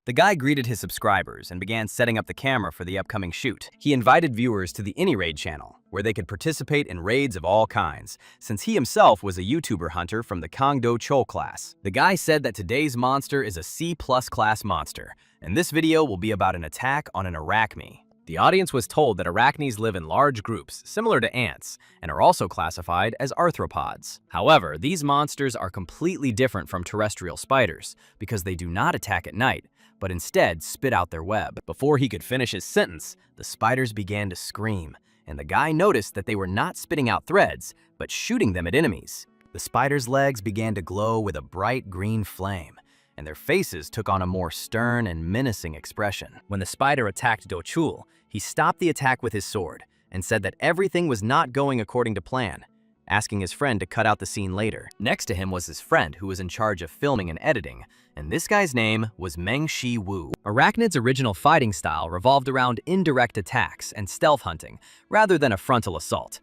The guy greeted his subscribers and began setting up the camera for the upcoming shoot. He invited viewers to the AnyRaid channel, where they could participate in raids of all kinds, since he himself was a YouTuber hunter from the Kangdo Chol class. The guy said that today's monster is a C+ class monster, and this video will be about an attack on an arachne. The audience was told that arachnes live in large groups, similar to ants, and are also classified as arthropods. However, these monsters are completely different from terrestrial spiders because they do not attack at night, but instead spit out their web. Before he could finish his sentence, the spiders began to scream, and the guy noticed that they were not spitting out threads, but shooting them at enemies. The spiders' legs began to glow with a bright green flame, and their faces took on a more stern and menacing expression. When the spider attacked Dochul, he stopped the attack with his sword and said that everything was not going according to plan, asking his friend to cut out the scene later. Next to him was his friend who was in charge of filming and editing, and this guy's name was Meng Shi Wu. Arachnid's original fighting style revolved around indirect attacks and stealth hunting rather than a frontal assault.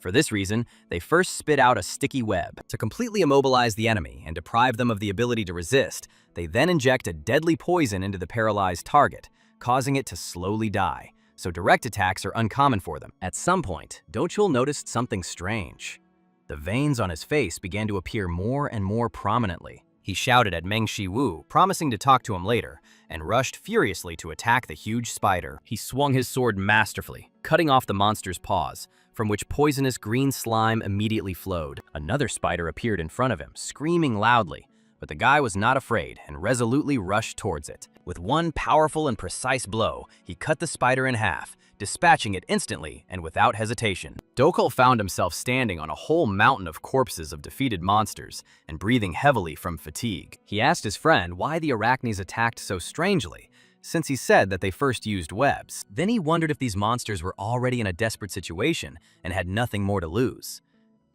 For this reason, they first spit out a sticky web. To completely immobilize the enemy and deprive them of the ability to resist, they then inject a deadly poison into the paralyzed target, causing it to slowly die, so direct attacks are uncommon for them. At some point, Dochul noticed something strange. The veins on his face began to appear more and more prominently. He shouted at Meng Shi Wu, promising to talk to him later, and rushed furiously to attack the huge spider. He swung his sword masterfully, cutting off the monster's paws, from which poisonous green slime immediately flowed. Another spider appeared in front of him, screaming loudly, but the guy was not afraid and resolutely rushed towards it. With one powerful and precise blow, he cut the spider in half, dispatching it instantly and without hesitation. Dochul found himself standing on a whole mountain of corpses of defeated monsters and breathing heavily from fatigue. He asked his friend why the arachnes attacked so strangely, since he said that they first used webs. Then he wondered if these monsters were already in a desperate situation and had nothing more to lose.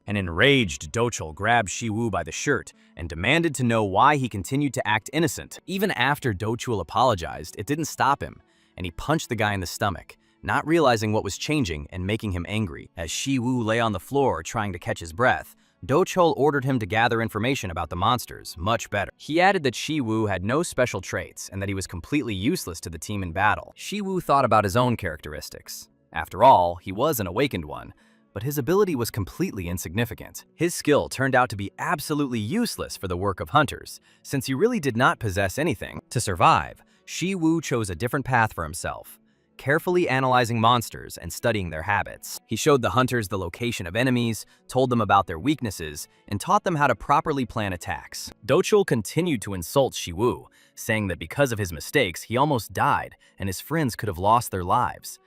An enraged Dochul grabbed Shi Wu by the shirt and demanded to know why he continued to act innocent. Even after Dochul apologized, it didn't stop him, and he punched the guy in the stomach, not realizing what was changing and making him angry. As Shi Wu lay on the floor trying to catch his breath, Dochul ordered him to gather information about the monsters much better. He added that Shi Wu had no special traits and that he was completely useless to the team in battle. Shi Wu thought about his own characteristics. After all, he was an awakened one, but his ability was completely insignificant. His skill turned out to be absolutely useless for the work of hunters, since he really did not possess anything. To survive, Shi Wu chose a different path for himself, carefully analyzing monsters and studying their habits. He showed the hunters the location of enemies, told them about their weaknesses, and taught them how to properly plan attacks. Dochul continued to insult Shi Wu, saying that because of his mistakes, he almost died and his friends could have lost their lives.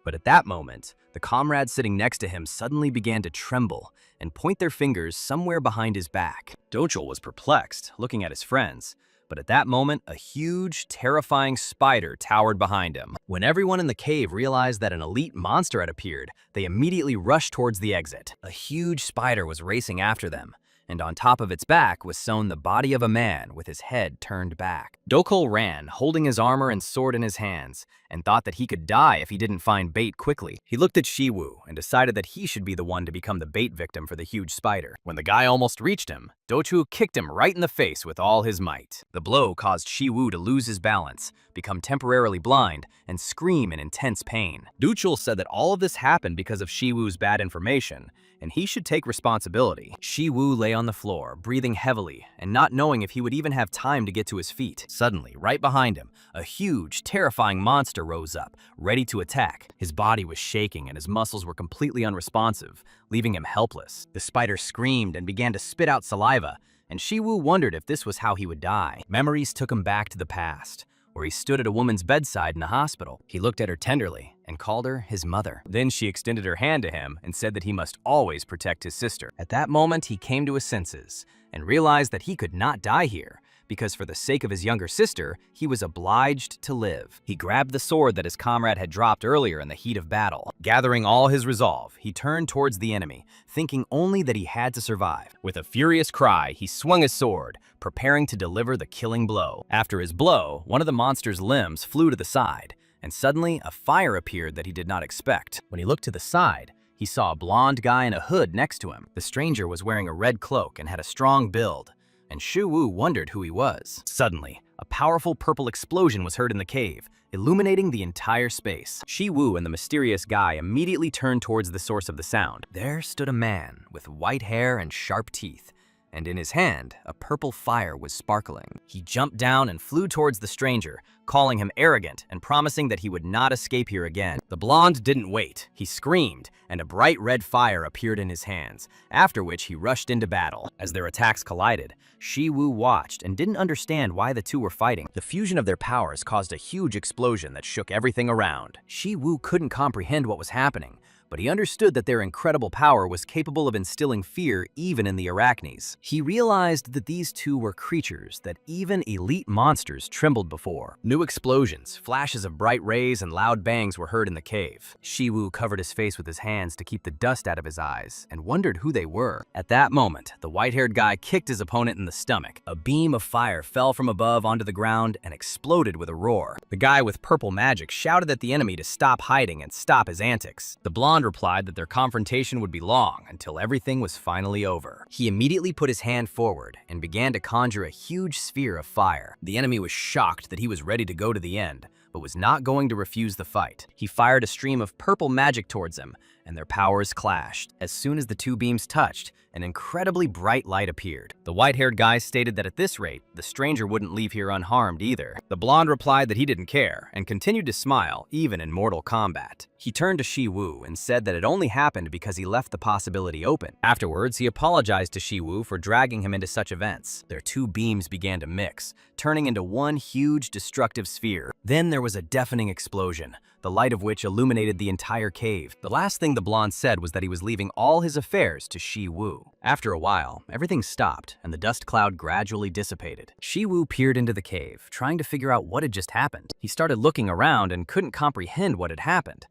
But at that moment, the comrades sitting next to him suddenly began to tremble and point their fingers somewhere behind his back. Dochul was perplexed, looking at his friends. But at that moment, a huge, terrifying spider towered behind him. When everyone in the cave realized that an elite monster had appeared, they immediately rushed towards the exit. A huge spider was racing after them, and on top of its back was sewn the body of a man with his head turned back. Dochul ran, holding his armor and sword in his hands, and thought that he could die if he didn't find bait quickly. He looked at Shi Wu and decided that he should be the one to become the bait victim for the huge spider. When the guy almost reached him, Dochul kicked him right in the face with all his might. The blow caused Shi Wu to lose his balance, become temporarily blind, and scream in intense pain. Dochul said that all of this happened because of Shi Wu's bad information, and he should take responsibility. Shi Wu lay on the floor, breathing heavily, and not knowing if he would even have time to get to his feet. Suddenly, right behind him, a huge, terrifying monster rose up, ready to attack. His body was shaking and his muscles were completely unresponsive, leaving him helpless. The spider screamed and began to spit out saliva, and Shi Wu wondered if this was how he would die. Memories took him back to the past, where he stood at a woman's bedside in a hospital. He looked at her tenderly and called her his mother. Then she extended her hand to him and said that he must always protect his sister. At that moment, he came to his senses and realized that he could not die here, because for the sake of his younger sister, he was obliged to live. He grabbed the sword that his comrade had dropped earlier in the heat of battle. Gathering all his resolve, he turned towards the enemy, thinking only that he had to survive. With a furious cry, he swung his sword, preparing to deliver the killing blow. After his blow, one of the monster's limbs flew to the side, and suddenly a fire appeared that he did not expect. When he looked to the side, he saw a blonde guy in a hood next to him. The stranger was wearing a red cloak and had a strong build, and Shi Wu wondered who he was. Suddenly, a powerful purple explosion was heard in the cave, illuminating the entire space. Shi Wu and the mysterious guy immediately turned towards the source of the sound. There stood a man with white hair and sharp teeth, and in his hand, a purple fire was sparkling. He jumped down and flew towards the stranger, calling him arrogant and promising that he would not escape here again. The blonde didn't wait. He screamed, and a bright red fire appeared in his hands, after which he rushed into battle. As their attacks collided, Shi Wu watched and didn't understand why the two were fighting. The fusion of their powers caused a huge explosion that shook everything around. Shi Wu couldn't comprehend what was happening, but he understood that their incredible power was capable of instilling fear even in the Arachnes. He realized that these two were creatures that even elite monsters trembled before. New explosions, flashes of bright rays, and loud bangs were heard in the cave. Shi Wu covered his face with his hands to keep the dust out of his eyes and wondered who they were. At that moment, the white-haired guy kicked his opponent in the stomach. A beam of fire fell from above onto the ground and exploded with a roar. The guy with purple magic shouted at the enemy to stop hiding and stop his antics. The blonde replied that their confrontation would be long until everything was finally over. He immediately put his hand forward and began to conjure a huge sphere of fire. The enemy was shocked that he was ready to go to the end, but was not going to refuse the fight. He fired a stream of purple magic towards him, and their powers clashed. As soon as the two beams touched, an incredibly bright light appeared. The white-haired guy stated that at this rate, the stranger wouldn't leave here unharmed either. The blonde replied that he didn't care and continued to smile, even in mortal combat. He turned to Shi Wu and said that it only happened because he left the possibility open. Afterwards, he apologized to Shi Wu for dragging him into such events. Their two beams began to mix, turning into one huge destructive sphere. Then there was a deafening explosion, the light of which illuminated the entire cave. The last thing the blonde said was that he was leaving all his affairs to Shi Wu. After a while, everything stopped and the dust cloud gradually dissipated. Shi Wu peered into the cave, trying to figure out what had just happened. He started looking around and couldn't comprehend what had happened.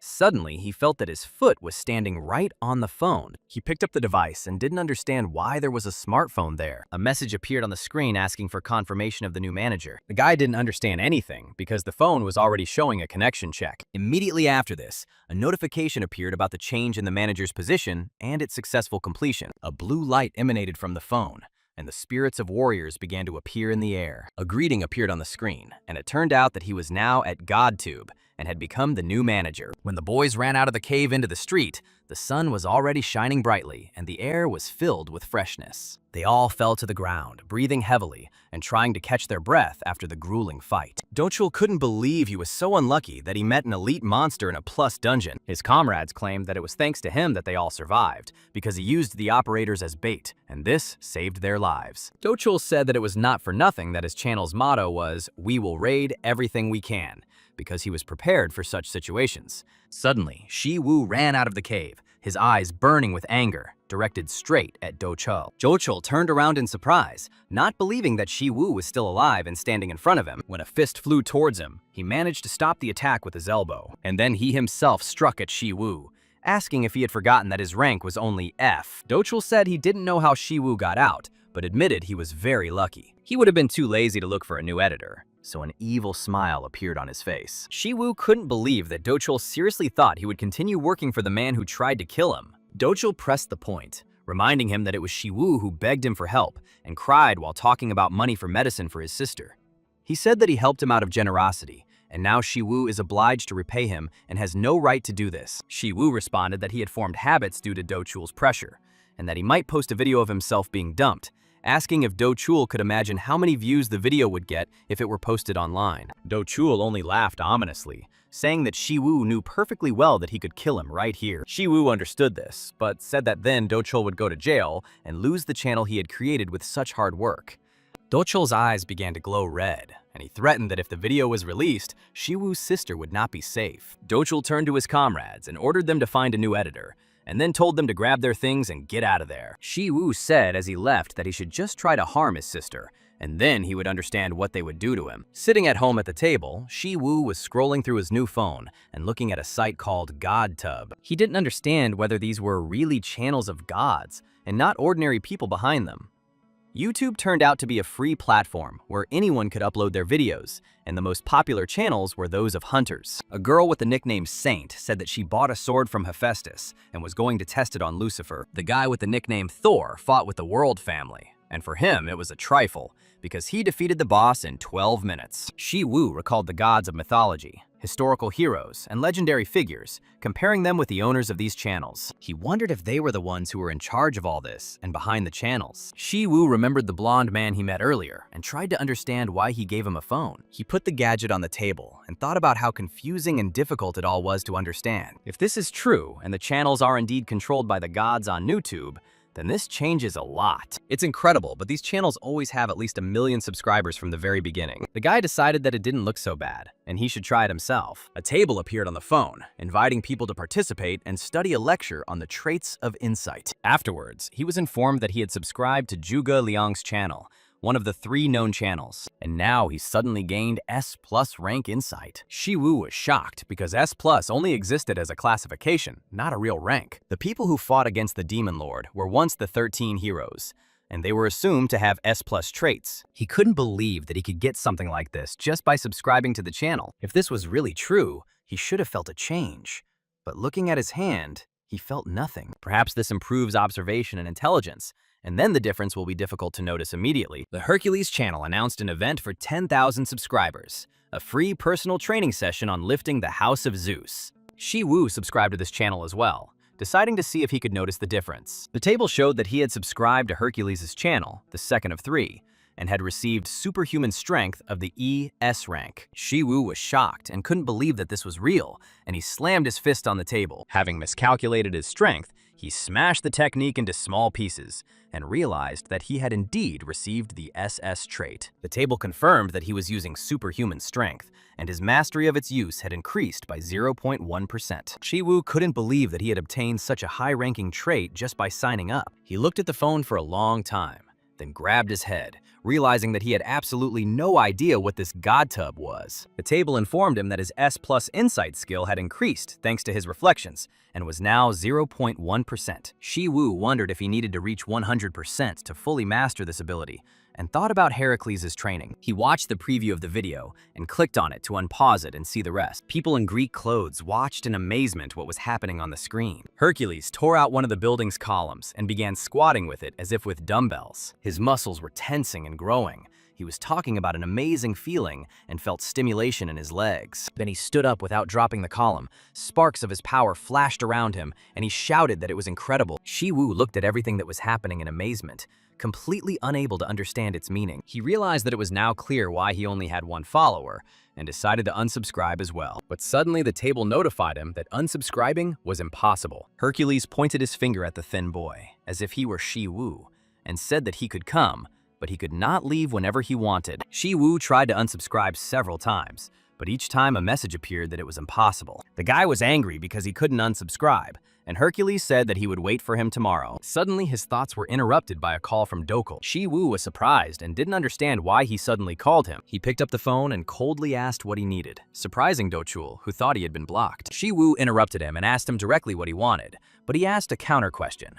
Suddenly, he felt that his foot was standing right on the phone. He picked up the device and didn't understand why there was a smartphone there. A message appeared on the screen asking for confirmation of the new manager. The guy didn't understand anything because the phone was already showing a connection check. Immediately after this, a notification appeared about the change in the manager's position and its successful completion. A blue light emanated from the phone, and the spirits of warriors began to appear in the air. A greeting appeared on the screen, and it turned out that he was now at GodTube and had become the new manager. When the boys ran out of the cave into the street, the sun was already shining brightly and the air was filled with freshness. They all fell to the ground, breathing heavily and trying to catch their breath after the grueling fight. Dochul couldn't believe he was so unlucky that he met an elite monster in a plus dungeon. His comrades claimed that it was thanks to him that they all survived, because he used the operators as bait, and this saved their lives. Dochul said that it was not for nothing that his channel's motto was, "We will raid everything we can," because he was prepared for such situations. Suddenly, Shi Wu ran out of the cave, his eyes burning with anger, directed straight at Dochul. Dochul turned around in surprise, not believing that Shi Wu was still alive and standing in front of him. When a fist flew towards him, he managed to stop the attack with his elbow, and then he himself struck at Shi Wu, asking if he had forgotten that his rank was only F. Dochul said he didn't know how Shi Wu got out, but admitted he was very lucky. He would have been too lazy to look for a new editor, so an evil smile appeared on his face. Shi Wu couldn't believe that Dochul seriously thought he would continue working for the man who tried to kill him. Dochul pressed the point, reminding him that it was Shi Wu who begged him for help and cried while talking about money for medicine for his sister. He said that he helped him out of generosity, and now Shi Wu is obliged to repay him and has no right to do this. Shi Wu responded that he had formed habits due to Dochul's pressure, and that he might post a video of himself being dumped, asking if Dochul could imagine how many views the video would get if it were posted online. Dochul only laughed ominously, saying that Shi Wu knew perfectly well that he could kill him right here. Shi Wu understood this, but said that then Dochul would go to jail and lose the channel he had created with such hard work. Dochul's eyes began to glow red, and he threatened that if the video was released, Shi Wu's sister would not be safe. Dochul turned to his comrades and ordered them to find a new editor, and then told them to grab their things and get out of there. Shi Wu said as he left that he should just try to harm his sister, and then he would understand what they would do to him. Sitting at home at the table, Shi Wu was scrolling through his new phone and looking at a site called GodTube. He didn't understand whether these were really channels of gods and not ordinary people behind them. YouTube turned out to be a free platform where anyone could upload their videos, and the most popular channels were those of hunters. A girl with the nickname Saint said that she bought a sword from Hephaestus and was going to test it on Lucifer. The guy with the nickname Thor fought with the World family, And for him, it was a trifle, because he defeated the boss in 12 minutes. Shi Wu recalled the gods of mythology, historical heroes, and legendary figures, comparing them with the owners of these channels. He wondered if they were the ones who were in charge of all this and behind the channels. Shi Wu remembered the blonde man he met earlier and tried to understand why he gave him a phone. He put the gadget on the table and thought about how confusing and difficult it all was to understand. If this is true and the channels are indeed controlled by the gods on YouTube, then this changes a lot. It's incredible, but these channels always have at least 1 million subscribers from the very beginning. The guy decided that it didn't look so bad, and he should try it himself. A table appeared on the phone, inviting people to participate and study a lecture on the traits of insight. Afterwards, he was informed that he had subscribed to Zhuge Liang's channel, one of the 3 known channels, and now he suddenly gained S+ rank insight. Shi Wu was shocked because S+ only existed as a classification, not a real rank. The people who fought against the Demon Lord were once the 13 heroes, and they were assumed to have S+ traits. He couldn't believe that he could get something like this just by subscribing to the channel. If this was really true, he should have felt a change. But looking at his hand, he felt nothing. Perhaps this improves observation and intelligence, and then the difference will be difficult to notice immediately. The Hercules channel announced an event for 10,000 subscribers, a free personal training session on lifting the House of Zeus. Shi Wu subscribed to this channel as well, deciding to see if he could notice the difference. The table showed that he had subscribed to Hercules' channel, the second of 3, and had received superhuman strength of the ES rank. Shi Wu was shocked and couldn't believe that this was real, and he slammed his fist on the table. Having miscalculated his strength, he smashed the technique into small pieces and realized that he had indeed received the SS trait. The table confirmed that he was using superhuman strength, and his mastery of its use had increased by 0.1%. Shi Wu couldn't believe that he had obtained such a high-ranking trait just by signing up. He looked at the phone for a long time, then grabbed his head, realizing that he had absolutely no idea what this god tub was. The table informed him that his S+ insight skill had increased thanks to his reflections, and was now 0.1%. Shi Wu wondered if he needed to reach 100% to fully master this ability, and thought about Heracles' training. He watched the preview of the video and clicked on it to unpause it and see the rest. People in Greek clothes watched in amazement what was happening on the screen. Hercules tore out one of the building's columns and began squatting with it as if with dumbbells. His muscles were tensing and growing. He was talking about an amazing feeling and felt stimulation in his legs. Then he stood up without dropping the column. Sparks of his power flashed around him, and he shouted that it was incredible. Shi Wu looked at everything that was happening in amazement, completely unable to understand its meaning. He realized that it was now clear why he only had 1 follower, and decided to unsubscribe as well. But suddenly the table notified him that unsubscribing was impossible. Hercules pointed his finger at the thin boy, as if he were Shi Wu, and said that he could come, but he could not leave whenever he wanted. Shi Wu tried to unsubscribe several times, but each time a message appeared that it was impossible. The guy was angry because he couldn't unsubscribe, and Hercules said that he would wait for him tomorrow. Suddenly, his thoughts were interrupted by a call from Dokul. Shi Wu was surprised and didn't understand why he suddenly called him. He picked up the phone and coldly asked what he needed, surprising Dokul, who thought he had been blocked. Shi Wu interrupted him and asked him directly what he wanted, but he asked a counter question.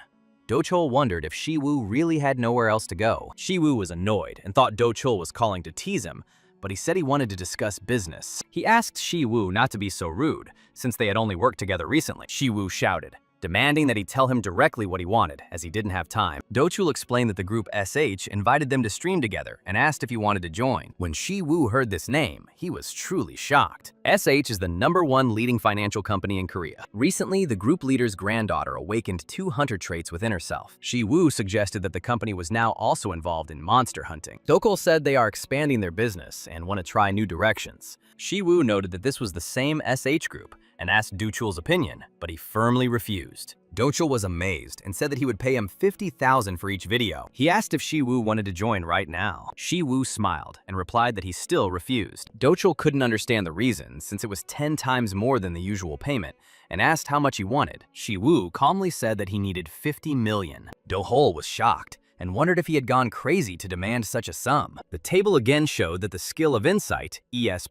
Dochul wondered if Shi Wu really had nowhere else to go. Shi Wu was annoyed and thought Dochul was calling to tease him, but he said he wanted to discuss business. He asked Shi Wu not to be so rude, since they had only worked together recently. Shi Wu shouted, demanding that he tell him directly what he wanted, as he didn't have time. Dochul explained that the group SH invited them to stream together and asked if he wanted to join. When Shi Wu heard this name, he was truly shocked. SH is the #1 leading financial company in Korea. Recently, the group leader's granddaughter awakened 2 hunter traits within herself. Shi Wu suggested that the company was now also involved in monster hunting. Dokul said they are expanding their business and want to try new directions. Shi Wu noted that this was the same SH group and asked Dochul's opinion, but he firmly refused. Dochul was amazed and said that he would pay him 50,000 for each video. He asked if Shi Wu wanted to join right now. Shi Wu smiled and replied that he still refused. Dochul couldn't understand the reason, since it was 10 times more than the usual payment, and asked how much he wanted. Shi Wu calmly said that he needed 50 million. Dochul was shocked and wondered if he had gone crazy to demand such a sum. The table again showed that the skill of insight, ES+,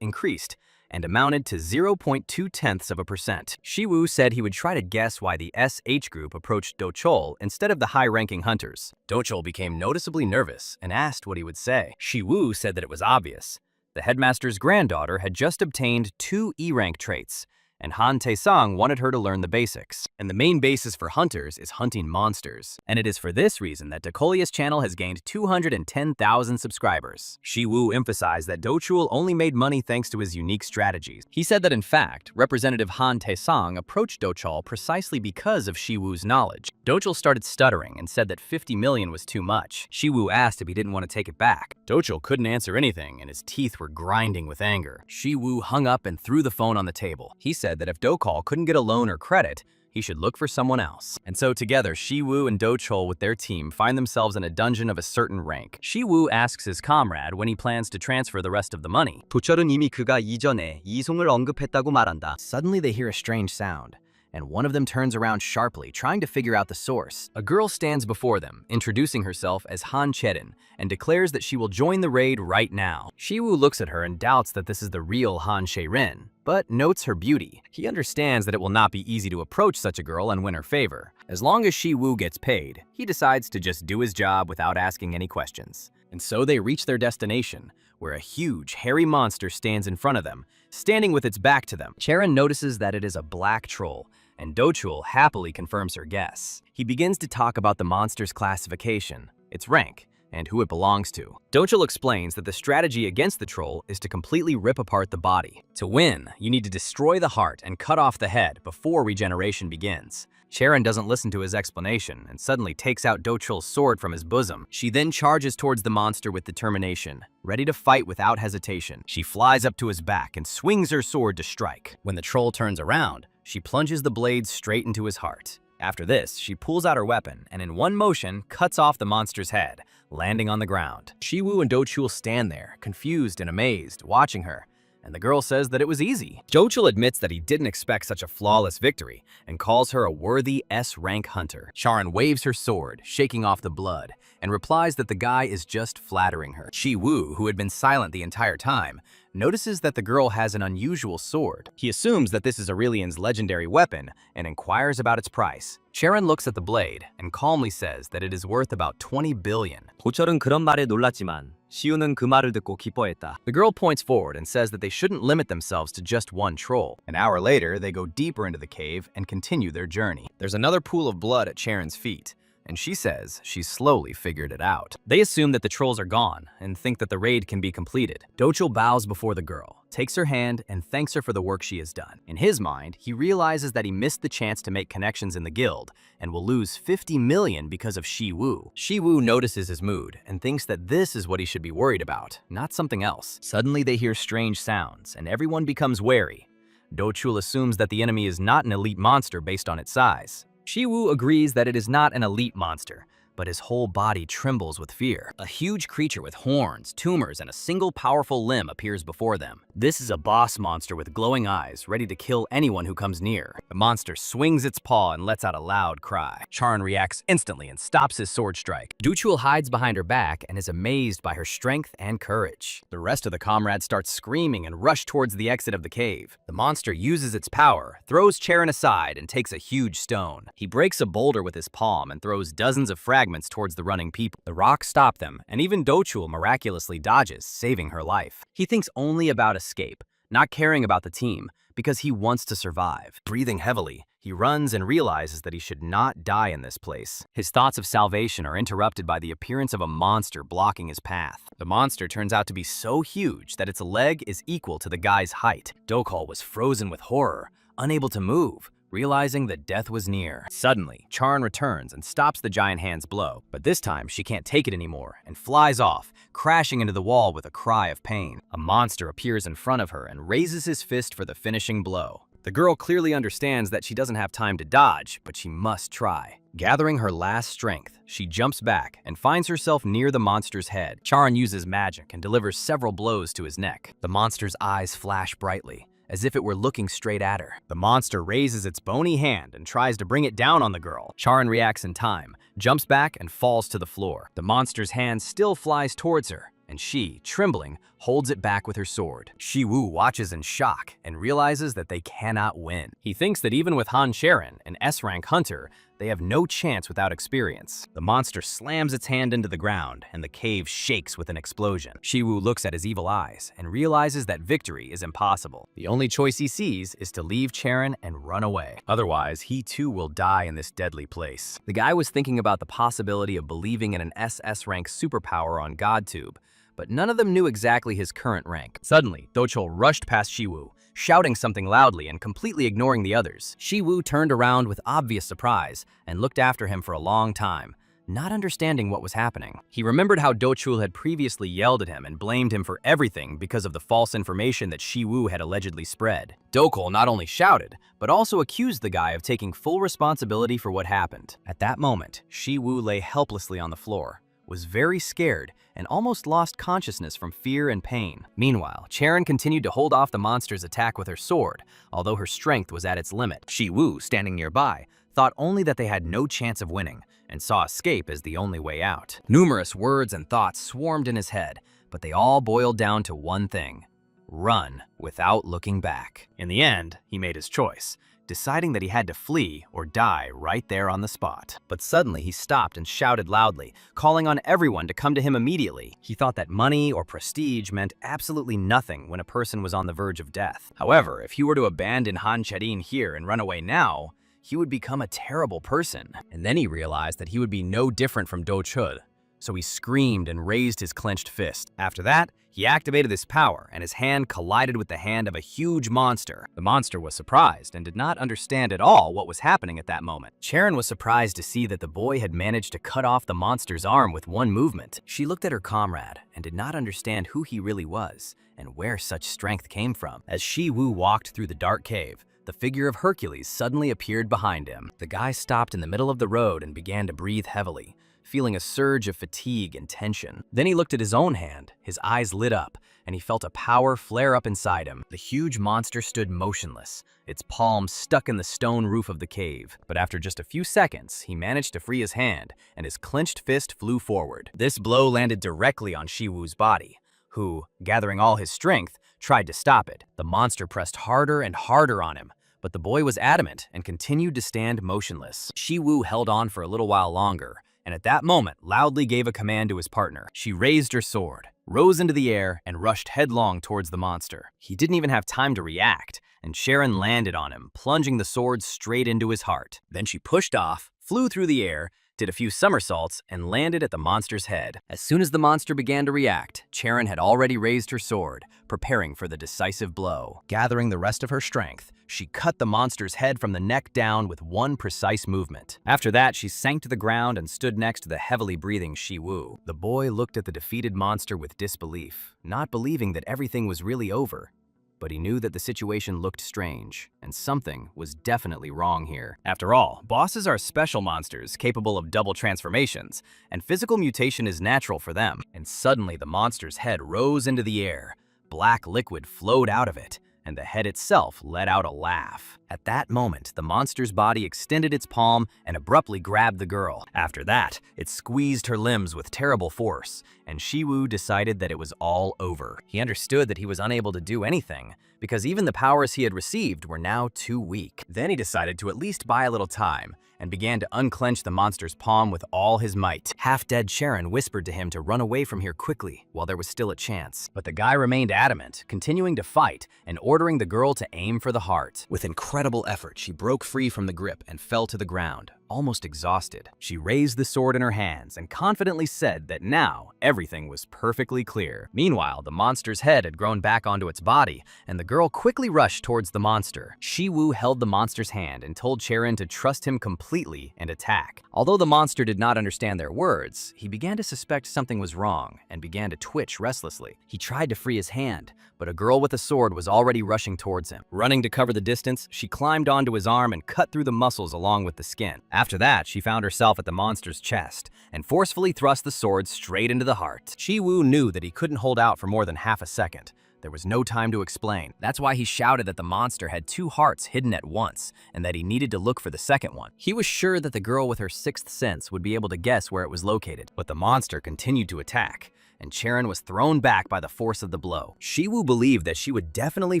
increased and amounted to 0.2%. Shi Wu said he would try to guess why the SH group approached Dochul instead of the high-ranking hunters. Dochul became noticeably nervous and asked what he would say. Shi Wu said that it was obvious. The headmaster's granddaughter had just obtained 2 E-rank traits, and Han Taesung wanted her to learn the basics. And the main basis for hunters is hunting monsters. And it is for this reason that Dakolia's channel has gained 210,000 subscribers. Shi Wu emphasized that Dochul only made money thanks to his unique strategies. He said that in fact, Representative Han Taesung approached Dochul precisely because of Shi Wu's knowledge. Dochul started stuttering and said that 50 million was too much. Shi Wu asked if he didn't want to take it back. Dochul couldn't answer anything and his teeth were grinding with anger. Shi Wu hung up and threw the phone on the table. He said that if Dochul couldn't get a loan or credit, he should look for someone else. And so together, Shi Wu and Dochul with their team find themselves in a dungeon of a certain rank. Shi Wu asks his comrade when he plans to transfer the rest of the money. 도철은 이미 그가 이전에 이송을 언급했다고 말한다. Suddenly they hear a strange sound, and one of them turns around sharply, trying to figure out the source. A girl stands before them, introducing herself as Han Cherin, and declares that she will join the raid right now. Shi Wu looks at her and doubts that this is the real Han Cherin, but notes her beauty. He understands that it will not be easy to approach such a girl and win her favor. As long as Shi Wu gets paid, he decides to just do his job without asking any questions. And so they reach their destination, where a huge, hairy monster stands in front of them, standing with its back to them. Cherin notices that it is a black troll, and Dochul happily confirms her guess. He begins to talk about the monster's classification, its rank, and who it belongs to. Dochul explains that the strategy against the troll is to completely rip apart the body. To win, you need to destroy the heart and cut off the head before regeneration begins. Cherin doesn't listen to his explanation and suddenly takes out Dochul's sword from his bosom. She then charges towards the monster with determination, ready to fight without hesitation. She flies up to his back and swings her sword to strike. When the troll turns around, she plunges the blade straight into his heart. After this, she pulls out her weapon and in one motion cuts off the monster's head, landing on the ground. Shi Wu and Dochul stand there, confused and amazed, watching her, and the girl says that it was easy. Dochul admits that he didn't expect such a flawless victory and calls her a worthy S-rank hunter. Charon waves her sword, shaking off the blood, and replies that the guy is just flattering her. Shi Wu, who had been silent the entire time, notices that the girl has an unusual sword. He assumes that this is Aurelian's legendary weapon and inquires about its price. Charon looks at the blade and calmly says that it is worth about 20 billion. 도철은 그런 말에 놀랐지만 시우는 그 말을 듣고 기뻐했다. The girl points forward and says that they shouldn't limit themselves to just one troll. An hour later, they go deeper into the cave and continue their journey. There's another pool of blood at Charon's feet, and she says she's slowly figured it out. They assume that the trolls are gone and think that the raid can be completed. Dochul bows before the girl, takes her hand, and thanks her for the work she has done. In his mind, he realizes that he missed the chance to make connections in the guild and will lose 50 million because of Shi Wu. Shi Wu notices his mood and thinks that this is what he should be worried about, not something else. Suddenly they hear strange sounds and everyone becomes wary. Dochul assumes that the enemy is not an elite monster based on its size. Shi Wu agrees that it is not an elite monster, but his whole body trembles with fear. A huge creature with horns, tumors, and a single powerful limb appears before them. This is a boss monster with glowing eyes, ready to kill anyone who comes near. The monster swings its paw and lets out a loud cry. Charon reacts instantly and stops his sword strike. Dochul hides behind her back and is amazed by her strength and courage. The rest of the comrades start screaming and rush towards the exit of the cave. The monster uses its power, throws Charon aside, and takes a huge stone. He breaks a boulder with his palm and throws dozens of fragments towards the running people. The rocks stop them, and even Dochul miraculously dodges, saving her life. He thinks only about escape, not caring about the team, because he wants to survive. Breathing heavily, he runs and realizes that he should not die in this place. His thoughts of salvation are interrupted by the appearance of a monster blocking his path. The monster turns out to be so huge that its leg is equal to the guy's height. Dochul was frozen with horror, unable to move, realizing that death was near. Suddenly, Charon returns and stops the giant hand's blow, but this time she can't take it anymore and flies off, crashing into the wall with a cry of pain. A monster appears in front of her and raises his fist for the finishing blow. The girl clearly understands that she doesn't have time to dodge, but she must try. Gathering her last strength, she jumps back and finds herself near the monster's head. Charon uses magic and delivers several blows to his neck. The monster's eyes flash brightly, as if it were looking straight at her. The monster raises its bony hand and tries to bring it down on the girl. Charon reacts in time, jumps back, and falls to the floor. The monster's hand still flies towards her, and she, trembling, holds it back with her sword. Shi Wu watches in shock and realizes that they cannot win. He thinks that even with Han Charon, an S-rank hunter, They have no chance without experience. The monster slams its hand into the ground, and the cave shakes with an explosion. Shi Wu looks at his evil eyes and realizes that victory is impossible. The only choice he sees is to leave Charon and run away. Otherwise, he too will die in this deadly place. The guy was thinking about the possibility of believing in an SS rank superpower on GodTube, but none of them knew exactly his current rank. Suddenly, Dochul rushed past Shi Wu, shouting something loudly and completely ignoring the others. Shi Wu turned around with obvious surprise and looked after him for a long time, not understanding what was happening. He remembered how Dochul had previously yelled at him and blamed him for everything because of the false information that Shi Wu had allegedly spread. Dochul not only shouted, but also accused the guy of taking full responsibility for what happened. At that moment, Shi Wu lay helplessly on the floor, was very scared, and almost lost consciousness from fear and pain. Meanwhile, Charon continued to hold off the monster's attack with her sword, although her strength was at its limit. Shi Wu, standing nearby, thought only that they had no chance of winning, and saw escape as the only way out. Numerous words and thoughts swarmed in his head, but they all boiled down to one thing: run without looking back. In the end, he made his choice, deciding that he had to flee or die right there on the spot. But suddenly he stopped and shouted loudly, calling on everyone to come to him immediately. He thought that money or prestige meant absolutely nothing when a person was on the verge of death. However, if he were to abandon Han Charin here and run away now, he would become a terrible person. And then he realized that he would be no different from Do Chud. So he screamed and raised his clenched fist. After that, he activated his power, and his hand collided with the hand of a huge monster. The monster was surprised and did not understand at all what was happening at that moment. Charon was surprised to see that the boy had managed to cut off the monster's arm with one movement. She looked at her comrade and did not understand who he really was and where such strength came from. As Shi Wu walked through the dark cave, the figure of Hercules suddenly appeared behind him. The guy stopped in the middle of the road and began to breathe heavily, feeling a surge of fatigue and tension. Then he looked at his own hand, his eyes lit up, and he felt a power flare up inside him. The huge monster stood motionless, its palm stuck in the stone roof of the cave. But after just a few seconds, he managed to free his hand, and his clenched fist flew forward. This blow landed directly on Shi Wu's body, who, gathering all his strength, tried to stop it. The monster pressed harder and harder on him, but the boy was adamant and continued to stand motionless. Shi Wu held on for a little while longer, and at that moment loudly gave a command to his partner. She raised her sword, rose into the air, and rushed headlong towards the monster. He didn't even have time to react, and Charon landed on him, plunging the sword straight into his heart. Then she pushed off, flew through the air, did a few somersaults, and landed at the monster's head. As soon as the monster began to react, Charon had already raised her sword, preparing for the decisive blow. Gathering the rest of her strength, she cut the monster's head from the neck down with one precise movement. After that, she sank to the ground and stood next to the heavily breathing Shi Wu. The boy looked at the defeated monster with disbelief, not believing that everything was really over. But he knew that the situation looked strange, and something was definitely wrong here. After all, bosses are special monsters capable of double transformations, and physical mutation is natural for them. And suddenly the monster's head rose into the air. Black liquid flowed out of it, and the head itself let out a laugh. At that moment, the monster's body extended its palm and abruptly grabbed the girl. After that, it squeezed her limbs with terrible force, and Shi Wu decided that it was all over. He understood that he was unable to do anything, because even the powers he had received were now too weak. Then he decided to at least buy a little time, and began to unclench the monster's palm with all his might. Half-dead Charon whispered to him to run away from here quickly while there was still a chance. But the guy remained adamant, continuing to fight and ordering the girl to aim for the heart. With incredible effort, she broke free from the grip and fell to the ground, almost exhausted. She raised the sword in her hands and confidently said that now everything was perfectly clear. Meanwhile, the monster's head had grown back onto its body, and the girl quickly rushed towards the monster. Shi Wu held the monster's hand and told Charon to trust him completely and attack. Although the monster did not understand their words, he began to suspect something was wrong and began to twitch restlessly. He tried to free his hand, but a girl with a sword was already rushing towards him. Running to cover the distance, she climbed onto his arm and cut through the muscles along with the skin. After that, she found herself at the monster's chest and forcefully thrust the sword straight into the heart. Shi Wu knew that he couldn't hold out for more than half a second. There was no time to explain. That's why he shouted that the monster had two hearts hidden at once and that he needed to look for the second one. He was sure that the girl with her sixth sense would be able to guess where it was located, but the monster continued to attack, and Charon was thrown back by the force of the blow. Shi Wu believed that she would definitely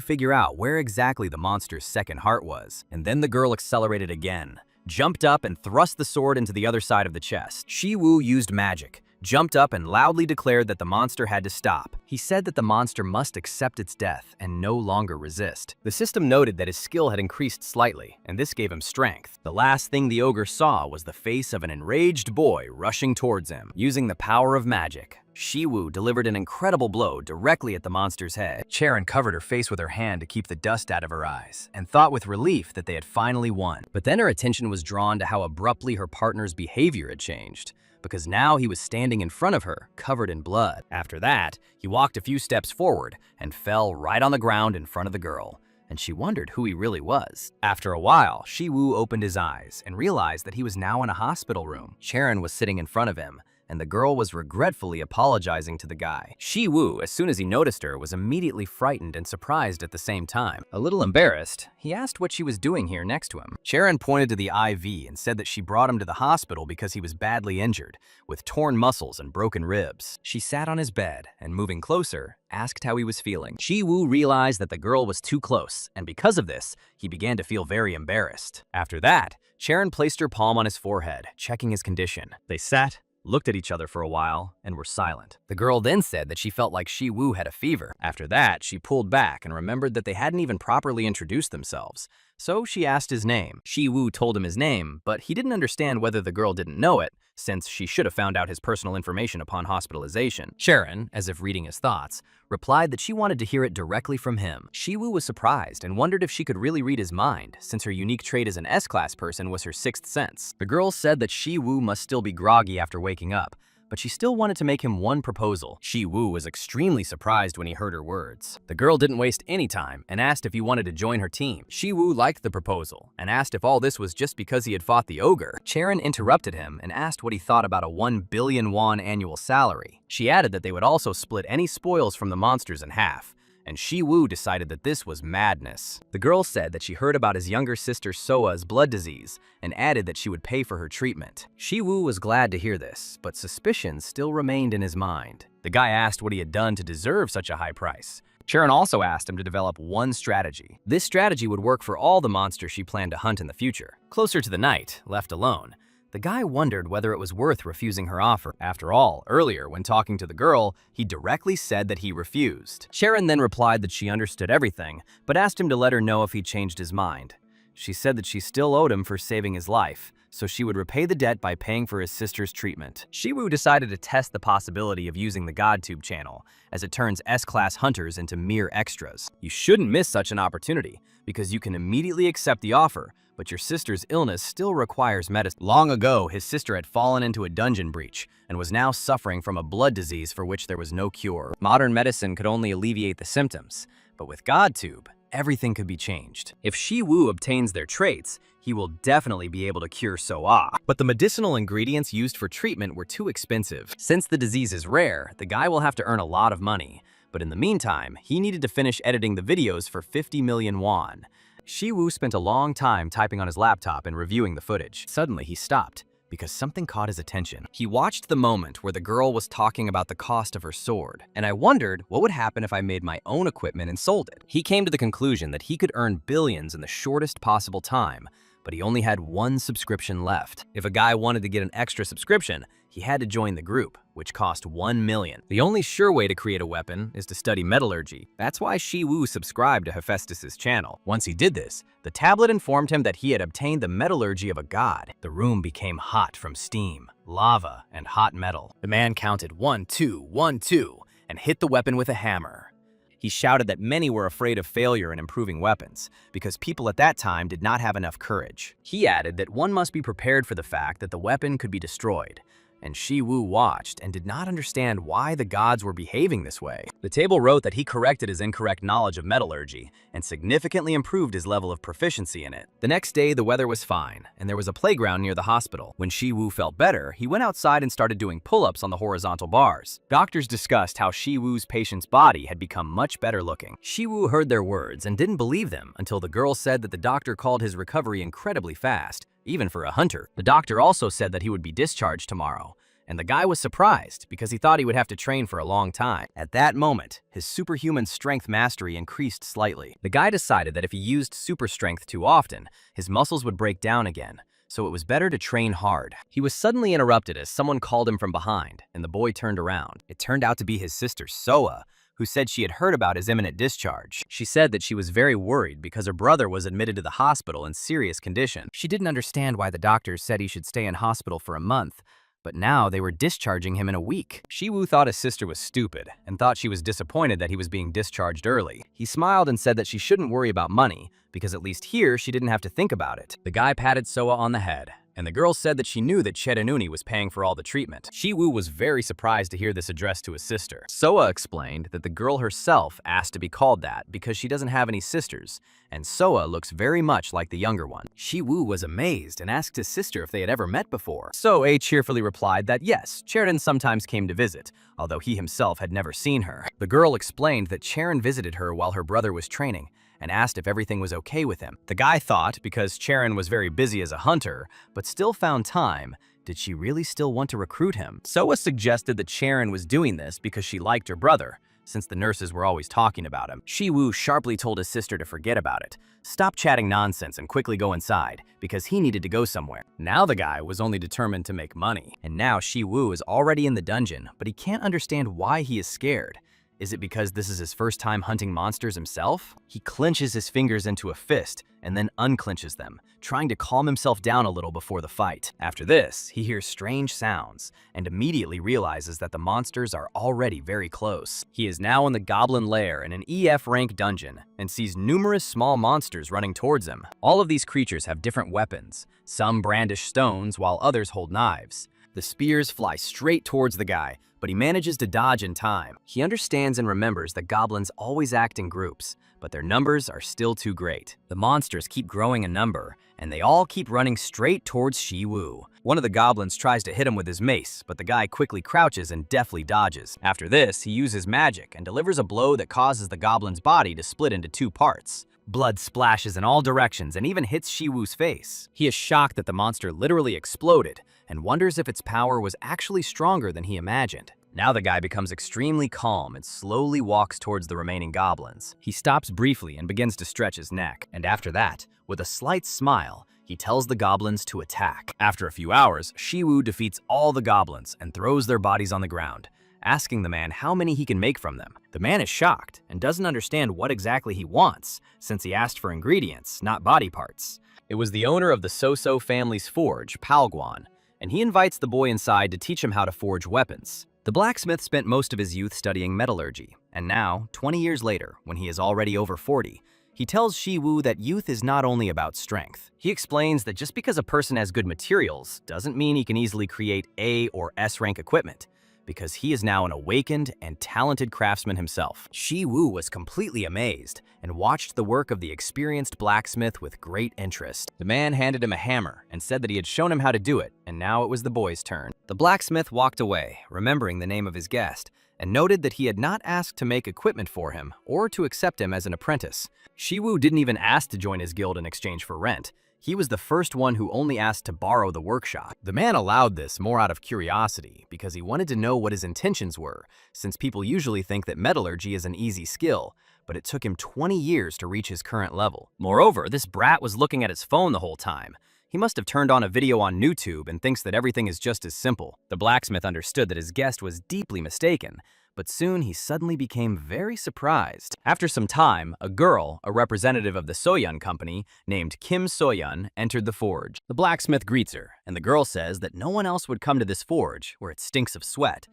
figure out where exactly the monster's second heart was, and then the girl accelerated again, jumped up and thrust the sword into the other side of the chest. Shi Wu used magic, jumped up and loudly declared that the monster had to stop. He said that the monster must accept its death and no longer resist. The system noted that his skill had increased slightly, and this gave him strength. The last thing the ogre saw was the face of an enraged boy rushing towards him. Using the power of magic, Shi Wu delivered an incredible blow directly at the monster's head. Charon covered her face with her hand to keep the dust out of her eyes, and thought with relief that they had finally won. But then her attention was drawn to how abruptly her partner's behavior had changed, because now he was standing in front of her, covered in blood. After that, he walked a few steps forward and fell right on the ground in front of the girl, and she wondered who he really was. After a while, Shi Wu opened his eyes and realized that he was now in a hospital room. Charon was sitting in front of him, and the girl was regretfully apologizing to the guy. Shi Wu, as soon as he noticed her, was immediately frightened and surprised at the same time. A little embarrassed, he asked what she was doing here next to him. Charon pointed to the IV and said that she brought him to the hospital because he was badly injured, with torn muscles and broken ribs. She sat on his bed and, moving closer, asked how he was feeling. Shi Wu realized that the girl was too close, and because of this, he began to feel very embarrassed. After that, Charon placed her palm on his forehead, checking his condition. They sat, looked at each other for a while, and were silent. The girl then said that she felt like Shi Wu had a fever. After that, she pulled back and remembered that they hadn't even properly introduced themselves. So she asked his name. Shi Wu told him his name, but he didn't understand whether the girl didn't know it, since she should have found out his personal information upon hospitalization. Charon, as if reading his thoughts, replied that she wanted to hear it directly from him. Shi Wu was surprised and wondered if she could really read his mind, since her unique trait as an S-class person was her sixth sense. The girl said that Shi Wu must still be groggy after waking up, but she still wanted to make him one proposal. Shi Wu was extremely surprised when he heard her words. The girl didn't waste any time and asked if he wanted to join her team. Shi Wu liked the proposal and asked if all this was just because he had fought the ogre. Charon interrupted him and asked what he thought about a 1 billion won annual salary. She added that they would also split any spoils from the monsters in half, and Shi Wu decided that this was madness. The girl said that she heard about his younger sister Soa's blood disease and added that she would pay for her treatment. Shi Wu was glad to hear this, but suspicions still remained in his mind. The guy asked what he had done to deserve such a high price. Charon also asked him to develop one strategy. This strategy would work for all the monsters she planned to hunt in the future. Closer to the night, left alone, the guy wondered whether it was worth refusing her offer. After all, earlier, when talking to the girl, he directly said that he refused. Charon then replied that she understood everything, but asked him to let her know if he changed his mind. She said that she still owed him for saving his life, so she would repay the debt by paying for his sister's treatment. Shi Wu decided to test the possibility of using the GodTube channel, as it turns S-class hunters into mere extras. You shouldn't miss such an opportunity, because you can immediately accept the offer, but your sister's illness still requires medicine. Long ago, his sister had fallen into a dungeon breach and was now suffering from a blood disease for which there was no cure. Modern medicine could only alleviate the symptoms, but with GodTube, everything could be changed. If Shi Wu obtains their traits, he will definitely be able to cure Soa. But the medicinal ingredients used for treatment were too expensive. Since the disease is rare, the guy will have to earn a lot of money. But in the meantime, he needed to finish editing the videos for 50 million won. Shi Wu spent a long time typing on his laptop and reviewing the footage. Suddenly, he stopped, because something caught his attention. He watched the moment where the girl was talking about the cost of her sword, and I wondered what would happen if I made my own equipment and sold it. He came to the conclusion that he could earn billions in the shortest possible time, but he only had one subscription left. If a guy wanted to get an extra subscription, he had to join the group, which cost 1 million. The only sure way to create a weapon is to study metallurgy. That's why Shi Wu subscribed to Hephaestus's channel. Once he did this, the tablet informed him that he had obtained the metallurgy of a god. The room became hot from steam, lava, and hot metal. The man counted 1, 2, 1, 2, and hit the weapon with a hammer. He shouted that many were afraid of failure in improving weapons, because people at that time did not have enough courage. He added that one must be prepared for the fact that the weapon could be destroyed. And Shi Wu watched and did not understand why the gods were behaving this way. The table wrote that he corrected his incorrect knowledge of metallurgy and significantly improved his level of proficiency in it. The next day, the weather was fine, and there was a playground near the hospital. When Shi Wu felt better, he went outside and started doing pull-ups on the horizontal bars. Doctors discussed how Shi Wu's patient's body had become much better looking. Shi Wu heard their words and didn't believe them until the girl said that the doctor called his recovery incredibly fast, even for a hunter. The doctor also said that he would be discharged tomorrow, and the guy was surprised because he thought he would have to train for a long time. At that moment, his superhuman strength mastery increased slightly. The guy decided that if he used super strength too often, his muscles would break down again, so it was better to train hard. He was suddenly interrupted as someone called him from behind, and the boy turned around. It turned out to be his sister Soa, who said she had heard about his imminent discharge. She said that she was very worried because her brother was admitted to the hospital in serious condition. She didn't understand why the doctors said he should stay in hospital for a month, but now they were discharging him in a week. Shi Wu thought his sister was stupid and thought she was disappointed that he was being discharged early. He smiled and said that she shouldn't worry about money because at least here she didn't have to think about it. The guy patted Soa on the head, and the girl said that she knew that Cheranuni was paying for all the treatment. Shi Wu was very surprised to hear this addressed to his sister. Soa explained that the girl herself asked to be called that because she doesn't have any sisters, and Soa looks very much like the younger one. Shi Wu was amazed and asked his sister if they had ever met before. Soa cheerfully replied that yes, Charon sometimes came to visit, although he himself had never seen her. The girl explained that Charon visited her while her brother was training, and asked if everything was okay with him. The guy thought, because Charon was very busy as a hunter, but still found time, did she really still want to recruit him? Soa suggested that Charon was doing this because she liked her brother, since the nurses were always talking about him. Shi Wu sharply told his sister to forget about it, stop chatting nonsense and quickly go inside, because he needed to go somewhere. Now the guy was only determined to make money, and now Shi Wu is already in the dungeon, but he can't understand why he is scared. Is it because this is his first time hunting monsters himself? He clenches his fingers into a fist and then unclenches them, trying to calm himself down a little before the fight. After this, he hears strange sounds and immediately realizes that the monsters are already very close. He is now in the goblin lair in an EF rank dungeon and sees numerous small monsters running towards him. All of these creatures have different weapons. Some brandish stones while others hold knives. The spears fly straight towards the guy, but he manages to dodge in time. He understands and remembers that goblins always act in groups, but their numbers are still too great. The monsters keep growing in number, and they all keep running straight towards Shi Wu. One of the goblins tries to hit him with his mace, but the guy quickly crouches and deftly dodges. After this, he uses magic and delivers a blow that causes the goblin's body to split into two parts. Blood splashes in all directions and even hits Shi Wu's face. He is shocked that the monster literally exploded and wonders if its power was actually stronger than he imagined. Now the guy becomes extremely calm and slowly walks towards the remaining goblins. He stops briefly and begins to stretch his neck, and after that, with a slight smile, he tells the goblins to attack. After a few hours, Shi Wu defeats all the goblins and throws their bodies on the ground, asking the man how many he can make from them. The man is shocked and doesn't understand what exactly he wants, since he asked for ingredients, not body parts. It was the owner of the So-So family's forge, Palguan, and he invites the boy inside to teach him how to forge weapons. The blacksmith spent most of his youth studying metallurgy, and now, 20 years later, when he is already over 40, he tells Shi Wu that youth is not only about strength. He explains that just because a person has good materials doesn't mean he can easily create A or S rank equipment, because he is now an awakened and talented craftsman himself. Shi Wu was completely amazed and watched the work of the experienced blacksmith with great interest. The man handed him a hammer and said that he had shown him how to do it, and now it was the boy's turn. The blacksmith walked away, remembering the name of his guest, and noted that he had not asked to make equipment for him or to accept him as an apprentice. Shi Wu didn't even ask to join his guild in exchange for rent. He was the first one who only asked to borrow the workshop. The man allowed this more out of curiosity because he wanted to know what his intentions were, since people usually think that metallurgy is an easy skill, but it took him 20 years to reach his current level. Moreover, this brat was looking at his phone the whole time. He must have turned on a video on YouTube and thinks that everything is just as simple. The blacksmith understood that his guest was deeply mistaken, but soon he suddenly became very surprised. After some time, a girl, a representative of the Soyun company, named Kim Soyun, entered the forge. The blacksmith greets her, and the girl says that no one else would come to this forge, where it stinks of sweat.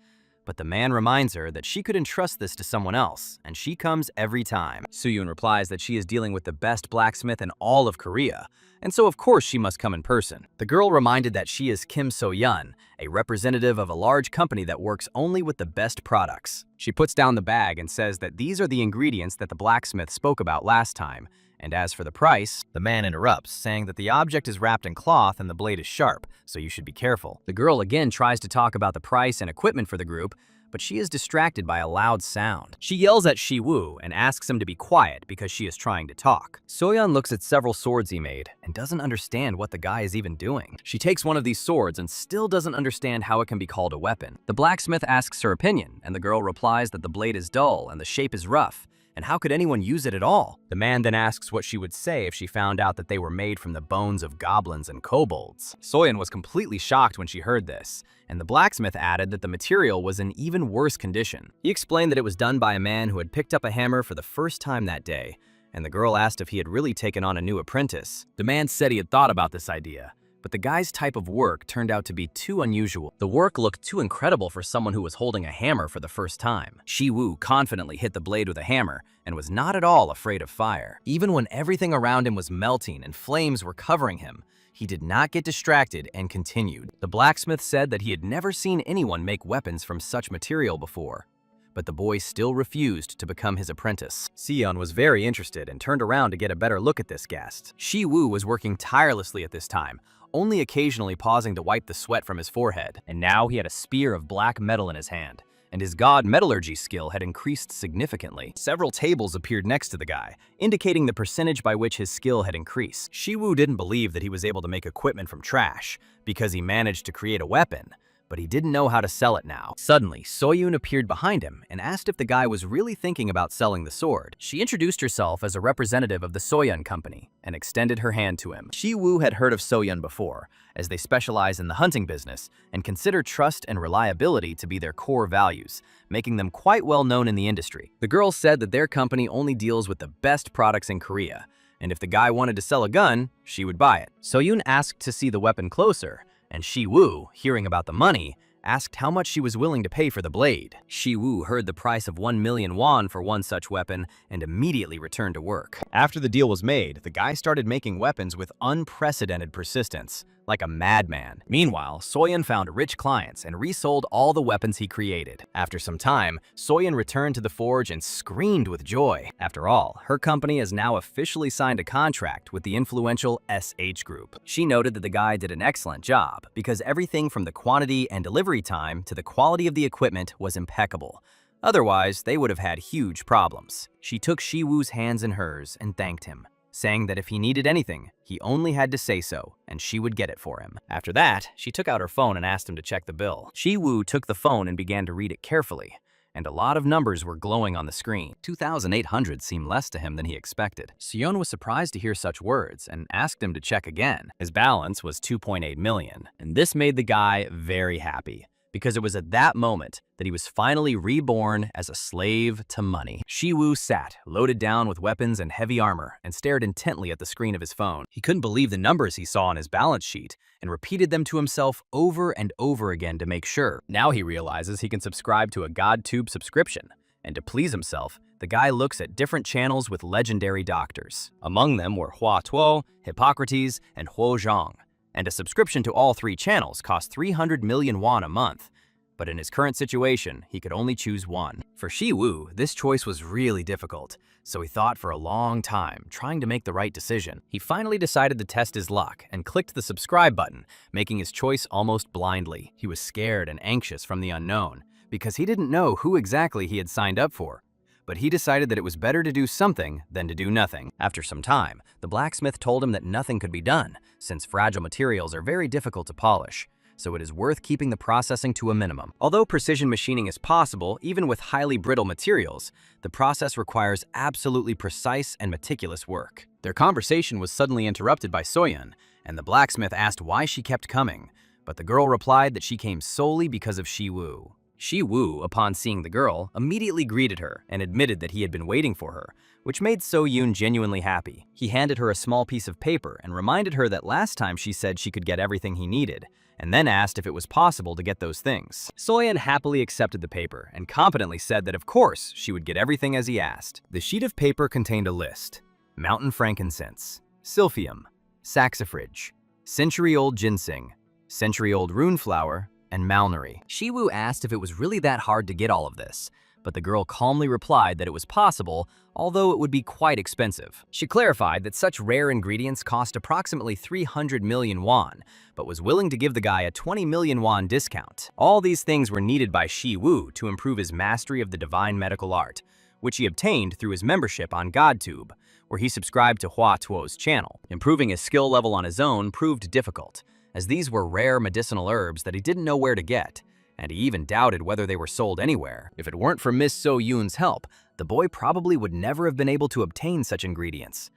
But the man reminds her that she could entrust this to someone else, and she comes every time. Soyun replies that she is dealing with the best blacksmith in all of Korea, and so of course she must come in person. The girl reminded that she is Kim So-yeon, a representative of a large company that works only with the best products. She puts down the bag and says that these are the ingredients that the blacksmith spoke about last time, and as for the price, the man interrupts, saying that the object is wrapped in cloth and the blade is sharp, so you should be careful. The girl again tries to talk about the price and equipment for the group, but she is distracted by a loud sound. She yells at Shi Wu and asks him to be quiet because she is trying to talk. Soyeon looks at several swords he made and doesn't understand what the guy is even doing. She takes one of these swords and still doesn't understand how it can be called a weapon. The blacksmith asks her opinion, and the girl replies that the blade is dull and the shape is rough, and how could anyone use it at all? The man then asks what she would say if she found out that they were made from the bones of goblins and kobolds. Soyeon was completely shocked when she heard this, and the blacksmith added that the material was in even worse condition. He explained that it was done by a man who had picked up a hammer for the first time that day, and the girl asked if he had really taken on a new apprentice. The man said he had thought about this idea, but the guy's type of work turned out to be too unusual. The work looked too incredible for someone who was holding a hammer for the first time. Shi Wu confidently hit the blade with a hammer and was not at all afraid of fire. Even when everything around him was melting and flames were covering him, he did not get distracted and continued. The blacksmith said that he had never seen anyone make weapons from such material before, but the boy still refused to become his apprentice. Seon was very interested and turned around to get a better look at this guest. Shi Wu was working tirelessly at this time, only occasionally pausing to wipe the sweat from his forehead. And now he had a spear of black metal in his hand, and his god metallurgy skill had increased significantly. Several tables appeared next to the guy, indicating the percentage by which his skill had increased. Shi Wu didn't believe that he was able to make equipment from trash, because he managed to create a weapon, but he didn't know how to sell it now. Suddenly, Soyeon appeared behind him and asked if the guy was really thinking about selling the sword. She introduced herself as a representative of the Soyeon company and extended her hand to him. Shi Wu had heard of Soyeon before, as they specialize in the hunting business and consider trust and reliability to be their core values, making them quite well known in the industry. The girl said that their company only deals with the best products in Korea, and if the guy wanted to sell a gun, she would buy it. Soyeon asked to see the weapon closer, and Shi Wu, hearing about the money, asked how much she was willing to pay for the blade. Shi Wu heard the price of 1 million won for one such weapon and immediately returned to work. After the deal was made, the guy started making weapons with unprecedented persistence, like a madman. Meanwhile, Soyeon found rich clients and resold all the weapons he created. After some time, Soyeon returned to the forge and screamed with joy. After all, her company has now officially signed a contract with the influential SH Group. She noted that the guy did an excellent job because everything from the quantity and delivery time to the quality of the equipment was impeccable. Otherwise, they would have had huge problems. She took Shi Wu's hands in hers and thanked him, saying that if he needed anything, he only had to say so, and she would get it for him. After that, she took out her phone and asked him to check the bill. Shi Wu took the phone and began to read it carefully, and a lot of numbers were glowing on the screen. 2,800 seemed less to him than he expected. Seon was surprised to hear such words and asked him to check again. His balance was 2.8 million, and this made the guy very happy, because it was at that moment that he was finally reborn as a slave to money. Shi Wu sat, loaded down with weapons and heavy armor, and stared intently at the screen of his phone. He couldn't believe the numbers he saw on his balance sheet, and repeated them to himself over and over again to make sure. Now he realizes he can subscribe to a GodTube subscription, and to please himself, the guy looks at different channels with legendary doctors. Among them were Hua Tuo, Hippocrates, and Huo Zhang, and a subscription to all three channels cost 300 million won a month. But in his current situation, he could only choose one. For Shi Wu, this choice was really difficult, so he thought for a long time, trying to make the right decision. He finally decided to test his luck and clicked the subscribe button, making his choice almost blindly. He was scared and anxious from the unknown, because he didn't know who exactly he had signed up for. But he decided that it was better to do something than to do nothing. After some time, the blacksmith told him that nothing could be done, since fragile materials are very difficult to polish, so it is worth keeping the processing to a minimum. Although precision machining is possible, even with highly brittle materials, the process requires absolutely precise and meticulous work. Their conversation was suddenly interrupted by Soyeon, and the blacksmith asked why she kept coming, but the girl replied that she came solely because of Shi Wu. Shi Wu, upon seeing the girl, immediately greeted her and admitted that he had been waiting for her, which made Soyeon genuinely happy. He handed her a small piece of paper and reminded her that last time she said she could get everything he needed, and then asked if it was possible to get those things. Soyeon happily accepted the paper and competently said that of course she would get everything as he asked. The sheet of paper contained a list: mountain frankincense, silphium, saxifrage, century-old ginseng, century-old rune flower, and malnary. Shi Wu asked if it was really that hard to get all of this, but the girl calmly replied that it was possible, although it would be quite expensive. She clarified that such rare ingredients cost approximately 300 million won, but was willing to give the guy a 20 million won discount. All these things were needed by Shi Wu to improve his mastery of the divine medical art, which he obtained through his membership on GodTube, where he subscribed to Hua Tuo's channel. Improving his skill level on his own proved difficult, as these were rare medicinal herbs that he didn't know where to get, and he even doubted whether they were sold anywhere. If it weren't for Miss Soyeon's help, the boy probably would never have been able to obtain such ingredients.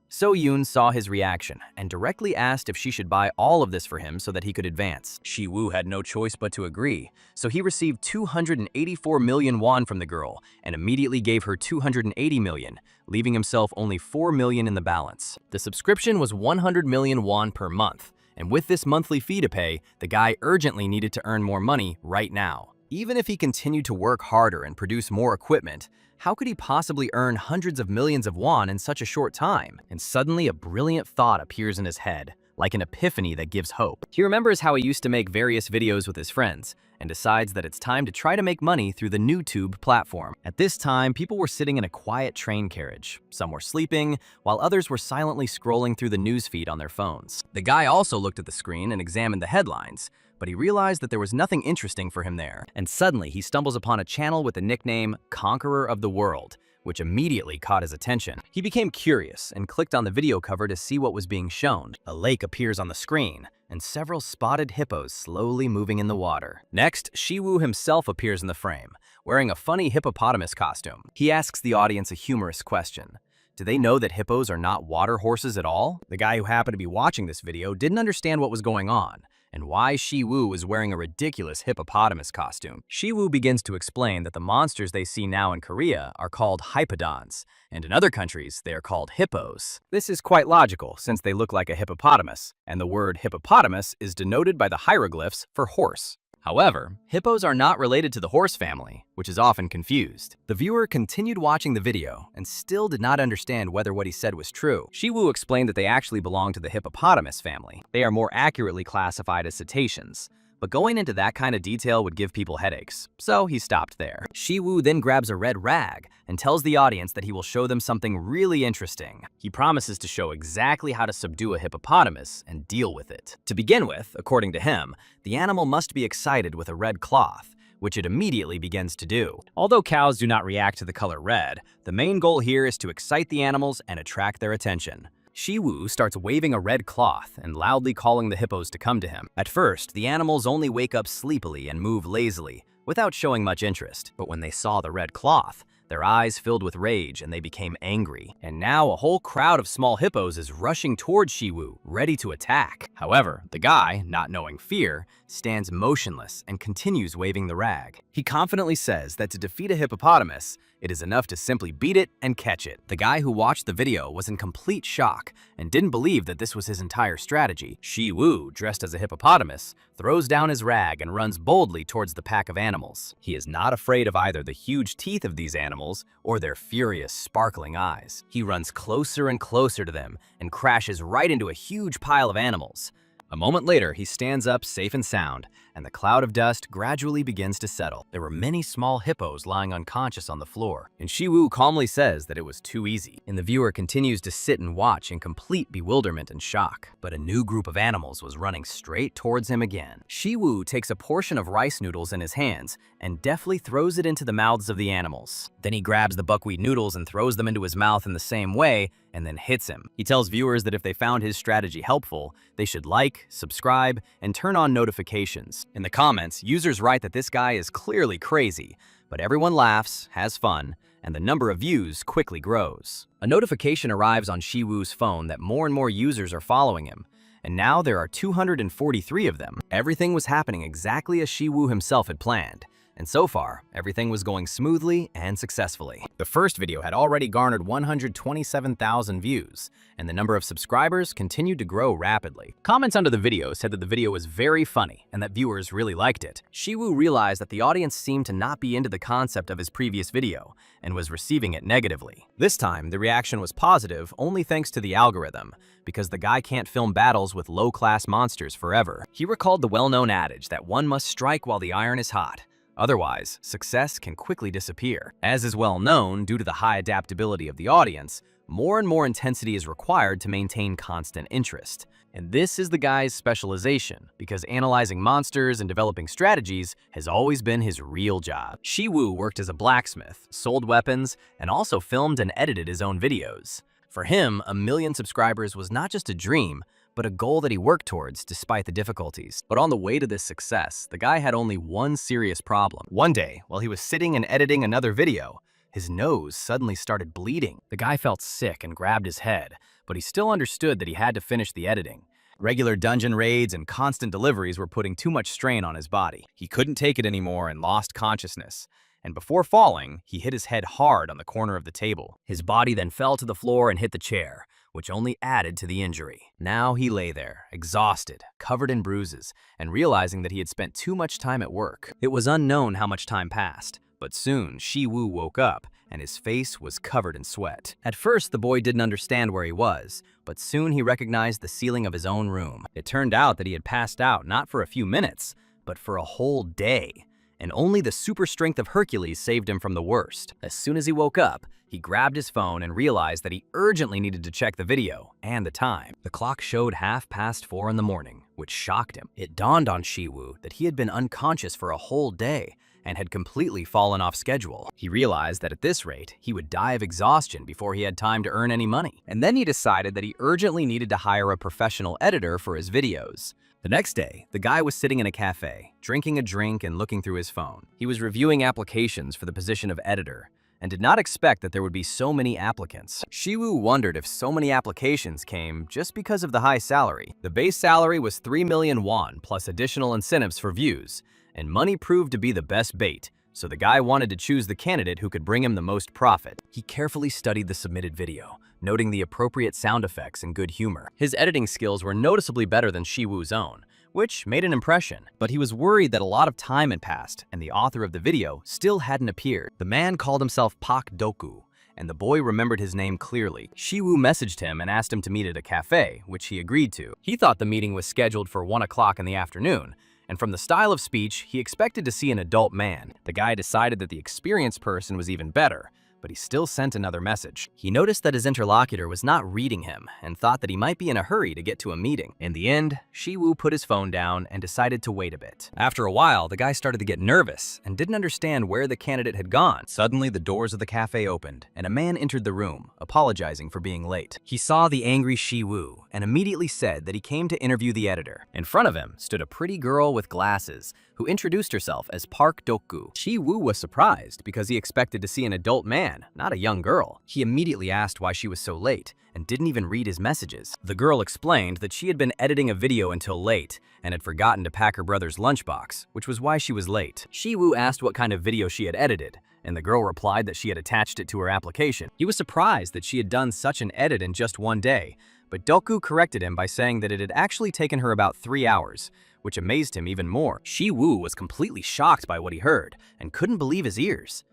So Yoon saw his reaction and directly asked if she should buy all of this for him so that he could advance. Shi Wu had no choice but to agree, so he received 284 million won from the girl and immediately gave her 280 million, leaving himself only 4 million in the balance. The subscription was 100 million won per month, and with this monthly fee to pay, the guy urgently needed to earn more money right now. Even if he continued to work harder and produce more equipment, how could he possibly earn hundreds of millions of won in such a short time? And suddenly a brilliant thought appears in his head, like an epiphany that gives hope. He remembers how he used to make various videos with his friends, and decides that it's time to try to make money through the YouTube platform. At this time, people were sitting in a quiet train carriage. Some were sleeping, while others were silently scrolling through the newsfeed on their phones. The guy also looked at the screen and examined the headlines, but he realized that there was nothing interesting for him there. And suddenly, he stumbles upon a channel with the nickname Conqueror of the World, which immediately caught his attention. He became curious and clicked on the video cover to see what was being shown. A lake appears on the screen, and several spotted hippos slowly moving in the water. Next, Shi Wu himself appears in the frame, wearing a funny hippopotamus costume. He asks the audience a humorous question. Do they know that hippos are not water horses at all? The guy who happened to be watching this video didn't understand what was going on, and why Shi Wu was wearing a ridiculous hippopotamus costume. Shi Wu begins to explain that the monsters they see now in Korea are called hypodons, and in other countries they are called hippos. This is quite logical since they look like a hippopotamus, and the word hippopotamus is denoted by the hieroglyphs for horse. However, hippos are not related to the horse family, which is often confused. The viewer continued watching the video and still did not understand whether what he said was true. Shi Wu explained that they actually belong to the hippopotamus family. They are more accurately classified as cetaceans, but going into that kind of detail would give people headaches, so he stopped there. Shi Wu then grabs a red rag and tells the audience that he will show them something really interesting. He promises to show exactly how to subdue a hippopotamus and deal with it. To begin with, according to him, the animal must be excited with a red cloth, which it immediately begins to do. Although cows do not react to the color red, the main goal here is to excite the animals and attract their attention. Shi Wu starts waving a red cloth and loudly calling the hippos to come to him. At first, the animals only wake up sleepily and move lazily, without showing much interest. But when they saw the red cloth, their eyes filled with rage and they became angry. And now a whole crowd of small hippos is rushing towards Shi Wu, ready to attack. However, the guy, not knowing fear, stands motionless and continues waving the rag. He confidently says that to defeat a hippopotamus, it is enough to simply beat it and catch it. The guy who watched the video was in complete shock and didn't believe that this was his entire strategy. Shi Wu, dressed as a hippopotamus, throws down his rag and runs boldly towards the pack of animals. He is not afraid of either the huge teeth of these animals or their furious, sparkling eyes. He runs closer and closer to them and crashes right into a huge pile of animals. A moment later, he stands up safe and sound, and the cloud of dust gradually begins to settle. There were many small hippos lying unconscious on the floor, and Shi Wu calmly says that it was too easy, and the viewer continues to sit and watch in complete bewilderment and shock. But a new group of animals was running straight towards him again. Shi Wu takes a portion of rice noodles in his hands and deftly throws it into the mouths of the animals. Then he grabs the buckwheat noodles and throws them into his mouth in the same way, and then hits him. He tells viewers that if they found his strategy helpful, they should like, subscribe, and turn on notifications. In the comments, users write that this guy is clearly crazy, but everyone laughs, has fun, and the number of views quickly grows. A notification arrives on Shi Wu's phone that more and more users are following him, and now there are 243 of them. Everything was happening exactly as Shi Wu himself had planned. And so far, everything was going smoothly and successfully. The first video had already garnered 127,000 views, and the number of subscribers continued to grow rapidly. Comments under the video said that the video was very funny and that viewers really liked it. Shi Wu realized that the audience seemed to not be into the concept of his previous video and was receiving it negatively. This time, the reaction was positive only thanks to the algorithm, because the guy can't film battles with low-class monsters forever. He recalled the well-known adage that one must strike while the iron is hot. Otherwise, success can quickly disappear. As is well known, due to the high adaptability of the audience, more and more intensity is required to maintain constant interest. And this is the guy's specialization, because analyzing monsters and developing strategies has always been his real job. Shi Wu worked as a blacksmith, sold weapons, and also filmed and edited his own videos. For him, 1 million subscribers was not just a dream, but a goal that he worked towards despite the difficulties. But on the way to this success, the guy had only one serious problem. One day, while he was sitting and editing another video, His nose suddenly started bleeding. The guy felt sick and grabbed his head, but he still understood that he had to finish the editing. Regular dungeon raids and constant deliveries were putting too much strain on his body. He couldn't take it anymore and lost consciousness. And before falling, he hit his head hard on the corner of the table. His body then fell to the floor and hit the chair, which only added to the injury. Now he lay there, exhausted, covered in bruises, and realizing that he had spent too much time at work. It was unknown how much time passed, but soon Shi Wu woke up, and his face was covered in sweat. At first, the boy didn't understand where he was, but soon he recognized the ceiling of his own room. It turned out that he had passed out not for a few minutes, but for a whole day. And only the super strength of Hercules saved him from the worst. As soon as he woke up, he grabbed his phone and realized that he urgently needed to check the video and the time. The clock showed 4:30 in the morning, which shocked him. It dawned on Shi Wu that he had been unconscious for a whole day and had completely fallen off schedule. He realized that at this rate, he would die of exhaustion before he had time to earn any money. And then he decided that he urgently needed to hire a professional editor for his videos. The next day, the guy was sitting in a cafe, drinking a drink and looking through his phone. He was reviewing applications for the position of editor and did not expect that there would be so many applicants. Shi Wu wondered if so many applications came just because of the high salary. The base salary was 3 million won plus additional incentives for views, and money proved to be the best bait, so the guy wanted to choose the candidate who could bring him the most profit. He carefully studied the submitted video, noting the appropriate sound effects and good humor. His editing skills were noticeably better than Shi Wu's own, which made an impression, but he was worried that a lot of time had passed and the author of the video still hadn't appeared. The man called himself Pak Doku, and the boy remembered his name clearly. Shi Wu messaged him and asked him to meet at a cafe, which he agreed to. He thought the meeting was scheduled for 1 o'clock in the afternoon, and from the style of speech, he expected to see an adult man. The guy decided that the experienced person was even better, but he still sent another message. He noticed that his interlocutor was not reading him and thought that he might be in a hurry to get to a meeting. In the end, Shi Wu put his phone down and decided to wait a bit. After a while, the guy started to get nervous and didn't understand where the candidate had gone. Suddenly, the doors of the cafe opened, and a man entered the room, apologizing for being late. He saw the angry Shi Wu and immediately said that he came to interview the editor. In front of him stood a pretty girl with glasses, who introduced herself as Park Doku. Shi Wu was surprised because he expected to see an adult man, not a young girl. He immediately asked why she was so late and didn't even read his messages. The girl explained that she had been editing a video until late and had forgotten to pack her brother's lunchbox, which was why she was late. Shi Wu asked what kind of video she had edited, and the girl replied that she had attached it to her application. He was surprised that she had done such an edit in just one day, but Doku corrected him by saying that it had actually taken her about 3 hours, which amazed him even more. Shi Wu was completely shocked by what he heard and couldn't believe his ears.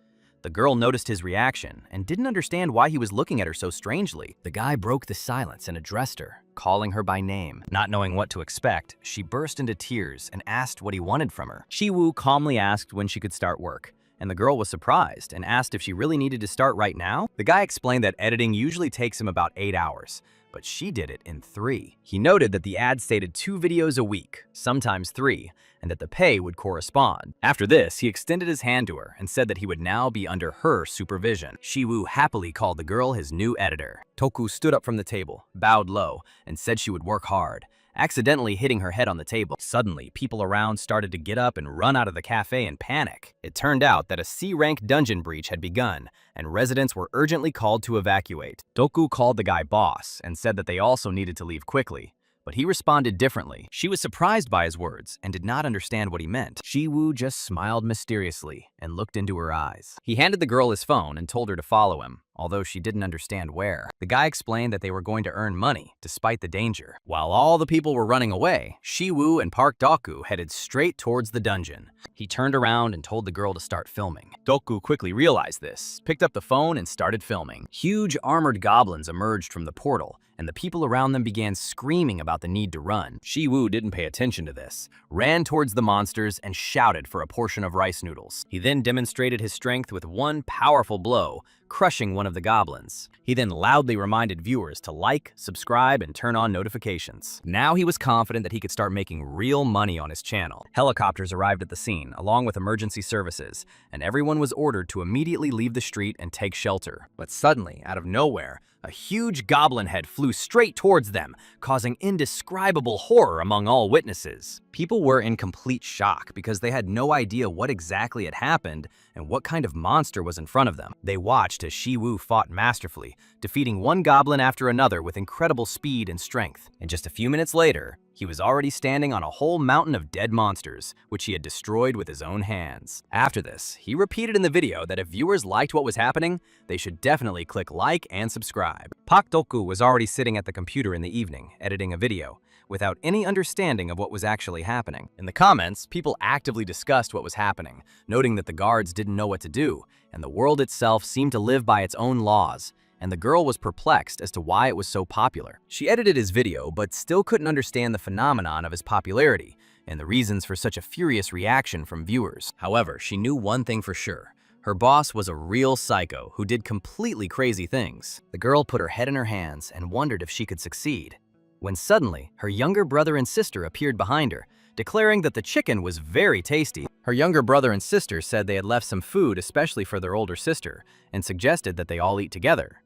The girl noticed his reaction and didn't understand why he was looking at her so strangely. The guy broke the silence and addressed her, calling her by name. Not knowing what to expect, she burst into tears and asked what he wanted from her. Shi Wu calmly asked when she could start work, and the girl was surprised and asked if she really needed to start right now. The guy explained that editing usually takes him about 8 hours, but she did it in 3. He noted that the ad stated 2 videos a week, sometimes 3, and that the pay would correspond. After this, he extended his hand to her and said that he would now be under her supervision. Shi Wu happily called the girl his new editor. Toku stood up from the table, bowed low, and said she would work hard, accidentally hitting her head on the table. Suddenly, people around started to get up and run out of the cafe in panic. It turned out that a C-rank dungeon breach had begun, and residents were urgently called to evacuate. Doku called the guy boss and said that they also needed to leave quickly, but he responded differently. She was surprised by his words and did not understand what he meant. Shi Wu just smiled mysteriously and looked into her eyes. He handed the girl his phone and told her to follow him, although she didn't understand where. The guy explained that they were going to earn money, despite the danger. While all the people were running away, Shi Wu and Park Doku headed straight towards the dungeon. He turned around and told the girl to start filming. Doku quickly realized this, picked up the phone and started filming. Huge armored goblins emerged from the portal, and the people around them began screaming about the need to run. Shi Wu didn't pay attention to this, ran towards the monsters and shouted for a portion of rice noodles. He then demonstrated his strength with one powerful blow, crushing one of the goblins. He then loudly reminded viewers to like, subscribe, and turn on notifications. Now he was confident that he could start making real money on his channel. Helicopters arrived at the scene, along with emergency services, and everyone was ordered to immediately leave the street and take shelter. But suddenly, out of nowhere, A huge goblin head flew straight towards them, causing indescribable horror among all witnesses. People were in complete shock because they had no idea what exactly had happened and what kind of monster was in front of them. They watched as Shi Wu fought masterfully, defeating one goblin after another with incredible speed and strength. And just a few minutes later, he was already standing on a whole mountain of dead monsters, which he had destroyed with his own hands. After this, he repeated in the video that if viewers liked what was happening, they should definitely click like and subscribe. Pak Doku was already sitting at the computer in the evening, editing a video, without any understanding of what was actually happening. In the comments, people actively discussed what was happening, noting that the guards didn't know what to do, and the world itself seemed to live by its own laws, and the girl was perplexed as to why it was so popular. She edited his video, but still couldn't understand the phenomenon of his popularity and the reasons for such a furious reaction from viewers. However, she knew one thing for sure. Her boss was a real psycho who did completely crazy things. The girl put her head in her hands and wondered if she could succeed, when suddenly her younger brother and sister appeared behind her, declaring that the chicken was very tasty. Her younger brother and sister said they had left some food especially for their older sister and suggested that they all eat together.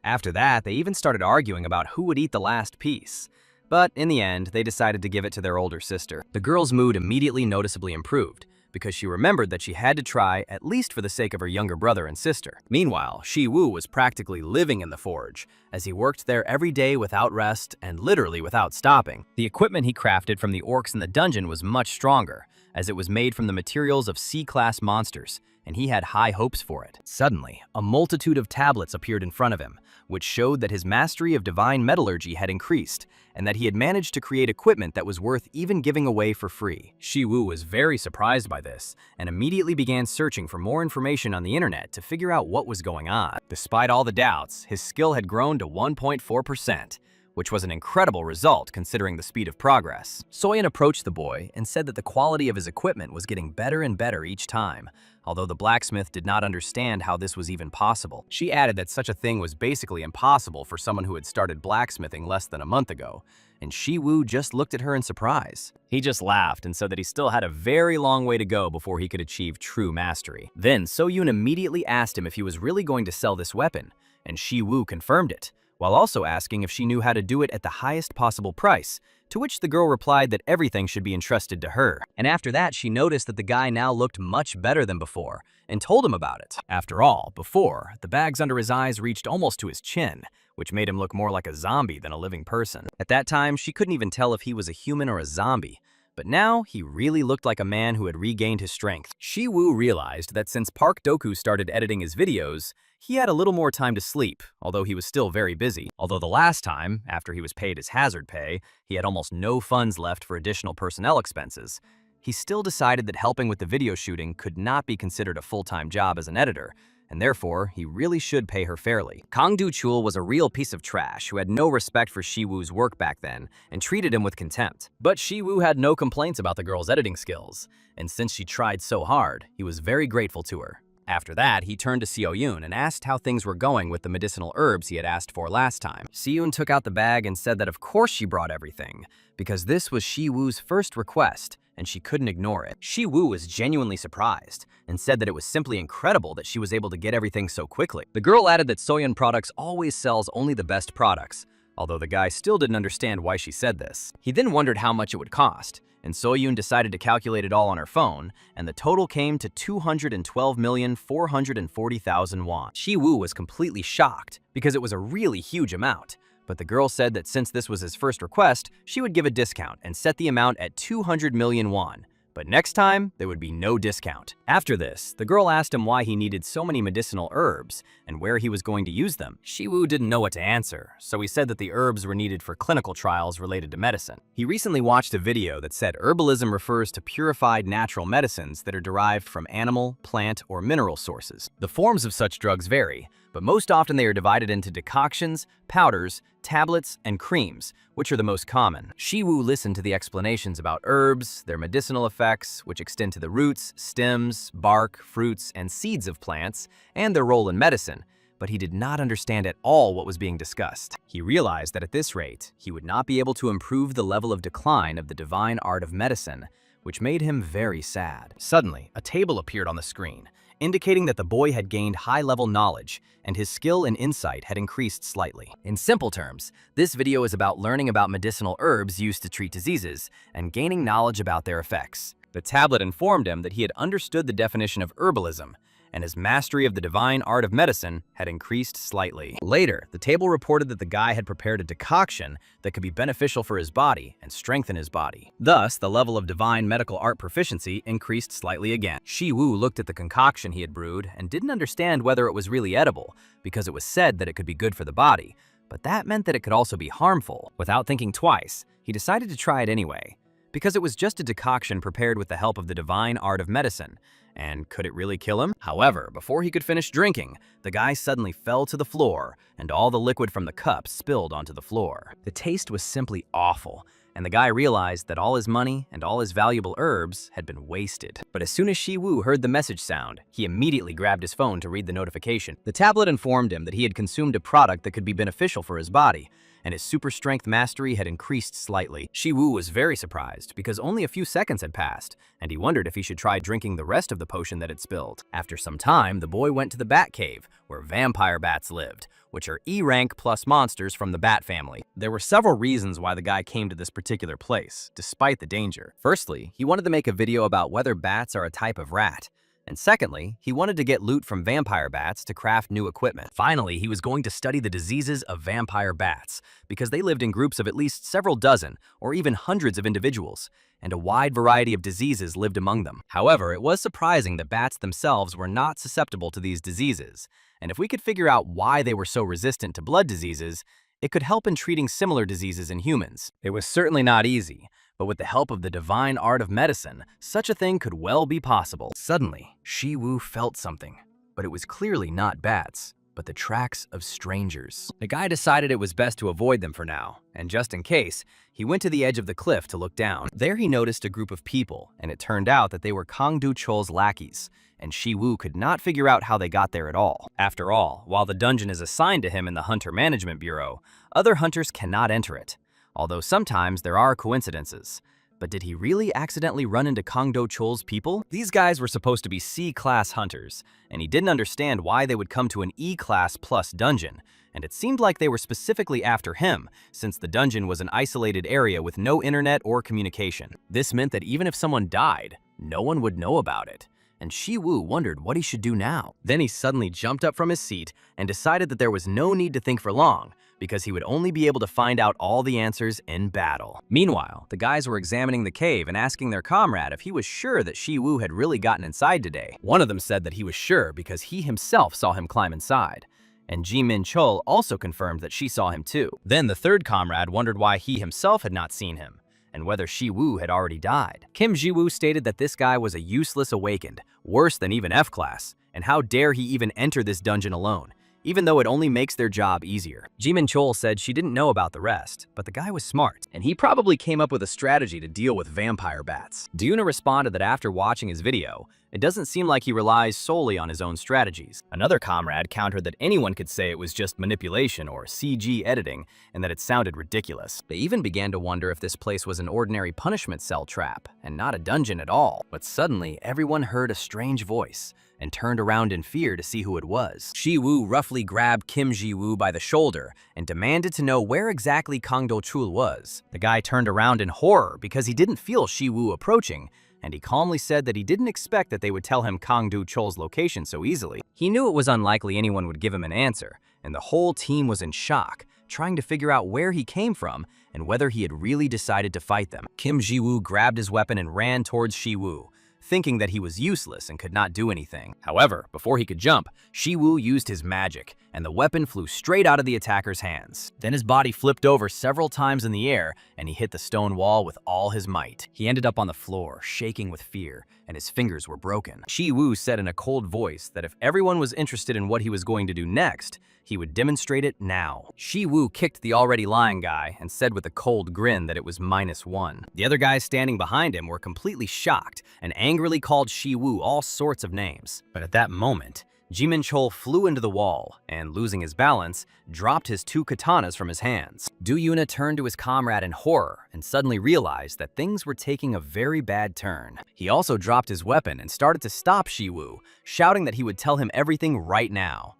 After that, they even started arguing about who would eat the last piece. But in the end, they decided to give it to their older sister. The girl's mood immediately noticeably improved, because she remembered that she had to try, at least for the sake of her younger brother and sister. Meanwhile, Shi Wu was practically living in the forge, as he worked there every day without rest and literally without stopping. The equipment he crafted from the orcs in the dungeon was much stronger, as it was made from the materials of C-class monsters, and he had high hopes for it. Suddenly, a multitude of tablets appeared in front of him, which showed that his mastery of divine metallurgy had increased, and that he had managed to create equipment that was worth even giving away for free. Shi Wu was very surprised by this, and immediately began searching for more information on the internet to figure out what was going on. Despite all the doubts, his skill had grown to 1.4%, which was an incredible result considering the speed of progress. Soyeon approached the boy and said that the quality of his equipment was getting better and better each time, although the blacksmith did not understand how this was even possible. She added that such a thing was basically impossible for someone who had started blacksmithing less than a month ago, and Shi Wu just looked at her in surprise. He just laughed and said that he still had a very long way to go before he could achieve true mastery. Then Soyeon immediately asked him if he was really going to sell this weapon, and Shi Wu confirmed it, while also asking if she knew how to do it at the highest possible price, to which the girl replied that everything should be entrusted to her. And after that, she noticed that the guy now looked much better than before, and told him about it. After all, before, the bags under his eyes reached almost to his chin, which made him look more like a zombie than a living person. At that time, she couldn't even tell if he was a human or a zombie, but now he really looked like a man who had regained his strength. Shi Wu realized that since Park Doku started editing his videos, he had a little more time to sleep, although he was still very busy. Although the last time, after he was paid his hazard pay, he had almost no funds left for additional personnel expenses, he still decided that helping with the video shooting could not be considered a full-time job as an editor, and therefore, he really should pay her fairly. Kang Du-chul was a real piece of trash who had no respect for Shi Wu's work back then and treated him with contempt. But Shi Wu had no complaints about the girl's editing skills, and since she tried so hard, he was very grateful to her. After that, he turned to Seo-yoon and asked how things were going with the medicinal herbs he had asked for last time. Seo-yoon took out the bag and said that of course she brought everything, because this was Shi Wu's first request, and she couldn't ignore it. Shi Wu was genuinely surprised and said that it was simply incredible that she was able to get everything so quickly. The girl added that Soyeon Products always sells only the best products, although the guy still didn't understand why she said this. He then wondered how much it would cost, and Soyeon decided to calculate it all on her phone, and the total came to 212,440,000 won. Shi Wu was completely shocked because it was a really huge amount, but the girl said that since this was his first request, she would give a discount and set the amount at 200 million won. But next time, there would be no discount. After this, the girl asked him why he needed so many medicinal herbs and where he was going to use them. Shi Wu didn't know what to answer, so he said that the herbs were needed for clinical trials related to medicine. He recently watched a video that said herbalism refers to purified natural medicines that are derived from animal, plant, or mineral sources. The forms of such drugs vary, but most often they are divided into decoctions, powders, tablets, and creams, which are the most common. Shi Wu listened to the explanations about herbs, their medicinal effects, which extend to the roots, stems, bark, fruits, and seeds of plants, and their role in medicine, but he did not understand at all what was being discussed. He realized that at this rate, he would not be able to improve the level of decline of the divine art of medicine, which made him very sad. Suddenly, a table appeared on the screen, indicating that the boy had gained high-level knowledge and his skill and insight had increased slightly. In simple terms, this video is about learning about medicinal herbs used to treat diseases and gaining knowledge about their effects. The tablet informed him that he had understood the definition of herbalism, and his mastery of the divine art of medicine had increased slightly. Later, the table reported that the guy had prepared a decoction that could be beneficial for his body and strengthen his body. Thus, the level of divine medical art proficiency increased slightly again. Shi Wu looked at the concoction he had brewed and didn't understand whether it was really edible, because it was said that it could be good for the body, but that meant that it could also be harmful. Without thinking twice, he decided to try it anyway, because it was just a decoction prepared with the help of the divine art of medicine. And could it really kill him? However, before he could finish drinking, the guy suddenly fell to the floor, and all the liquid from the cup spilled onto the floor. The taste was simply awful, and the guy realized that all his money and all his valuable herbs had been wasted. But as soon as Shi Wu heard the message sound, he immediately grabbed his phone to read the notification. The tablet informed him that he had consumed a product that could be beneficial for his body, and his super strength mastery had increased slightly. Shi Wu was very surprised because only a few seconds had passed, and he wondered if he should try drinking the rest of the potion that had spilled. After some time, the boy went to the bat cave, where vampire bats lived, which are E-rank plus monsters from the bat family. There were several reasons why the guy came to this particular place, despite the danger. Firstly, he wanted to make a video about whether bats are a type of rat. And secondly, he wanted to get loot from vampire bats to craft new equipment. Finally, he was going to study the diseases of vampire bats, because they lived in groups of at least several dozen or even hundreds of individuals, and a wide variety of diseases lived among them. However, it was surprising that bats themselves were not susceptible to these diseases, and if we could figure out why they were so resistant to blood diseases, it could help in treating similar diseases in humans. It was certainly not easy, but with the help of the divine art of medicine, such a thing could well be possible. Suddenly, Shi Wu felt something, but it was clearly not bats, but the tracks of strangers. The guy decided it was best to avoid them for now, and just in case, he went to the edge of the cliff to look down. There he noticed a group of people, and it turned out that they were Kang Du-Chol's lackeys, and Shi Wu could not figure out how they got there at all. After all, while the dungeon is assigned to him in the Hunter Management Bureau, other hunters cannot enter it, although sometimes there are coincidences. But did he really accidentally run into Kang Do-Chol's people? These guys were supposed to be C-class hunters, and he didn't understand why they would come to an E-class plus dungeon, and it seemed like they were specifically after him, since the dungeon was an isolated area with no internet or communication. This meant that even if someone died, no one would know about it, and Shi Wu wondered what he should do now. Then he suddenly jumped up from his seat and decided that there was no need to think for long, because he would only be able to find out all the answers in battle. Meanwhile, the guys were examining the cave and asking their comrade if he was sure that Shi Wu had really gotten inside today. One of them said that he was sure because he himself saw him climb inside, and Ji Min-chul also confirmed that she saw him too. Then the third comrade wondered why he himself had not seen him, and whether Shi Wu had already died. Kim Ji-woo stated that this guy was a useless awakened, worse than even F-class, and how dare he even enter this dungeon alone, even though it only makes their job easier. Ji Min-chul said she didn't know about the rest, but the guy was smart, and he probably came up with a strategy to deal with vampire bats. Duna responded that after watching his video, it doesn't seem like he relies solely on his own strategies. Another comrade countered that anyone could say it was just manipulation or CG editing, and that it sounded ridiculous. They even began to wonder if this place was an ordinary punishment cell trap, and not a dungeon at all. But suddenly, everyone heard a strange voice, and turned around in fear to see who it was. Shi Wu roughly grabbed Kim Ji-woo by the shoulder and demanded to know where exactly Kang Do-chul was. The guy turned around in horror because he didn't feel Shi Wu approaching, and he calmly said that he didn't expect that they would tell him Kang Do-chul's location so easily. He knew it was unlikely anyone would give him an answer, and the whole team was in shock, trying to figure out where he came from and whether he had really decided to fight them. Kim Ji-woo grabbed his weapon and ran towards Shi Wu, thinking that he was useless and could not do anything. However, before he could jump, Shi Wu used his magic, and the weapon flew straight out of the attacker's hands. Then his body flipped over several times in the air, and he hit the stone wall with all his might. He ended up on the floor, shaking with fear, and his fingers were broken. Shi Wu said in a cold voice that if everyone was interested in what he was going to do next, he would demonstrate it now. Shi Wu kicked the already lying guy and said with a cold grin that it was -1. The other guys standing behind him were completely shocked and angrily called Shi Wu all sorts of names. But at that moment, Jimin Chol flew into the wall and, losing his balance, dropped his two katanas from his hands. Do Yuna turned to his comrade in horror and suddenly realized that things were taking a very bad turn. He also dropped his weapon and started to stop Shi Wu, shouting that he would tell him everything right now.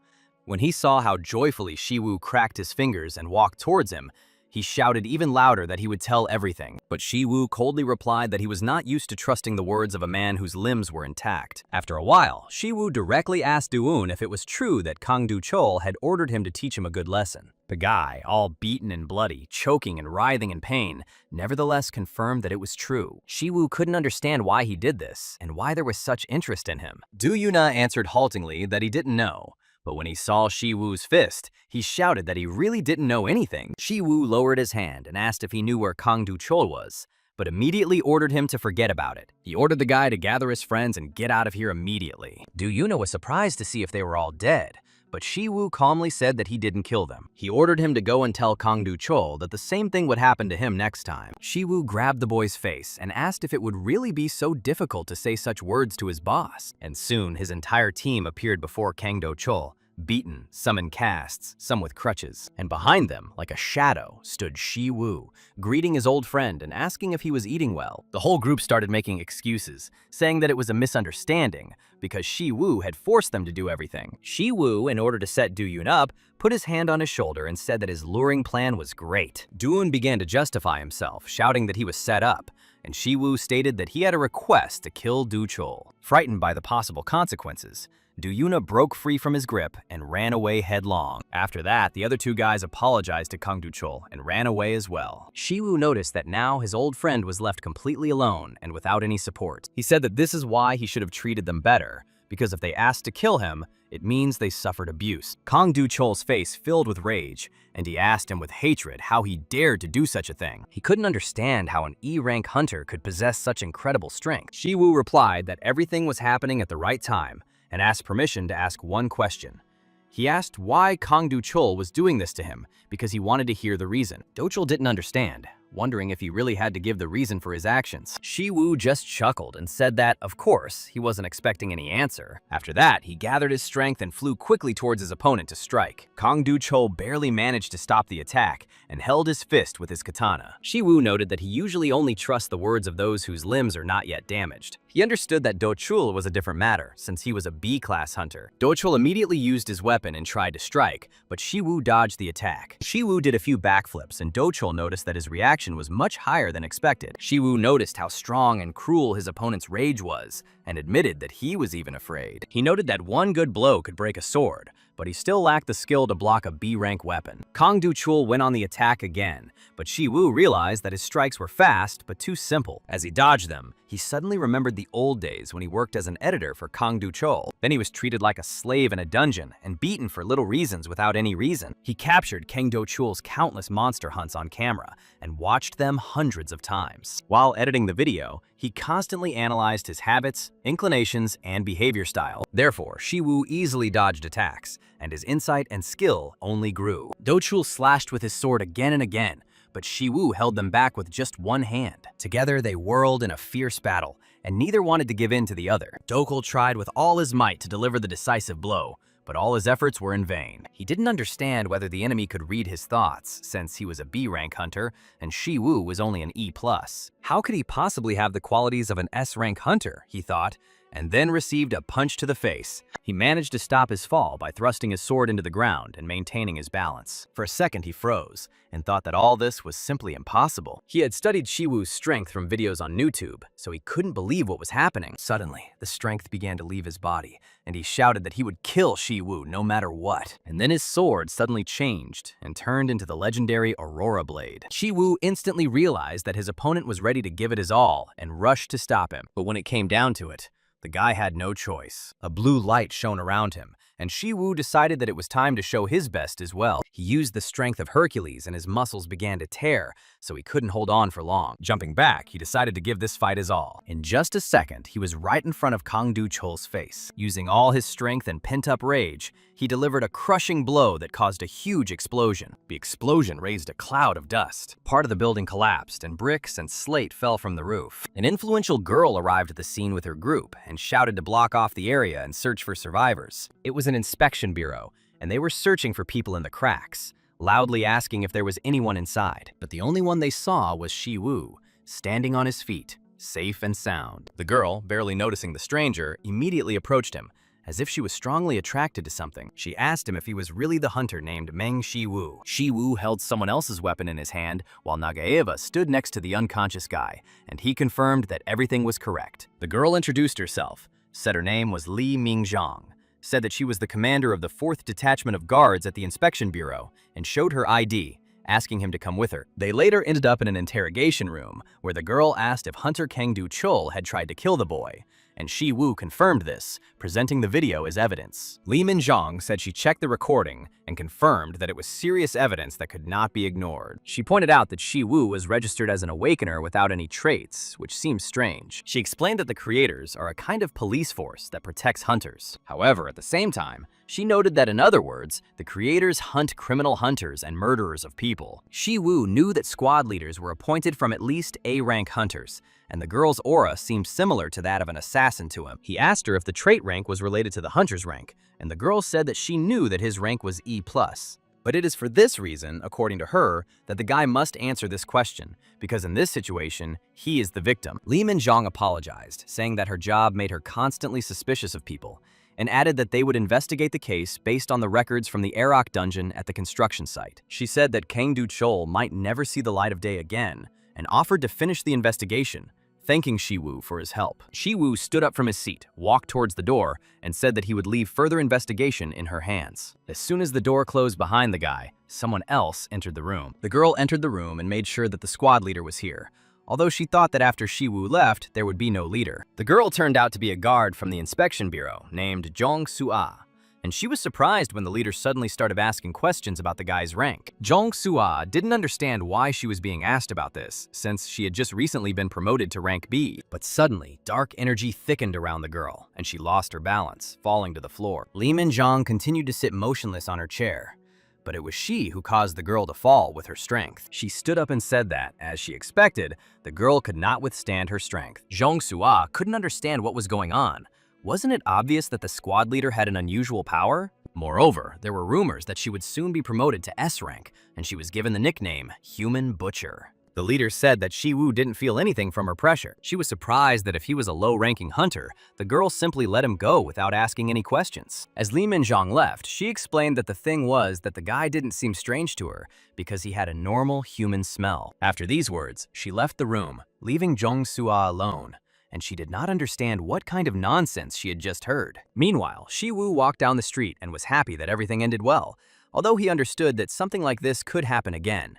When he saw how joyfully Shi Wu cracked his fingers and walked towards him, he shouted even louder that he would tell everything, but Shi Wu coldly replied that he was not used to trusting the words of a man whose limbs were intact. After a while, Shi Wu directly asked Du-eun if it was true that Kang Du-chol had ordered him to teach him a good lesson. The guy, all beaten and bloody, choking and writhing in pain, nevertheless confirmed that it was true. Shi Wu couldn't understand why he did this and why there was such interest in him. Du Yuna answered haltingly that he didn't know. But when he saw Shi Wu's fist, he shouted that he really didn't know anything. Shi Wu lowered his hand and asked if he knew where Kang Du-chol was, but immediately ordered him to forget about it. He ordered the guy to gather his friends and get out of here immediately. Du Yuna was surprised to see if they were all dead, but Shi Wu calmly said that he didn't kill them. He ordered him to go and tell Kang Du-chol that the same thing would happen to him next time. Shi Wu grabbed the boy's face and asked if it would really be so difficult to say such words to his boss. And soon his entire team appeared before Kang Du-chol, beaten, some in casts, some with crutches. And behind them, like a shadow, stood Shi Wu, greeting his old friend and asking if he was eating well. The whole group started making excuses, saying that it was a misunderstanding because Shi Wu had forced them to do everything. Shi Wu, in order to set Du-eun up, put his hand on his shoulder and said that his luring plan was great. Du-eun began to justify himself, shouting that he was set up, and Shi Wu stated that he had a request to kill Du-chol. Frightened by the possible consequences, Du Yuna broke free from his grip and ran away headlong. After that, the other two guys apologized to Kang Du-chol and ran away as well. Shi Wu noticed that now his old friend was left completely alone and without any support. He said that this is why he should have treated them better, because if they asked to kill him, it means they suffered abuse. Kang Du-chol's face filled with rage, and he asked him with hatred how he dared to do such a thing. He couldn't understand how an E-rank hunter could possess such incredible strength. Shi Wu replied that everything was happening at the right time, and asked permission to ask one question. He asked why Kang Du-chol was doing this to him, because he wanted to hear the reason. Du-chol didn't understand, wondering if he really had to give the reason for his actions. Shi Wu just chuckled and said that, of course, he wasn't expecting any answer. After that, he gathered his strength and flew quickly towards his opponent to strike. Kang Du-chol barely managed to stop the attack and held his fist with his katana. Shi Wu noted that he usually only trusts the words of those whose limbs are not yet damaged. He understood that Du-chol was a different matter, since he was a B-class hunter. Du-chol immediately used his weapon and tried to strike, but Shi Wu dodged the attack. Shi Wu did a few backflips, and Du-chol noticed that his reaction was much higher than expected. Shi Wu noticed how strong and cruel his opponent's rage was, and admitted that he was even afraid. He noted that one good blow could break a sword, but he still lacked the skill to block a B-rank weapon. Kang Du-chol went on the attack again, but Shi Wu realized that his strikes were fast but too simple. As he dodged them, he suddenly remembered the old days when he worked as an editor for Kang Du-chol. Then he was treated like a slave in a dungeon and beaten for little reasons without any reason. He captured Kang Du-chol's countless monster hunts on camera and watched them hundreds of times. While editing the video, he constantly analyzed his habits, inclinations, and behavior style. Therefore, Shi Wu easily dodged attacks, and his insight and skill only grew. Du-chol slashed with his sword again and again, but Shi Wu held them back with just one hand. Together, they whirled in a fierce battle, and neither wanted to give in to the other. Du-chol tried with all his might to deliver the decisive blow, but all his efforts were in vain. He didn't understand whether the enemy could read his thoughts, since he was a B-rank hunter, and Shi Wu was only an E+. How could he possibly have the qualities of an S-rank hunter, he thought, and then received a punch to the face. He managed to stop his fall by thrusting his sword into the ground and maintaining his balance. For a second he froze, and thought that all this was simply impossible. He had studied Shi Wu's strength from videos on YouTube, so he couldn't believe what was happening. Suddenly, the strength began to leave his body, and he shouted that he would kill Shi Wu no matter what. And then his sword suddenly changed and turned into the legendary Aurora Blade. Shi Wu instantly realized that his opponent was ready to give it his all and rushed to stop him. But when it came down to it, the guy had no choice. A blue light shone around him, and Shi Wu decided that it was time to show his best as well. He He used the strength of Hercules and his muscles began to tear, so he couldn't hold on for long. Jumping back, he decided to give this fight his all. In just a second, he was right in front of Kang Do-cheol's face. Using all his strength and pent-up rage, he delivered a crushing blow that caused a huge explosion. The explosion raised a cloud of dust. Part of the building collapsed, and bricks and slate fell from the roof. An influential girl arrived at the scene with her group and shouted to block off the area and search for survivors. It was an inspection bureau, and they were searching for people in the cracks, loudly asking if there was anyone inside. But the only one they saw was Shi Wu, standing on his feet, safe and sound. The girl, barely noticing the stranger, immediately approached him, as if she was strongly attracted to something. She asked him if he was really the hunter named Meng Shi Wu. Shi Wu held someone else's weapon in his hand, while Nagaeva stood next to the unconscious guy, and he confirmed that everything was correct. The girl introduced herself, said her name was Li Mingzhang, said that she was the commander of the 4th Detachment of Guards at the Inspection Bureau, and showed her ID, asking him to come with her. They later ended up in an interrogation room, where the girl asked if Hunter Kang Do-cheol had tried to kill the boy, and Shi Wu confirmed this, presenting the video as evidence. Li Minzhang said she checked the recording and confirmed that it was serious evidence that could not be ignored. She pointed out that Shi Wu was registered as an awakener without any traits, which seems strange. She explained that the creators are a kind of police force that protects hunters. However, at the same time, she noted that in other words, the creators hunt criminal hunters and murderers of people. Shi Wu knew that squad leaders were appointed from at least A-rank hunters, and the girl's aura seemed similar to that of an assassin to him. He asked her if the trait rank was related to the hunter's rank, and the girl said that she knew that his rank was E+. But it is for this reason, according to her, that the guy must answer this question, because in this situation, he is the victim. Li Minzhang apologized, saying that her job made her constantly suspicious of people, and added that they would investigate the case based on the records from the Arak dungeon at the construction site. She said that Kang Do-cheol might never see the light of day again, and offered to finish the investigation, thanking Shi Wu for his help. Shi Wu stood up from his seat, walked towards the door, and said that he would leave further investigation in her hands. As soon as the door closed behind the guy, someone else entered the room. The girl entered the room and made sure that the squad leader was here, although she thought that after Shi Wu left, there would be no leader. The girl turned out to be a guard from the inspection bureau named Zhong Sua, and she was surprised when the leader suddenly started asking questions about the guy's rank. Zhong Sua didn't understand why she was being asked about this, since she had just recently been promoted to rank B. But suddenly, dark energy thickened around the girl, and she lost her balance, falling to the floor. Li Minzhang continued to sit motionless on her chair, but it was she who caused the girl to fall with her strength. She stood up and said that, as she expected, the girl could not withstand her strength. Zhong Sua couldn't understand what was going on. Wasn't it obvious that the squad leader had an unusual power? Moreover, there were rumors that she would soon be promoted to S rank, and she was given the nickname Human Butcher. The leader said that Shi Wu didn't feel anything from her pressure. She was surprised that if he was a low-ranking hunter, the girl simply let him go without asking any questions. As Li Minzhang left, she explained that the thing was that the guy didn't seem strange to her because he had a normal human smell. After these words, she left the room, leaving Zhong Sua alone, and she did not understand what kind of nonsense she had just heard. Meanwhile, Shi Wu walked down the street and was happy that everything ended well, although he understood that something like this could happen again.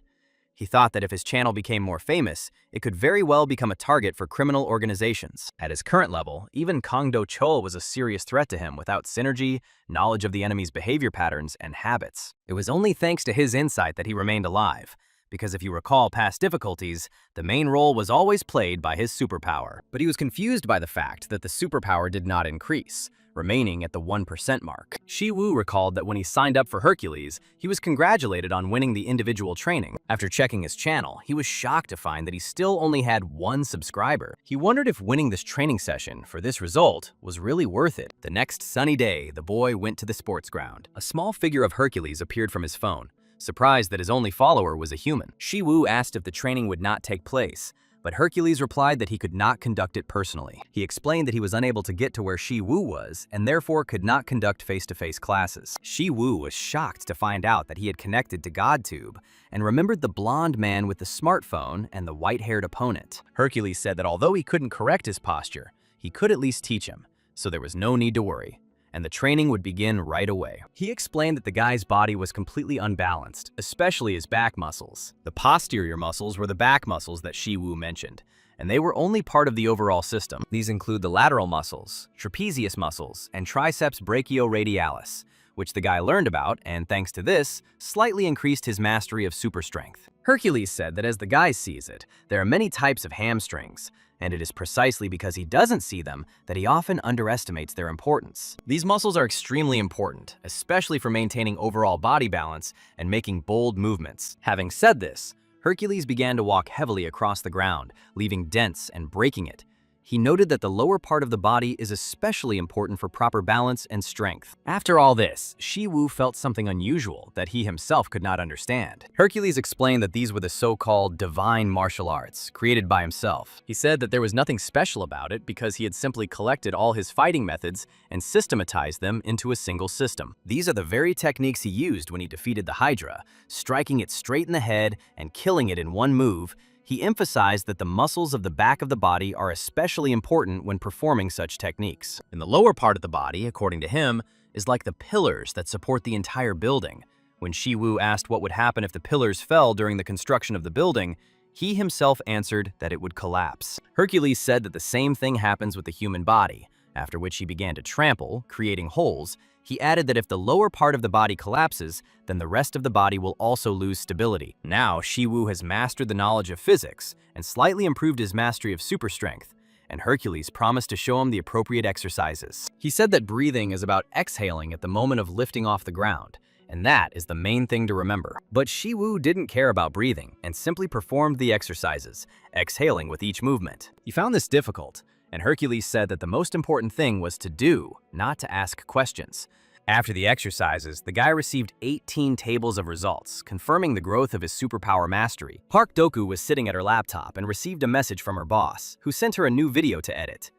He thought that if his channel became more famous, it could very well become a target for criminal organizations. At his current level, even Kang Do-cheol was a serious threat to him without synergy, knowledge of the enemy's behavior patterns, and habits. It was only thanks to his insight that he remained alive, because if you recall past difficulties, the main role was always played by his superpower. But he was confused by the fact that the superpower did not increase, remaining at the 1% mark. Shi Wu recalled that when he signed up for Hercules, he was congratulated on winning the individual training. After checking his channel, he was shocked to find that he still only had 1 subscriber. He wondered if winning this training session for this result was really worth it. The next sunny day, the boy went to the sports ground. A small figure of Hercules appeared from his phone, surprised that his only follower was a human. Shi Wu asked if the training would not take place, but Hercules replied that he could not conduct it personally. He explained that he was unable to get to where Shi Wu was and therefore could not conduct face-to-face classes. Shi Wu was shocked to find out that he had connected to GodTube and remembered the blonde man with the smartphone and the white-haired opponent. Hercules said that although he couldn't correct his posture, he could at least teach him, so there was no need to worry, and the training would begin right away. He explained that the guy's body was completely unbalanced, especially his back muscles. The posterior muscles were the back muscles that Shi Wu mentioned, and they were only part of the overall system. These include the lateral muscles, trapezius muscles, and triceps brachioradialis, which the guy learned about and, thanks to this, slightly increased his mastery of super strength. Hercules said that as the guy sees it, there are many types of hamstrings, and it is precisely because he doesn't see them that he often underestimates their importance. These muscles are extremely important, especially for maintaining overall body balance and making bold movements. Having said this, Hercules began to walk heavily across the ground, leaving dents and breaking it. He noted that the lower part of the body is especially important for proper balance and strength. After all this, Shi Wu felt something unusual that he himself could not understand. Hercules explained that these were the so-called divine martial arts, created by himself. He said that there was nothing special about it because he had simply collected all his fighting methods and systematized them into a single system. These are the very techniques he used when he defeated the Hydra, striking it straight in the head and killing it in one move. He emphasized that the muscles of the back of the body are especially important when performing such techniques. In the lower part of the body, according to him, is like the pillars that support the entire building. When Shi Wu asked what would happen if the pillars fell during the construction of the building, he himself answered that it would collapse. Hercules said that the same thing happens with the human body, after which he began to trample, creating holes. He added that if the lower part of the body collapses, then the rest of the body will also lose stability. Now, Shi Wu has mastered the knowledge of physics and slightly improved his mastery of super strength, and Hercules promised to show him the appropriate exercises. He said that breathing is about exhaling at the moment of lifting off the ground, and that is the main thing to remember. But Shi Wu didn't care about breathing and simply performed the exercises, exhaling with each movement. He found this difficult, and Hercules said that the most important thing was to do, not to ask questions. After the exercises, the guy received 18 tables of results, confirming the growth of his superpower mastery. Park Doku was sitting at her laptop and received a message from her boss, who sent her a new video to edit.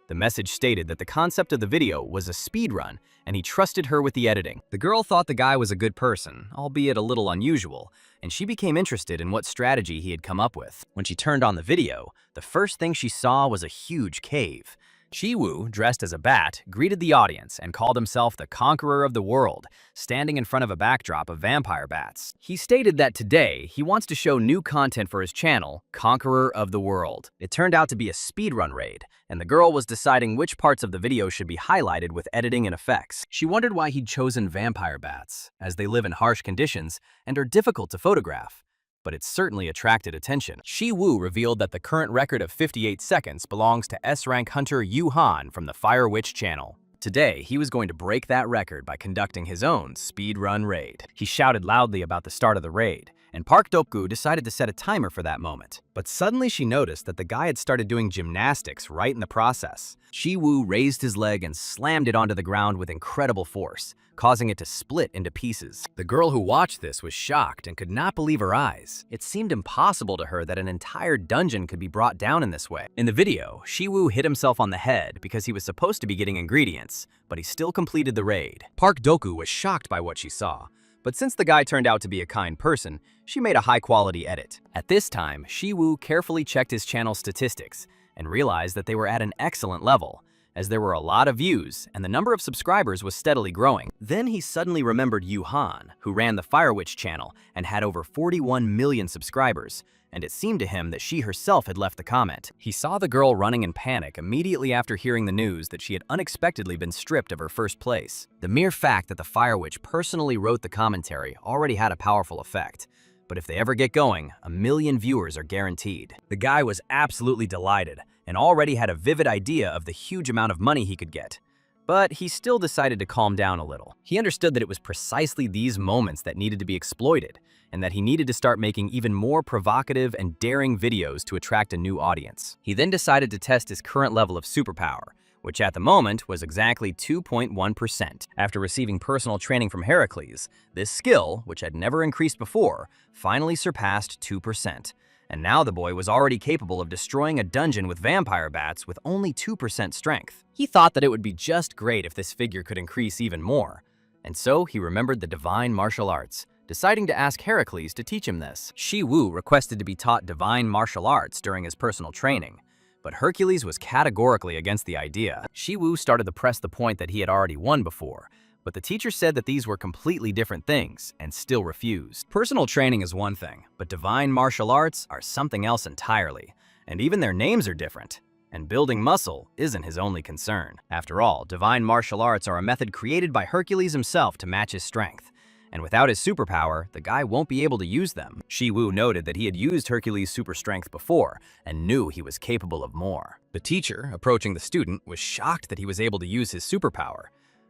The message stated that the concept of the video was a speed run, and he trusted her with the editing. The girl thought the guy was a good person, albeit a little unusual, and she became interested in what strategy he had come up with. When she turned on the video, the first thing she saw was a huge cave. Shi Wu, dressed as a bat, greeted the audience and called himself the conqueror of the world, standing in front of a backdrop of vampire bats. He stated that today, he wants to show new content for his channel, Conqueror of the World. It turned out to be a speedrun raid, and the girl was deciding which parts of the video should be highlighted with editing and effects. She wondered why he'd chosen vampire bats, as they live in harsh conditions and are difficult to photograph. But it certainly attracted attention. Shi Wu revealed that the current record of 58 seconds belongs to S-rank hunter Yu Han from the Fire Witch channel. Today, he was going to break that record by conducting his own speedrun raid. He shouted loudly about the start of the raid, and Park Dok-gu decided to set a timer for that moment. But suddenly she noticed that the guy had started doing gymnastics right in the process. Shi Wu raised his leg and slammed it onto the ground with incredible force, causing it to split into pieces. The girl who watched this was shocked and could not believe her eyes. It seemed impossible to her that an entire dungeon could be brought down in this way. In the video, Shi Wu hit himself on the head because he was supposed to be getting ingredients, but he still completed the raid. Park Doku was shocked by what she saw, but since the guy turned out to be a kind person, she made a high-quality edit. At this time, Shi Wu carefully checked his channel's statistics and realized that they were at an excellent level, as there were a lot of views and the number of subscribers was steadily growing. Then he suddenly remembered Yu Han, who ran the Fire Witch channel and had over 41 million subscribers, and it seemed to him that she herself had left the comment. He saw the girl running in panic immediately after hearing the news that she had unexpectedly been stripped of her first place. The mere fact that the Fire Witch personally wrote the commentary already had a powerful effect. But if they ever get going, 1 million viewers are guaranteed. The guy was absolutely delighted and already had a vivid idea of the huge amount of money he could get. But he still decided to calm down a little. He understood that it was precisely these moments that needed to be exploited, and that he needed to start making even more provocative and daring videos to attract a new audience. He then decided to test his current level of superpower, which at the moment was exactly 2.1%. After receiving personal training from Heracles, this skill, which had never increased before, finally surpassed 2%. And now the boy was already capable of destroying a dungeon with vampire bats with only 2% strength. He thought that it would be just great if this figure could increase even more. And so he remembered the divine martial arts, deciding to ask Heracles to teach him this. Shi Wu requested to be taught divine martial arts during his personal training, but Hercules was categorically against the idea. Shi Wu started to press the point that he had already won before, but the teacher said that these were completely different things and still refused. Personal training is one thing, but divine martial arts are something else entirely, and even their names are different. and building muscle isn't his only concern. After all, divine martial arts are a method created by Hercules himself to match his strength. And without his superpower, the guy won't be able to use them. Shi Wu noted that he had used Hercules' super strength before and knew he was capable of more. The teacher, approaching the student, was shocked that he was able to use his superpower.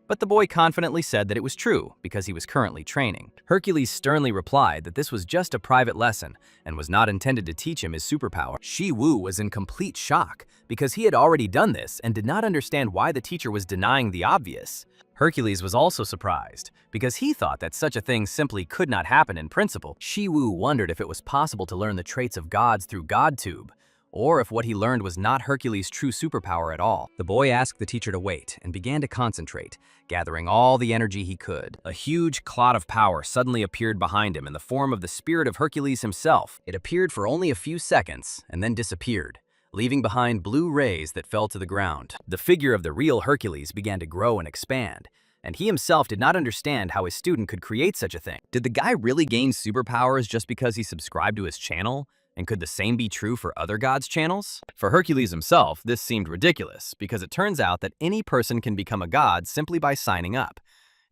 But the boy confidently said that it was true because he was currently training. Hercules sternly replied that this was just a private lesson and was not intended to teach him his superpower. Shi Wu was in complete shock because he had already done this and did not understand why the teacher was denying the obvious. Hercules was also surprised because he thought that such a thing simply could not happen in principle. Shi Wu wondered if it was possible to learn the traits of gods through GodTube, or if what he learned was not Hercules' true superpower at all. The boy asked the teacher to wait and began to concentrate, gathering all the energy he could. A huge clot of power suddenly appeared behind him in the form of the spirit of Hercules himself. It appeared for only a few seconds and then disappeared, leaving behind blue rays that fell to the ground. The figure of the real Hercules began to grow and expand, and he himself did not understand how his student could create such a thing. Did the guy really gain superpowers just because he subscribed to his channel? And could the same be true for other gods' channels? For Hercules himself, this seemed ridiculous because it turns out that any person can become a god simply by signing up.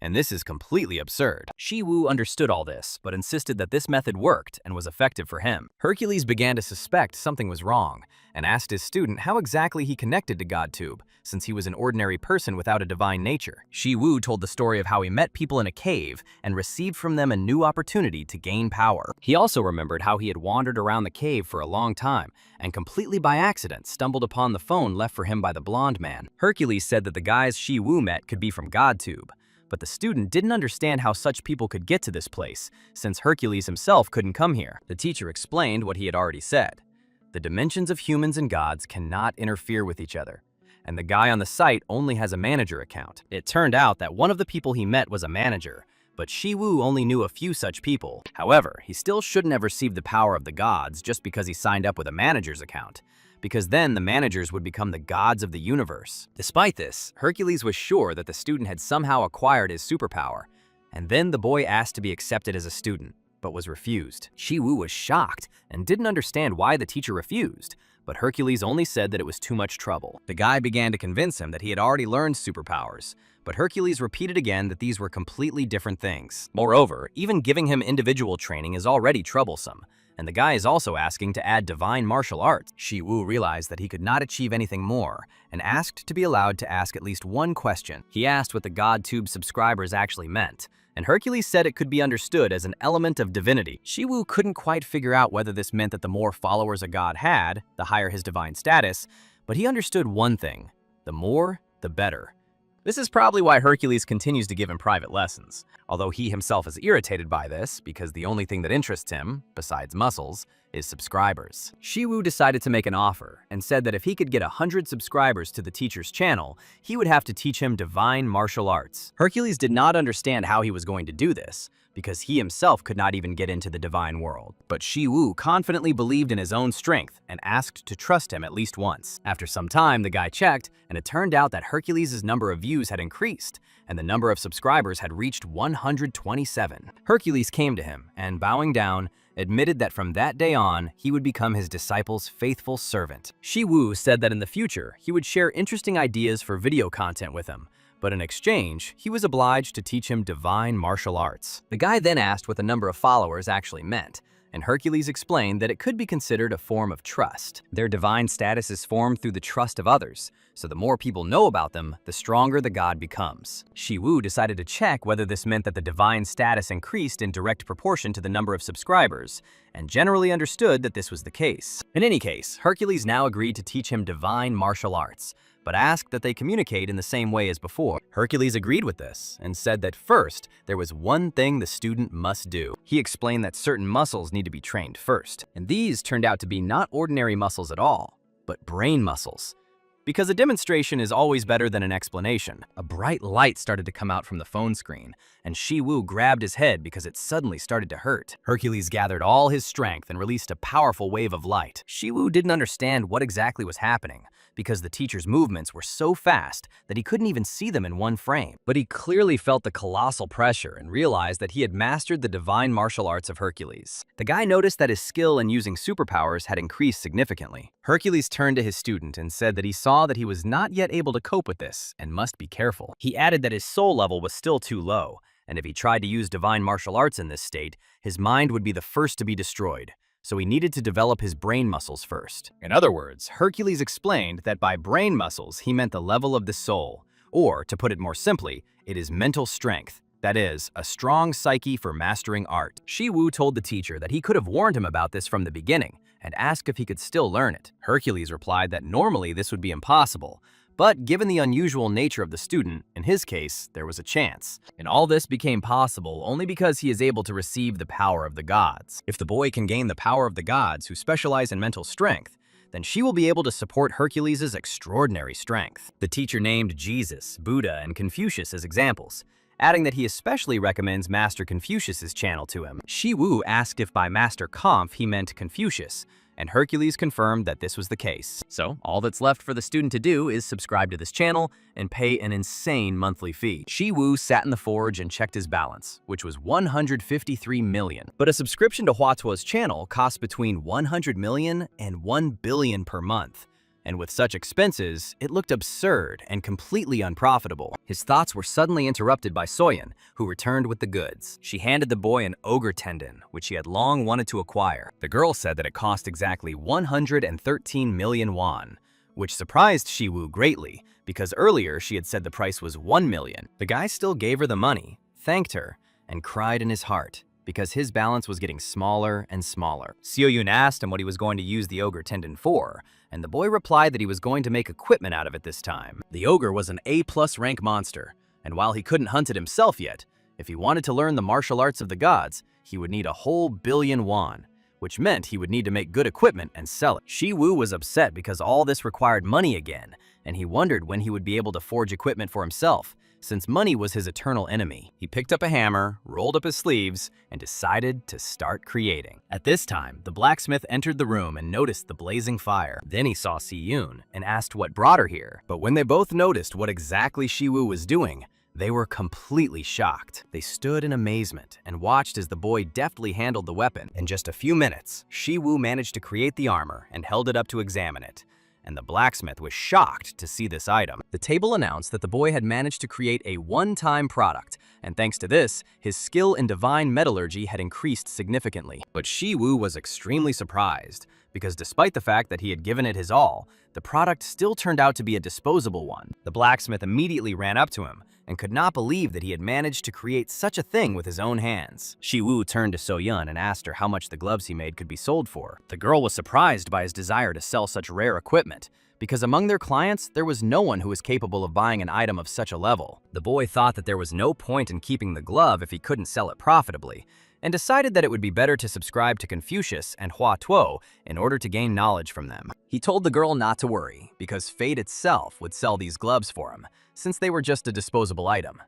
And this is completely absurd. Shi Wu understood all this, but insisted that this method worked and was effective for him. Hercules began to suspect something was wrong and asked his student how exactly he connected to GodTube, since he was an ordinary person without a divine nature. Shi Wu told the story of how he met people in a cave and received from them a new opportunity to gain power. He also remembered how he had wandered around the cave for a long time and completely by accident stumbled upon the phone left for him by the blonde man. Hercules said that the guys Shi Wu met could be from GodTube, but the student didn't understand how such people could get to this place, since Hercules himself couldn't come here. The teacher explained what he had already said. The dimensions of humans and gods cannot interfere with each other, and the guy on the site only has a manager account. It turned out that one of the people he met was a manager, but Shi Wu only knew a few such people. However, he still shouldn't have received the power of the gods just because he signed up with a manager's account, because then the managers would become the gods of the universe. Despite this, Hercules was sure that the student had somehow acquired his superpower, and then the boy asked to be accepted as a student, but was refused. Shi Wu was shocked and didn't understand why the teacher refused, but Hercules only said that it was too much trouble. The guy began to convince him that he had already learned superpowers, but Hercules repeated again that these were completely different things. Moreover, even giving him individual training is already troublesome, and the guy is also asking to add divine martial arts. Shi Wu realized that he could not achieve anything more and asked to be allowed to ask at least one question. He asked what the GodTube subscribers actually meant, and Hercules said it could be understood as an element of divinity. Shi Wu couldn't quite figure out whether this meant that the more followers a god had, the higher his divine status, but he understood one thing: the more, the better. This is probably why Hercules continues to give him private lessons, although he himself is irritated by this because the only thing that interests him, besides muscles, is subscribers. Shi Wu decided to make an offer and said that if he could get 100 subscribers to the teacher's channel, he would have to teach him divine martial arts. Hercules did not understand how he was going to do this, because he himself could not even get into the divine world. But Shi Wu confidently believed in his own strength and asked to trust him at least once. After some time, the guy checked, and it turned out that Hercules' number of views had increased, and the number of subscribers had reached 127. Hercules came to him, and bowing down, admitted that from that day on, he would become his disciple's faithful servant. Shi Wu said that in the future, he would share interesting ideas for video content with him, but in exchange, he was obliged to teach him divine martial arts. The guy then asked what the number of followers actually meant, and Hercules explained that it could be considered a form of trust. Their divine status is formed through the trust of others, so the more people know about them, the stronger the god becomes. Shi Wu decided to check whether this meant that the divine status increased in direct proportion to the number of subscribers, and generally understood that this was the case. In any case, Hercules now agreed to teach him divine martial arts, but asked that they communicate in the same way as before. Hercules agreed with this and said that first, there was one thing the student must do. He explained that certain muscles need to be trained first, and these turned out to be not ordinary muscles at all, but brain muscles. Because a demonstration is always better than an explanation, a bright light started to come out from the phone screen, and Shi Wu grabbed his head because it suddenly started to hurt. Hercules gathered all his strength and released a powerful wave of light. Shi Wu didn't understand what exactly was happening, because the teacher's movements were so fast that he couldn't even see them in one frame. But he clearly felt the colossal pressure and realized that he had mastered the divine martial arts of Hercules. The guy noticed that his skill in using superpowers had increased significantly. Hercules turned to his student and said that he saw that he was not yet able to cope with this and must be careful. He added that his soul level was still too low, and if he tried to use divine martial arts in this state, his mind would be the first to be destroyed. So he needed to develop his brain muscles first. In other words, Hercules explained that by brain muscles, he meant the level of the soul, or to put it more simply, it is mental strength. That is, a strong psyche for mastering art. Shi Wu told the teacher that he could have warned him about this from the beginning and asked if he could still learn it. Hercules replied that normally this would be impossible, but given the unusual nature of the student, in his case, there was a chance. And all this became possible only because he is able to receive the power of the gods. If the boy can gain the power of the gods who specialize in mental strength, then she will be able to support Hercules' extraordinary strength. The teacher named Jesus, Buddha, and Confucius as examples, adding that he especially recommends Master Confucius' channel to him. Shi Wu asked if by Master Conf he meant Confucius, and Hercules confirmed that this was the case. So, all that's left for the student to do is subscribe to this channel and pay an insane monthly fee. Shi Wu sat in the forge and checked his balance, which was 153 million. But a subscription to Huatuo's channel costs between 100 million and 1 billion per month. And with such expenses, it looked absurd and completely unprofitable. His thoughts were suddenly interrupted by Soyeon, who returned with the goods. She handed the boy an ogre tendon, which he had long wanted to acquire. The girl said that it cost exactly 113 million won, which surprised Shi Wu greatly, because earlier she had said the price was 1 million. The guy still gave her the money, thanked her, and cried in his heart, because his balance was getting smaller and smaller. Seo-yoon asked him what he was going to use the ogre tendon for, and the boy replied that he was going to make equipment out of it this time. The ogre was an A+ rank monster, and while he couldn't hunt it himself yet, if he wanted to learn the martial arts of the gods, he would need a whole billion won, which meant he would need to make good equipment and sell it. Shi Wu was upset because all this required money again, and he wondered when he would be able to forge equipment for himself, since money was his eternal enemy. He picked up a hammer, rolled up his sleeves, and decided to start creating. At this time, the blacksmith entered the room and noticed the blazing fire. Then he saw Si-yoon and asked what brought her here. But when they both noticed what exactly Shi Wu was doing, they were completely shocked. They stood in amazement and watched as the boy deftly handled the weapon. In just a few minutes, Shi Wu managed to create the armor and held it up to examine it. And the blacksmith was shocked to see this item. The table announced that the boy had managed to create a one-time product, and thanks to this, his skill in divine metallurgy had increased significantly. But Shi Wu was extremely surprised, because despite the fact that he had given it his all, the product still turned out to be a disposable one. The blacksmith immediately ran up to him and could not believe that he had managed to create such a thing with his own hands. Shi Wu turned to So-yeon and asked her how much the gloves he made could be sold for. The girl was surprised by his desire to sell such rare equipment, because among their clients, there was no one who was capable of buying an item of such a level. The boy thought that there was no point in keeping the glove if he couldn't sell it profitably, and decided that it would be better to subscribe to Confucius and Huatuo in order to gain knowledge from them. He told the girl not to worry, because fate itself would sell these gloves for him, since they were just a disposable item.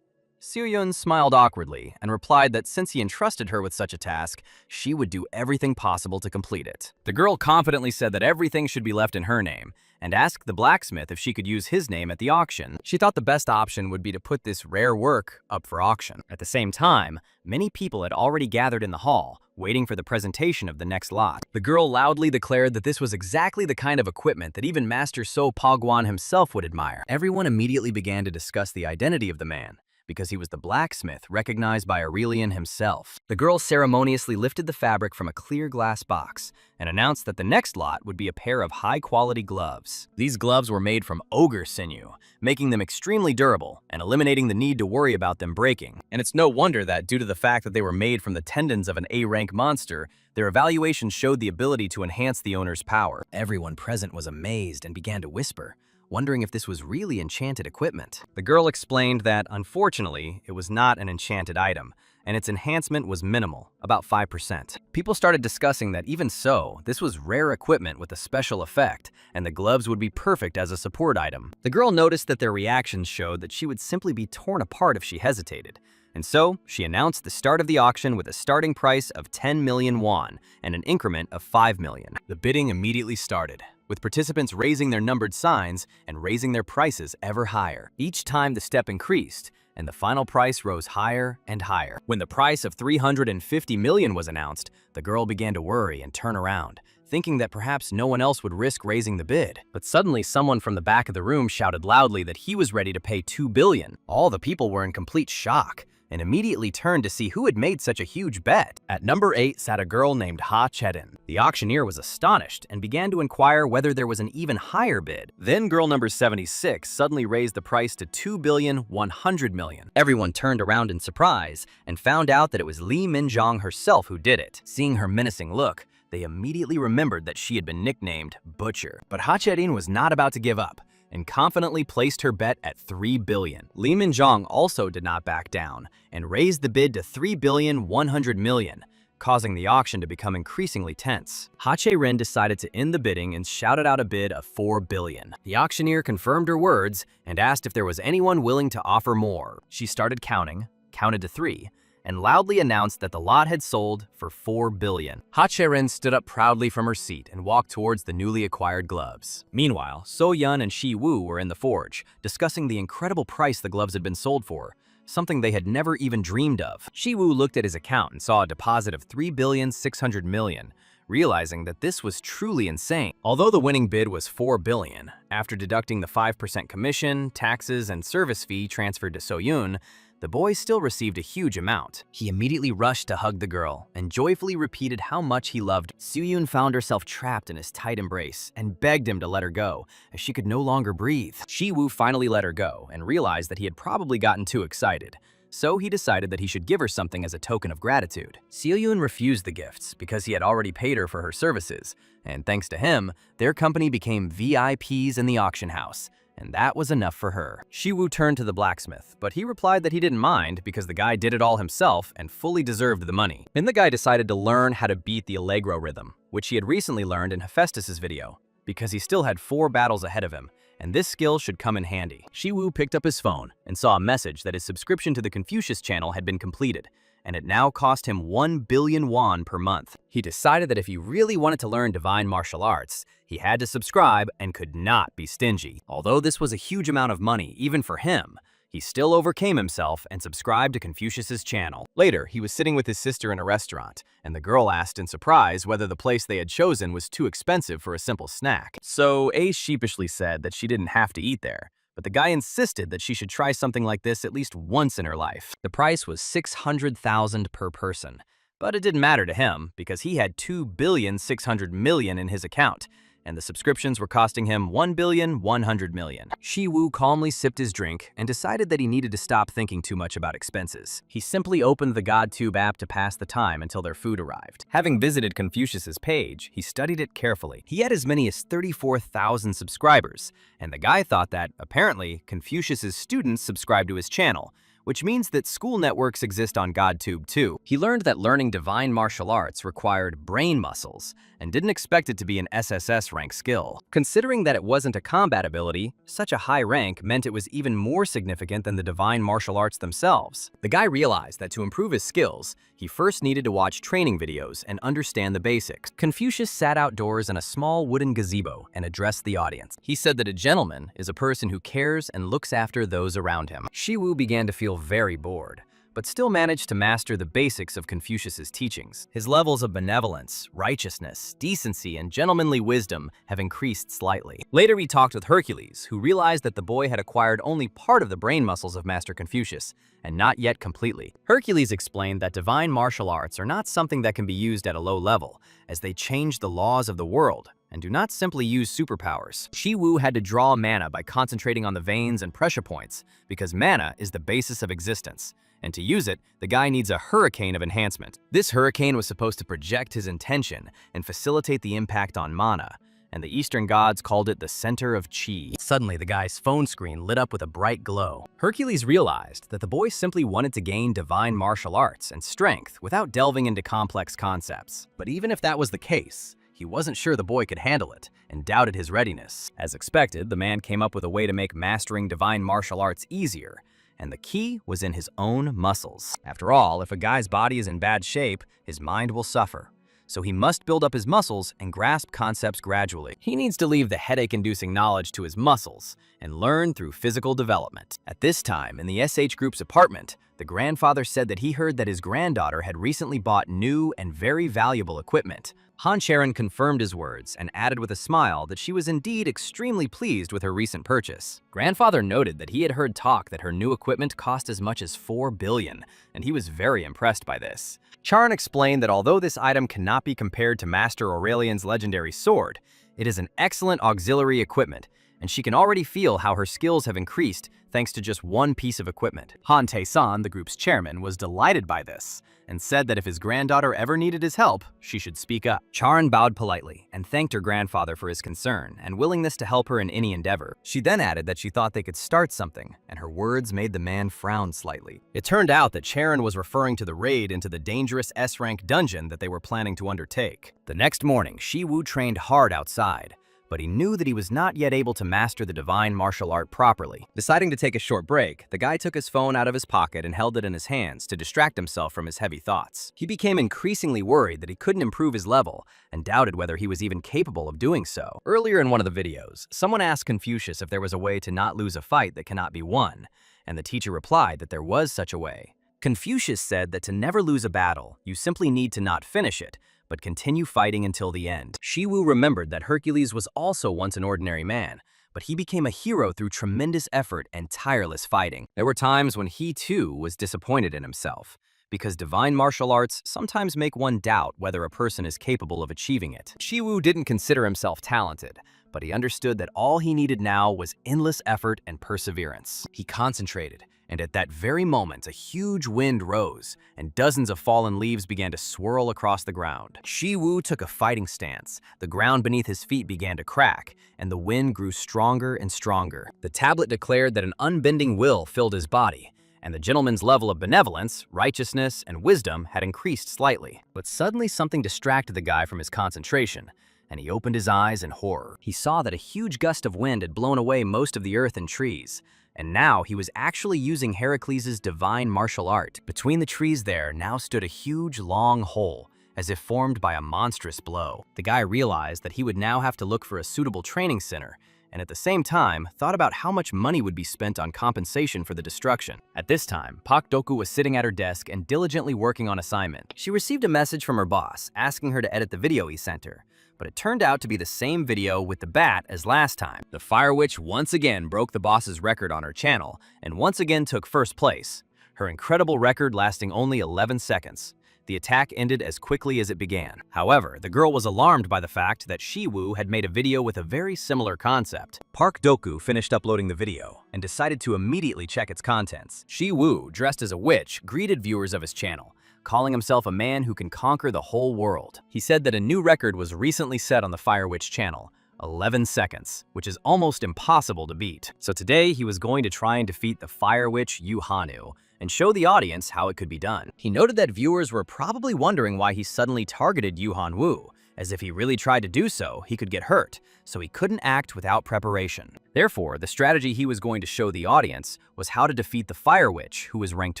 Seo-yeon smiled awkwardly and replied that since he entrusted her with such a task, she would do everything possible to complete it. The girl confidently said that everything should be left in her name, and asked the blacksmith if she could use his name at the auction. She thought the best option would be to put this rare work up for auction. At the same time, many people had already gathered in the hall, waiting for the presentation of the next lot. The girl loudly declared that this was exactly the kind of equipment that even Master So Pagwan himself would admire. Everyone immediately began to discuss the identity of the man, because he was the blacksmith recognized by Aurelian himself. The girl ceremoniously lifted the fabric from a clear glass box and announced that the next lot would be a pair of high-quality gloves. These gloves were made from ogre sinew, making them extremely durable and eliminating the need to worry about them breaking. And it's no wonder that, due to the fact that they were made from the tendons of an A-rank monster, their evaluation showed the ability to enhance the owner's power. Everyone present was amazed and began to whisper, wondering if this was really enchanted equipment. The girl explained that, unfortunately, it was not an enchanted item, and its enhancement was minimal, about 5%. People started discussing that even so, this was rare equipment with a special effect, and the gloves would be perfect as a support item. The girl noticed that their reactions showed that she would simply be torn apart if she hesitated, and so she announced the start of the auction with a starting price of 10 million won and an increment of 5 million. The bidding immediately started, with participants raising their numbered signs and raising their prices ever higher. Each time the step increased, and the final price rose higher and higher. When the price of 350 million was announced, the girl began to worry and turn around, thinking that perhaps no one else would risk raising the bid. But suddenly someone from the back of the room shouted loudly that he was ready to pay 2 billion. All the people were in complete shock and immediately turned to see who had made such a huge bet. At number 8 sat a girl named Ha Chedin. The auctioneer was astonished and began to inquire whether there was an even higher bid. Then girl number 76 suddenly raised the price to 2,100 million. Everyone turned around in surprise and found out that it was Lee Min-jong herself who did it. Seeing her menacing look, they immediately remembered that she had been nicknamed Butcher. But Ha Chedin was not about to give up and confidently placed her bet at 3 billion. Lee Min-jong also did not back down and raised the bid to 3,100 million, causing the auction to become increasingly tense. Ha Che-rin decided to end the bidding and shouted out a bid of 4 billion. The auctioneer confirmed her words and asked if there was anyone willing to offer more. She started counting, counted to 3, and loudly announced that the lot had sold for 4 billion. Ha Che-rin stood up proudly from her seat and walked towards the newly acquired gloves. Meanwhile, So-yeon and Shi Wu were in the forge, discussing the incredible price the gloves had been sold for, something they had never even dreamed of. Shi Wu looked at his account and saw a deposit of 3,600 million, realizing that this was truly insane. Although the winning bid was 4 billion, after deducting the 5% commission, taxes, and service fee transferred to So-yeon, the boy still received a huge amount. He immediately rushed to hug the girl and joyfully repeated how much he loved. So-yeon found herself trapped in his tight embrace and begged him to let her go, as she could no longer breathe. Shi Wu finally let her go and realized that he had probably gotten too excited. So he decided that he should give her something as a token of gratitude. So-yeon refused the gifts because he had already paid her for her services, and thanks to him, their company became VIPs in the auction house. And that was enough for her. Shi Wu turned to the blacksmith, but he replied that he didn't mind because the guy did it all himself and fully deserved the money. Then the guy decided to learn how to beat the Allegro rhythm, which he had recently learned in Hephaestus's video, because he still had 4 battles ahead of him, and this skill should come in handy. Shi Wu picked up his phone and saw a message that his subscription to the Confucius channel had been completed, and it now cost him 1 billion won per month. He decided that if he really wanted to learn divine martial arts, he had to subscribe and could not be stingy. Although this was a huge amount of money, even for him, he still overcame himself and subscribed to Confucius's channel. Later, he was sitting with his sister in a restaurant, and the girl asked in surprise whether the place they had chosen was too expensive for a simple snack. So A sheepishly said that she didn't have to eat there, but the guy insisted that she should try something like this at least once in her life. The price was 600,000 per person, but it didn't matter to him because he had 2,600 million in his account, and the subscriptions were costing him 1,100 million. Shi Wu calmly sipped his drink and decided that he needed to stop thinking too much about expenses. He simply opened the GodTube app to pass the time until their food arrived. Having visited Confucius's page, he studied it carefully. He had as many as 34,000 subscribers, and the guy thought that, apparently, Confucius's students subscribed to his channel, which means that school networks exist on GodTube too. He learned that learning divine martial arts required brain muscles and didn't expect it to be an SSS rank skill. Considering that it wasn't a combat ability, such a high rank meant it was even more significant than the divine martial arts themselves. The guy realized that to improve his skills, he first needed to watch training videos and understand the basics. Confucius sat outdoors in a small wooden gazebo and addressed the audience. He said that a gentleman is a person who cares and looks after those around him. Shi Wu began to feel very bored, but still managed to master the basics of Confucius's teachings. His levels of benevolence, righteousness, decency, and gentlemanly wisdom have increased slightly. Later he talked with Hercules, who realized that the boy had acquired only part of the brain muscles of Master Confucius, and not yet completely. Hercules explained that divine martial arts are not something that can be used at a low level, as they change the laws of the world, and do not simply use superpowers. Shi Wu had to draw mana by concentrating on the veins and pressure points, because mana is the basis of existence. And to use it, the guy needs a hurricane of enhancement. This hurricane was supposed to project his intention and facilitate the impact on mana, and the Eastern gods called it the center of Qi. Suddenly, the guy's phone screen lit up with a bright glow. Hercules realized that the boy simply wanted to gain divine martial arts and strength without delving into complex concepts. But even if that was the case, he wasn't sure the boy could handle it and doubted his readiness. As expected, the man came up with a way to make mastering divine martial arts easier, and the key was in his own muscles. After all, if a guy's body is in bad shape, his mind will suffer. so he must build up his muscles and grasp concepts gradually. He needs to leave the headache-inducing knowledge to his muscles and learn through physical development. At this time, in the SH Group's apartment, the grandfather said that he heard that his granddaughter had recently bought new and very valuable equipment. Han Charon confirmed his words and added with a smile that she was indeed extremely pleased with her recent purchase. Grandfather noted that he had heard talk that her new equipment cost as much as 4 billion, and he was very impressed by this. Charon explained that although this item cannot be compared to Master Aurelian's legendary sword, it is an excellent auxiliary equipment, and she can already feel how her skills have increased thanks to just one piece of equipment. Han Tae-san, the group's chairman, was delighted by this and said that if his granddaughter ever needed his help, she should speak up. Charon bowed politely and thanked her grandfather for his concern and willingness to help her in any endeavor. She then added that she thought they could start something, and her words made the man frown slightly. It turned out that Charon was referring to the raid into the dangerous S-rank dungeon that they were planning to undertake. The next morning, Shi Wu trained hard outside, but he knew that he was not yet able to master the divine martial art properly. Deciding to take a short break, the guy took his phone out of his pocket and held it in his hands to distract himself from his heavy thoughts. He became increasingly worried that he couldn't improve his level and doubted whether he was even capable of doing so. Earlier in one of the videos, someone asked Confucius if there was a way to not lose a fight that cannot be won, and the teacher replied that there was such a way. Confucius said that to never lose a battle, you simply need to not finish it, but continue fighting until the end. Shi Wu remembered that Hercules was also once an ordinary man, but he became a hero through tremendous effort and tireless fighting. There were times when he too was disappointed in himself, because divine martial arts sometimes make one doubt whether a person is capable of achieving it. Shi Wu didn't consider himself talented, but he understood that all he needed now was endless effort and perseverance. He concentrated, and at that very moment, a huge wind rose, and dozens of fallen leaves began to swirl across the ground. Shi Wu took a fighting stance. The ground beneath his feet began to crack, and the wind grew stronger and stronger. The tablet declared that an unbending will filled his body, and the gentleman's level of benevolence, righteousness, and wisdom had increased slightly. But suddenly something distracted the guy from his concentration, and he opened his eyes in horror. He saw that a huge gust of wind had blown away most of the earth and trees, and now he was actually using Heracles' divine martial art. Between the trees there now stood a huge, long hole, as if formed by a monstrous blow. The guy realized that he would now have to look for a suitable training center, and at the same time, thought about how much money would be spent on compensation for the destruction. At this time, Pak Doku was sitting at her desk and diligently working on assignment. She received a message from her boss, asking her to edit the video he sent her, but it turned out to be the same video with the bat as last time. The Fire Witch once again broke the boss's record on her channel, and once again took first place, her incredible record lasting only 11 seconds. The attack ended as quickly as it began. However, the girl was alarmed by the fact that Shi Wu had made a video with a very similar concept. Park Doku finished uploading the video and decided to immediately check its contents. Shi Wu, dressed as a witch, greeted viewers of his channel, calling himself a man who can conquer the whole world. He said that a new record was recently set on the Fire Witch channel, 11 seconds, which is almost impossible to beat. So today he was going to try and defeat the Fire Witch Yu Hanu and show the audience how it could be done. He noted that viewers were probably wondering why he suddenly targeted Yu Han Wu, as if he really tried to do so, he could get hurt, so he couldn't act without preparation. Therefore, the strategy he was going to show the audience was how to defeat the Fire Witch, who was ranked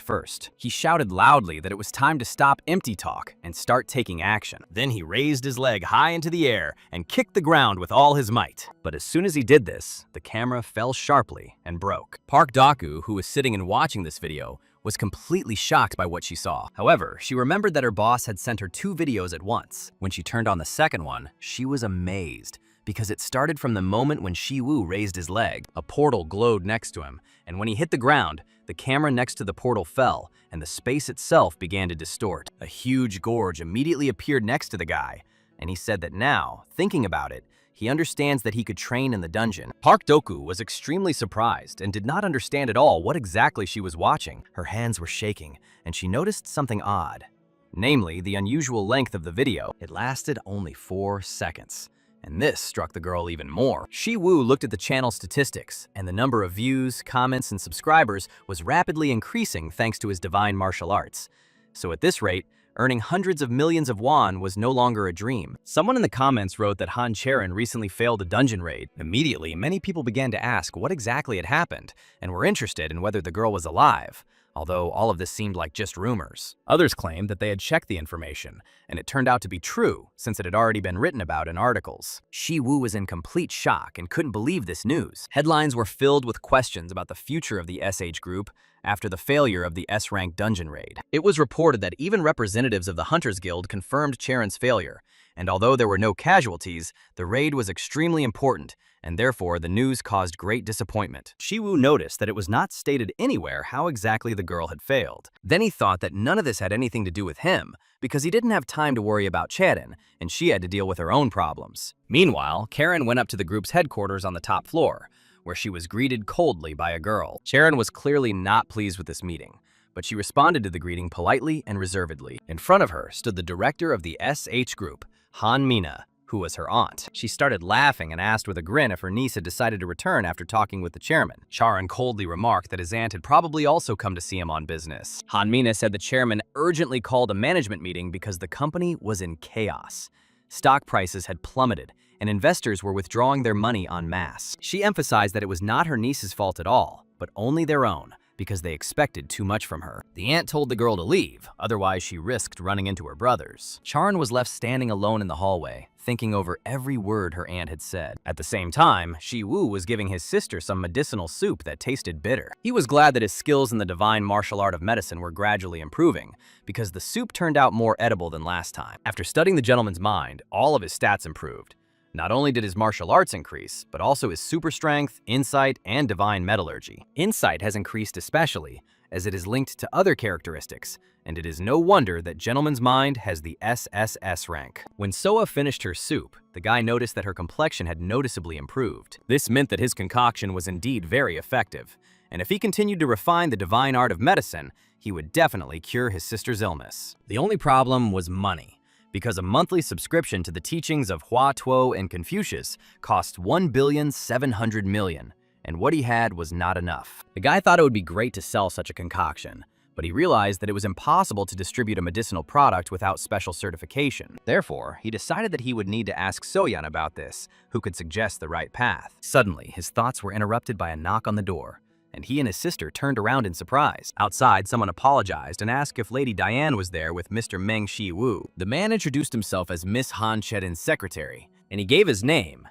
first. He shouted loudly that it was time to stop empty talk and start taking action. Then he raised his leg high into the air and kicked the ground with all his might. But as soon as he did this, the camera fell sharply and broke. Park Doku, who was sitting and watching this video, was completely shocked by what she saw. However, she remembered that her boss had sent her 2 videos at once. When she turned on the second one, she was amazed, because it started from the moment when Shi Wu raised his leg. A portal glowed next to him, and when he hit the ground, the camera next to the portal fell, and the space itself began to distort. A huge gorge immediately appeared next to the guy, and he said that now, thinking about it, he understands that he could train in the dungeon. Park Doku was extremely surprised and did not understand at all what exactly she was watching. Her hands were shaking, and she noticed something odd. Namely, the unusual length of the video. It lasted only 4 seconds. And this struck the girl even more. Shi Wu looked at the channel statistics, and the number of views, comments, and subscribers was rapidly increasing thanks to his divine martial arts. So at this rate, earning hundreds of millions of won was no longer a dream. Someone in the comments wrote that Han Charon recently failed a dungeon raid. Immediately, many people began to ask what exactly had happened and were interested in whether the girl was alive. although all of this seemed like just rumors. Others claimed that they had checked the information, and it turned out to be true since it had already been written about in articles. Shi Wu was in complete shock and couldn't believe this news. Headlines were filled with questions about the future of the SH group after the failure of the S-rank dungeon raid. It was reported that even representatives of the Hunters Guild confirmed Charon's failure, and although there were no casualties, the raid was extremely important, and therefore the news caused great disappointment. Shi Wu noticed that it was not stated anywhere how exactly the girl had failed. Then he thought that none of this had anything to do with him, because he didn't have time to worry about Charon, and she had to deal with her own problems. Meanwhile, Karen went up to the group's headquarters on the top floor, where she was greeted coldly by a girl. Charon was clearly not pleased with this meeting, but she responded to the greeting politely and reservedly. In front of her stood the director of the SH group, Han Mina, who was her aunt. She started laughing and asked with a grin if her niece had decided to return after talking with the chairman. Charon coldly remarked that his aunt had probably also come to see him on business. Han Mina said the chairman urgently called a management meeting because the company was in chaos. Stock prices had plummeted, and investors were withdrawing their money en masse. She emphasized that it was not her niece's fault at all, but only their own, because they expected too much from her. The aunt told the girl to leave, otherwise she risked running into her brothers. Charon was left standing alone in the hallway, thinking over every word her aunt had said. At the same time, Shi Wu was giving his sister some medicinal soup that tasted bitter. He was glad that his skills in the divine martial art of medicine were gradually improving, because the soup turned out more edible than last time. After studying the gentleman's mind, all of his stats improved. Not only did his martial arts increase, but also his super strength, insight, and divine metallurgy. Insight has increased especially, as it is linked to other characteristics, and it is no wonder that Gentleman's Mind has the SSS rank. When Soa finished her soup, the guy noticed that her complexion had noticeably improved. This meant that his concoction was indeed very effective, and if he continued to refine the divine art of medicine, he would definitely cure his sister's illness. The only problem was money, because a monthly subscription to the teachings of Hua Tuo and Confucius cost 1,700,000,000, and what he had was not enough. The guy thought it would be great to sell such a concoction, but he realized that it was impossible to distribute a medicinal product without special certification. Therefore, he decided that he would need to ask Soyan about this, who could suggest the right path. Suddenly, his thoughts were interrupted by a knock on the door, and he and his sister turned around in surprise. Outside, someone apologized and asked if Lady Diane was there with Mr. Meng Shi Wu. The man introduced himself as Miss Han Chedin's secretary, and he gave his name,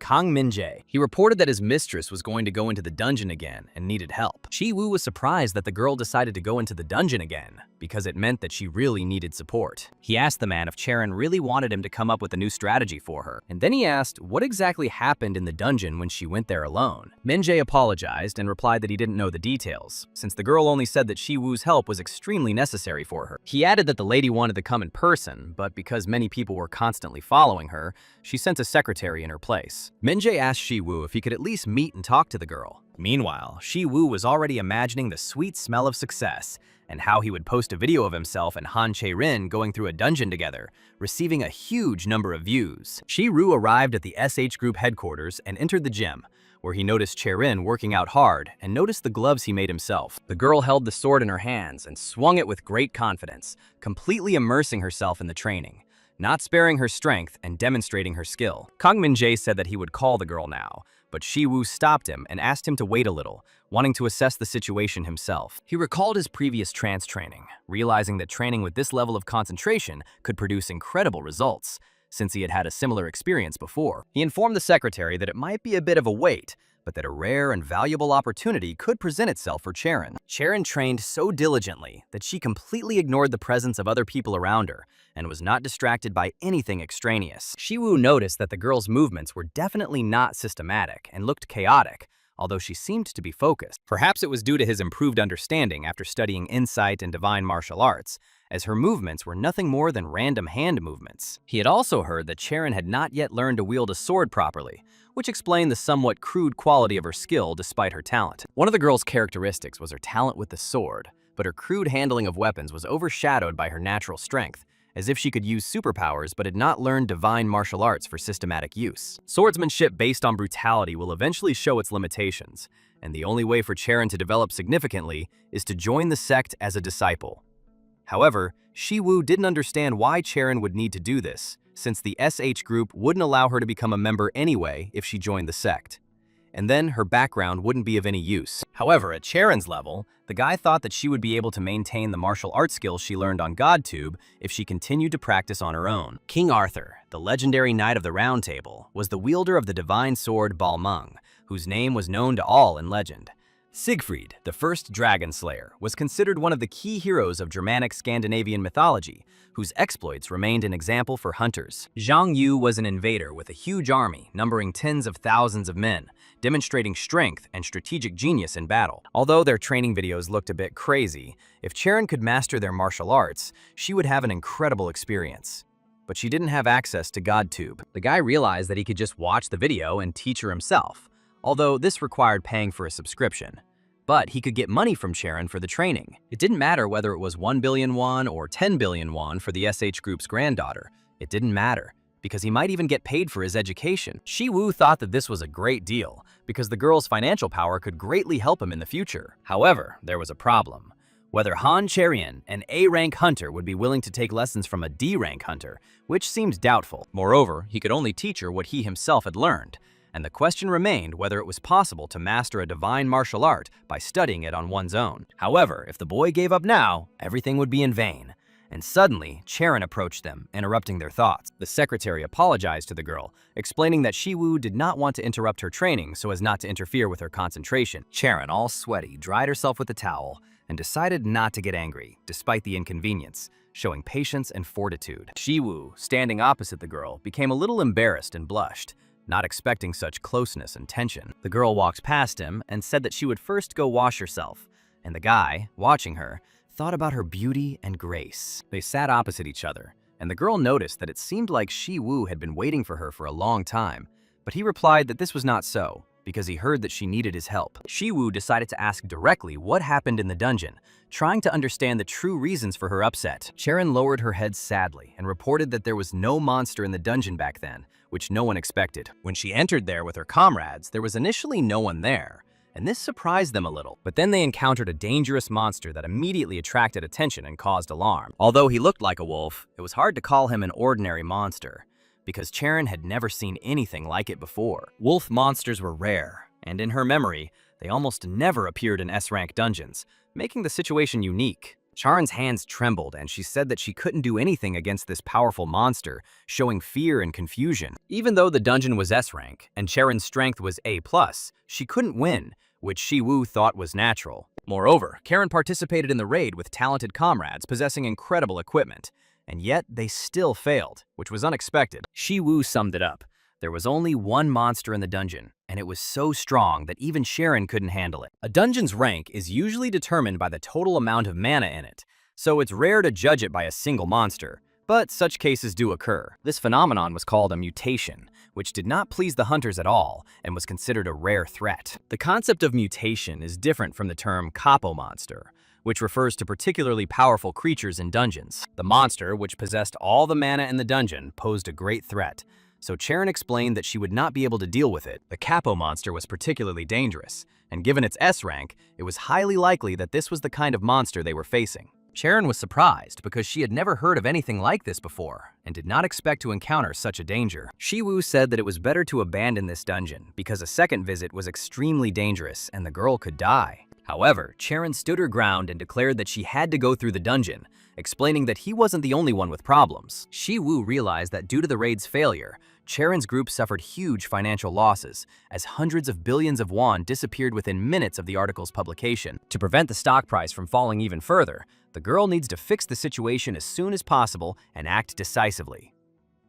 Kang Min-jae. He reported that his mistress was going to go into the dungeon again and needed help. Shi Wu was surprised that the girl decided to go into the dungeon again, because it meant that she really needed support. He asked the man if Charon really wanted him to come up with a new strategy for her, and then he asked what exactly happened in the dungeon when she went there alone. Min-jae apologized and replied that he didn't know the details, since the girl only said that Shi Wu's help was extremely necessary for her. He added that the lady wanted to come in person, but because many people were constantly following her, she sent a secretary in her place. Min-jae asked Shi Wu if he could at least meet and talk to the girl. Meanwhile, Shi Wu was already imagining the sweet smell of success and how he would post a video of himself and Han Che-rin going through a dungeon together, receiving a huge number of views. Shi Wu arrived at the SH Group headquarters and entered the gym, where he noticed Che-rin working out hard and noticed the gloves he made himself. The girl held the sword in her hands and swung it with great confidence, completely immersing herself in the training, not sparing her strength and demonstrating her skill. Kang Min-jae said that he would call the girl now, but Shi Wu stopped him and asked him to wait a little, wanting to assess the situation himself. He recalled his previous trance training, realizing that training with this level of concentration could produce incredible results, since he had had a similar experience before. He informed the secretary that it might be a bit of a wait, but that a rare and valuable opportunity could present itself for Charon. Charon trained so diligently that she completely ignored the presence of other people around her and was not distracted by anything extraneous. Shi Wu noticed that the girl's movements were definitely not systematic and looked chaotic, although she seemed to be focused. Perhaps it was due to his improved understanding after studying insight and divine martial arts, as her movements were nothing more than random hand movements. He had also heard that Charon had not yet learned to wield a sword properly, which explained the somewhat crude quality of her skill despite her talent. One of the girl's characteristics was her talent with the sword, but her crude handling of weapons was overshadowed by her natural strength, as if she could use superpowers but had not learned divine martial arts for systematic use. Swordsmanship based on brutality will eventually show its limitations, and the only way for Charon to develop significantly is to join the sect as a disciple. However, Shi Wu didn't understand why Charon would need to do this, since the SH group wouldn't allow her to become a member anyway if she joined the sect. and then her background wouldn't be of any use. However, at Charon's level, the guy thought that she would be able to maintain the martial arts skills she learned on GodTube if she continued to practice on her own. King Arthur, the legendary Knight of the Round Table, was the wielder of the divine sword Balmung, whose name was known to all in legend. Siegfried, the first dragon slayer, was considered one of the key heroes of Germanic Scandinavian mythology, whose exploits remained an example for hunters. Zhang Yu was an invader with a huge army, numbering tens of thousands of men, demonstrating strength and strategic genius in battle. Although their training videos looked a bit crazy, if Charon could master their martial arts, she would have an incredible experience. But she didn't have access to GodTube. The guy realized that he could just watch the video and teach her himself, although this required paying for a subscription. But he could get money from Charon for the training. It didn't matter whether it was 1 billion won or 10 billion won for the SH Group's granddaughter. It didn't matter, because he might even get paid for his education. Shi Wu thought that this was a great deal, because the girl's financial power could greatly help him in the future. However, there was a problem. Whether Han Cherian, an A-rank hunter, would be willing to take lessons from a D-rank hunter, which seemed doubtful. Moreover, he could only teach her what he himself had learned, and the question remained whether it was possible to master a divine martial art by studying it on one's own. However, if the boy gave up now, everything would be in vain. And suddenly, Charon approached them, interrupting their thoughts. The secretary apologized to the girl, explaining that Shi Wu did not want to interrupt her training so as not to interfere with her concentration. Charon, all sweaty, dried herself with a towel and decided not to get angry, despite the inconvenience, showing patience and fortitude. Shi Wu, standing opposite the girl, became a little embarrassed and blushed, not expecting such closeness and tension. The girl walked past him and said that she would first go wash herself, and the guy, watching her, thought about her beauty and grace. They sat opposite each other, and the girl noticed that it seemed like Shi Wu had been waiting for her for a long time, but he replied that this was not so, because he heard that she needed his help. Shi Wu decided to ask directly what happened in the dungeon, trying to understand the true reasons for her upset. Charon lowered her head sadly and reported that there was no monster in the dungeon back then, which no one expected. When she entered there with her comrades, there was initially no one there, and this surprised them a little. But then they encountered a dangerous monster that immediately attracted attention and caused alarm. Although he looked like a wolf, it was hard to call him an ordinary monster, because Charon had never seen anything like it before. Wolf monsters were rare, and in her memory, they almost never appeared in S-rank dungeons, making the situation unique. Charon's hands trembled, and she said that she couldn't do anything against this powerful monster, showing fear and confusion. Even though the dungeon was S-rank, and Charon's strength was A+, she couldn't win, which Shi Wu thought was natural. Moreover, Charon participated in the raid with talented comrades possessing incredible equipment, and yet they still failed, which was unexpected. Shi Wu summed it up. There was only one monster in the dungeon, and it was so strong that even Charon couldn't handle it. A dungeon's rank is usually determined by the total amount of mana in it, so it's rare to judge it by a single monster, but such cases do occur. This phenomenon was called a mutation, which did not please the hunters at all and was considered a rare threat. The concept of mutation is different from the term capo monster, which refers to particularly powerful creatures in dungeons. The monster, which possessed all the mana in the dungeon, posed a great threat, so Charon explained that she would not be able to deal with it. The capo monster was particularly dangerous, and given its S rank, it was highly likely that this was the kind of monster they were facing. Charon was surprised because she had never heard of anything like this before and did not expect to encounter such a danger. Shi Wu said that it was better to abandon this dungeon because a second visit was extremely dangerous and the girl could die. However, Charon stood her ground and declared that she had to go through the dungeon, explaining that he wasn't the only one with problems. Shi Wu realized that due to the raid's failure, Charon's group suffered huge financial losses, as hundreds of billions of won disappeared within minutes of the article's publication. To prevent the stock price from falling even further, the girl needs to fix the situation as soon as possible and act decisively.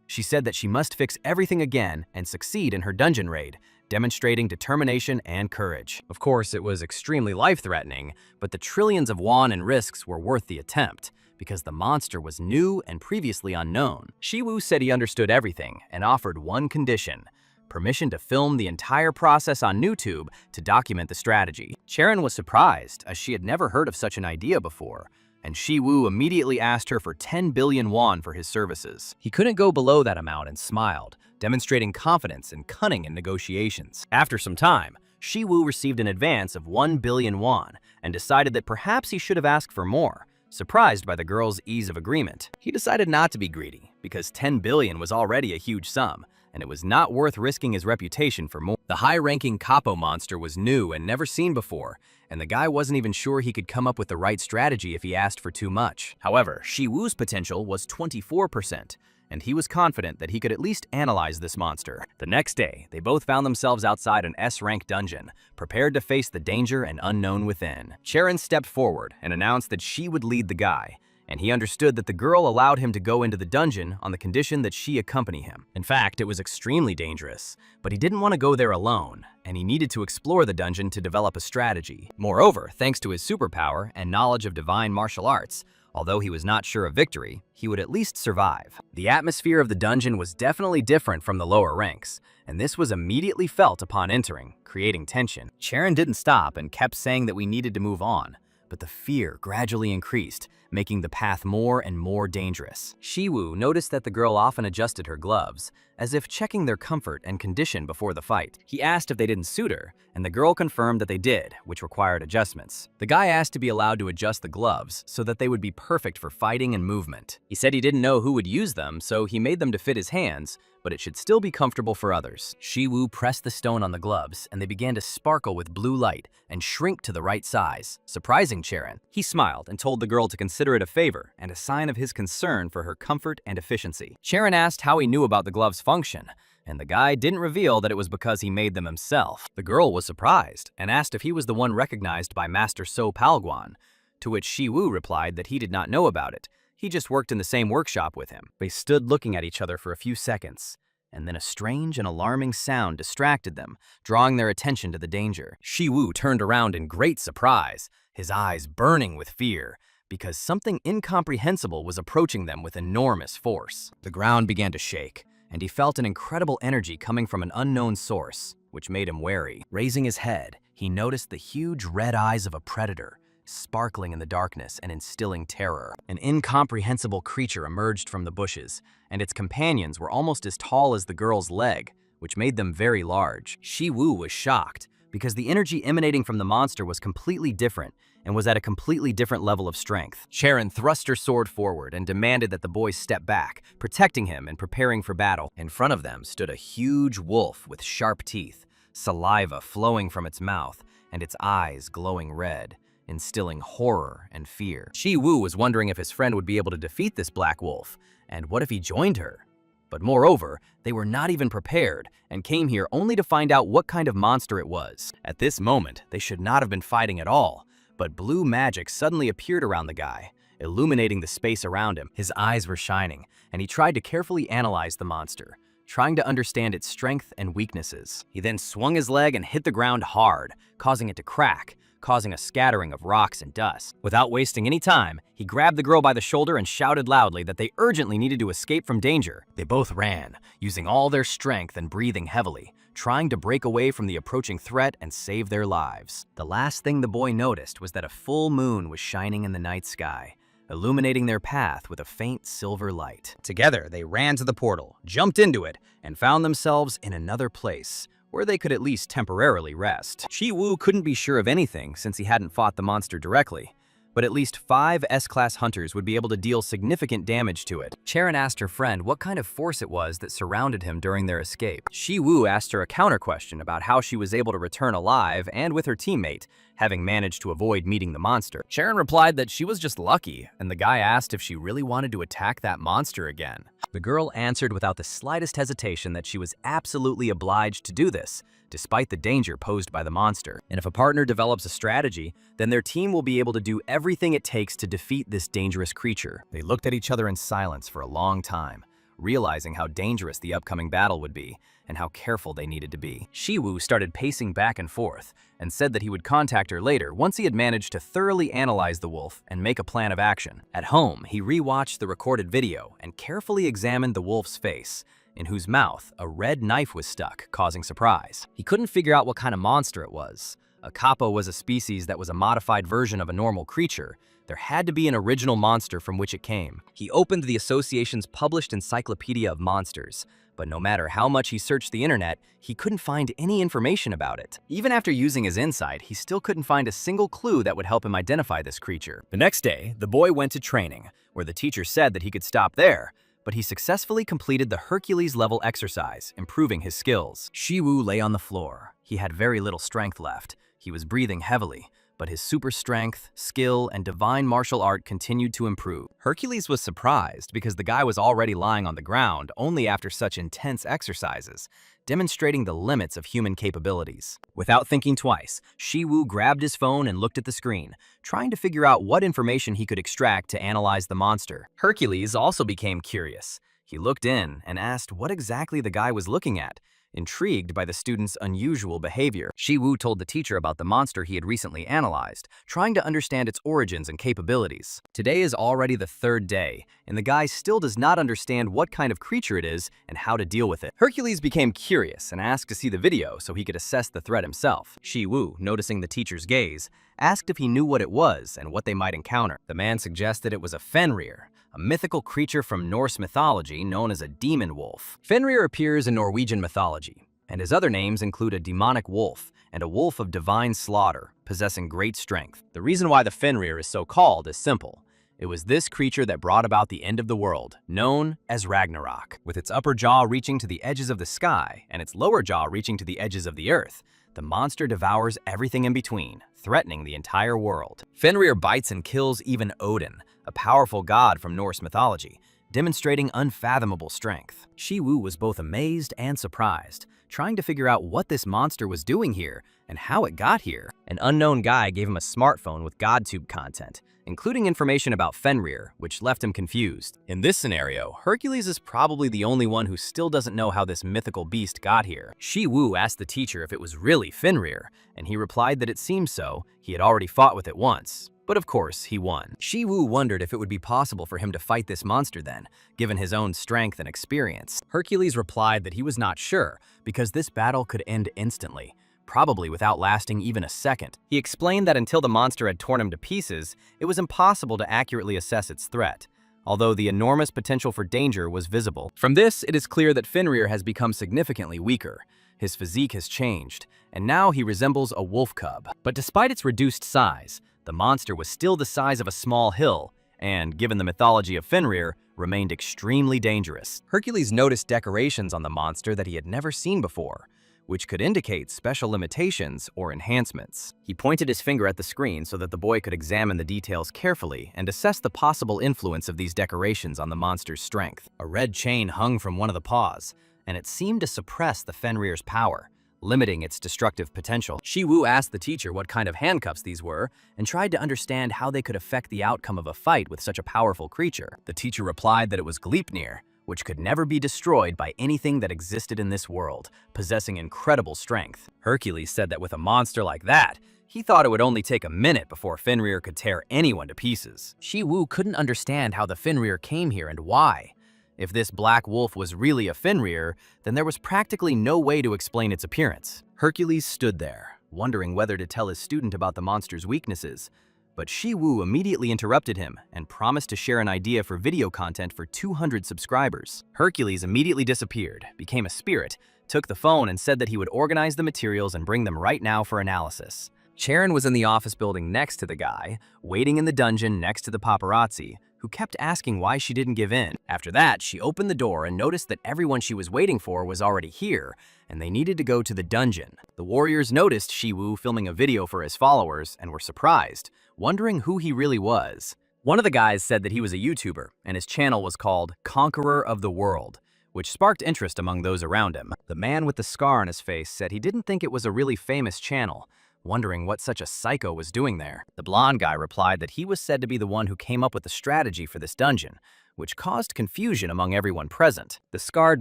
She said that she must fix everything again and succeed in her dungeon raid, demonstrating determination and courage. Of course, it was extremely life-threatening, but the trillions of won and risks were worth the attempt, because the monster was new and previously unknown. Shi Wu said he understood everything and offered one condition: permission to film the entire process on YouTube to document the strategy. Charon was surprised, as she had never heard of such an idea before, and Shi Wu immediately asked her for 10 billion won for his services. He couldn't go below that amount and smiled, demonstrating confidence and cunning in negotiations. After some time, Shi Wu received an advance of 1 billion won and decided that perhaps he should have asked for more. Surprised by the girl's ease of agreement, he decided not to be greedy, because 10 billion was already a huge sum, and it was not worth risking his reputation for more. The high-ranking capo monster was new and never seen before, and the guy wasn't even sure he could come up with the right strategy if he asked for too much. However, Shi Wu's potential was 24%, and he was confident that he could at least analyze this monster. The next day, they both found themselves outside an S-rank dungeon, prepared to face the danger and unknown within. Charon stepped forward and announced that she would lead the guy, and he understood that the girl allowed him to go into the dungeon on the condition that she accompany him. In fact, it was extremely dangerous, but he didn't want to go there alone, and he needed to explore the dungeon to develop a strategy. Moreover, thanks to his superpower and knowledge of divine martial arts, although he was not sure of victory, he would at least survive. The atmosphere of the dungeon was definitely different from the lower ranks, and this was immediately felt upon entering, creating tension. Charon didn't stop and kept saying that we needed to move on, but the fear gradually increased, making the path more and more dangerous. Shi Wu noticed that the girl often adjusted her gloves, as if checking their comfort and condition before the fight. He asked if they didn't suit her, and the girl confirmed that they did, which required adjustments. The guy asked to be allowed to adjust the gloves so that they would be perfect for fighting and movement. He said he didn't know who would use them, so he made them to fit his hands, but it should still be comfortable for others. Shi Wu pressed the stone on the gloves, and they began to sparkle with blue light and shrink to the right size, surprising Charon. He smiled and told the girl to consider it a favor and a sign of his concern for her comfort and efficiency. Charon asked how he knew about the gloves' function, and the guy didn't reveal that it was because he made them himself. The girl was surprised and asked if he was the one recognized by Master So Palguan, to which Shi Wu replied that he did not know about it. He just worked in the same workshop with him. They stood looking at each other for a few seconds, and then a strange and alarming sound distracted them, drawing their attention to the danger. Shi Wu turned around in great surprise, his eyes burning with fear, because something incomprehensible was approaching them with enormous force. The ground began to shake, and he felt an incredible energy coming from an unknown source, which made him wary. Raising his head, he noticed the huge red eyes of a predator, sparkling in the darkness and instilling terror. An incomprehensible creature emerged from the bushes, and its companions were almost as tall as the girl's leg, which made them very large. Shi Wu was shocked, because the energy emanating from the monster was completely different and was at a completely different level of strength. Charon thrust her sword forward and demanded that the boys step back, protecting him and preparing for battle. In front of them stood a huge wolf with sharp teeth, saliva flowing from its mouth, and its eyes glowing red, instilling horror and fear. Shi Wu was wondering if his friend would be able to defeat this black wolf, and what if he joined her? But moreover, they were not even prepared and came here only to find out what kind of monster it was. At this moment, they should not have been fighting at all, but blue magic suddenly appeared around the guy, illuminating the space around him. His eyes were shining, and he tried to carefully analyze the monster, trying to understand its strength and weaknesses. He then swung his leg and hit the ground hard, causing it to crack, causing a scattering of rocks and dust. Without wasting any time, he grabbed the girl by the shoulder and shouted loudly that they urgently needed to escape from danger. They both ran, using all their strength and breathing heavily, trying to break away from the approaching threat and save their lives. The last thing the boy noticed was that a full moon was shining in the night sky, illuminating their path with a faint silver light. Together, they ran to the portal, jumped into it, and found themselves in another place, where they could at least temporarily rest. Shi Wu couldn't be sure of anything since he hadn't fought the monster directly, but at least 5 S-class hunters would be able to deal significant damage to it. Charon asked her friend what kind of force it was that surrounded him during their escape. Shi Wu asked her a counter question about how she was able to return alive and with her teammate, having managed to avoid meeting the monster. Charon replied that she was just lucky, and the guy asked if she really wanted to attack that monster again. The girl answered without the slightest hesitation that she was absolutely obliged to do this, despite the danger posed by the monster. And if a partner develops a strategy, then their team will be able to do everything it takes to defeat this dangerous creature. They looked at each other in silence for a long time, realizing how dangerous the upcoming battle would be and how careful they needed to be. Shi Wu started pacing back and forth and said that he would contact her later once he had managed to thoroughly analyze the wolf and make a plan of action. At home, he rewatched the recorded video and carefully examined the wolf's face, in whose mouth a red knife was stuck, causing surprise. He couldn't figure out what kind of monster it was. A capo was a species that was a modified version of a normal creature. There had to be an original monster from which it came. He opened the association's published Encyclopedia of Monsters, but no matter how much he searched the internet, he couldn't find any information about it. Even after using his insight, he still couldn't find a single clue that would help him identify this creature. The next day, the boy went to training, where the teacher said that he could stop there, but he successfully completed the Hercules-level exercise, improving his skills. Shi Wu lay on the floor. He had very little strength left. He was breathing heavily, but his super strength, skill, and divine martial art continued to improve. Hercules was surprised because the guy was already lying on the ground only after such intense exercises, demonstrating the limits of human capabilities. Without thinking twice, Shi Wu grabbed his phone and looked at the screen, trying to figure out what information he could extract to analyze the monster. Hercules also became curious. He looked in and asked what exactly the guy was looking at. Intrigued by the student's unusual behavior, Shi Wu told the teacher about the monster he had recently analyzed, trying to understand its origins and capabilities. Today is already the third day, and the guy still does not understand what kind of creature it is and how to deal with it. Hercules became curious and asked to see the video so he could assess the threat himself. Shi Wu, noticing the teacher's gaze, asked if he knew what it was and what they might encounter. The man suggested it was a Fenrir, a mythical creature from Norse mythology known as a demon wolf. Fenrir appears in Norwegian mythology, and his other names include a demonic wolf and a wolf of divine slaughter, possessing great strength. The reason why the Fenrir is so called is simple. It was this creature that brought about the end of the world, known as Ragnarok. With its upper jaw reaching to the edges of the sky and its lower jaw reaching to the edges of the earth, the monster devours everything in between, threatening the entire world. Fenrir bites and kills even Odin, a powerful god from Norse mythology, demonstrating unfathomable strength. Shi Wu was both amazed and surprised, trying to figure out what this monster was doing here and how it got here. An unknown guy gave him a smartphone with GodTube content, including information about Fenrir, which left him confused. In this scenario, Hercules is probably the only one who still doesn't know how this mythical beast got here. Shi Wu asked the teacher if it was really Fenrir, and he replied that it seemed so. He had already fought with it once. But of course, he won. Shi Wu wondered if it would be possible for him to fight this monster then, given his own strength and experience. Hercules replied that he was not sure, because this battle could end instantly, probably without lasting even a second. He explained that until the monster had torn him to pieces, it was impossible to accurately assess its threat, although the enormous potential for danger was visible. From this, it is clear that Fenrir has become significantly weaker. His physique has changed, and now he resembles a wolf cub. But despite its reduced size, the monster was still the size of a small hill, and, given the mythology of Fenrir, remained extremely dangerous. Hercules noticed decorations on the monster that he had never seen before, which could indicate special limitations or enhancements. He pointed his finger at the screen so that the boy could examine the details carefully and assess the possible influence of these decorations on the monster's strength. A red chain hung from one of the paws, and it seemed to suppress the Fenrir's power, limiting its destructive potential. Shi Wu asked the teacher what kind of handcuffs these were and tried to understand how they could affect the outcome of a fight with such a powerful creature. The teacher replied that it was Gleipnir, which could never be destroyed by anything that existed in this world, possessing incredible strength. Hercules said that with a monster like that, he thought it would only take a minute before Fenrir could tear anyone to pieces. Shi Wu couldn't understand how the Fenrir came here and why. If this black wolf was really a Fenrir, then there was practically no way to explain its appearance. Hercules stood there, wondering whether to tell his student about the monster's weaknesses. But Shi Wu immediately interrupted him and promised to share an idea for video content for 200 subscribers. Hercules immediately disappeared, became a spirit, took the phone and said that he would organize the materials and bring them right now for analysis. Charon was in the office building next to the guy, waiting in the dungeon next to the paparazzi, who kept asking why she didn't give in. After that, she opened the door and noticed that everyone she was waiting for was already here, and they needed to go to the dungeon. The warriors noticed Shi Wu filming a video for his followers and were surprised, wondering who he really was. One of the guys said that he was a YouTuber, and his channel was called Conqueror of the World, which sparked interest among those around him. The man with the scar on his face said he didn't think it was a really famous channel, wondering what such a psycho was doing there. The blonde guy replied that he was said to be the one who came up with the strategy for this dungeon, which caused confusion among everyone present. The scarred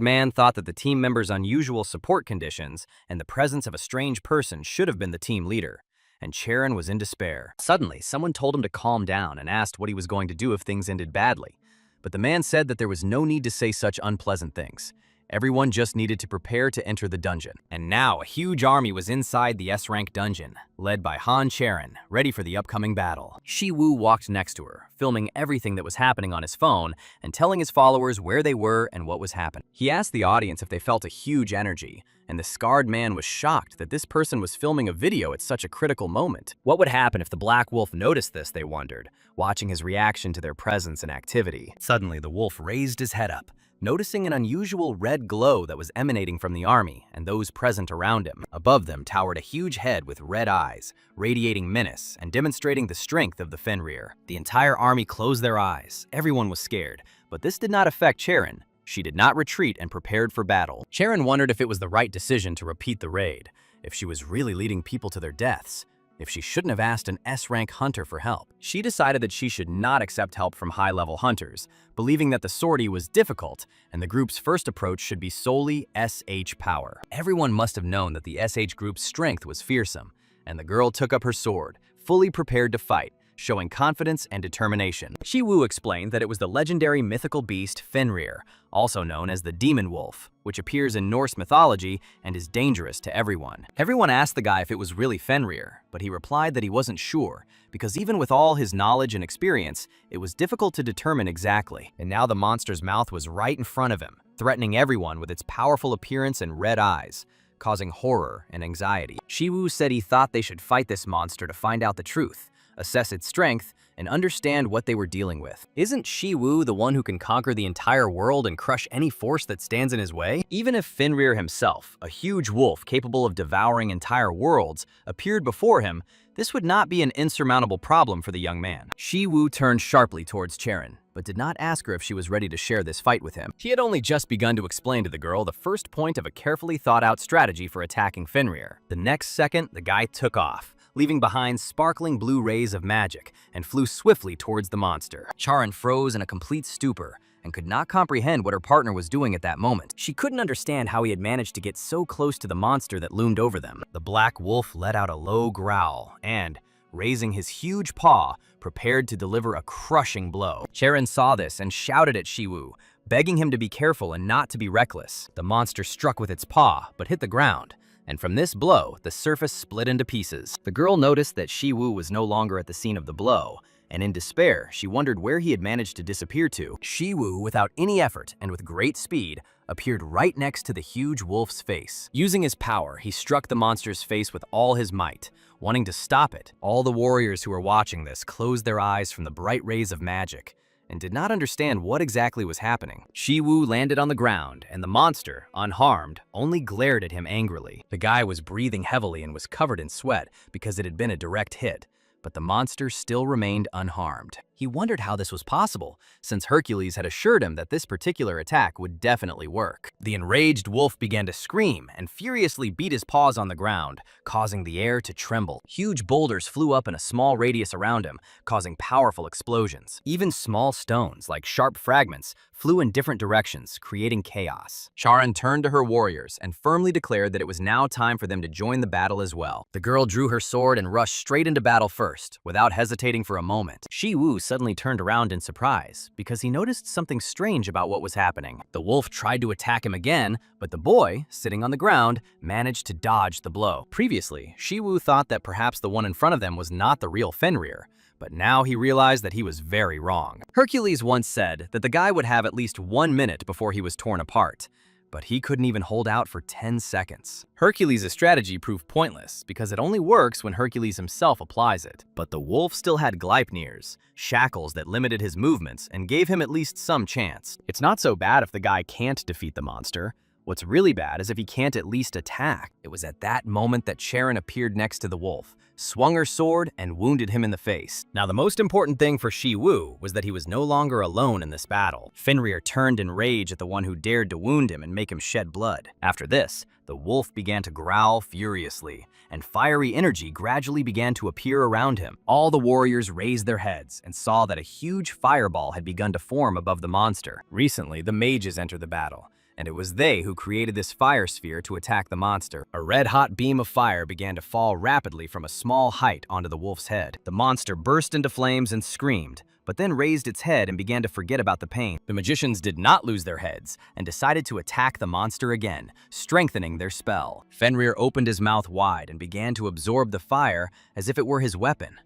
man thought that the team members' unusual support conditions and the presence of a strange person should have been the team leader, and Charon was in despair. Suddenly, someone told him to calm down and asked what he was going to do if things ended badly. But the man said that there was no need to say such unpleasant things. Everyone just needed to prepare to enter the dungeon. And now a huge army was inside the S-rank dungeon, led by Han Charon, ready for the upcoming battle. Shi Wu walked next to her, filming everything that was happening on his phone and telling his followers where they were and what was happening. He asked the audience if they felt a huge energy, and the scarred man was shocked that this person was filming a video at such a critical moment. What would happen if the Black Wolf noticed this, they wondered, watching his reaction to their presence and activity. Suddenly, the wolf raised his head up, noticing an unusual red glow that was emanating from the army and those present around him. Above them towered a huge head with red eyes, radiating menace and demonstrating the strength of the Fenrir. The entire army closed their eyes. Everyone was scared, but this did not affect Charon. She did not retreat and prepared for battle. Charon wondered if it was the right decision to repeat the raid, if she was really leading people to their deaths, if she shouldn't have asked an S-rank hunter for help. She decided that she should not accept help from high-level hunters, believing that the sortie was difficult and the group's first approach should be solely SH power. Everyone must have known that the SH group's strength was fearsome, and the girl took up her sword, fully prepared to fight, showing confidence and determination. Shi Wu explained that it was the legendary mythical beast Fenrir, also known as the demon wolf, which appears in Norse mythology and is dangerous to everyone. Everyone asked the guy if it was really Fenrir, but he replied that he wasn't sure, because even with all his knowledge and experience, it was difficult to determine exactly. And now the monster's mouth was right in front of him, threatening everyone with its powerful appearance and red eyes, causing horror and anxiety. Shi Wu said he thought they should fight this monster to find out the truth, assess its strength, and understand what they were dealing with. Isn't Shi Wu the one who can conquer the entire world and crush any force that stands in his way? Even if Fenrir himself, a huge wolf capable of devouring entire worlds, appeared before him, this would not be an insurmountable problem for the young man. Shi Wu turned sharply towards Charon, but did not ask her if she was ready to share this fight with him. He had only just begun to explain to the girl the first point of a carefully thought-out strategy for attacking Fenrir. The next second, the guy took off, leaving behind sparkling blue rays of magic, and flew swiftly towards the monster. Charon froze in a complete stupor and could not comprehend what her partner was doing at that moment. She couldn't understand how he had managed to get so close to the monster that loomed over them. The black wolf let out a low growl and, raising his huge paw, prepared to deliver a crushing blow. Charon saw this and shouted at Shi Wu, begging him to be careful and not to be reckless. The monster struck with its paw, but hit the ground, and from this blow, the surface split into pieces. The girl noticed that Shi Wu was no longer at the scene of the blow, and in despair, she wondered where he had managed to disappear to. Shi Wu, without any effort and with great speed, appeared right next to the huge wolf's face. Using his power, he struck the monster's face with all his might, wanting to stop it. All the warriors who were watching this closed their eyes from the bright rays of magic and did not understand what exactly was happening. Shi Wu landed on the ground, and the monster, unharmed, only glared at him angrily. The guy was breathing heavily and was covered in sweat because it had been a direct hit, but the monster still remained unharmed. He wondered how this was possible, since Hercules had assured him that this particular attack would definitely work. The enraged wolf began to scream and furiously beat his paws on the ground, causing the air to tremble. Huge boulders flew up in a small radius around him, causing powerful explosions. Even small stones, like sharp fragments, flew in different directions, creating chaos. Charon turned to her warriors and firmly declared that it was now time for them to join the battle as well. The girl drew her sword and rushed straight into battle first, without hesitating for a moment. Shi Wu suddenly turned around in surprise because he noticed something strange about what was happening. The wolf tried to attack him again, but the boy, sitting on the ground, managed to dodge the blow. Previously, Shi Wu thought that perhaps the one in front of them was not the real Fenrir, but now he realized that he was very wrong. Hercules once said that the guy would have at least 1 minute before he was torn apart, but he couldn't even hold out for 10 seconds. Hercules' strategy proved pointless because it only works when Hercules himself applies it. But the wolf still had Gleipnirs, shackles that limited his movements and gave him at least some chance. It's not so bad if the guy can't defeat the monster. What's really bad is if he can't at least attack. It was at that moment that Charon appeared next to the wolf, swung her sword, and wounded him in the face. Now, the most important thing for Shi Wu was that he was no longer alone in this battle. Fenrir turned in rage at the one who dared to wound him and make him shed blood. After this, the wolf began to growl furiously, and fiery energy gradually began to appear around him. All the warriors raised their heads and saw that a huge fireball had begun to form above the monster. Recently, the mages entered the battle, and it was they who created this fire sphere to attack the monster. A red-hot beam of fire began to fall rapidly from a small height onto the wolf's head. The monster burst into flames and screamed, but then raised its head and began to forget about the pain. The magicians did not lose their heads and decided to attack the monster again, strengthening their spell. Fenrir opened his mouth wide and began to absorb the fire as if it were his weapon.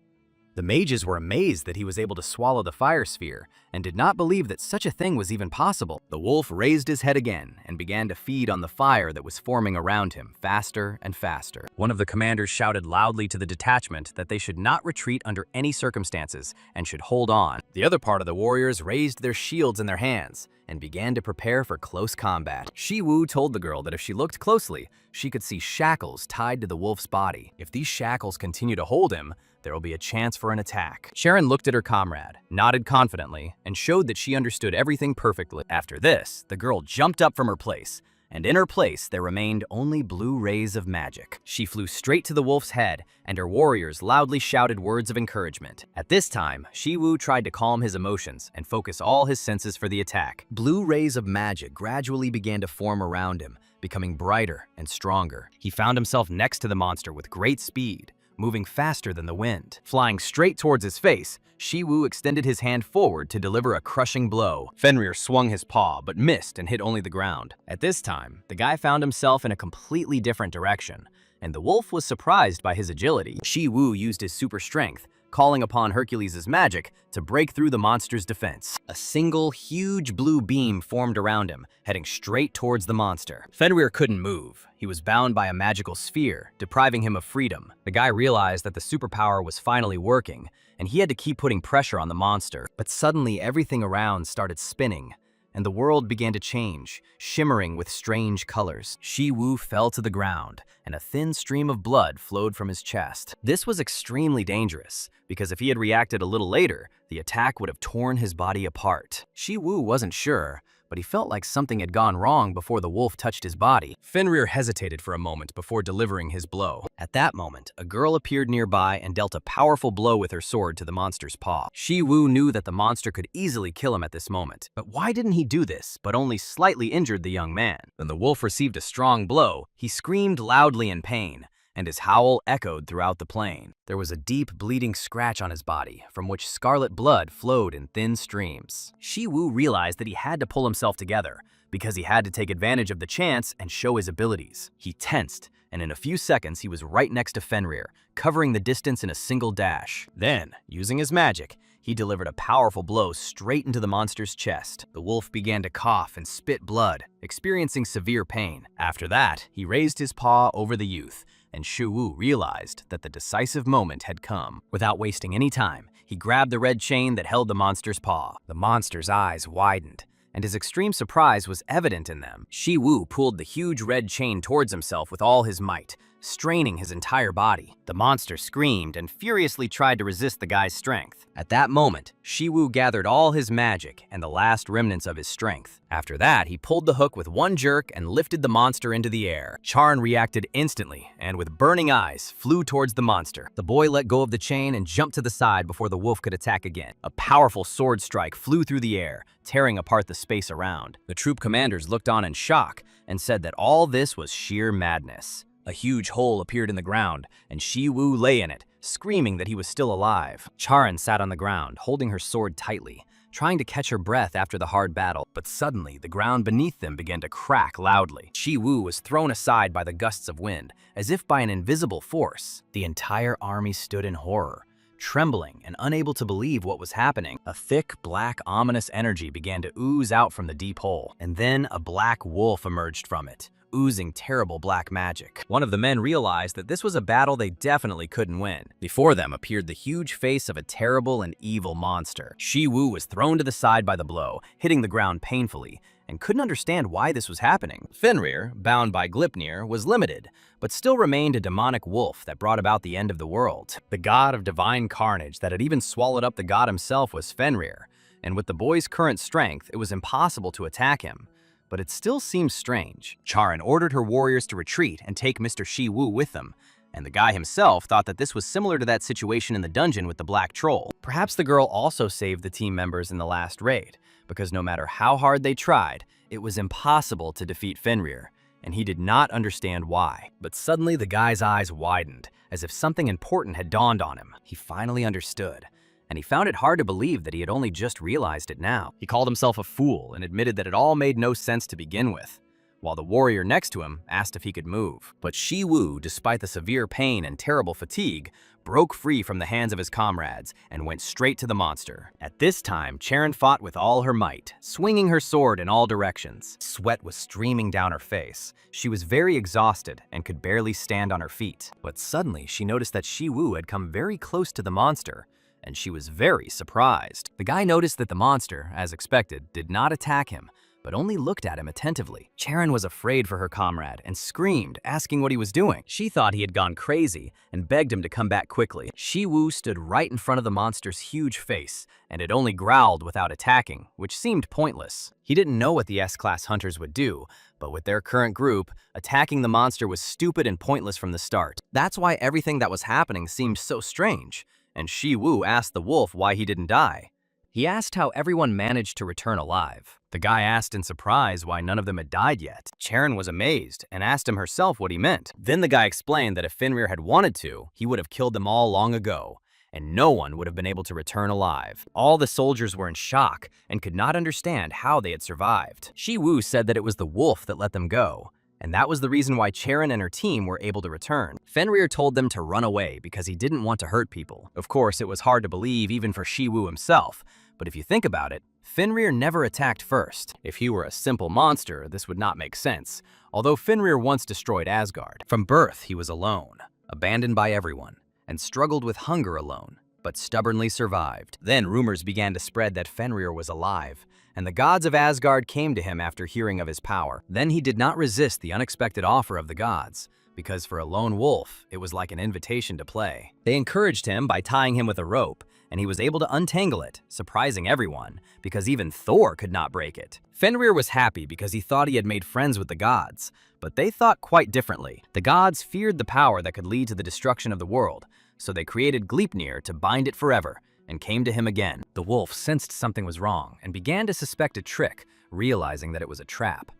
The mages were amazed that he was able to swallow the fire sphere and did not believe that such a thing was even possible. The wolf raised his head again and began to feed on the fire that was forming around him faster and faster. One of the commanders shouted loudly to the detachment that they should not retreat under any circumstances and should hold on. The other part of the warriors raised their shields in their hands and began to prepare for close combat. Shi Wu told the girl that if she looked closely, she could see shackles tied to the wolf's body. If these shackles continue to hold him, there will be a chance for an attack. Sharon looked at her comrade, nodded confidently, and showed that she understood everything perfectly. After this, the girl jumped up from her place, and in her place there remained only blue rays of magic. She flew straight to the wolf's head, and her warriors loudly shouted words of encouragement. At this time, Shi Wu tried to calm his emotions and focus all his senses for the attack. Blue rays of magic gradually began to form around him, becoming brighter and stronger. He found himself next to the monster with great speed, moving faster than the wind. Flying straight towards his face, Shi Wu extended his hand forward to deliver a crushing blow. Fenrir swung his paw, but missed and hit only the ground. At this time, the guy found himself in a completely different direction, and the wolf was surprised by his agility. Shi Wu used his super strength, calling upon Hercules' magic to break through the monster's defense. A single, huge blue beam formed around him, heading straight towards the monster. Fenrir couldn't move. He was bound by a magical sphere, depriving him of freedom. The guy realized that the superpower was finally working, and he had to keep putting pressure on the monster. But suddenly, everything around started spinning, and the world began to change, shimmering with strange colors. Shi Wu fell to the ground, and a thin stream of blood flowed from his chest. This was extremely dangerous, because if he had reacted a little later, the attack would have torn his body apart. Shi Wu wasn't sure, but he felt like something had gone wrong before the wolf touched his body. Fenrir hesitated for a moment before delivering his blow. At that moment, a girl appeared nearby and dealt a powerful blow with her sword to the monster's paw. Shi Wu knew that the monster could easily kill him at this moment, but why didn't he do this, but only slightly injured the young man? When the wolf received a strong blow, he screamed loudly in pain, and his howl echoed throughout the plain. There was a deep bleeding scratch on his body, from which scarlet blood flowed in thin streams. Shi Wu realized that he had to pull himself together, because he had to take advantage of the chance and show his abilities. He tensed, and in a few seconds he was right next to Fenrir, covering the distance in a single dash. Then, using his magic, he delivered a powerful blow straight into the monster's chest. The wolf began to cough and spit blood, experiencing severe pain. After that, he raised his paw over the youth, and Shi Wu realized that the decisive moment had come. Without wasting any time, he grabbed the red chain that held the monster's paw. The monster's eyes widened, and his extreme surprise was evident in them. Shi Wu pulled the huge red chain towards himself with all his might, straining his entire body. The monster screamed and furiously tried to resist the guy's strength. At that moment, Shi Wu gathered all his magic and the last remnants of his strength. After that, he pulled the hook with one jerk and lifted the monster into the air. Charon reacted instantly and with burning eyes flew towards the monster. The boy let go of the chain and jumped to the side before the wolf could attack again. A powerful sword strike flew through the air, tearing apart the space around. The troop commanders looked on in shock and said that all this was sheer madness. A huge hole appeared in the ground, and Shi Wu lay in it, screaming that he was still alive. Charon sat on the ground, holding her sword tightly, trying to catch her breath after the hard battle, but suddenly the ground beneath them began to crack loudly. Shi Wu was thrown aside by the gusts of wind, as if by an invisible force. The entire army stood in horror, trembling and unable to believe what was happening. A thick, black, ominous energy began to ooze out from the deep hole, and then a black wolf emerged from it, oozing terrible black magic. One of the men realized that this was a battle they definitely couldn't win. Before them appeared the huge face of a terrible and evil monster. Shi Wu was thrown to the side by the blow, hitting the ground painfully, and couldn't understand why this was happening. Fenrir, bound by Gleipnir, was limited, but still remained a demonic wolf that brought about the end of the world. The god of divine carnage that had even swallowed up the god himself was Fenrir, and with the boy's current strength, it was impossible to attack him. But it still seems strange. Charon ordered her warriors to retreat and take Mr. Shi Wu with them, and the guy himself thought that this was similar to that situation in the dungeon with the black troll. Perhaps the girl also saved the team members in the last raid, because no matter how hard they tried, it was impossible to defeat Fenrir, and he did not understand why. But suddenly the guy's eyes widened, as if something important had dawned on him. He finally understood, and he found it hard to believe that he had only just realized it now. He called himself a fool and admitted that it all made no sense to begin with, while the warrior next to him asked if he could move. But Shi Wu, despite the severe pain and terrible fatigue, broke free from the hands of his comrades and went straight to the monster. At this time, Charon fought with all her might, swinging her sword in all directions. Sweat was streaming down her face. She was very exhausted and could barely stand on her feet. But suddenly, she noticed that Shi Wu had come very close to the monster, and she was very surprised. The guy noticed that the monster, as expected, did not attack him, but only looked at him attentively. Charon was afraid for her comrade and screamed, asking what he was doing. She thought he had gone crazy and begged him to come back quickly. Shi Wu stood right in front of the monster's huge face and had only growled without attacking, which seemed pointless. He didn't know what the S-class hunters would do, but with their current group, attacking the monster was stupid and pointless from the start. That's why everything that was happening seemed so strange, and Shi Wu asked the wolf why he didn't die. He asked how everyone managed to return alive. The guy asked in surprise why none of them had died yet. Charon was amazed and asked him herself what he meant. Then the guy explained that if Fenrir had wanted to, he would have killed them all long ago, and no one would have been able to return alive. All the soldiers were in shock and could not understand how they had survived. Shi Wu said that it was the wolf that let them go, and that was the reason why Charon and her team were able to return. Fenrir told them to run away because he didn't want to hurt people. Of course, it was hard to believe even for Shi Wu himself, but if you think about it, Fenrir never attacked first. If he were a simple monster, this would not make sense, although Fenrir once destroyed Asgard. From birth, he was alone, abandoned by everyone, and struggled with hunger alone, but stubbornly survived. Then rumors began to spread that Fenrir was alive, and the gods of Asgard came to him after hearing of his power. Then he did not resist the unexpected offer of the gods, because for a lone wolf, it was like an invitation to play. They encouraged him by tying him with a rope, and he was able to untangle it, surprising everyone, because even Thor could not break it. Fenrir was happy because he thought he had made friends with the gods, but they thought quite differently. The gods feared the power that could lead to the destruction of the world, so they created Gleipnir to bind it forever, and came to him again. The wolf sensed something was wrong and began to suspect a trick, realizing that it was a trap.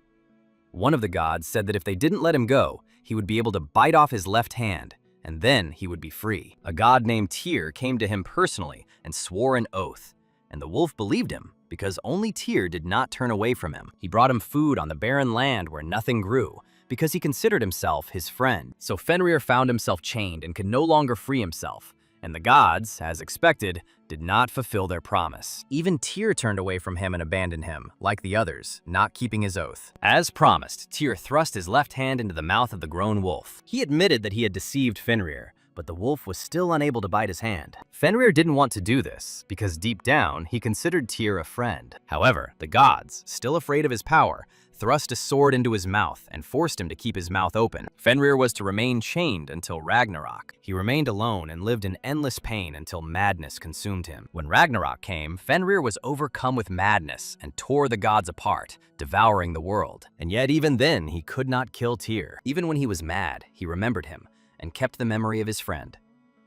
One of the gods said that if they didn't let him go, he would be able to bite off his left hand, and then he would be free. A god named Tyr came to him personally and swore an oath, and the wolf believed him because only Tyr did not turn away from him. He brought him food on the barren land where nothing grew, because he considered himself his friend. So Fenrir found himself chained and could no longer free himself, and the gods, as expected, did not fulfill their promise. Even Tyr turned away from him and abandoned him, like the others, not keeping his oath. As promised, Tyr thrust his left hand into the mouth of the grown wolf. He admitted that he had deceived Fenrir, but the wolf was still unable to bite his hand. Fenrir didn't want to do this, because deep down, he considered Tyr a friend. However, the gods, still afraid of his power, thrust a sword into his mouth and forced him to keep his mouth open. Fenrir was to remain chained until Ragnarok. He remained alone and lived in endless pain until madness consumed him. When Ragnarok came, Fenrir was overcome with madness and tore the gods apart, devouring the world. And yet even then, he could not kill Tyr. Even when he was mad, he remembered him and kept the memory of his friend.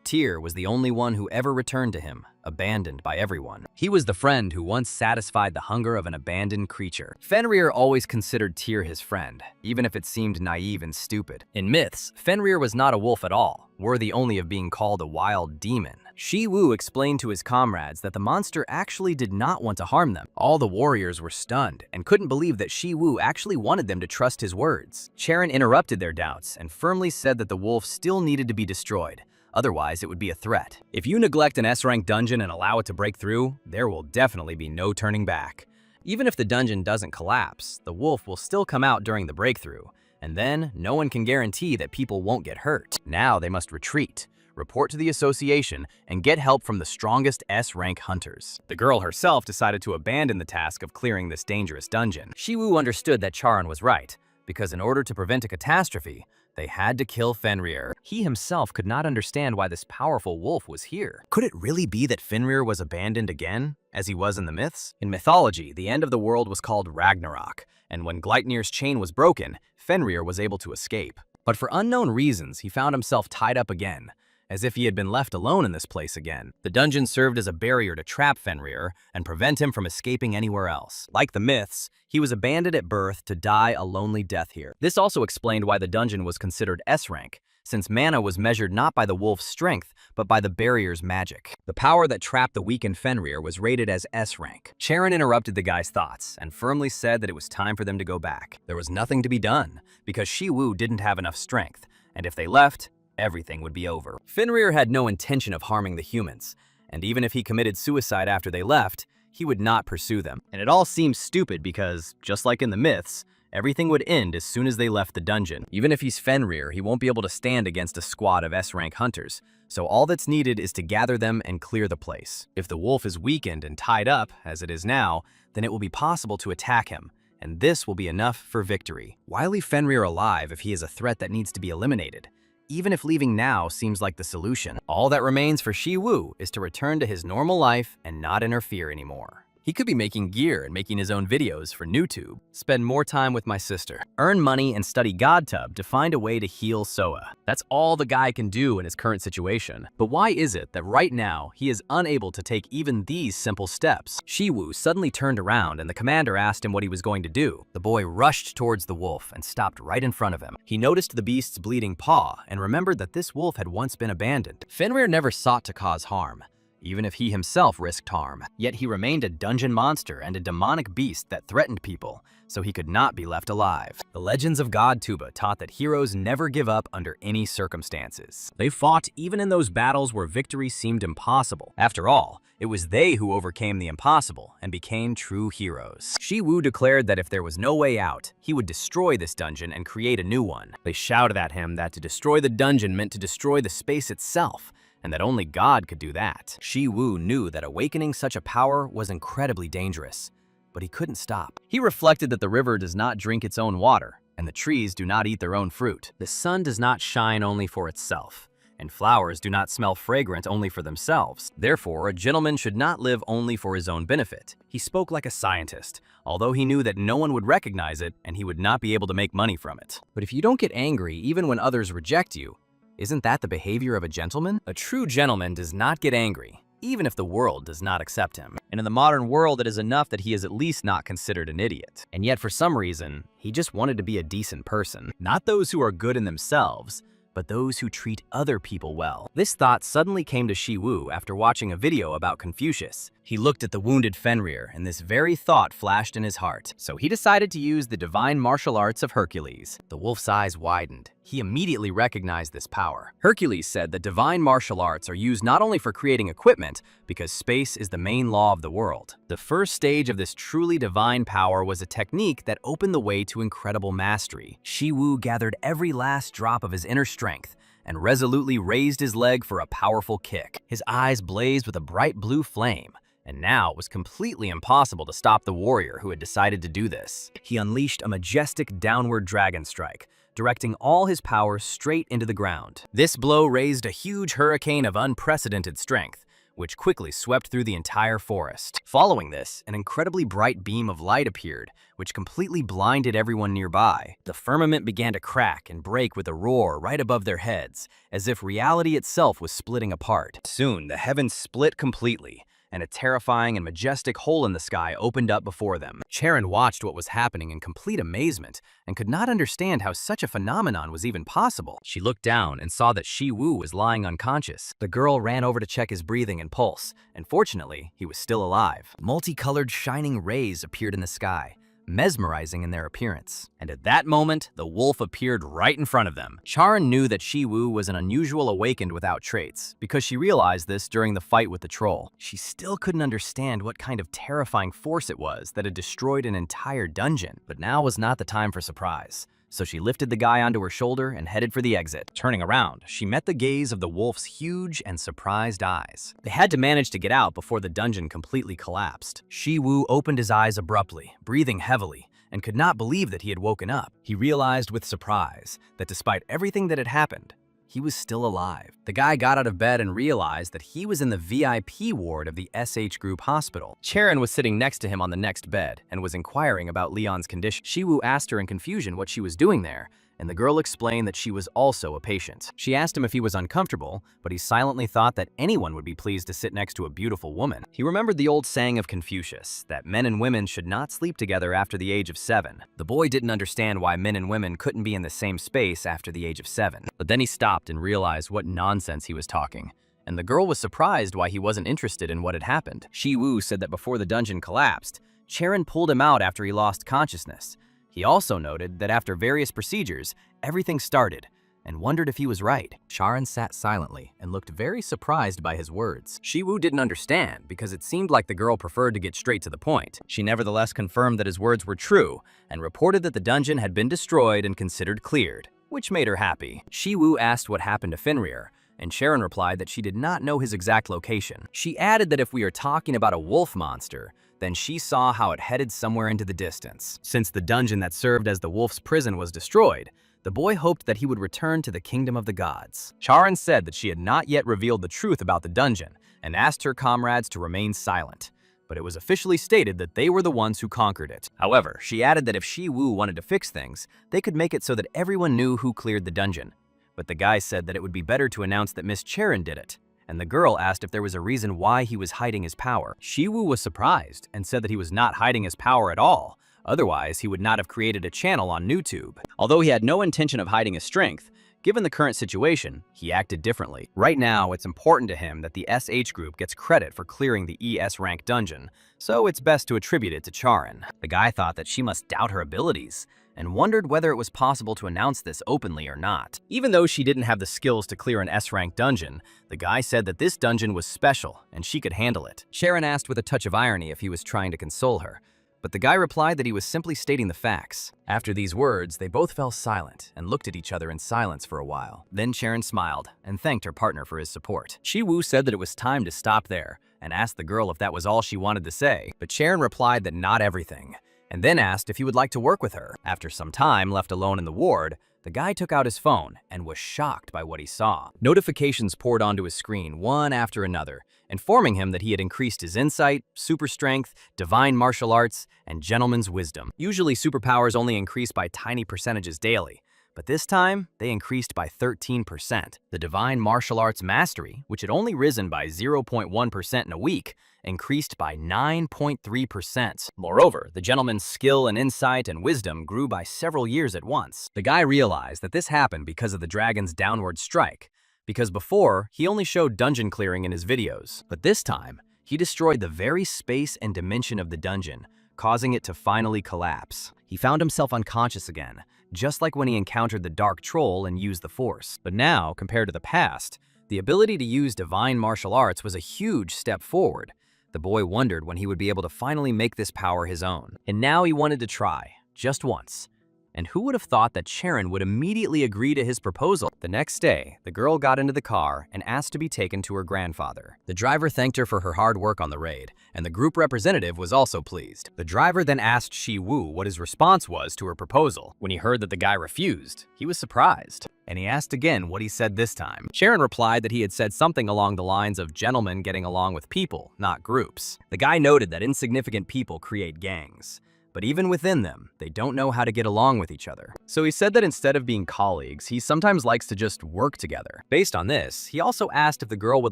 Tyr was the only one who ever returned to him, abandoned by everyone. He was the friend who once satisfied the hunger of an abandoned creature. Fenrir always considered Tyr his friend, even if it seemed naive and stupid. In myths, Fenrir was not a wolf at all, worthy only of being called a wild demon. Shi Wu explained to his comrades that the monster actually did not want to harm them. All the warriors were stunned and couldn't believe that Shi Wu actually wanted them to trust his words. Charon interrupted their doubts and firmly said that the wolf still needed to be destroyed. Otherwise, it would be a threat. If you neglect an S-rank dungeon and allow it to break through, there will definitely be no turning back. Even if the dungeon doesn't collapse, the wolf will still come out during the breakthrough, and then no one can guarantee that people won't get hurt. Now they must retreat, report to the association, and get help from the strongest S-rank hunters. The girl herself decided to abandon the task of clearing this dangerous dungeon. Shi Wu understood that Charon was right, because in order to prevent a catastrophe, they had to kill Fenrir. He himself could not understand why this powerful wolf was here. Could it really be that Fenrir was abandoned again, as he was in the myths? In mythology, the end of the world was called Ragnarok, and when Gleipnir's chain was broken, Fenrir was able to escape. But for unknown reasons, he found himself tied up again, as if he had been left alone in this place again. The dungeon served as a barrier to trap Fenrir and prevent him from escaping anywhere else. Like the myths, he was abandoned at birth to die a lonely death here. This also explained why the dungeon was considered S-rank, since mana was measured not by the wolf's strength, but by the barrier's magic. The power that trapped the weakened Fenrir was rated as S-rank. Charon interrupted the guy's thoughts and firmly said that it was time for them to go back. There was nothing to be done, because Shi Wu didn't have enough strength, and if they left, everything would be over. Fenrir had no intention of harming the humans, and even if he committed suicide after they left, he would not pursue them. And it all seems stupid because, just like in the myths, everything would end as soon as they left the dungeon. Even if he's Fenrir, he won't be able to stand against a squad of S-rank hunters, so all that's needed is to gather them and clear the place. If the wolf is weakened and tied up, as it is now, then it will be possible to attack him, and this will be enough for victory. Why leave Fenrir alive if he is a threat that needs to be eliminated? Even if leaving now seems like the solution, all that remains for Shi Wu is to return to his normal life and not interfere anymore. He could be making gear and making his own videos for YouTube, spend more time with my sister, earn money and study GodTub to find a way to heal Soa. That's all the guy can do in his current situation. But why is it that right now he is unable to take even these simple steps? Shi Wu suddenly turned around and the commander asked him what he was going to do. The boy rushed towards the wolf and stopped right in front of him. He noticed the beast's bleeding paw and remembered that this wolf had once been abandoned. Fenrir never sought to cause harm, even if he himself risked harm. Yet he remained a dungeon monster and a demonic beast that threatened people, so he could not be left alive. The legends of God Tuba taught that heroes never give up under any circumstances. They fought even in those battles where victory seemed impossible. After all, it was they who overcame the impossible and became true heroes. Shi Wu declared that if there was no way out, he would destroy this dungeon and create a new one. They shouted at him that to destroy the dungeon meant to destroy the space itself, and that only God could do that. Shi Wu knew that awakening such a power was incredibly dangerous, but he couldn't stop. He reflected that the river does not drink its own water, and the trees do not eat their own fruit. The sun does not shine only for itself, and flowers do not smell fragrant only for themselves. Therefore, a gentleman should not live only for his own benefit. He spoke like a scientist, although he knew that no one would recognize it and he would not be able to make money from it. But if you don't get angry even when others reject you, isn't that the behavior of a gentleman? A true gentleman does not get angry, even if the world does not accept him. And in the modern world, it is enough that he is at least not considered an idiot. And yet, for some reason, he just wanted to be a decent person. Not those who are good in themselves, but those who treat other people well. This thought suddenly came to Shi Wu after watching a video about Confucius. He looked at the wounded Fenrir, and this very thought flashed in his heart. So he decided to use the divine martial arts of Hercules. The wolf's eyes widened. He immediately recognized this power. Hercules said that divine martial arts are used not only for creating equipment, because space is the main law of the world. The first stage of this truly divine power was a technique that opened the way to incredible mastery. Shi Wu gathered every last drop of his inner strength and resolutely raised his leg for a powerful kick. His eyes blazed with a bright blue flame, and now it was completely impossible to stop the warrior who had decided to do this. He unleashed a majestic downward dragon strike, directing all his power straight into the ground. This blow raised a huge hurricane of unprecedented strength, which quickly swept through the entire forest. Following this, an incredibly bright beam of light appeared, which completely blinded everyone nearby. The firmament began to crack and break with a roar right above their heads, as if reality itself was splitting apart. Soon, the heavens split completely, and a terrifying and majestic hole in the sky opened up before them. Charon watched what was happening in complete amazement and could not understand how such a phenomenon was even possible. She looked down and saw that Shi Wu was lying unconscious. The girl ran over to check his breathing and pulse, and fortunately, he was still alive. Multicolored shining rays appeared in the sky, mesmerizing in their appearance. And at that moment, the wolf appeared right in front of them. Charon knew that Shi Wu was an unusual awakened without traits, because she realized this during the fight with the troll. She still couldn't understand what kind of terrifying force it was that had destroyed an entire dungeon. But now was not the time for surprise. So she lifted the guy onto her shoulder and headed for the exit. Turning around, she met the gaze of the wolf's huge and surprised eyes. They had to manage to get out before the dungeon completely collapsed. Shi Wu opened his eyes abruptly, breathing heavily, and could not believe that he had woken up. He realized with surprise that despite everything that had happened, he was still alive. The guy got out of bed and realized that he was in the VIP ward of the SH Group Hospital. Charon was sitting next to him on the next bed and was inquiring about Leon's condition. Shi Wu asked her in confusion what she was doing there, and the girl explained that she was also a patient. She asked him if he was uncomfortable, but he silently thought that anyone would be pleased to sit next to a beautiful woman. He remembered the old saying of Confucius, that men and women should not sleep together after the age of 7. The boy didn't understand why men and women couldn't be in the same space after the age of 7. But then he stopped and realized what nonsense he was talking. And the girl was surprised why he wasn't interested in what had happened. Shi Wu said that before the dungeon collapsed, Charon pulled him out after he lost consciousness. He also noted that after various procedures, everything started, and wondered if he was right. Charon sat silently and looked very surprised by his words. Shi Wu didn't understand because it seemed like the girl preferred to get straight to the point. She nevertheless confirmed that his words were true and reported that the dungeon had been destroyed and considered cleared, which made her happy. Shi Wu asked what happened to Fenrir, and Charon replied that she did not know his exact location. She added that if we are talking about a wolf monster, then she saw how it headed somewhere into the distance. Since the dungeon that served as the wolf's prison was destroyed, the boy hoped that he would return to the kingdom of the gods. Charon said that she had not yet revealed the truth about the dungeon and asked her comrades to remain silent, but it was officially stated that they were the ones who conquered it. However, she added that if Shi Wu wanted to fix things, they could make it so that everyone knew who cleared the dungeon. But the guy said that it would be better to announce that Miss Charon did it, and the girl asked if there was a reason why he was hiding his power. Shi Wu was surprised and said that he was not hiding his power at all. Otherwise, he would not have created a channel on YouTube. Although he had no intention of hiding his strength, given the current situation, he acted differently. Right now, it's important to him that the SH group gets credit for clearing the ES rank dungeon, so it's best to attribute it to Charon. The guy thought that she must doubt her abilities, and wondered whether it was possible to announce this openly or not. Even though she didn't have the skills to clear an S-rank dungeon, the guy said that this dungeon was special and she could handle it. Charon asked with a touch of irony if he was trying to console her, but the guy replied that he was simply stating the facts. After these words, they both fell silent and looked at each other in silence for a while. Then Charon smiled and thanked her partner for his support. Shi Wu said that it was time to stop there and asked the girl if that was all she wanted to say, but Charon replied that not everything, and then asked if he would like to work with her. After some time left alone in the ward, the guy took out his phone and was shocked by what he saw. Notifications poured onto his screen one after another, informing him that he had increased his insight, super strength, divine martial arts, and gentleman's wisdom. Usually superpowers only increase by tiny percentages daily, but this time they increased by 13%. The divine martial arts mastery, which had only risen by 0.1% in a week, increased by 9.3%. Moreover, the gentleman's skill and insight and wisdom grew by several years at once. The guy realized that this happened because of the dragon's downward strike, because before, he only showed dungeon clearing in his videos. But this time, he destroyed the very space and dimension of the dungeon, causing it to finally collapse. He found himself unconscious again, just like when he encountered the dark troll and used the force. But now, compared to the past, the ability to use divine martial arts was a huge step forward. The boy wondered when he would be able to finally make this power his own. And now he wanted to try, just once. And who would have thought that Charon would immediately agree to his proposal? The next day, the girl got into the car and asked to be taken to her grandfather. The driver thanked her for her hard work on the raid, and the group representative was also pleased. The driver then asked Shi Wu what his response was to her proposal. When he heard that the guy refused, he was surprised, and he asked again what he said this time. Charon replied that he had said something along the lines of gentlemen getting along with people, not groups. The guy noted that insignificant people create gangs, but even within them, they don't know how to get along with each other. So he said that instead of being colleagues, he sometimes likes to just work together. Based on this, he also asked if the girl would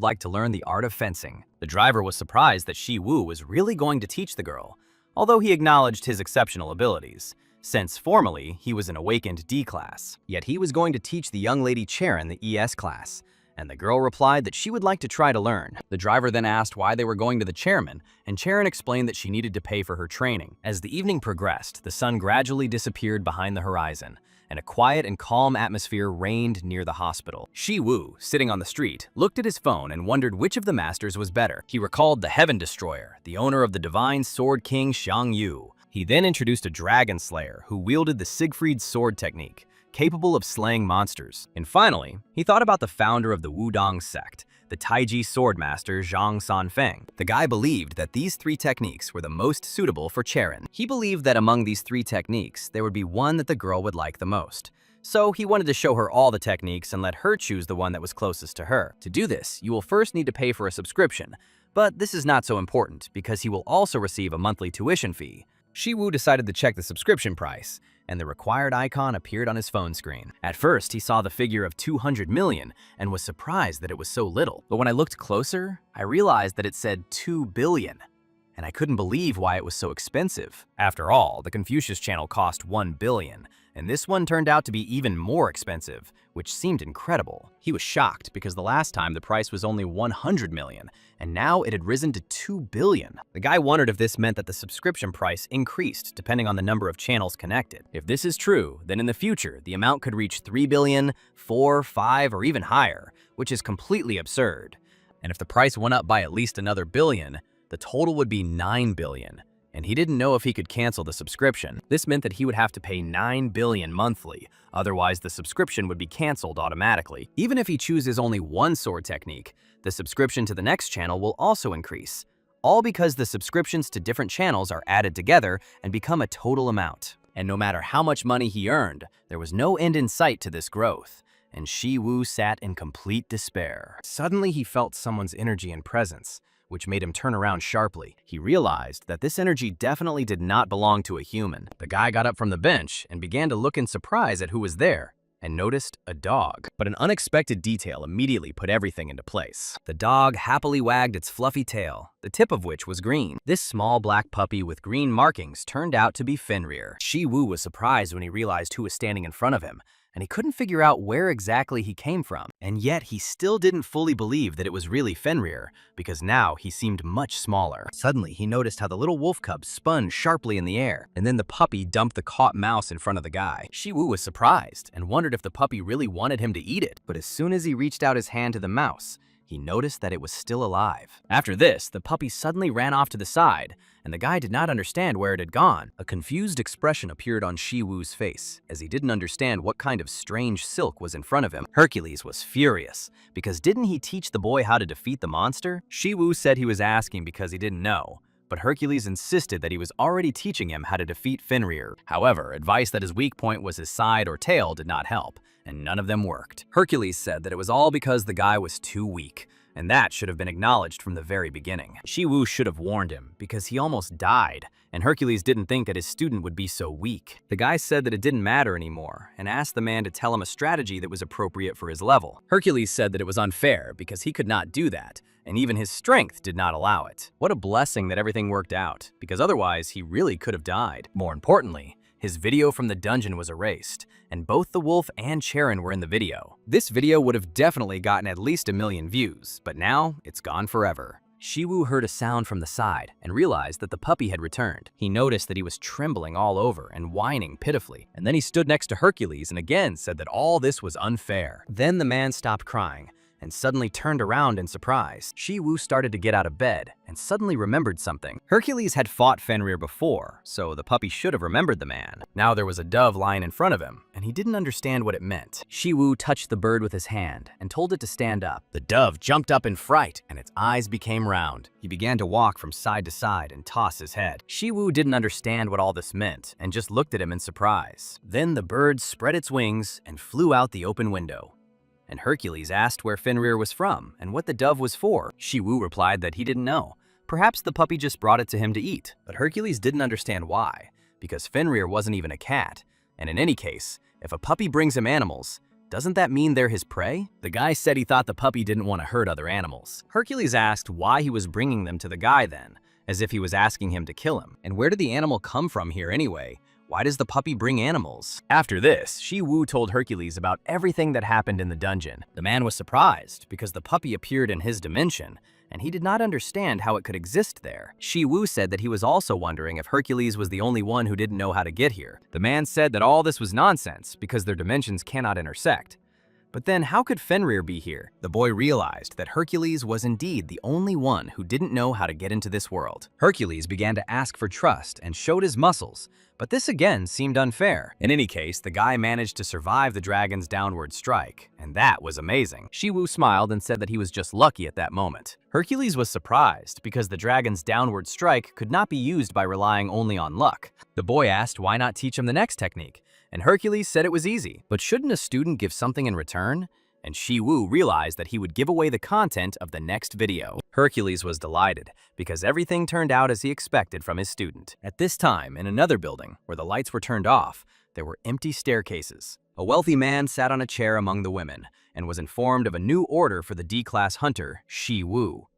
like to learn the art of fencing. The driver was surprised that Shi Wu was really going to teach the girl, although he acknowledged his exceptional abilities, since formally he was an awakened D class. Yet he was going to teach the young lady Charon the ES class, and the girl replied that she would like to try to learn. The driver then asked why they were going to the chairman, and Charon explained that she needed to pay for her training. As the evening progressed, the sun gradually disappeared behind the horizon, and a quiet and calm atmosphere reigned near the hospital. Shi Wu, sitting on the street, looked at his phone and wondered which of the masters was better. He recalled the Heaven Destroyer, the owner of the Divine Sword King Xiang Yu. He then introduced a Dragon Slayer who wielded the Siegfried sword technique, capable of slaying monsters. And finally, he thought about the founder of the Wudong sect, the Taiji swordmaster Zhang Sanfeng. The guy believed that these three techniques were the most suitable for Charon. He believed that among these three techniques, there would be one that the girl would like the most. So he wanted to show her all the techniques and let her choose the one that was closest to her. To do this, you will first need to pay for a subscription, but this is not so important because he will also receive a monthly tuition fee. Shi Wu decided to check the subscription price. and the required icon appeared on his phone screen. At first, he saw the figure of 200 million and was surprised that it was so little. But when I looked closer, I realized that it said 2 billion. And I couldn't believe why it was so expensive. After all, the Confucius channel cost 1 billion, and this one turned out to be even more expensive, which seemed incredible. He was shocked because the last time the price was only 100 million, and now it had risen to 2 billion. The guy wondered if this meant that the subscription price increased depending on the number of channels connected. If this is true, then in the future, the amount could reach 3 billion, 4, 5, or even higher, which is completely absurd. And if the price went up by at least another billion, the total would be 9 billion, and he didn't know if he could cancel the subscription. This meant that he would have to pay 9 billion monthly, otherwise the subscription would be canceled automatically. Even if he chooses only one sword technique, the subscription to the next channel will also increase, all because the subscriptions to different channels are added together and become a total amount. And no matter how much money he earned, there was no end in sight to this growth, and Shi Wu sat in complete despair. Suddenly he felt someone's energy and presence, which made him turn around sharply. He realized that this energy definitely did not belong to a human. The guy got up from the bench and began to look in surprise at who was there, and noticed a dog. But an unexpected detail immediately put everything into place. The dog happily wagged its fluffy tail, the tip of which was green. This small black puppy with green markings turned out to be Fenrir. Shi Wu was surprised when he realized who was standing in front of him, and he couldn't figure out where exactly he came from. And yet he still didn't fully believe that it was really Fenrir, because now he seemed much smaller. Suddenly, he noticed how the little wolf cub spun sharply in the air, and then the puppy dumped the caught mouse in front of the guy. Shi Wu was surprised and wondered if the puppy really wanted him to eat it. But as soon as he reached out his hand to the mouse, he noticed that it was still alive. After this, the puppy suddenly ran off to the side, and the guy did not understand where it had gone. A confused expression appeared on Shi Wu's face, as he didn't understand what kind of strange silk was in front of him. Hercules was furious, because didn't he teach the boy how to defeat the monster? Shi Wu said he was asking because he didn't know, but Hercules insisted that he was already teaching him how to defeat Fenrir. However, advice that his weak point was his side or tail did not help, and none of them worked. Hercules said that it was all because the guy was too weak, and that should have been acknowledged from the very beginning. Shi Wu should have warned him, because he almost died, and Hercules didn't think that his student would be so weak. The guy said that it didn't matter anymore, and asked the man to tell him a strategy that was appropriate for his level. Hercules said that it was unfair, because he could not do that, and even his strength did not allow it. What a blessing that everything worked out, because otherwise he really could have died. More importantly, his video from the dungeon was erased, and both the wolf and Charon were in the video. This video would have definitely gotten at least 1 million views, but now it's gone forever. Shi Wu heard a sound from the side and realized that the puppy had returned. He noticed that he was trembling all over and whining pitifully, and then he stood next to Hercules and again said that all this was unfair. Then the man stopped crying and suddenly turned around in surprise. Shi Wu started to get out of bed and suddenly remembered something. Hercules had fought Fenrir before, so the puppy should have remembered the man. Now there was a dove lying in front of him, and he didn't understand what it meant. Shi Wu touched the bird with his hand and told it to stand up. The dove jumped up in fright, and its eyes became round. He began to walk from side to side and toss his head. Shi Wu didn't understand what all this meant and just looked at him in surprise. Then the bird spread its wings and flew out the open window. And Hercules asked where Fenrir was from and what the dove was for. Shi Wu replied that he didn't know. Perhaps the puppy just brought it to him to eat. But Hercules didn't understand why, because Fenrir wasn't even a cat. And in any case, if a puppy brings him animals, doesn't that mean they're his prey? The guy said he thought the puppy didn't want to hurt other animals. Hercules asked why he was bringing them to the guy then, as if he was asking him to kill him. And where did the animal come from here anyway? Why does the puppy bring animals? After this, Shi Wu told Hercules about everything that happened in the dungeon. The man was surprised because the puppy appeared in his dimension, and he did not understand how it could exist there. Shi Wu said that he was also wondering if Hercules was the only one who didn't know how to get here. The man said that all this was nonsense because their dimensions cannot intersect. But then how could Fenrir be here? The boy realized that Hercules was indeed the only one who didn't know how to get into this world. Hercules began to ask for trust and showed his muscles, but this again seemed unfair. In any case, the guy managed to survive the dragon's downward strike, and that was amazing. Shi Wu smiled and said that he was just lucky at that moment. Hercules was surprised because the dragon's downward strike could not be used by relying only on luck. The boy asked why not teach him the next technique, and Hercules said it was easy. But shouldn't a student give something in return? And Shi Wu realized that he would give away the content of the next video. Hercules was delighted because everything turned out as he expected from his student. At this time, in another building, where the lights were turned off, there were empty staircases. A wealthy man sat on a chair among the women and was informed of a new order for the D-class hunter, Shi Wu.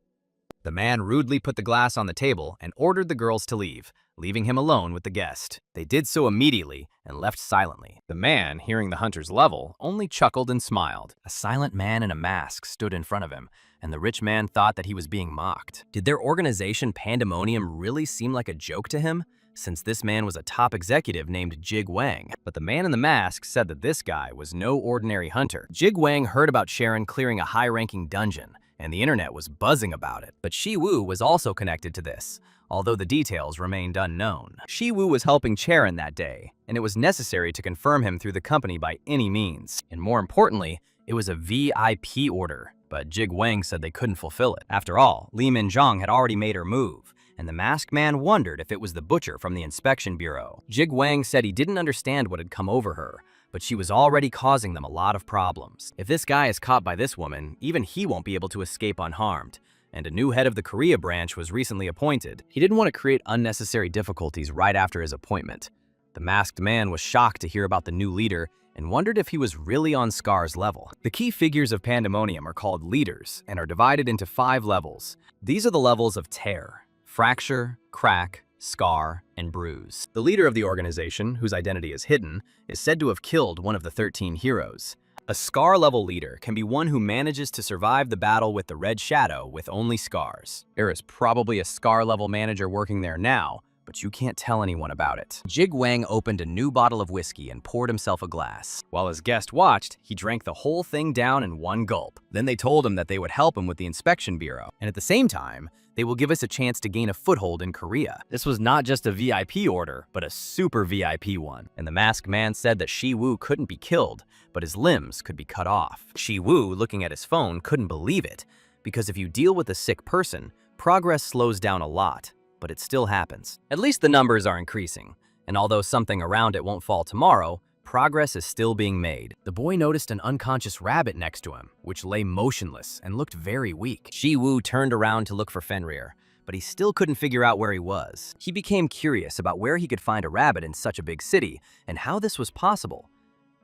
The man rudely put the glass on the table and ordered the girls to leave, leaving him alone with the guest. They did so immediately and left silently. The man, hearing the hunter's level, only chuckled and smiled. A silent man in a mask stood in front of him, and the rich man thought that he was being mocked. Did their organization Pandemonium really seem like a joke to him, since this man was a top executive named Jig Wang? But the man in the mask said that this guy was no ordinary hunter. Jig Wang heard about Sharon clearing a high-ranking dungeon, and the internet was buzzing about it. But Shi Wu was also connected to this, although the details remained unknown. Shi Wu was helping Sharon that day, and it was necessary to confirm him through the company by any means. And more importantly, it was a VIP order, but Jig Wang said they couldn't fulfill it. After all, Li Minzhong had already made her move, and the masked man wondered if it was the butcher from the inspection bureau. Jig Wang said he didn't understand what had come over her, but she was already causing them a lot of problems. If this guy is caught by this woman, even he won't be able to escape unharmed. And a new head of the Korea branch was recently appointed. He didn't want to create unnecessary difficulties right after his appointment. The masked man was shocked to hear about the new leader and wondered if he was really on Scar's level. The key figures of Pandemonium are called leaders and are divided into 5 levels. These are the levels of tear, fracture, crack, scar, and bruise. The leader of the organization, whose identity is hidden, is said to have killed one of the 13 heroes. A scar-level leader can be one who manages to survive the battle with the Red Shadow with only scars. There is probably a scar-level manager working there now, but you can't tell anyone about it. Jig Wang opened a new bottle of whiskey and poured himself a glass. While his guest watched, he drank the whole thing down in one gulp. Then they told him that they would help him with the inspection bureau, and at the same time, they will give us a chance to gain a foothold in Korea. This was not just a VIP order, but a super VIP one. And the masked man said that Shi Wu couldn't be killed, but his limbs could be cut off. Shi Wu, looking at his phone, couldn't believe it, because if you deal with a sick person, progress slows down a lot, but it still happens. At least the numbers are increasing, and although something around it won't fall tomorrow, progress is still being made. The boy noticed an unconscious rabbit next to him, which lay motionless and looked very weak. Shi Wu turned around to look for Fenrir, but he still couldn't figure out where he was. He became curious about where he could find a rabbit in such a big city and how this was possible.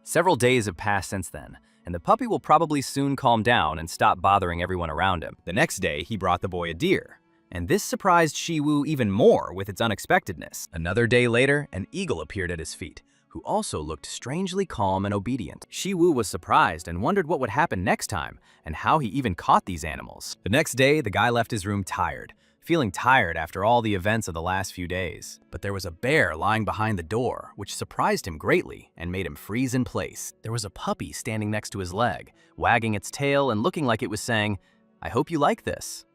Several days have passed since then, and the puppy will probably soon calm down and stop bothering everyone around him. The next day, he brought the boy a deer, and this surprised Shi Wu even more with its unexpectedness. Another day later, an eagle appeared at his feet, who also looked strangely calm and obedient. Shi Wu was surprised and wondered what would happen next time and how he even caught these animals. The next day, the guy left his room tired, feeling tired after all the events of the last few days. But there was a bear lying behind the door, which surprised him greatly and made him freeze in place. There was a puppy standing next to his leg, wagging its tail and looking like it was saying, "I hope you like this."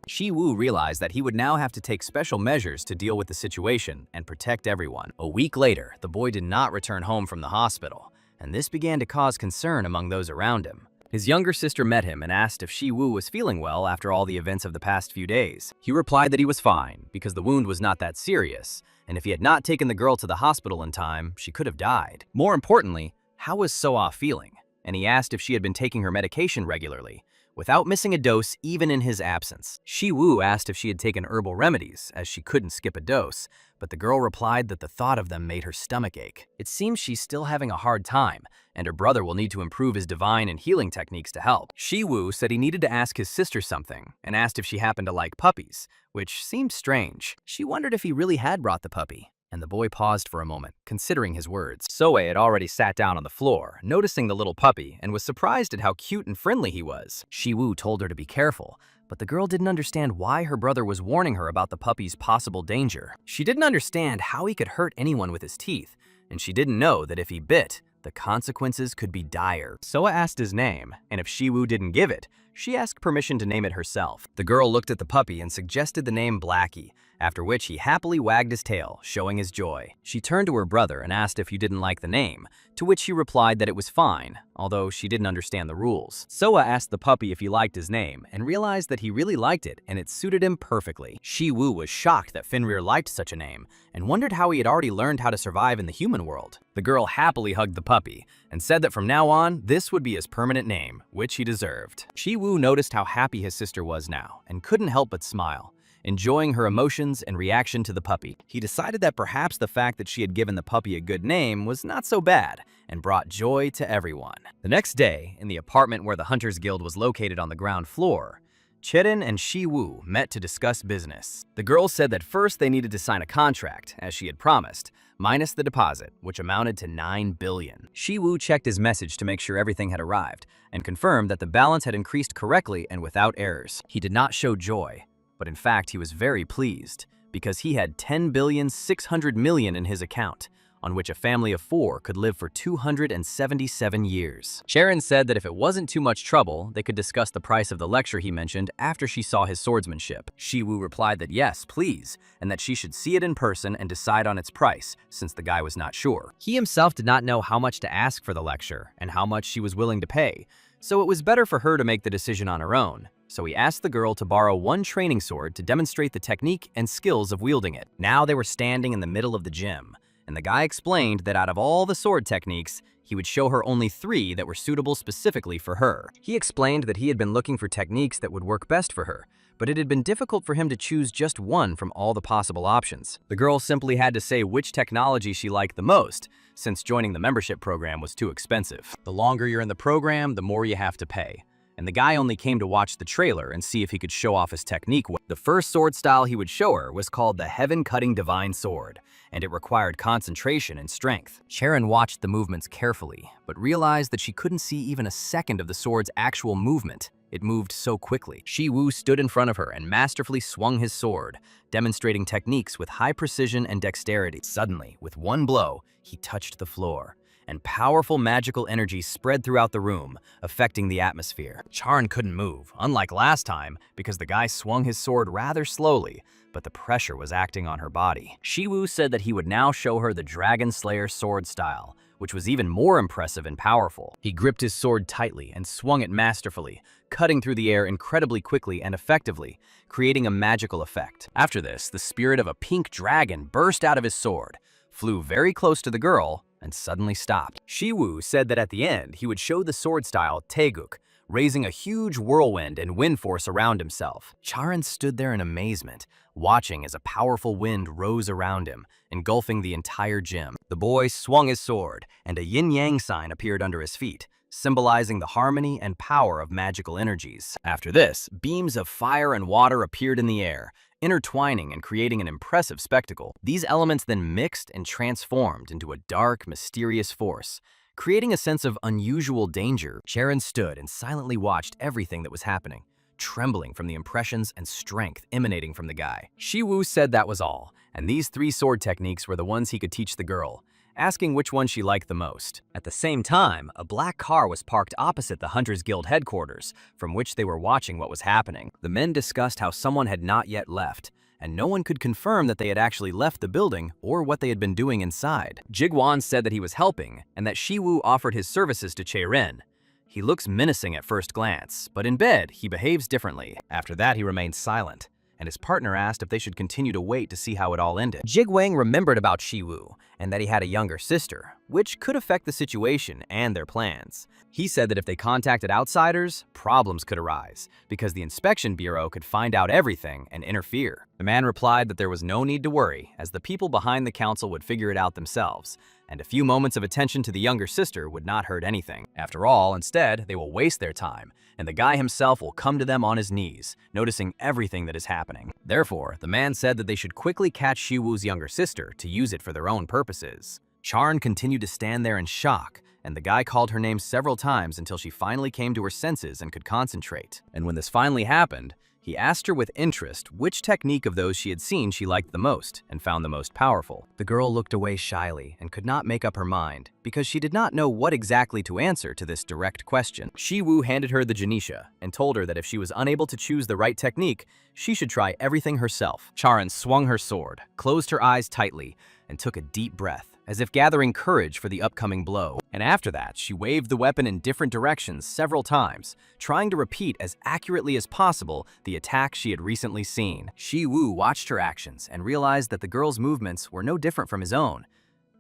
Shi Wu realized that he would now have to take special measures to deal with the situation and protect everyone. A week later, the boy did not return home from the hospital, and this began to cause concern among those around him. His younger sister met him and asked if Shi Wu was feeling well after all the events of the past few days. He replied that he was fine, because the wound was not that serious, and if he had not taken the girl to the hospital in time, she could have died. More importantly, how was So-ah feeling? And he asked if she had been taking her medication regularly, without missing a dose even in his absence. Shi Wu asked if she had taken herbal remedies, as she couldn't skip a dose, but the girl replied that the thought of them made her stomach ache. It seems she's still having a hard time, and her brother will need to improve his divine and healing techniques to help. Shi Wu said he needed to ask his sister something, and asked if she happened to like puppies, which seemed strange. She wondered if he really had brought the puppy, and the boy paused for a moment, considering his words. So-ah had already sat down on the floor, noticing the little puppy, and was surprised at how cute and friendly he was. Shi Wu told her to be careful, but the girl didn't understand why her brother was warning her about the puppy's possible danger. She didn't understand how he could hurt anyone with his teeth, and she didn't know that if he bit, the consequences could be dire. So-ah asked his name, and if Shi Wu didn't give it, she asked permission to name it herself. The girl looked at the puppy and suggested the name Blackie, after which he happily wagged his tail, showing his joy. She turned to her brother and asked if he didn't like the name, to which he replied that it was fine, although she didn't understand the rules. So-ah asked the puppy if he liked his name, and realized that he really liked it and it suited him perfectly. Shi Wu was shocked that Fenrir liked such a name, and wondered how he had already learned how to survive in the human world. The girl happily hugged the puppy, and said that from now on, this would be his permanent name, which he deserved. Shi Wu noticed how happy his sister was now, and couldn't help but smile. enjoying her emotions and reaction to the puppy. He decided that perhaps the fact that she had given the puppy a good name was not so bad and brought joy to everyone. The next day, in the apartment where the Hunters Guild was located on the ground floor, Cherin and Shi Wu met to discuss business. The girl said that first they needed to sign a contract, as she had promised, minus the deposit, which amounted to 9 billion. Shi Wu checked his message to make sure everything had arrived, and confirmed that the balance had increased correctly and without errors. He did not show joy, but in fact he was very pleased, because he had 10,600 million in his account, on which a family of 4 could live for 277 years. Cherin said that if it wasn't too much trouble, they could discuss the price of the lecture he mentioned after she saw his swordsmanship. Shi Wu replied that yes, please, and that she should see it in person and decide on its price, since the guy was not sure. He himself did not know how much to ask for the lecture and how much she was willing to pay, so it was better for her to make the decision on her own. So he asked the girl to borrow one training sword to demonstrate the technique and skills of wielding it. Now they were standing in the middle of the gym, and the guy explained that out of all the sword techniques, he would show her only 3 that were suitable specifically for her. He explained that he had been looking for techniques that would work best for her, but it had been difficult for him to choose just one from all the possible options. The girl simply had to say which technology she liked the most, since joining the membership program was too expensive. The longer you're in the program, the more you have to pay. And the guy only came to watch the trailer and see if he could show off his technique. The first sword style he would show her was called the Heaven-Cutting Divine Sword, and it required concentration and strength. Cherin watched the movements carefully, but realized that she couldn't see even a second of the sword's actual movement. It moved so quickly. Shi Wu stood in front of her and masterfully swung his sword, demonstrating techniques with high precision and dexterity. Suddenly, with one blow, he touched the floor, and powerful magical energy spread throughout the room, affecting the atmosphere. Cherin couldn't move, unlike last time, because the guy swung his sword rather slowly, but the pressure was acting on her body. Shi Wu said that he would now show her the Dragon Slayer sword style, which was even more impressive and powerful. He gripped his sword tightly and swung it masterfully, cutting through the air incredibly quickly and effectively, creating a magical effect. After this, the spirit of a pink dragon burst out of his sword, flew very close to the girl, and suddenly stopped. Shi Wu said that at the end, he would show the sword style Taeguk, raising a huge whirlwind and wind force around himself. Cherin stood there in amazement, watching as a powerful wind rose around him, engulfing the entire gym. The boy swung his sword, and a yin-yang sign appeared under his feet, symbolizing the harmony and power of magical energies. After this, beams of fire and water appeared in the air, intertwining and creating an impressive spectacle. These elements then mixed and transformed into a dark, mysterious force, creating a sense of unusual danger. Cherin stood and silently watched everything that was happening, trembling from the impressions and strength emanating from the guy. Shi Wu said that was all, and these 3 sword techniques were the ones he could teach the girl, asking which one she liked the most. At the same time, a black car was parked opposite the Hunters Guild headquarters, from which they were watching what was happening. The men discussed how someone had not yet left, and no one could confirm that they had actually left the building or what they had been doing inside. Jigwan said that he was helping, and that Shi Wu offered his services to Cherin. He looks menacing at first glance, but in bed, he behaves differently. After that, he remained silent, and his partner asked if they should continue to wait to see how it all ended. Jigwang remembered about Shi Wu, and that he had a younger sister, which could affect the situation and their plans. He said that if they contacted outsiders, problems could arise, because the inspection bureau could find out everything and interfere. The man replied that there was no need to worry, as the people behind the council would figure it out themselves, and a few moments of attention to the younger sister would not hurt anything. After all, instead, they will waste their time, and the guy himself will come to them on his knees, noticing everything that is happening. Therefore, the man said that they should quickly catch Shi Wu's younger sister to use it for their own purposes. Cherin continued to stand there in shock, and the guy called her name several times until she finally came to her senses and could concentrate. And when this finally happened, he asked her with interest which technique of those she had seen she liked the most and found the most powerful. The girl looked away shyly and could not make up her mind because she did not know what exactly to answer to this direct question. Shi Wu handed her the Janisha and told her that if she was unable to choose the right technique, she should try everything herself. Cherin swung her sword, closed her eyes tightly, and took a deep breath, as if gathering courage for the upcoming blow. And after that, she waved the weapon in different directions several times, trying to repeat as accurately as possible the attack she had recently seen. Shi Wu watched her actions and realized that the girl's movements were no different from his own,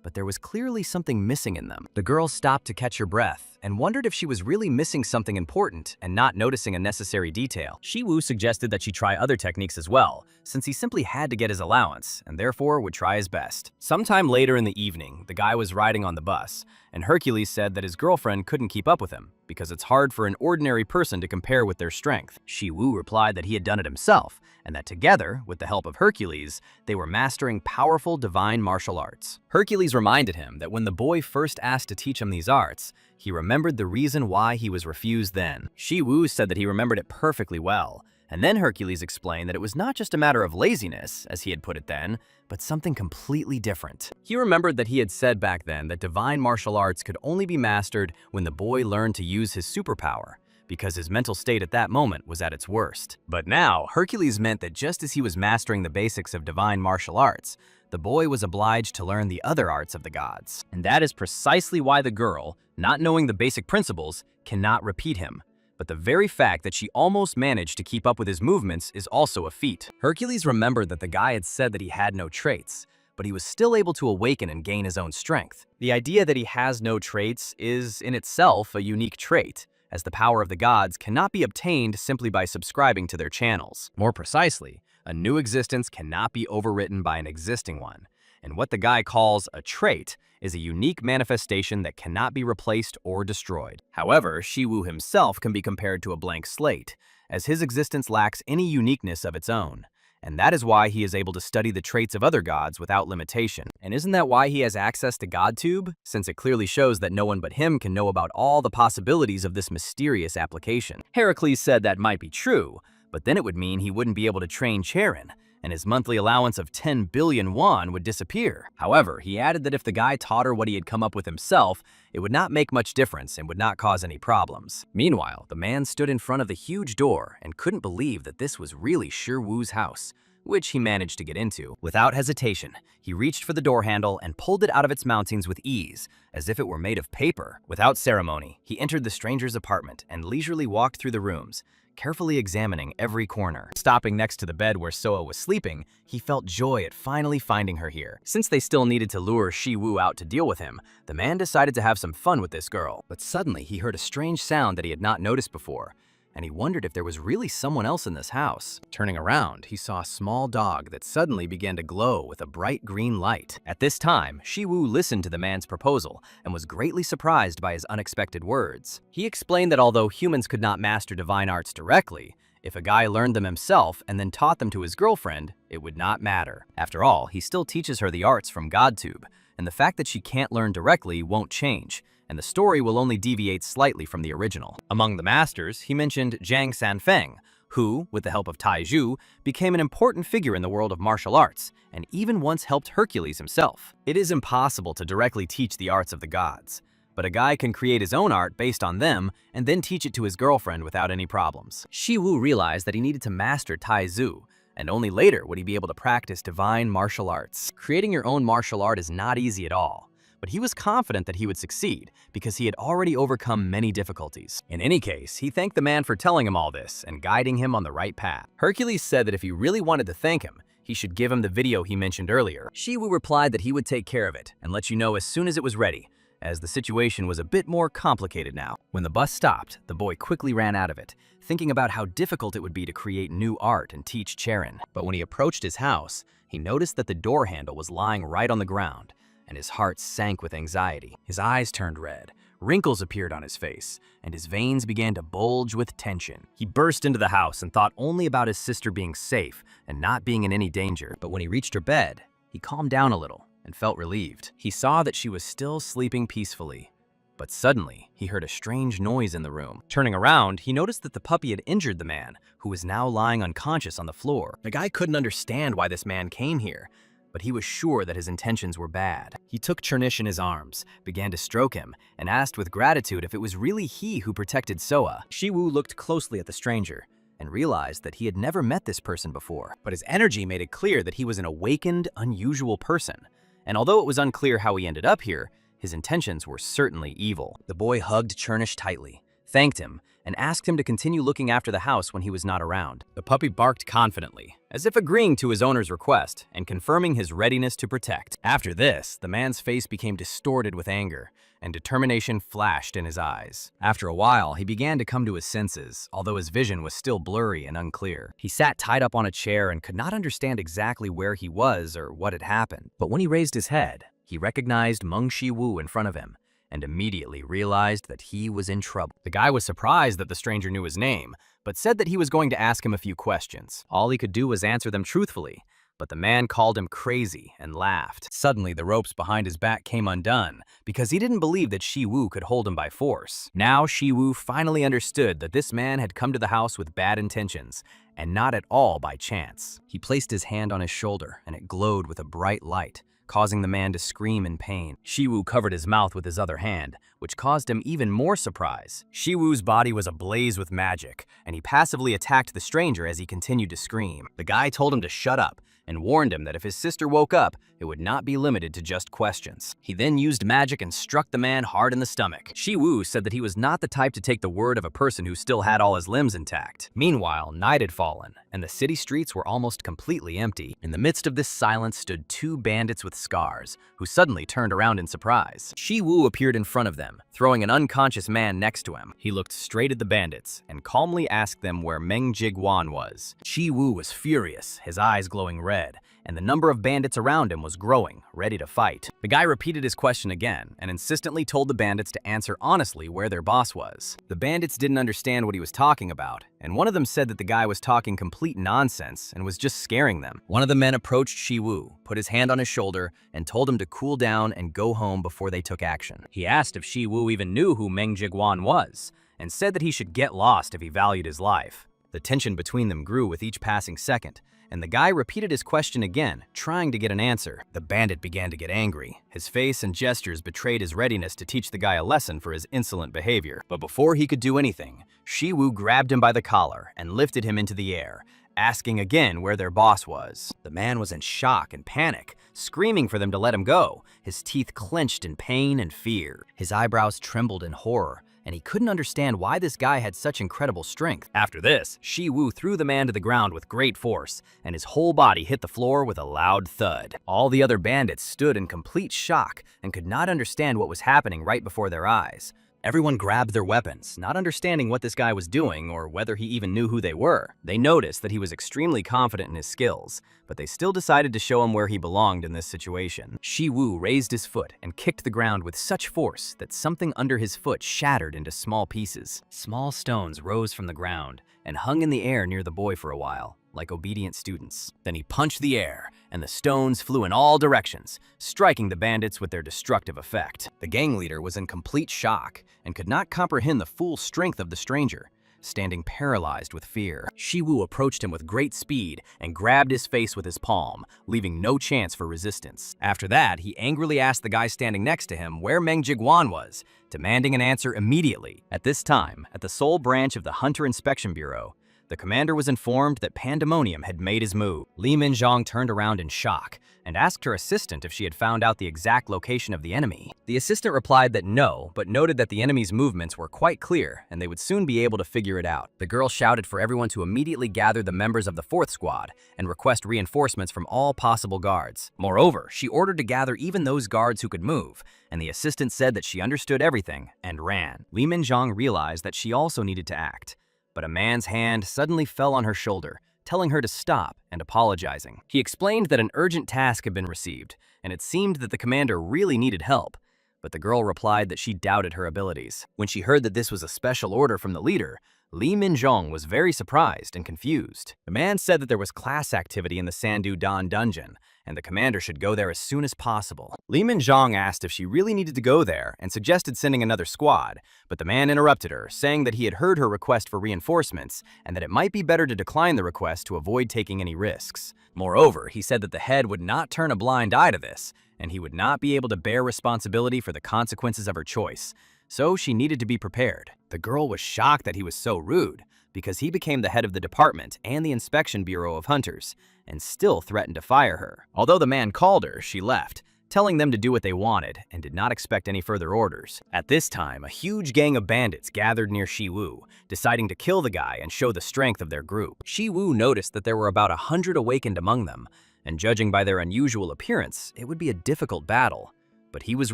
but there was clearly something missing in them. The girl stopped to catch her breath breath and wondered if she was really missing something important and not noticing a necessary detail. Shi Wu suggested that she try other techniques as well, since he simply had to get his allowance and therefore would try his best. Sometime later in the evening, the guy was riding on the bus, and Hercules said that his girlfriend couldn't keep up with him because it's hard for an ordinary person to compare with their strength. Shi Wu replied that he had done it himself, and that together, with the help of Hercules, they were mastering powerful divine martial arts. Hercules reminded him that when the boy first asked to teach him these arts, he remembered the reason why he was refused then. Shi Wu said that he remembered it perfectly well, and then Hercules explained that it was not just a matter of laziness, as he had put it then, but something completely different. He remembered that he had said back then that divine martial arts could only be mastered when the boy learned to use his superpower, because his mental state at that moment was at its worst. But now, Hercules meant that just as he was mastering the basics of divine martial arts, the boy was obliged to learn the other arts of the gods. And that is precisely why the girl, not knowing the basic principles, cannot repeat him. But the very fact that she almost managed to keep up with his movements is also a feat. Hercules remembered that the guy had said that he had no traits, but he was still able to awaken and gain his own strength. The idea that he has no traits is, in itself, a unique trait, as the power of the gods cannot be obtained simply by subscribing to their channels. More precisely, a new existence cannot be overwritten by an existing one, and what the guy calls a trait is a unique manifestation that cannot be replaced or destroyed. However, Shi Wu himself can be compared to a blank slate, as his existence lacks any uniqueness of its own. And that is why he is able to study the traits of other gods without limitation. And isn't that why he has access to GodTube? Since it clearly shows that no one but him can know about all the possibilities of this mysterious application. Heracles said that might be true, but then it would mean he wouldn't be able to train Charon, and his monthly allowance of 10 billion won would disappear. However, he added that if the guy taught her what he had come up with himself, it would not make much difference and would not cause any problems. Meanwhile, the man stood in front of the huge door and couldn't believe that this was really Shi Wu's house, which he managed to get into. Without hesitation, he reached for the door handle and pulled it out of its mountings with ease, as if it were made of paper. Without ceremony, he entered the stranger's apartment and leisurely walked through the rooms, carefully examining every corner. Stopping next to the bed where Soa was sleeping, he felt joy at finally finding her here. Since they still needed to lure Shi Wu out to deal with him, the man decided to have some fun with this girl. But suddenly he heard a strange sound that he had not noticed before, and he wondered if there was really someone else in this house. Turning around, he saw a small dog that suddenly began to glow with a bright green light. At this time, Shi Wu listened to the man's proposal and was greatly surprised by his unexpected words. He explained that although humans could not master divine arts directly, if a guy learned them himself and then taught them to his girlfriend, it would not matter. After all, he still teaches her the arts from GodTube, and the fact that she can't learn directly won't change, and the story will only deviate slightly from the original. Among the masters, he mentioned Zhang Sanfeng, who, with the help of Tai Zhu, became an important figure in the world of martial arts, and even once helped Hercules himself. It is impossible to directly teach the arts of the gods, but a guy can create his own art based on them and then teach it to his girlfriend without any problems. Shi Wu realized that he needed to master Tai Zhu, and only later would he be able to practice divine martial arts. Creating your own martial art is not easy at all, but he was confident that he would succeed because he had already overcome many difficulties. In any case, he thanked the man for telling him all this and guiding him on the right path. Hercules said that if he really wanted to thank him, he should give him the video he mentioned earlier. Shi Wu replied that he would take care of it and let you know as soon as it was ready, as the situation was a bit more complicated now. When the bus stopped, the boy quickly ran out of it, thinking about how difficult it would be to create new art and teach Charon. But when he approached his house, he noticed that the door handle was lying right on the ground, and his heart sank with anxiety. His eyes turned red, wrinkles appeared on his face, and his veins began to bulge with tension. He burst into the house and thought only about his sister being safe and not being in any danger. But when he reached her bed, he calmed down a little and felt relieved. He saw that she was still sleeping peacefully. But suddenly, he heard a strange noise in the room. Turning around, he noticed that the puppy had injured the man, who was now lying unconscious on the floor. The guy couldn't understand why this man came here, but he was sure that his intentions were bad. He took Chernish in his arms, began to stroke him, and asked with gratitude if it was really he who protected Soa. Shi Wu looked closely at the stranger and realized that he had never met this person before, but his energy made it clear that he was an awakened, unusual person. And although it was unclear how he ended up here, his intentions were certainly evil. The boy hugged Chernish tightly, thanked him, and asked him to continue looking after the house when he was not around. The puppy barked confidently, as if agreeing to his owner's request and confirming his readiness to protect. After this, the man's face became distorted with anger, and determination flashed in his eyes. After a while, he began to come to his senses, although his vision was still blurry and unclear. He sat tied up on a chair and could not understand exactly where he was or what had happened. But when he raised his head, he recognized Meng Shi Wu in front of him and immediately realized that he was in trouble. The guy was surprised that the stranger knew his name, but said that he was going to ask him a few questions. All he could do was answer them truthfully, but the man called him crazy and laughed. Suddenly, the ropes behind his back came undone because he didn't believe that Shi Wu could hold him by force. Now, Shi Wu finally understood that this man had come to the house with bad intentions and not at all by chance. He placed his hand on his shoulder and it glowed with a bright light, causing the man to scream in pain. Shi Wu covered his mouth with his other hand, which caused him even more surprise. Shi Wu's body was ablaze with magic, and he passively attacked the stranger as he continued to scream. The guy told him to shut up and warned him that if his sister woke up, it would not be limited to just questions. He then used magic and struck the man hard in the stomach. Shi Wu said that he was not the type to take the word of a person who still had all his limbs intact. Meanwhile, night had fallen, and the city streets were almost completely empty. In the midst of this silence stood two bandits with scars, who suddenly turned around in surprise. Shi Wu appeared in front of them, throwing an unconscious man next to him. He looked straight at the bandits and calmly asked them where Meng Shi Wu was. Shi Wu was furious, his eyes glowing red, and the number of bandits around him was growing, ready to fight. The guy repeated his question again and insistently told the bandits to answer honestly where their boss was. The bandits didn't understand what he was talking about, and one of them said that the guy was talking complete nonsense and was just scaring them. One of the men approached Shi Wu, put his hand on his shoulder, and told him to cool down and go home before they took action. He asked if Shi Wu even knew who Meng Shi Wu was, and said that he should get lost if he valued his life. The tension between them grew with each passing second, and the guy repeated his question again, trying to get an answer. The bandit began to get angry. His face and gestures betrayed his readiness to teach the guy a lesson for his insolent behavior. But before he could do anything, Shi Wu grabbed him by the collar and lifted him into the air, asking again where their boss was. The man was in shock and panic, screaming for them to let him go, his teeth clenched in pain and fear. His eyebrows trembled in horror, and he couldn't understand why this guy had such incredible strength. After this, Shi Wu threw the man to the ground with great force, and his whole body hit the floor with a loud thud. All the other bandits stood in complete shock and could not understand what was happening right before their eyes. Everyone grabbed their weapons, not understanding what this guy was doing or whether he even knew who they were. They noticed that he was extremely confident in his skills, but they still decided to show him where he belonged in this situation. Shi Wu raised his foot and kicked the ground with such force that something under his foot shattered into small pieces. Small stones rose from the ground and hung in the air near the boy for a while, like obedient students. Then he punched the air, and the stones flew in all directions, striking the bandits with their destructive effect. The gang leader was in complete shock and could not comprehend the full strength of the stranger, standing paralyzed with fear. Shi Wu approached him with great speed and grabbed his face with his palm, leaving no chance for resistance. After that, he angrily asked the guy standing next to him where Meng Shi Wu was, demanding an answer immediately. At this time, at the Seoul branch of the Hunter Inspection Bureau, the commander was informed that Pandemonium had made his move. Lee Min-jong turned around in shock and asked her assistant if she had found out the exact location of the enemy. The assistant replied that no, but noted that the enemy's movements were quite clear and they would soon be able to figure it out. The girl shouted for everyone to immediately gather the members of the 4th Squad and request reinforcements from all possible guards. Moreover, she ordered to gather even those guards who could move, and the assistant said that she understood everything and ran. Lee Min-jong realized that she also needed to act. But a man's hand suddenly fell on her shoulder, telling her to stop and apologizing. He explained that an urgent task had been received, and it seemed that the commander really needed help. But the girl replied that she doubted her abilities. When she heard that this was a special order from the leader, Lee Min-jong was very surprised and confused. The man said that there was class activity in the Sandu Dan dungeon, and the commander should go there as soon as possible. Lee Min-jong asked if she really needed to go there and suggested sending another squad, but the man interrupted her, saying that he had heard her request for reinforcements and that it might be better to decline the request to avoid taking any risks. Moreover, he said that the head would not turn a blind eye to this, and he would not be able to bear responsibility for the consequences of her choice, so she needed to be prepared. The girl was shocked that he was so rude, because he became the head of the department and the Inspection Bureau of Hunters, and still threatened to fire her. Although the man called her, she left, telling them to do what they wanted and did not expect any further orders. At this time, a huge gang of bandits gathered near Shi Wu, deciding to kill the guy and show the strength of their group. Shi Wu noticed that there were about 100 awakened among them, and judging by their unusual appearance, it would be a difficult battle. but he was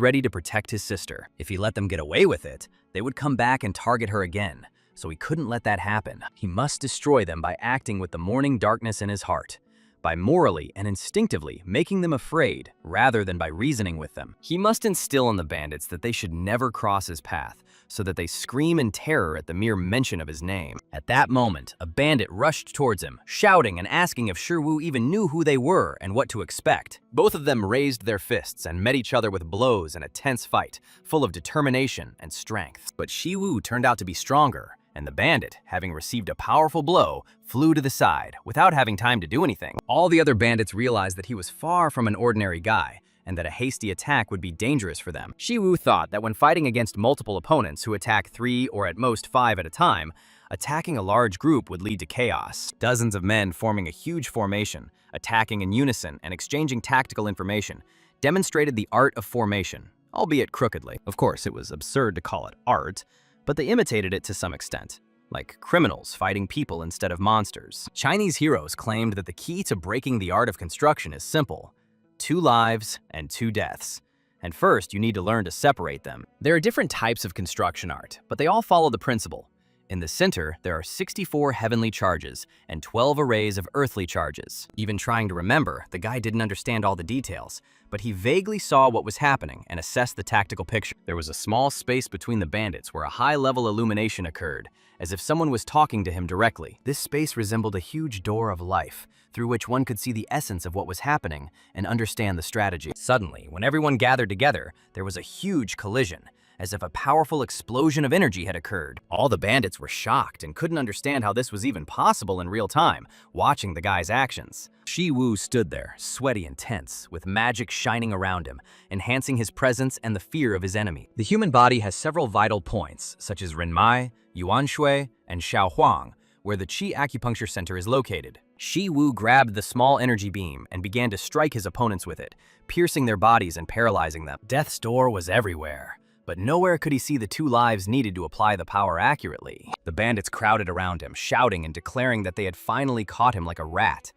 ready to protect his sister. If he let them get away with it, they would come back and target her again, so he couldn't let that happen. He must destroy them by acting with the morning darkness in his heart, by morally and instinctively making them afraid rather than by reasoning with them. He must instill in the bandits that they should never cross his path, so that they scream in terror at the mere mention of his name. At that moment, a bandit rushed towards him, shouting and asking if Shi Wu even knew who they were and what to expect. Both of them raised their fists and met each other with blows in a tense fight, full of determination and strength. But Shi Wu turned out to be stronger, and the bandit, having received a powerful blow, flew to the side without having time to do anything. All the other bandits realized that he was far from an ordinary guy, and that a hasty attack would be dangerous for them. Shi Wu thought that when fighting against multiple opponents who attack 3 or at most 5 at a time, attacking a large group would lead to chaos. Dozens of men forming a huge formation, attacking in unison and exchanging tactical information, demonstrated the art of formation, albeit crookedly. Of course, it was absurd to call it art, but they imitated it to some extent, like criminals fighting people instead of monsters. Chinese heroes claimed that the key to breaking the art of construction is simple: 2 lives and 2 deaths. And first, you need to learn to separate them. There are different types of construction art, but they all follow the principle. In the center, there are 64 heavenly charges and 12 arrays of earthly charges. Even trying to remember, the guy didn't understand all the details, but he vaguely saw what was happening and assessed the tactical picture. There was a small space between the bandits where a high-level illumination occurred, as if someone was talking to him directly. This space resembled a huge door of life, through which one could see the essence of what was happening and understand the strategy. Suddenly, when everyone gathered together, there was a huge collision, as if a powerful explosion of energy had occurred. All the bandits were shocked and couldn't understand how this was even possible in real time, watching the guy's actions. Shi Wu stood there, sweaty and tense, with magic shining around him, enhancing his presence and the fear of his enemy. The human body has several vital points, such as Renmai, Yuan Shui, and Shaohuang, where the Qi acupuncture center is located. Shi Wu grabbed the small energy beam and began to strike his opponents with it, piercing their bodies and paralyzing them. Death's door was everywhere, but nowhere could he see the 2 lives needed to apply the power accurately. The bandits crowded around him, shouting and declaring that they had finally caught him like a rat.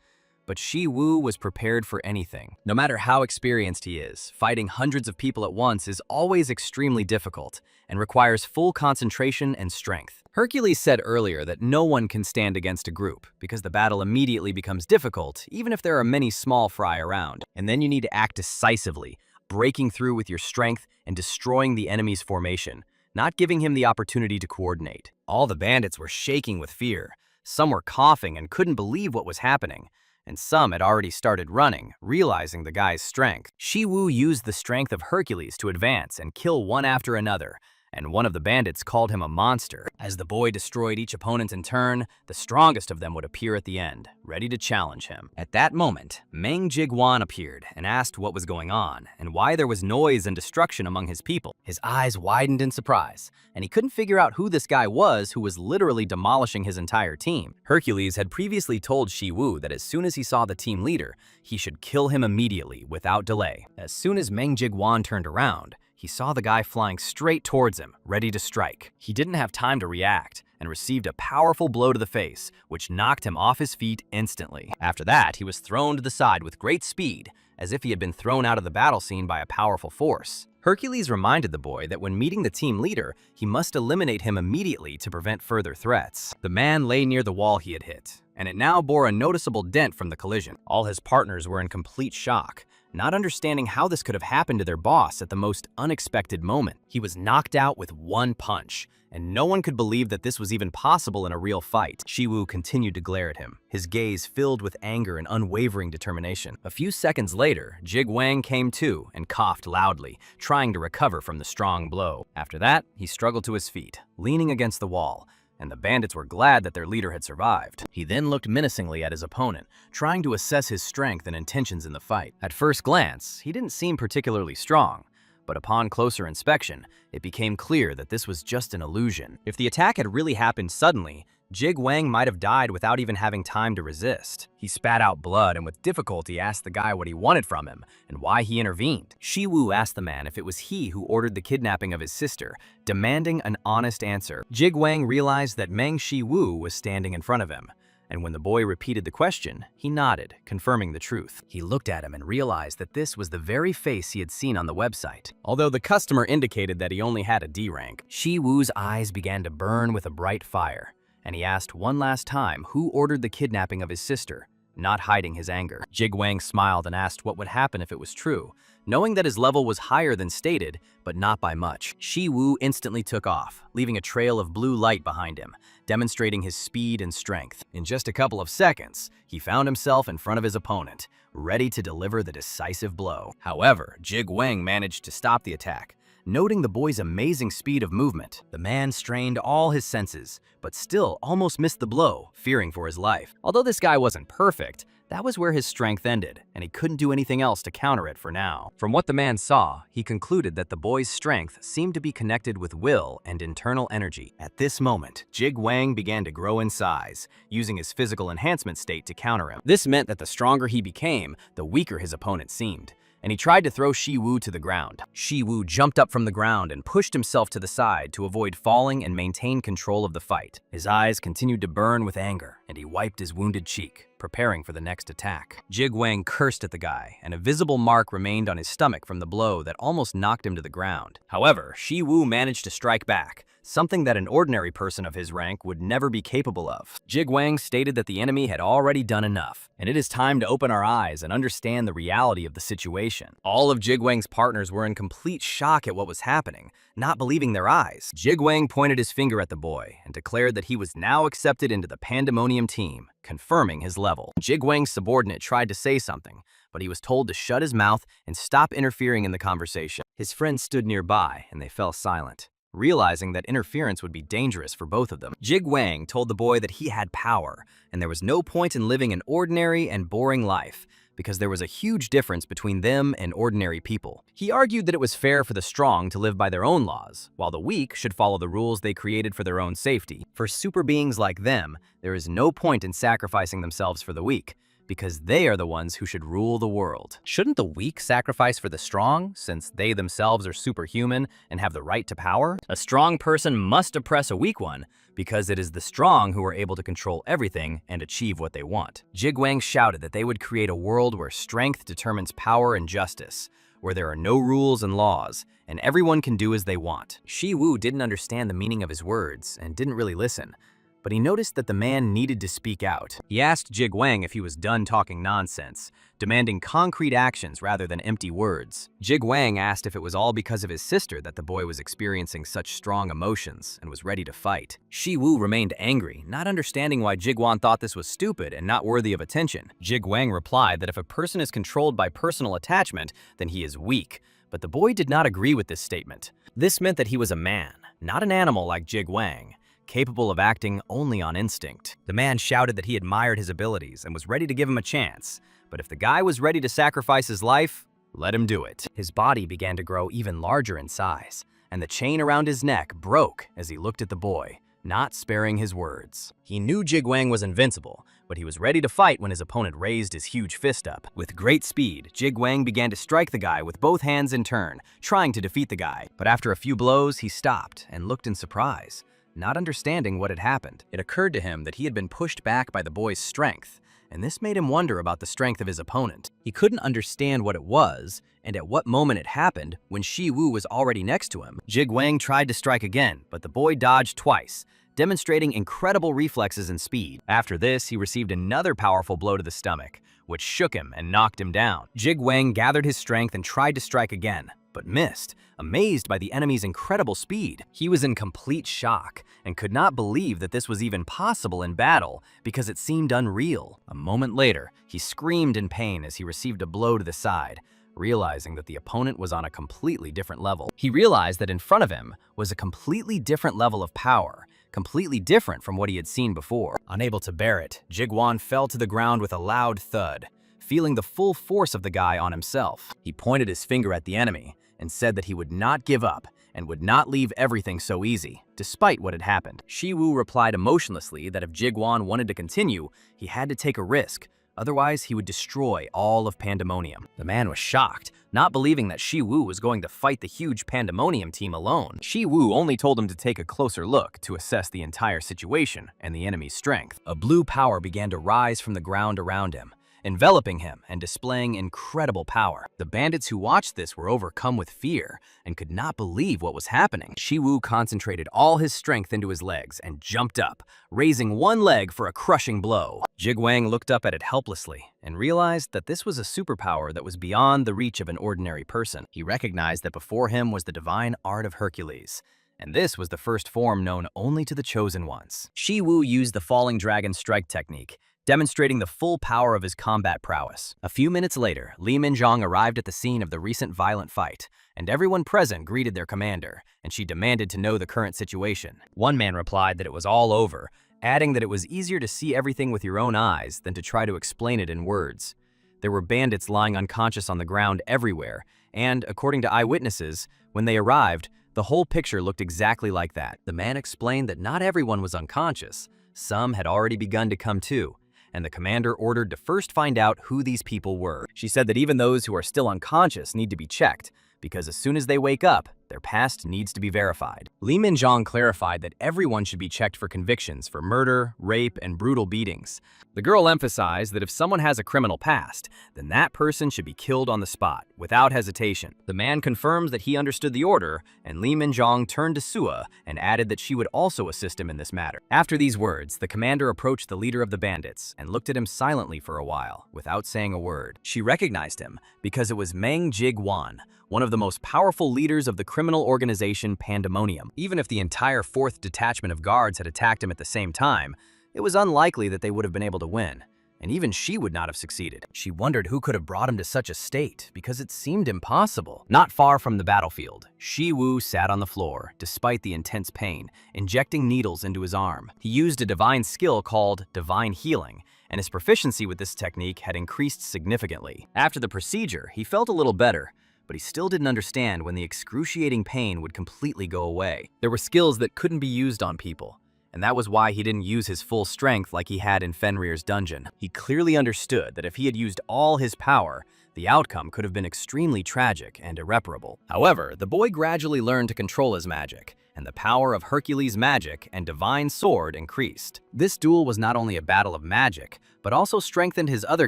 But Shi Wu was prepared for anything. No matter how experienced he is, fighting hundreds of people at once is always extremely difficult and requires full concentration and strength. Hercules said earlier that no one can stand against a group because the battle immediately becomes difficult, even if there are many small fry around. And then you need to act decisively, breaking through with your strength and destroying the enemy's formation, not giving him the opportunity to coordinate. All the bandits were shaking with fear. Some were coughing and couldn't believe what was happening, and some had already started running, realizing the guy's strength. Shi Wu used the strength of Hercules to advance and kill one after another, and one of the bandits called him a monster. As the boy destroyed each opponent in turn, the strongest of them would appear at the end, ready to challenge him. At that moment, Meng Shi Wu appeared and asked what was going on and why there was noise and destruction among his people. His eyes widened in surprise, and he couldn't figure out who this guy was who was literally demolishing his entire team. Hercules had previously told Shi Wu that as soon as he saw the team leader, he should kill him immediately without delay. As soon as Meng Shi Wu turned around, he saw the guy flying straight towards him, ready to strike. He didn't have time to react and received a powerful blow to the face, which knocked him off his feet instantly. After that, he was thrown to the side with great speed, as if he had been thrown out of the battle scene by a powerful force. Hercules reminded the boy that when meeting the team leader, he must eliminate him immediately to prevent further threats. The man lay near the wall he had hit, and it now bore a noticeable dent from the collision. All his partners were in complete shock, not understanding how this could have happened to their boss at the most unexpected moment. He was knocked out with one punch, and no one could believe that this was even possible in a real fight. Shi Wu continued to glare at him, his gaze filled with anger and unwavering determination. A few seconds later, Jig Wang came to and coughed loudly, trying to recover from the strong blow. After that, he struggled to his feet, leaning against the wall, and the bandits were glad that their leader had survived. He then looked menacingly at his opponent, trying to assess his strength and intentions in the fight. At first glance, he didn't seem particularly strong, but upon closer inspection, it became clear that this was just an illusion. If the attack had really happened suddenly, Jig Wang might have died without even having time to resist. He spat out blood and with difficulty asked the guy what he wanted from him and why he intervened. Shi Wu asked the man if it was he who ordered the kidnapping of his sister, demanding an honest answer. Jig Wang realized that Meng Shi Wu was standing in front of him, And when the boy repeated the question, he nodded, confirming the truth. He looked at him and realized that this was the very face he had seen on the website. Although the customer indicated that he only had a D rank, Shi Wu's eyes began to burn with a bright fire, and he asked one last time who ordered the kidnapping of his sister, not hiding his anger. Jig Wang smiled and asked what would happen if it was true, knowing that his level was higher than stated, but not by much. Shi Wu instantly took off, leaving a trail of blue light behind him, demonstrating his speed and strength. In just a couple of seconds, he found himself in front of his opponent, ready to deliver the decisive blow. However, Jig Wang managed to stop the attack. Noting the boy's amazing speed of movement, the man strained all his senses, but still almost missed the blow, fearing for his life. Although this guy wasn't perfect, that was where his strength ended, and he couldn't do anything else to counter it for now. From what the man saw, he concluded that the boy's strength seemed to be connected with will and internal energy. At this moment, Jig Wang began to grow in size, using his physical enhancement state to counter him. This meant that the stronger he became, the weaker his opponent seemed, and he tried to throw Shi Wu to the ground. Shi Wu jumped up from the ground and pushed himself to the side to avoid falling and maintain control of the fight. His eyes continued to burn with anger, and he wiped his wounded cheek, preparing for the next attack. Jig Wang cursed at the guy, and a visible mark remained on his stomach from the blow that almost knocked him to the ground. However, Shi Wu managed to strike back, something that an ordinary person of his rank would never be capable of. Jig Wang stated that the enemy had already done enough, and it is time to open our eyes and understand the reality of the situation. All of Jig Wang's partners were in complete shock at what was happening, not believing their eyes. Jig Wang pointed his finger at the boy and declared that he was now accepted into the Pandemonium team, confirming his level. Jig Wang's subordinate tried to say something, but he was told to shut his mouth and stop interfering in the conversation. His friends stood nearby, and they fell silent, realizing that interference would be dangerous for both of them. Jig Wang told the boy that he had power, and there was no point in living an ordinary and boring life, because there was a huge difference between them and ordinary people. He argued that it was fair for the strong to live by their own laws, while the weak should follow the rules they created for their own safety. For super beings like them, there is no point in sacrificing themselves for the weak, because they are the ones who should rule the world. Shouldn't the weak sacrifice for the strong, since they themselves are superhuman and have the right to power? A strong person must oppress a weak one, because it is the strong who are able to control everything and achieve what they want. Jig Wang shouted that they would create a world where strength determines power and justice, where there are no rules and laws, and everyone can do as they want. Shi Wu didn't understand the meaning of his words and didn't really listen, but he noticed that the man needed to speak out. He asked Jig Wang if he was done talking nonsense, demanding concrete actions rather than empty words. Jig Wang asked if it was all because of his sister that the boy was experiencing such strong emotions and was ready to fight. Shi Wu remained angry, not understanding why Jig Wang thought this was stupid and not worthy of attention. Jig Wang replied that if a person is controlled by personal attachment, then he is weak, but the boy did not agree with this statement. This meant that he was a man, not an animal like Jig Wang, capable of acting only on instinct. The man shouted that he admired his abilities and was ready to give him a chance, but if the guy was ready to sacrifice his life, let him do it. His body began to grow even larger in size, and the chain around his neck broke as he looked at the boy, not sparing his words. He knew Jig Wang was invincible, but he was ready to fight when his opponent raised his huge fist up. With great speed, Jig Wang began to strike the guy with both hands in turn, trying to defeat the guy. But after a few blows, he stopped and looked in surprise, not understanding what had happened. It occurred to him that he had been pushed back by the boy's strength, and this made him wonder about the strength of his opponent. He couldn't understand what it was, and at what moment it happened when Shi Wu was already next to him. Jig Wang tried to strike again, but the boy dodged twice, demonstrating incredible reflexes and speed. After this, he received another powerful blow to the stomach, which shook him and knocked him down. Jig Wang gathered his strength and tried to strike again, but missed, amazed by the enemy's incredible speed. He was in complete shock and could not believe that this was even possible in battle because it seemed unreal. A moment later, he screamed in pain as he received a blow to the side, realizing that the opponent was on a completely different level. He realized that in front of him was a completely different level of power, completely different from what he had seen before. Unable to bear it, Jig Wang fell to the ground with a loud thud, feeling the full force of the guy on himself. He pointed his finger at the enemy and said that he would not give up and would not leave everything so easy, despite what had happened. Shi Wu replied emotionlessly that if Jig Wang wanted to continue, he had to take a risk, Otherwise, he would destroy all of Pandemonium. The man was shocked, not believing that Shi Wu was going to fight the huge Pandemonium team alone. Shi Wu only told him to take a closer look to assess the entire situation and the enemy's strength. A blue power began to rise from the ground around him, enveloping him and displaying incredible power. The bandits who watched this were overcome with fear and could not believe what was happening. Shi Wu concentrated all his strength into his legs and jumped up, raising one leg for a crushing blow. Jigwang looked up at it helplessly and realized that this was a superpower that was beyond the reach of an ordinary person. He recognized that before him was the divine art of Hercules, and this was the first form known only to the chosen ones. Shi Wu used the falling dragon strike technique, demonstrating the full power of his combat prowess. A few minutes later, Li Minzhong arrived at the scene of the recent violent fight, and everyone present greeted their commander, and she demanded to know the current situation. One man replied that it was all over, adding that it was easier to see everything with your own eyes than to try to explain it in words. There were bandits lying unconscious on the ground everywhere, and, according to eyewitnesses, when they arrived, the whole picture looked exactly like that. The man explained that not everyone was unconscious. Some had already begun to come to, and the commander ordered to first find out who these people were. She said that even those who are still unconscious need to be checked, because as soon as they wake up, their past needs to be verified. Li Minzhong clarified that everyone should be checked for convictions for murder, rape, and brutal beatings. The girl emphasized that if someone has a criminal past, then that person should be killed on the spot, without hesitation. The man confirms that he understood the order, and Li Minzhong turned to Sua and added that she would also assist him in this matter. After these words, the commander approached the leader of the bandits and looked at him silently for a while, without saying a word. She recognized him because it was Meng Shi Wu, one of the most powerful leaders of the criminal organization Pandemonium. Even if the entire 4th detachment of guards had attacked him at the same time, it was unlikely that they would have been able to win, and even she would not have succeeded. She wondered who could have brought him to such a state, because it seemed impossible. Not far from the battlefield, Shi Wu sat on the floor, despite the intense pain, injecting needles into his arm. He used a divine skill called divine healing, and his proficiency with this technique had increased significantly. After the procedure, he felt a little better, but he still didn't understand when the excruciating pain would completely go away. There were skills that couldn't be used on people, and that was why he didn't use his full strength like he had in Fenrir's dungeon. He clearly understood that if he had used all his power, the outcome could have been extremely tragic and irreparable. However, the boy gradually learned to control his magic, and the power of Hercules' magic and divine sword increased. This duel was not only a battle of magic, but also strengthened his other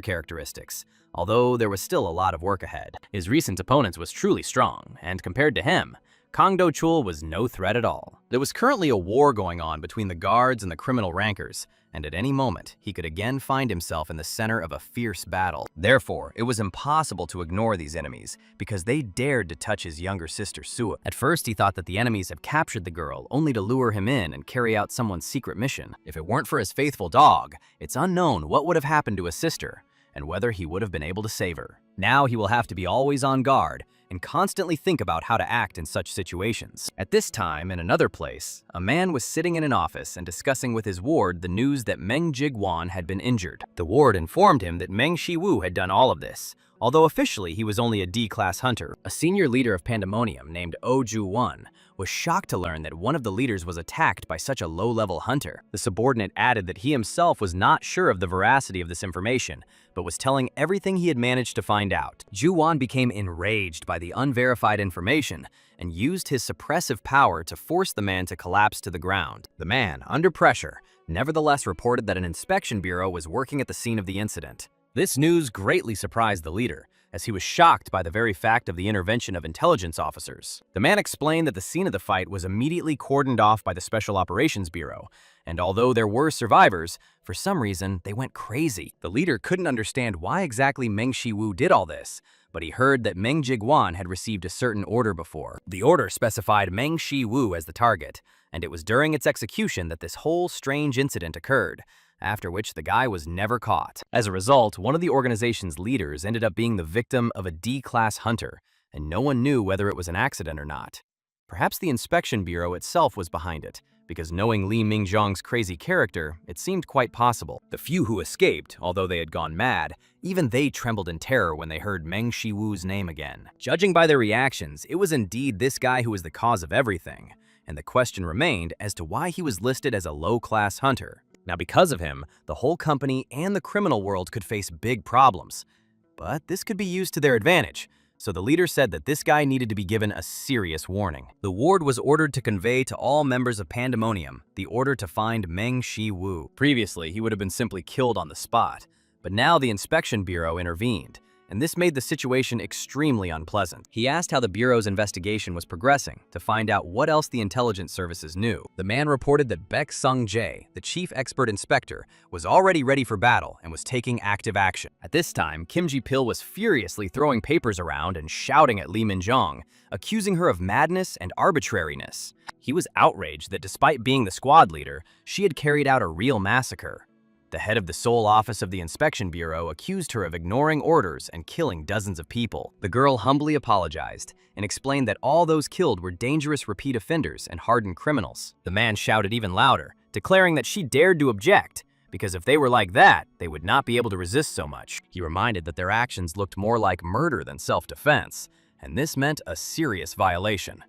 characteristics, although there was still a lot of work ahead. His recent opponent was truly strong, and compared to him, Kang Do-chul was no threat at all. There was currently a war going on between the guards and the criminal rankers, and at any moment, he could again find himself in the center of a fierce battle. Therefore, it was impossible to ignore these enemies, because they dared to touch his younger sister Sua. At first, he thought that the enemies had captured the girl only to lure him in and carry out someone's secret mission. If it weren't for his faithful dog, it's unknown what would have happened to his sister, and whether he would have been able to save her. Now he will have to be always on guard and constantly think about how to act in such situations. At this time, in another place, a man was sitting in an office and discussing with his ward the news that Meng Shi Wu had been injured. The ward informed him that Meng Shi Wu had done all of this, although officially he was only a D-class hunter. A senior leader of Pandemonium named Ju-won was shocked to learn that one of the leaders was attacked by such a low-level hunter. The subordinate added that he himself was not sure of the veracity of this information, but was telling everything he had managed to find out. Ju-won became enraged by the unverified information and used his suppressive power to force the man to collapse to the ground. The man, under pressure, nevertheless reported that an inspection bureau was working at the scene of the incident. This news greatly surprised the leader, as he was shocked by the very fact of the intervention of intelligence officers. The man explained that the scene of the fight was immediately cordoned off by the Special Operations Bureau, and although there were survivors, for some reason they went crazy. The leader couldn't understand why exactly Meng Shi Wu did all this, but he heard that Meng Shi Wu had received a certain order before. The order specified Meng Shi Wu as the target, and it was during its execution that this whole strange incident occurred, after which the guy was never caught. As a result, one of the organization's leaders ended up being the victim of a D-class hunter, and no one knew whether it was an accident or not. Perhaps the inspection bureau itself was behind it, because knowing Li Minzhong's crazy character, it seemed quite possible. The few who escaped, although they had gone mad, even they trembled in terror when they heard Meng Shi Wu's name again. Judging by their reactions, it was indeed this guy who was the cause of everything, and the question remained as to why he was listed as a low-class hunter. Now, because of him, the whole company and the criminal world could face big problems. But this could be used to their advantage. So the leader said that this guy needed to be given a serious warning. The ward was ordered to convey to all members of Pandemonium the order to find Meng Shi Wu. Previously, he would have been simply killed on the spot. But now the Inspection Bureau intervened, and this made the situation extremely unpleasant. He asked how the Bureau's investigation was progressing to find out what else the intelligence services knew. The man reported that Baek Sung-jae, the chief expert inspector, was already ready for battle and was taking active action. At this time, Kim Ji-pil was furiously throwing papers around and shouting at Lee Min-jong, accusing her of madness and arbitrariness. He was outraged that despite being the squad leader, she had carried out a real massacre. The head of the Seoul office of the Inspection Bureau accused her of ignoring orders and killing dozens of people. The girl humbly apologized and explained that all those killed were dangerous repeat offenders and hardened criminals. The man shouted even louder, declaring that she dared to object, because if they were like that, they would not be able to resist so much. He reminded that their actions looked more like murder than self-defense, and this meant a serious violation.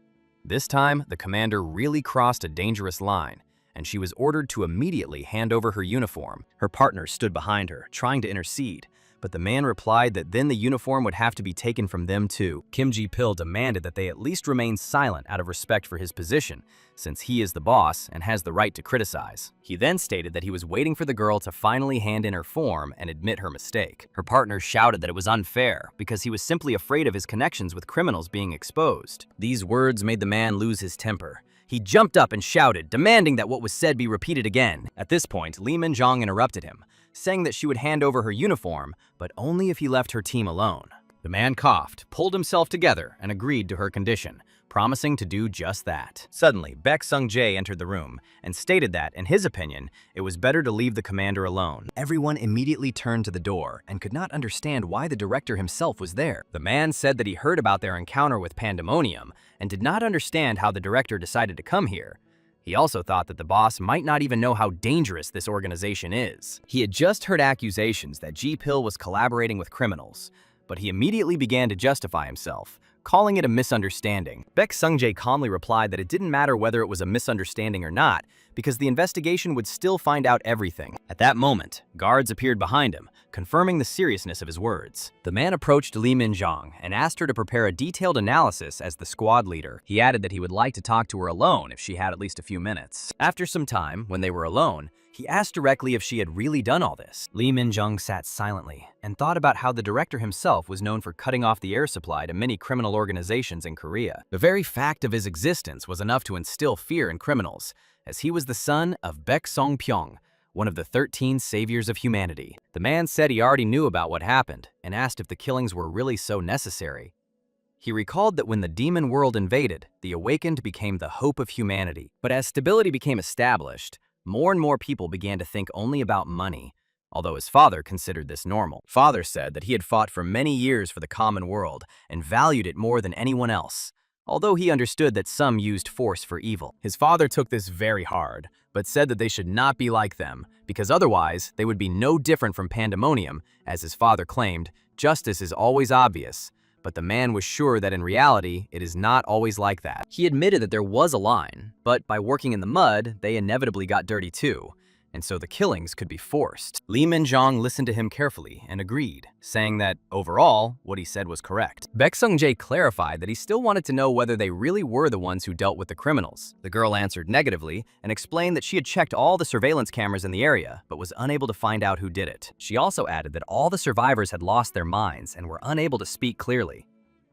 This time, the commander really crossed a dangerous line, and she was ordered to immediately hand over her uniform. Her partner stood behind her, trying to intercede, but the man replied that then the uniform would have to be taken from them too. Kim Ji-pil demanded that they at least remain silent out of respect for his position, since he is the boss and has the right to criticize. He then stated that he was waiting for the girl to finally hand in her form and admit her mistake. Her partner shouted that it was unfair because he was simply afraid of his connections with criminals being exposed. These words made the man lose his temper. He jumped up and shouted, demanding that what was said be repeated again. At this point, Lee Min-jong interrupted him, saying that she would hand over her uniform, but only if he left her team alone. The man coughed, pulled himself together, and agreed to her condition, promising to do just that. Suddenly, Baek Sung-jae entered the room and stated that, in his opinion, it was better to leave the commander alone. Everyone immediately turned to the door and could not understand why the director himself was there. The man said that he heard about their encounter with Pandemonium and did not understand how the director decided to come here. He also thought that the boss might not even know how dangerous this organization is. He had just heard accusations that Ji-pil was collaborating with criminals, but he immediately began to justify himself, calling it a misunderstanding. Baek Sung-jae calmly replied that it didn't matter whether it was a misunderstanding or not, because the investigation would still find out everything. At that moment, guards appeared behind him, confirming the seriousness of his words. The man approached Lee Min-jong and asked her to prepare a detailed analysis as the squad leader. He added that he would like to talk to her alone if she had at least a few minutes. After some time, when they were alone, he asked directly if she had really done all this. Lee Min-jong sat silently and thought about how the director himself was known for cutting off the air supply to many criminal organizations in Korea. The very fact of his existence was enough to instill fear in criminals, as he was the son of Baek Song-pyong, one of the 13 saviors of humanity. The man said he already knew about what happened and asked if the killings were really so necessary. He recalled that when the demon world invaded, the awakened became the hope of humanity. But as stability became established, more and more people began to think only about money, although his father considered this normal. Father said that he had fought for many years for the common world and valued it more than anyone else, although he understood that some used force for evil. His father took this very hard, but said that they should not be like them, because otherwise they would be no different from Pandemonium. As his father claimed, justice is always obvious, but the man was sure that in reality, it is not always like that. He admitted that there was a line, but by working in the mud, they inevitably got dirty too, and so the killings could be forced. Lee Min-jong listened to him carefully and agreed, saying that, overall, what he said was correct. Baek Sung-jae clarified that he still wanted to know whether they really were the ones who dealt with the criminals. The girl answered negatively and explained that she had checked all the surveillance cameras in the area, but was unable to find out who did it. She also added that all the survivors had lost their minds and were unable to speak clearly.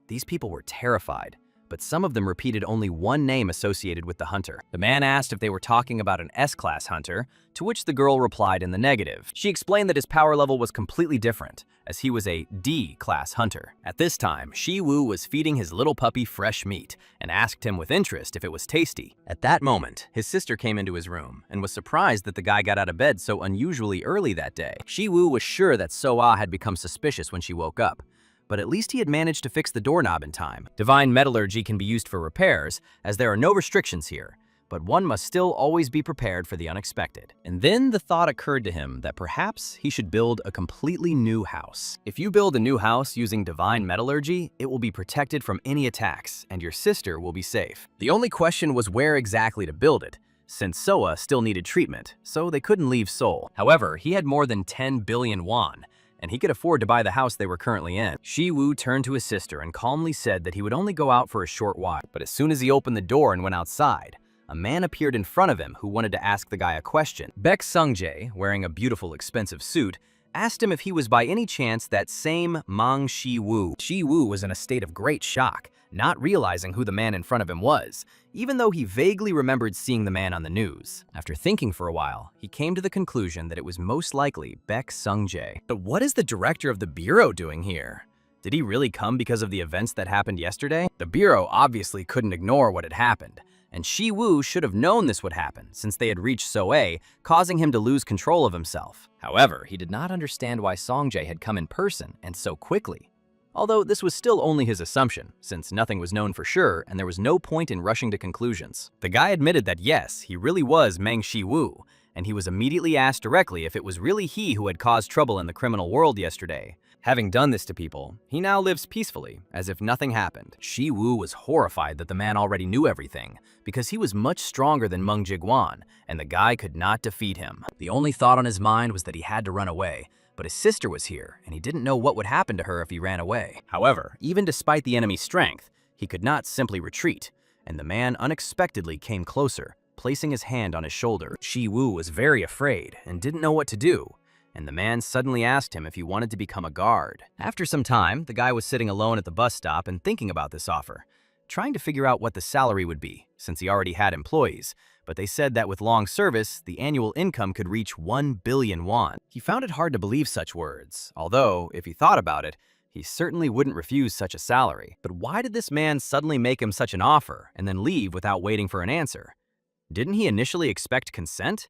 These people were terrified, but some of them repeated only one name associated with the hunter. The man asked if they were talking about an S-class hunter, to which the girl replied in the negative. She explained that his power level was completely different, as he was a D-class hunter. At this time, Shi Wu was feeding his little puppy fresh meat and asked him with interest if it was tasty. At that moment, his sister came into his room and was surprised that the guy got out of bed so unusually early that day. Shi Wu was sure that So-ah had become suspicious when she woke up, but at least he had managed to fix the doorknob in time. Divine metallurgy can be used for repairs, as there are no restrictions here, but one must still always be prepared for the unexpected. And then the thought occurred to him that perhaps he should build a completely new house. If you build a new house using divine metallurgy, it will be protected from any attacks, and your sister will be safe. The only question was where exactly to build it, since Soa still needed treatment, so they couldn't leave Seoul. However, he had more than 10 billion won, and he could afford to buy the house they were currently in. Shi Wu turned to his sister and calmly said that he would only go out for a short while. But as soon as he opened the door and went outside, a man appeared in front of him who wanted to ask the guy a question. Baek Sung-jae, wearing a beautiful, expensive suit, asked him if he was by any chance that same Meng Shi Wu. Shi Wu was in a state of great shock, not realizing who the man in front of him was, even though he vaguely remembered seeing the man on the news. After thinking for a while, he came to the conclusion that it was most likely Baek Sung-jae. But what is the director of the bureau doing here? Did he really come because of the events that happened yesterday? The bureau obviously couldn't ignore what had happened, and Shi Wu should have known this would happen since they had reached Soe, causing him to lose control of himself. However, he did not understand why Song-jae had come in person and so quickly. Although this was still only his assumption, since nothing was known for sure and there was no point in rushing to conclusions. The guy admitted that yes, he really was Meng Shi Wu, and he was immediately asked directly if it was really he who had caused trouble in the criminal world yesterday. Having done this to people, he now lives peacefully, as if nothing happened. Shi Wu was horrified that the man already knew everything, because he was much stronger than Meng Jigwan, and the guy could not defeat him. The only thought on his mind was that he had to run away, but his sister was here, and he didn't know what would happen to her if he ran away. However, even despite the enemy's strength, he could not simply retreat, and the man unexpectedly came closer, placing his hand on his shoulder. Shi Wu was very afraid and didn't know what to do, and the man suddenly asked him if he wanted to become a guard. After some time, the guy was sitting alone at the bus stop and thinking about this offer, trying to figure out what the salary would be, since he already had employees, but they said that with long service, the annual income could reach 1 billion won. He found it hard to believe such words, although, if he thought about it, he certainly wouldn't refuse such a salary. But why did this man suddenly make him such an offer and then leave without waiting for an answer? Didn't he initially expect consent?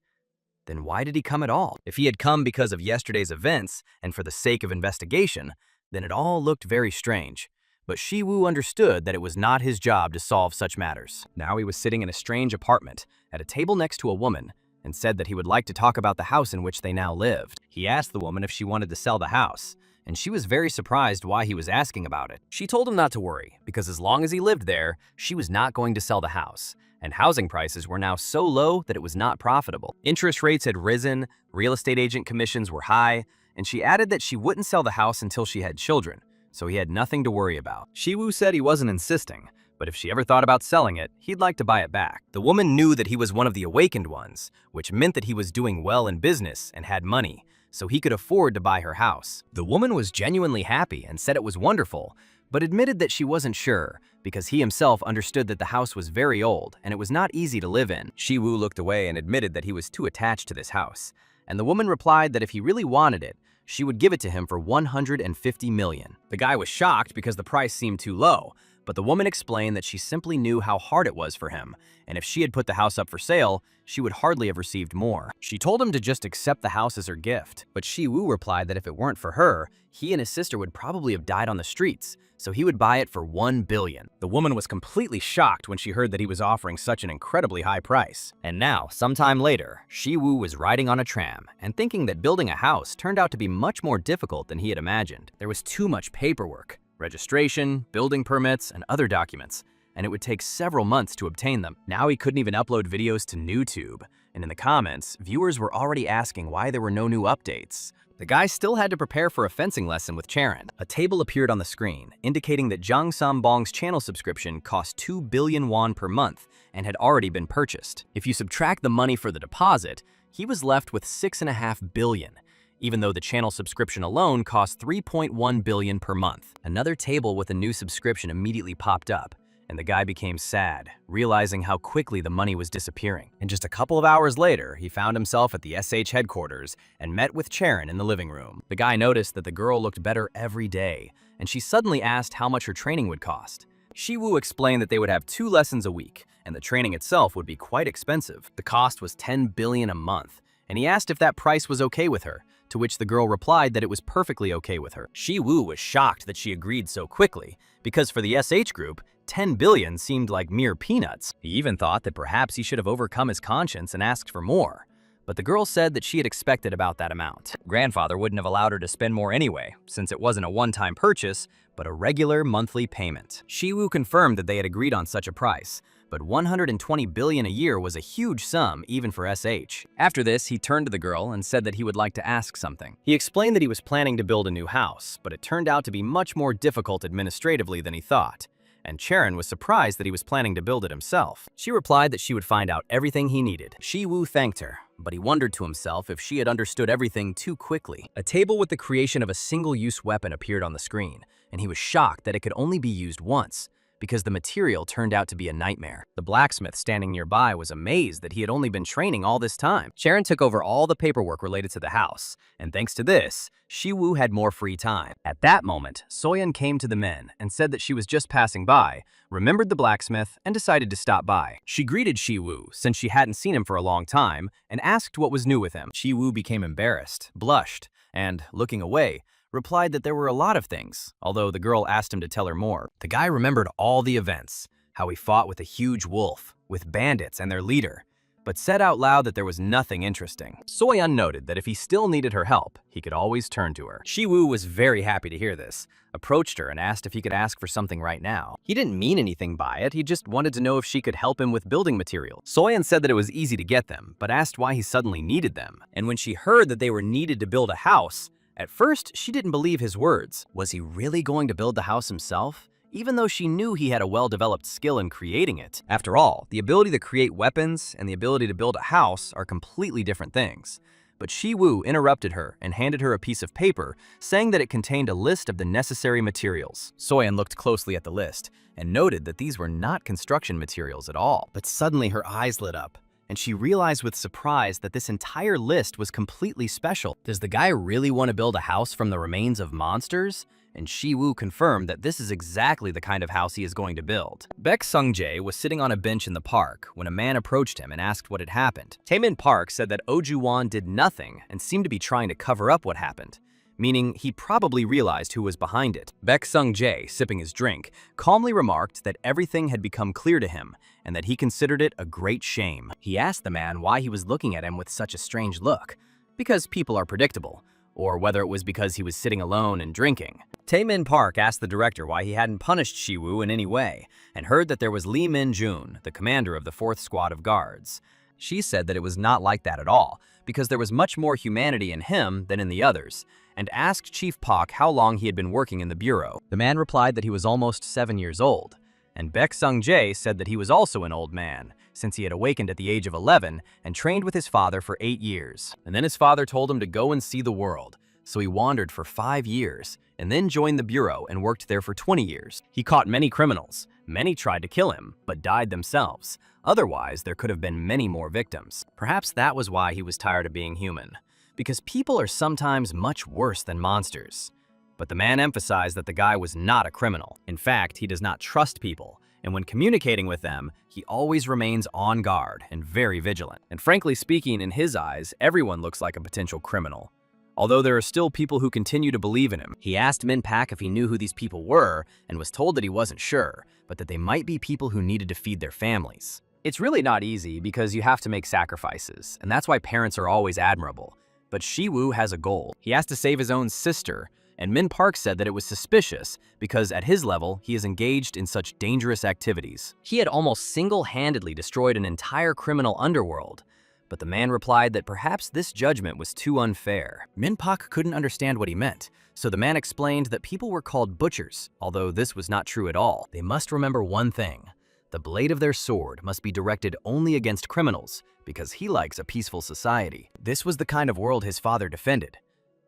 Then why did he come at all? If he had come because of yesterday's events and for the sake of investigation, then it all looked very strange. But Shi Wu understood that it was not his job to solve such matters. Now he was sitting in a strange apartment, at a table next to a woman, and said that he would like to talk about the house in which they now lived. He asked the woman if she wanted to sell the house, and she was very surprised why he was asking about it. She told him not to worry, because as long as he lived there, she was not going to sell the house, and housing prices were now so low that it was not profitable. Interest rates had risen, real estate agent commissions were high, and she added that she wouldn't sell the house until she had children, so he had nothing to worry about. Shi Wu said he wasn't insisting, but if she ever thought about selling it, he'd like to buy it back. The woman knew that he was one of the awakened ones, which meant that he was doing well in business and had money, so he could afford to buy her house. The woman was genuinely happy and said it was wonderful, but admitted that she wasn't sure, because he himself understood that the house was very old and it was not easy to live in. Shi Wu looked away and admitted that he was too attached to this house, and the woman replied that if he really wanted it, she would give it to him for 150 million. The guy was shocked because the price seemed too low, but the woman explained that she simply knew how hard it was for him, and if she had put the house up for sale, she would hardly have received more. She told him to just accept the house as her gift, but Shi Wu replied that if it weren't for her, he and his sister would probably have died on the streets, so he would buy it for 1 billion. The woman was completely shocked when she heard that he was offering such an incredibly high price. And now, sometime later, Shi Wu was riding on a tram and thinking that building a house turned out to be much more difficult than he had imagined. There was too much paperwork, registration, building permits, and other documents, and it would take several months to obtain them. Now he couldn't even upload videos to YouTube, and in the comments, viewers were already asking why there were no new updates. The guy still had to prepare for a fencing lesson with Charon. A table appeared on the screen, indicating that Jang Sam-bong's channel subscription cost 2 billion won per month and had already been purchased. If you subtract the money for the deposit, he was left with 6.5 billion, even though the channel subscription alone cost 3.1 billion per month. Another table with a new subscription immediately popped up, and the guy became sad, realizing how quickly the money was disappearing. And just a couple of hours later, he found himself at the SH headquarters and met with Charon in the living room. The guy noticed that the girl looked better every day, and she suddenly asked how much her training would cost. Shi Wu explained that they would have 2 lessons a week, and the training itself would be quite expensive. The cost was 10 billion a month, and he asked if that price was okay with her, to which the girl replied that it was perfectly okay with her. Shi Wu was shocked that she agreed so quickly, because for the SH group, 10 billion seemed like mere peanuts. He even thought that perhaps he should have overcome his conscience and asked for more. But the girl said that she had expected about that amount. Grandfather wouldn't have allowed her to spend more anyway, since it wasn't a one-time purchase, but a regular monthly payment. Shi Wu confirmed that they had agreed on such a price, but 120 billion a year was a huge sum even for SH. After this, he turned to the girl and said that he would like to ask something. He explained that he was planning to build a new house, but it turned out to be much more difficult administratively than he thought. And Charon was surprised that he was planning to build it himself. She replied that she would find out everything he needed. Shi Wu thanked her, but he wondered to himself if she had understood everything too quickly. A table with the creation of a single-use weapon appeared on the screen, and he was shocked that it could only be used once, because the material turned out to be a nightmare. The blacksmith standing nearby was amazed that he had only been training all this time. Charon took over all the paperwork related to the house, and thanks to this, Shi Wu had more free time. At that moment, Soyeon came to the men and said that she was just passing by, remembered the blacksmith, and decided to stop by. She greeted Shi Wu, since she hadn't seen him for a long time, and asked what was new with him. Shi Wu became embarrassed, blushed, and, looking away, replied that there were a lot of things, although the girl asked him to tell her more. The guy remembered all the events, how he fought with a huge wolf, with bandits and their leader, but said out loud that there was nothing interesting. Soyeon noted that if he still needed her help, he could always turn to her. Shi Wu was very happy to hear this, approached her and asked if he could ask for something right now. He didn't mean anything by it, he just wanted to know if she could help him with building materials. Soyeon said that it was easy to get them, but asked why he suddenly needed them. And when she heard that they were needed to build a house, at first, she didn't believe his words. Was he really going to build the house himself? Even though she knew he had a well-developed skill in creating it. After all, the ability to create weapons and the ability to build a house are completely different things. But Shi Wu interrupted her and handed her a piece of paper, saying that it contained a list of the necessary materials. Soyeon looked closely at the list and noted that these were not construction materials at all. But suddenly her eyes lit up, and she realized with surprise that this entire list was completely special. Does the guy really want to build a house from the remains of monsters? And Shi Wu confirmed that this is exactly the kind of house he is going to build. Baek Sung-jae was sitting on a bench in the park when a man approached him and asked what had happened. Taemin Park said that Oh Ju-won did nothing and seemed to be trying to cover up what happened, meaning he probably realized who was behind it. Baek Sung-jae, sipping his drink, calmly remarked that everything had become clear to him and that he considered it a great shame. He asked the man why he was looking at him with such a strange look, because people are predictable, or whether it was because he was sitting alone and drinking. Taemin Park asked the director why he hadn't punished Shi Wu in any way, and heard that there was Lee Min-jun, the commander of the 4th Squad of Guards. She said that it was not like that at all, because there was much more humanity in him than in the others, and asked Chief Pak how long he had been working in the bureau. The man replied that he was almost 7 years old, and Baek Sung-jae said that he was also an old man, since he had awakened at the age of 11 and trained with his father for 8 years. And then his father told him to go and see the world, so he wandered for 5 years, and then joined the bureau and worked there for 20 years. He caught many criminals. Many tried to kill him, but died themselves. Otherwise, there could have been many more victims. Perhaps that was why he was tired of being human, because people are sometimes much worse than monsters. But the man emphasized that the guy was not a criminal. In fact, he does not trust people, and when communicating with them, he always remains on guard and very vigilant. And frankly speaking, in his eyes, everyone looks like a potential criminal, although there are still people who continue to believe in him. He asked Min Pak if he knew who these people were, and was told that he wasn't sure, but that they might be people who needed to feed their families. It's really not easy because you have to make sacrifices, and that's why parents are always admirable. But Shi Wu has a goal. He has to save his own sister, and Min Park said that it was suspicious because at his level, he is engaged in such dangerous activities. He had almost single-handedly destroyed an entire criminal underworld, but the man replied that perhaps this judgment was too unfair. Min Pak couldn't understand what he meant, so the man explained that people were called butchers, although this was not true at all. They must remember one thing: the blade of their sword must be directed only against criminals, because he likes a peaceful society. This was the kind of world his father defended.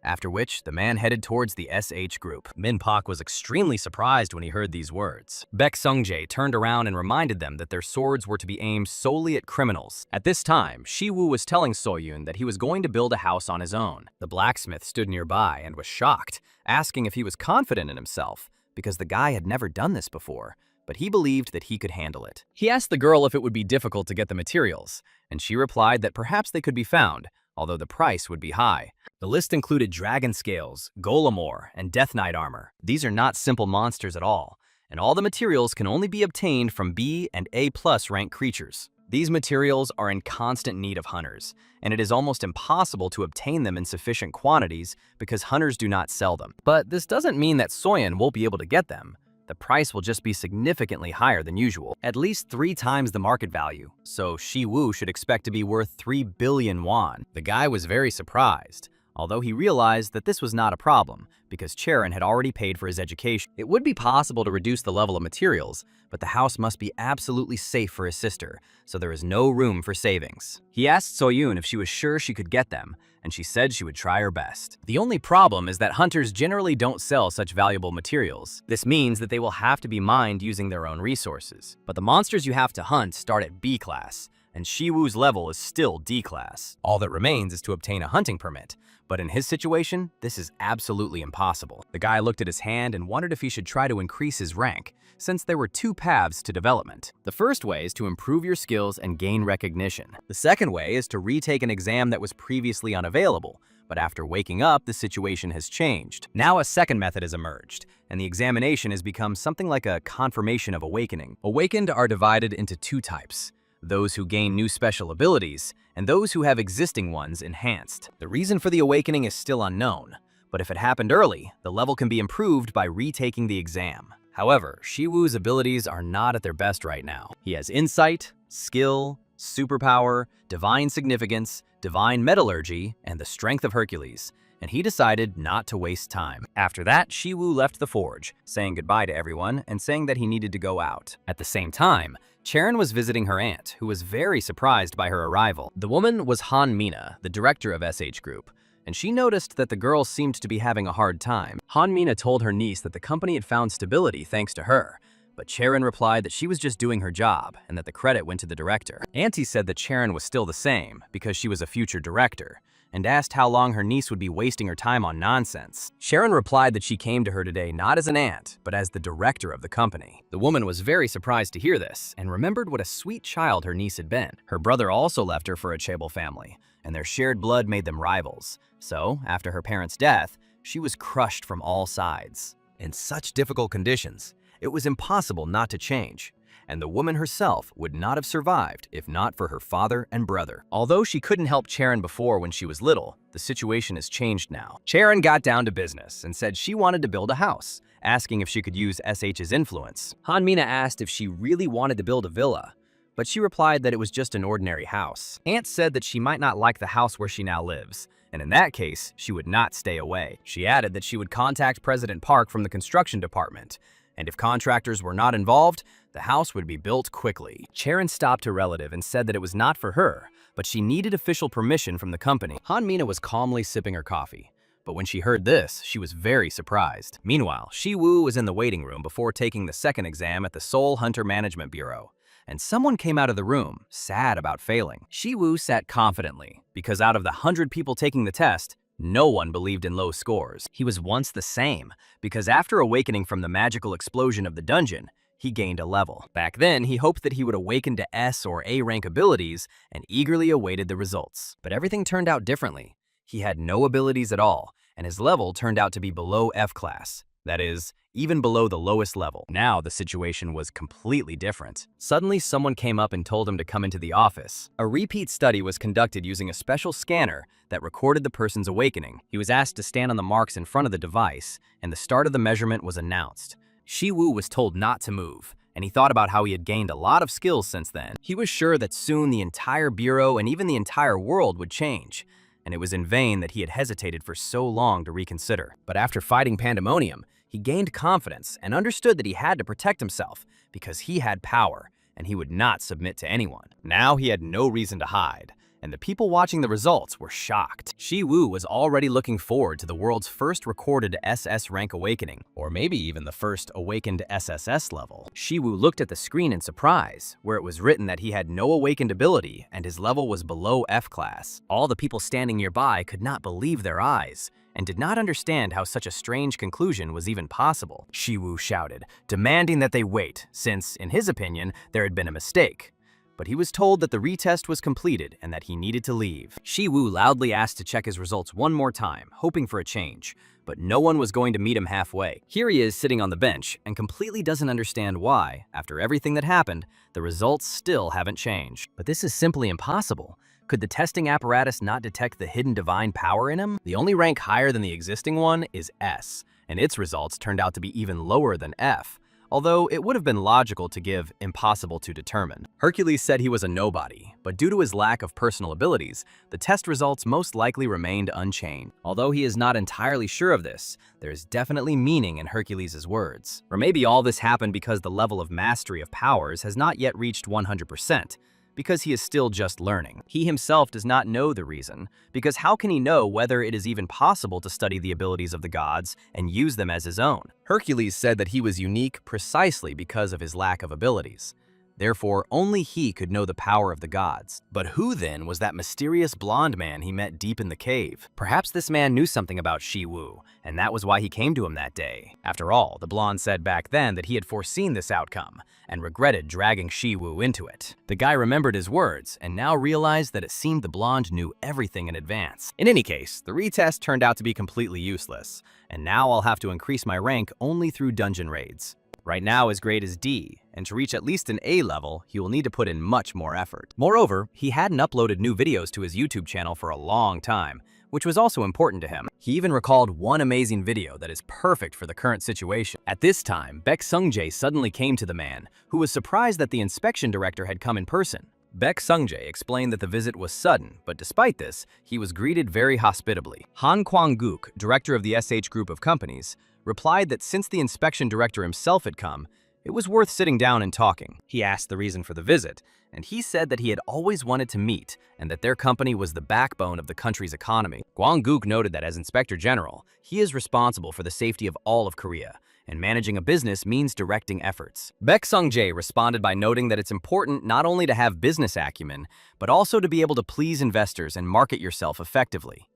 After which, the man headed towards the SH group. Min Pak was extremely surprised when he heard these words. Baek Sung-jae turned around and reminded them that their swords were to be aimed solely at criminals. At this time, Shi Wu was telling Soyeon that he was going to build a house on his own. The blacksmith stood nearby and was shocked, asking if he was confident in himself, because the guy had never done this before, but he believed that he could handle it. He asked the girl if it would be difficult to get the materials, and she replied that perhaps they could be found, although the price would be high. The list included dragon scales, golem ore, and death knight armor. These are not simple monsters at all, and all the materials can only be obtained from B and A+ rank creatures. These materials are in constant need of hunters, and it is almost impossible to obtain them in sufficient quantities because hunters do not sell them. But this doesn't mean that Soyeon won't be able to get them. the price will just be significantly higher than usual, at least 3 times the market value. So Shi Wu should expect to be worth 3 billion won. The guy was very surprised, although he realized that this was not a problem because Charon had already paid for his education. It would be possible to reduce the level of materials, but the house must be absolutely safe for his sister, so there is no room for savings. He asked Soyun if she was sure she could get them, and she said she would try her best. The only problem is that hunters generally don't sell such valuable materials. This means that they will have to be mined using their own resources. But the monsters you have to hunt start at B class, and Shi Wu's level is still D class. All that remains is to obtain a hunting permit, but in his situation, this is absolutely impossible. The guy looked at his hand and wondered if he should try to increase his rank, since there were 2 paths to development. The first way is to improve your skills and gain recognition. The second way is to retake an exam that was previously unavailable, but after waking up, the situation has changed. Now a second method has emerged, and the examination has become something like a confirmation of awakening. Awakened are divided into 2 types: those who gain new special abilities, and those who have existing ones enhanced. The reason for the awakening is still unknown, but if it happened early, the level can be improved by retaking the exam. However, Shi Wu's abilities are not at their best right now. He has insight, skill, superpower, divine significance, divine metallurgy, and the strength of Hercules, and he decided not to waste time. After that, Shi Wu left the forge, saying goodbye to everyone and saying that he needed to go out. At the same time, Charon was visiting her aunt, who was very surprised by her arrival. The woman was Han Mina, the director of SH Group, and she noticed that the girl seemed to be having a hard time. Han Mina told her niece that the company had found stability thanks to her, but Charon replied that she was just doing her job and that the credit went to the director. Auntie said that Charon was still the same because she was a future director, and asked how long her niece would be wasting her time on nonsense. Sharon replied that she came to her today not as an aunt, but as the director of the company. The woman was very surprised to hear this, and remembered what a sweet child her niece had been. Her brother also left her for a chaebol family, and their shared blood made them rivals. So, after her parents' death, she was crushed from all sides. In such difficult conditions, it was impossible not to change, and the woman herself would not have survived if not for her father and brother. Although she couldn't help Charon before when she was little, the situation has changed now. Charon got down to business and said she wanted to build a house, asking if she could use SH's influence. Han Mina asked if she really wanted to build a villa, but she replied that it was just an ordinary house. Aunt said that she might not like the house where she now lives, and in that case, she would not stay away. She added that she would contact President Park from the construction department, and if contractors were not involved, the house would be built quickly. Charon stopped her relative and said that it was not for her, but she needed official permission from the company. Han Mina was calmly sipping her coffee, but when she heard this, she was very surprised. Meanwhile, Shi Wu was in the waiting room before taking the second exam at the Seoul Hunter Management Bureau, and someone came out of the room, sad about failing. Shi Wu sat confidently, because out of the 100 people taking the test, no one believed in low scores. He was once the same, because after awakening from the magical explosion of the dungeon, he gained a level. Back then, he hoped that he would awaken to S or A rank abilities and eagerly awaited the results. But everything turned out differently. He had no abilities at all, and his level turned out to be below F class. That is, even below the lowest level. Now the situation was completely different. Suddenly, someone came up and told him to come into the office. A repeat study was conducted using a special scanner that recorded the person's awakening. He was asked to stand on the marks in front of the device, and the start of the measurement was announced. Shi Wu was told not to move, and he thought about how he had gained a lot of skills since then. He was sure that soon the entire bureau and even the entire world would change, and it was in vain that he had hesitated for so long to reconsider. But after fighting pandemonium, he gained confidence and understood that he had to protect himself because he had power and he would not submit to anyone. Now he had no reason to hide, and the people watching the results were shocked. Shi Wu was already looking forward to the world's first recorded SS rank awakening, or maybe even the first awakened SSS level. Shi Wu looked at the screen in surprise, where it was written that he had no awakened ability and his level was below F class. All the people standing nearby could not believe their eyes, and did not understand how such a strange conclusion was even possible. Shi Wu shouted, demanding that they wait, since, in his opinion, there had been a mistake. But he was told that the retest was completed and that he needed to leave. Shi Wu loudly asked to check his results one more time, hoping for a change, but no one was going to meet him halfway. Here he is sitting on the bench and completely doesn't understand why, after everything that happened, the results still haven't changed. But this is simply impossible. Could the testing apparatus not detect the hidden divine power in him? The only rank higher than the existing one is S, and its results turned out to be even lower than F. although it would have been logical to give impossible to determine. Hercules said he was a nobody, but due to his lack of personal abilities, the test results most likely remained unchanged. Although he is not entirely sure of this, there is definitely meaning in Hercules' words. Or maybe all this happened because the level of mastery of powers has not yet reached 100%. Because he is still just learning. He himself does not know the reason, because how can he know whether it is even possible to study the abilities of the gods and use them as his own? Hercules said that he was unique precisely because of his lack of abilities. Therefore, only he could know the power of the gods. But who then was that mysterious blonde man he met deep in the cave? Perhaps this man knew something about Shi Wu, and that was why he came to him that day. After all, the blonde said back then that he had foreseen this outcome and regretted dragging Shi Wu into it. The guy remembered his words and now realized that it seemed the blonde knew everything in advance. In any case, the retest turned out to be completely useless, and now I'll have to increase my rank only through dungeon raids. Right now his grade is D, and to reach at least an A level, he will need to put in much more effort. Moreover, he hadn't uploaded new videos to his YouTube channel for a long time, which was also important to him. He even recalled one amazing video that is perfect for the current situation. At this time, Baek Sung-jae suddenly came to the man, who was surprised that the inspection director had come in person. Baek Sung-jae explained that the visit was sudden, but despite this, he was greeted very hospitably. Han Kwang-guk, director of the SH Group of Companies, replied that since the inspection director himself had come, it was worth sitting down and talking. He asked the reason for the visit, and he said that he had always wanted to meet and that their company was the backbone of the country's economy. Kwang-guk noted that as Inspector General, he is responsible for the safety of all of Korea, and managing a business means directing efforts. Baek Sung-jae responded by noting that it's important not only to have business acumen, but also to be able to please investors and market yourself effectively.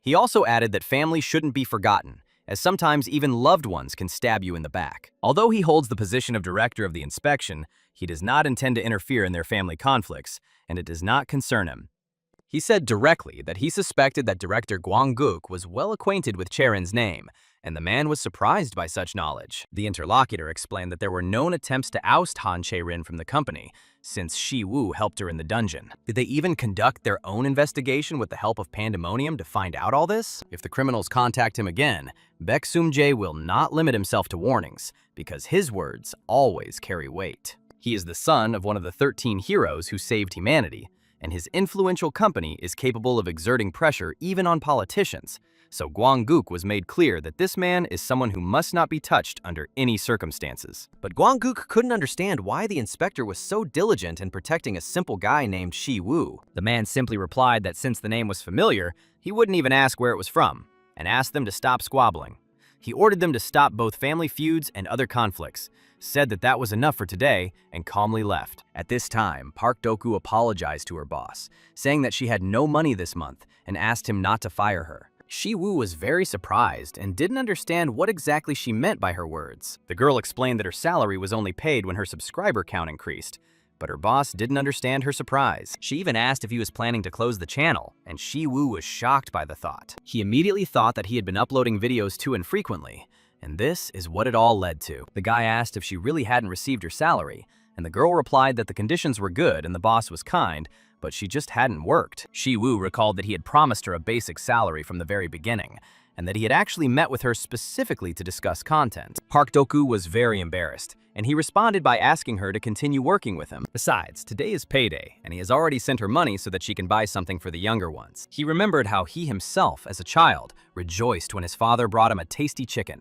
He also added that family shouldn't be forgotten, as sometimes even loved ones can stab you in the back. Although he holds the position of director of the inspection, he does not intend to interfere in their family conflicts, and it does not concern him. He said directly that he suspected that Director Kwang-guk was well acquainted with Chaerin's name, and the man was surprised by such knowledge. The interlocutor explained that there were known attempts to oust Han Chaerin from the company, since Shi Wu helped her in the dungeon. Did they even conduct their own investigation with the help of Pandemonium to find out all this? If the criminals contact him again, Baek Sung-jae will not limit himself to warnings, because his words always carry weight. He is the son of one of the 13 heroes who saved humanity, and his influential company is capable of exerting pressure even on politicians. So Kwang-guk was made clear that this man is someone who must not be touched under any circumstances. But Kwang-guk couldn't understand why the inspector was so diligent in protecting a simple guy named Shi Wu. The man simply replied that since the name was familiar, he wouldn't even ask where it was from, and asked them to stop squabbling. He ordered them to stop both family feuds and other conflicts, said that that was enough for today, and calmly left. At this time, Park Do-koo apologized to her boss, saying that she had no money this month and asked him not to fire her. Shi Wu was very surprised and didn't understand what exactly she meant by her words. The girl explained that her salary was only paid when her subscriber count increased, but her boss didn't understand her surprise. She even asked if he was planning to close the channel, and Shi Wu was shocked by the thought. He immediately thought that he had been uploading videos too infrequently, and this is what it all led to. The guy asked if she really hadn't received her salary, and the girl replied that the conditions were good and the boss was kind, but she just hadn't worked. Shi Wu recalled that he had promised her a basic salary from the very beginning, and that he had actually met with her specifically to discuss content. Park Do-koo was very embarrassed, and he responded by asking her to continue working with him. Besides, today is payday, and he has already sent her money so that she can buy something for the younger ones. He remembered how he himself, as a child, rejoiced when his father brought him a tasty chicken.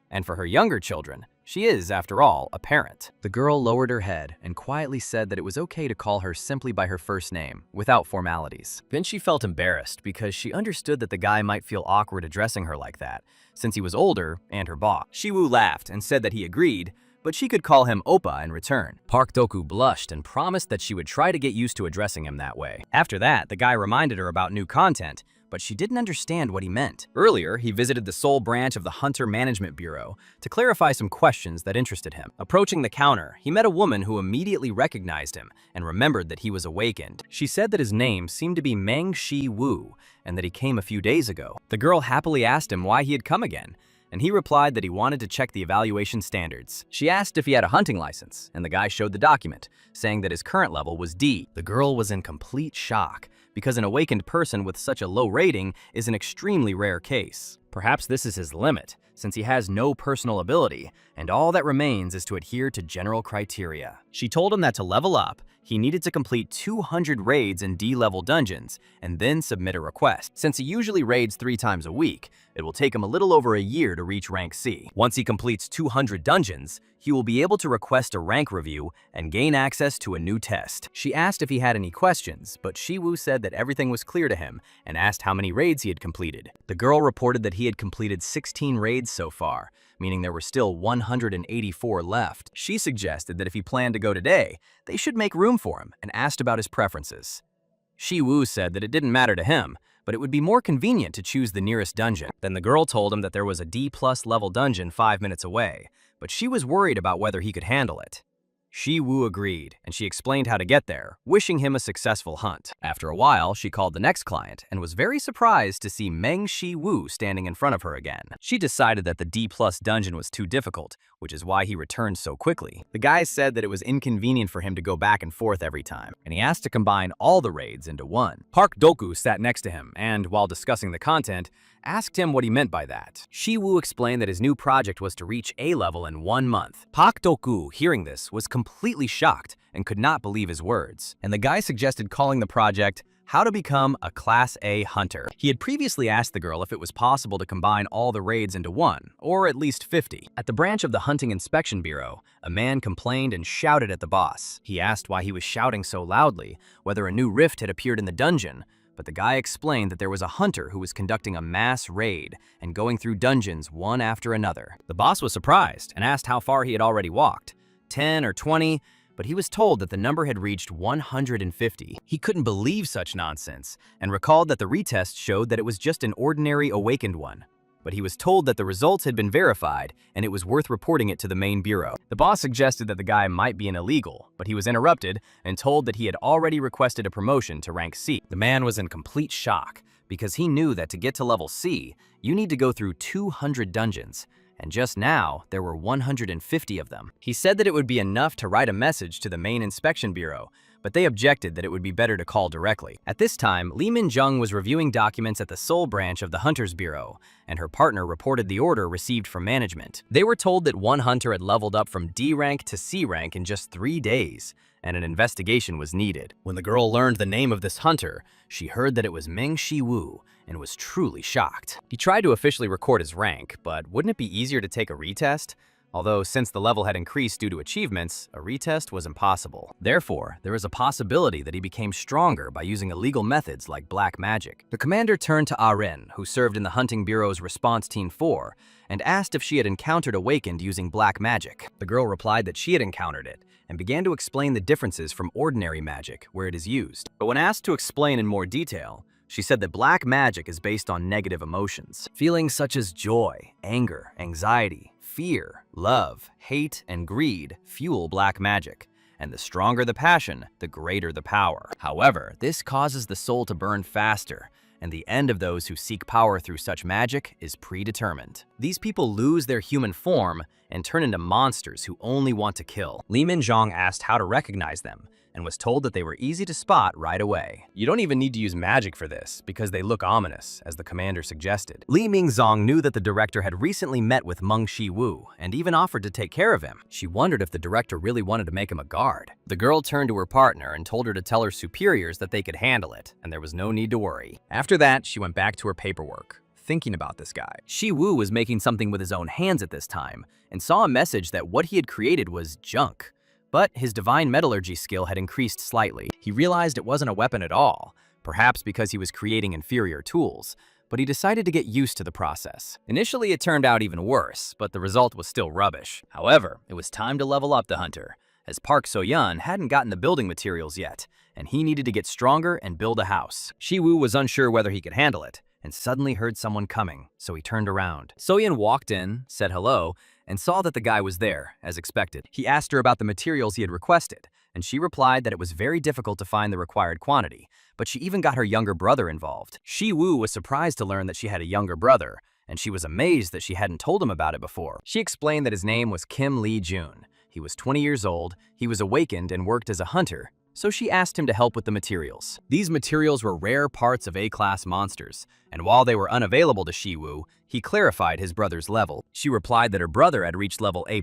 And for her younger children, she is, after all, a parent. The girl lowered her head and quietly said that it was okay to call her simply by her first name, without formalities. Then she felt embarrassed because she understood that the guy might feel awkward addressing her like that, since he was older and her boss. Shi Wu laughed and said that he agreed, but she could call him Oppa in return. Park Do-koo blushed and promised that she would try to get used to addressing him that way. After that, the guy reminded her about new content, but she didn't understand what he meant. Earlier, he visited the Seoul branch of the Hunter Management Bureau to clarify some questions that interested him. Approaching the counter, he met a woman who immediately recognized him and remembered that he was awakened. She said that his name seemed to be Meng Shi Wu and that he came a few days ago. The girl happily asked him why he had come again, and he replied that he wanted to check the evaluation standards. She asked if he had a hunting license, and the guy showed the document, saying that his current level was D. The girl was in complete shock, because an awakened person with such a low rating is an extremely rare case. Perhaps this is his limit, since he has no personal ability, and all that remains is to adhere to general criteria. She told him that to level up, he needed to complete 200 raids in D-level dungeons and then submit a request. Since he usually raids 3 times a week, it will take him a little over a year to reach rank C. Once he completes 200 dungeons, he will be able to request a rank review and gain access to a new test. She asked if he had any questions, but Shi Wu said that everything was clear to him and asked how many raids he had completed. The girl reported that he had completed 16 raids so far, meaning there were still 184 left. She suggested that if he planned to go today, they should make room for him and asked about his preferences. Shi Wu said that it didn't matter to him, but it would be more convenient to choose the nearest dungeon. Then the girl told him that there was a D+ level dungeon 5 minutes away, but she was worried about whether he could handle it. Shi Wu agreed, and she explained how to get there, wishing him a successful hunt. After a while, she called the next client and was very surprised to see Meng Shi Wu standing in front of her again. She decided that the D+ dungeon was too difficult, which is why he returned so quickly. The guy said that it was inconvenient for him to go back and forth every time, and he asked to combine all the raids into one. Park Doku sat next to him and, while discussing the content, asked him what he meant by that. Shi Wu explained that his new project was to reach A level in 1 month. Park Doku, hearing this, was completely shocked and could not believe his words. And the guy suggested calling the project How to Become a Class A Hunter. He had previously asked the girl if it was possible to combine all the raids into one, or at least 50. At the branch of the Hunting Inspection Bureau, a man complained and shouted at the boss. He asked why he was shouting so loudly, whether a new rift had appeared in the dungeon, but the guy explained that there was a hunter who was conducting a mass raid and going through dungeons one after another. The boss was surprised and asked how far he had already walked, 10 or 20, but he was told that the number had reached 150. He couldn't believe such nonsense and recalled that the retest showed that it was just an ordinary awakened one. But he was told that the results had been verified and it was worth reporting it to the main bureau. The boss suggested that the guy might be an illegal, but he was interrupted and told that he had already requested a promotion to rank C. The man was in complete shock because he knew that to get to level C, you need to go through 200 dungeons, and just now, there were 150 of them. He said that it would be enough to write a message to the main inspection bureau, but they objected that it would be better to call directly. At this time, Lee Min-jung was reviewing documents at the Seoul branch of the Hunters Bureau, and her partner reported the order received from management. They were told that one hunter had leveled up from D rank to C rank in just 3 days, and an investigation was needed. When the girl learned the name of this hunter, she heard that it was Meng Shi Wu and was truly shocked. He tried to officially record his rank, but wouldn't it be easier to take a retest? Although, since the level had increased due to achievements, a retest was impossible. Therefore, there is a possibility that he became stronger by using illegal methods like black magic. The commander turned to Ah-rin, who served in the Hunting Bureau's Response Team 4, and asked if she had encountered Awakened using black magic. The girl replied that she had encountered it, and began to explain the differences from ordinary magic, where it is used. But when asked to explain in more detail, she said that black magic is based on negative emotions. Feelings such as joy, anger, anxiety, fear, love, hate, and greed fuel black magic, and the stronger the passion, the greater the power. However, this causes the soul to burn faster, and the end of those who seek power through such magic is predetermined. These people lose their human form and turn into monsters who only want to kill. Lee Min-jong asked how to recognize them, and was told that they were easy to spot right away. You don't even need to use magic for this, because they look ominous, as the commander suggested. Lee Min-jong knew that the director had recently met with Meng Shi Wu, and even offered to take care of him. She wondered if the director really wanted to make him a guard. The girl turned to her partner and told her to tell her superiors that they could handle it, and there was no need to worry. After that, she went back to her paperwork, thinking about this guy. Shi Wu was making something with his own hands at this time, and saw a message that what he had created was junk. But his divine metallurgy skill had increased slightly. He realized it wasn't a weapon at all, perhaps because he was creating inferior tools, but he decided to get used to the process. Initially, it turned out even worse, but the result was still rubbish. However, it was time to level up the hunter, as Park So-yeon hadn't gotten the building materials yet, and he needed to get stronger and build a house. Shi Wu was unsure whether he could handle it, and suddenly heard someone coming, so he turned around. So-yeon walked in, said hello, and saw that the guy was there, as expected. He asked her about the materials he had requested, and she replied that it was very difficult to find the required quantity, but she even got her younger brother involved. Shi Wu was surprised to learn that she had a younger brother, and she was amazed that she hadn't told him about it before. She explained that his name was Kim Lee-jun. He was 20 years old, he was awakened and worked as a hunter, so she asked him to help with the materials. These materials were rare parts of A-class monsters, and while they were unavailable to Shi Wu, he clarified his brother's level. She replied that her brother had reached level A+,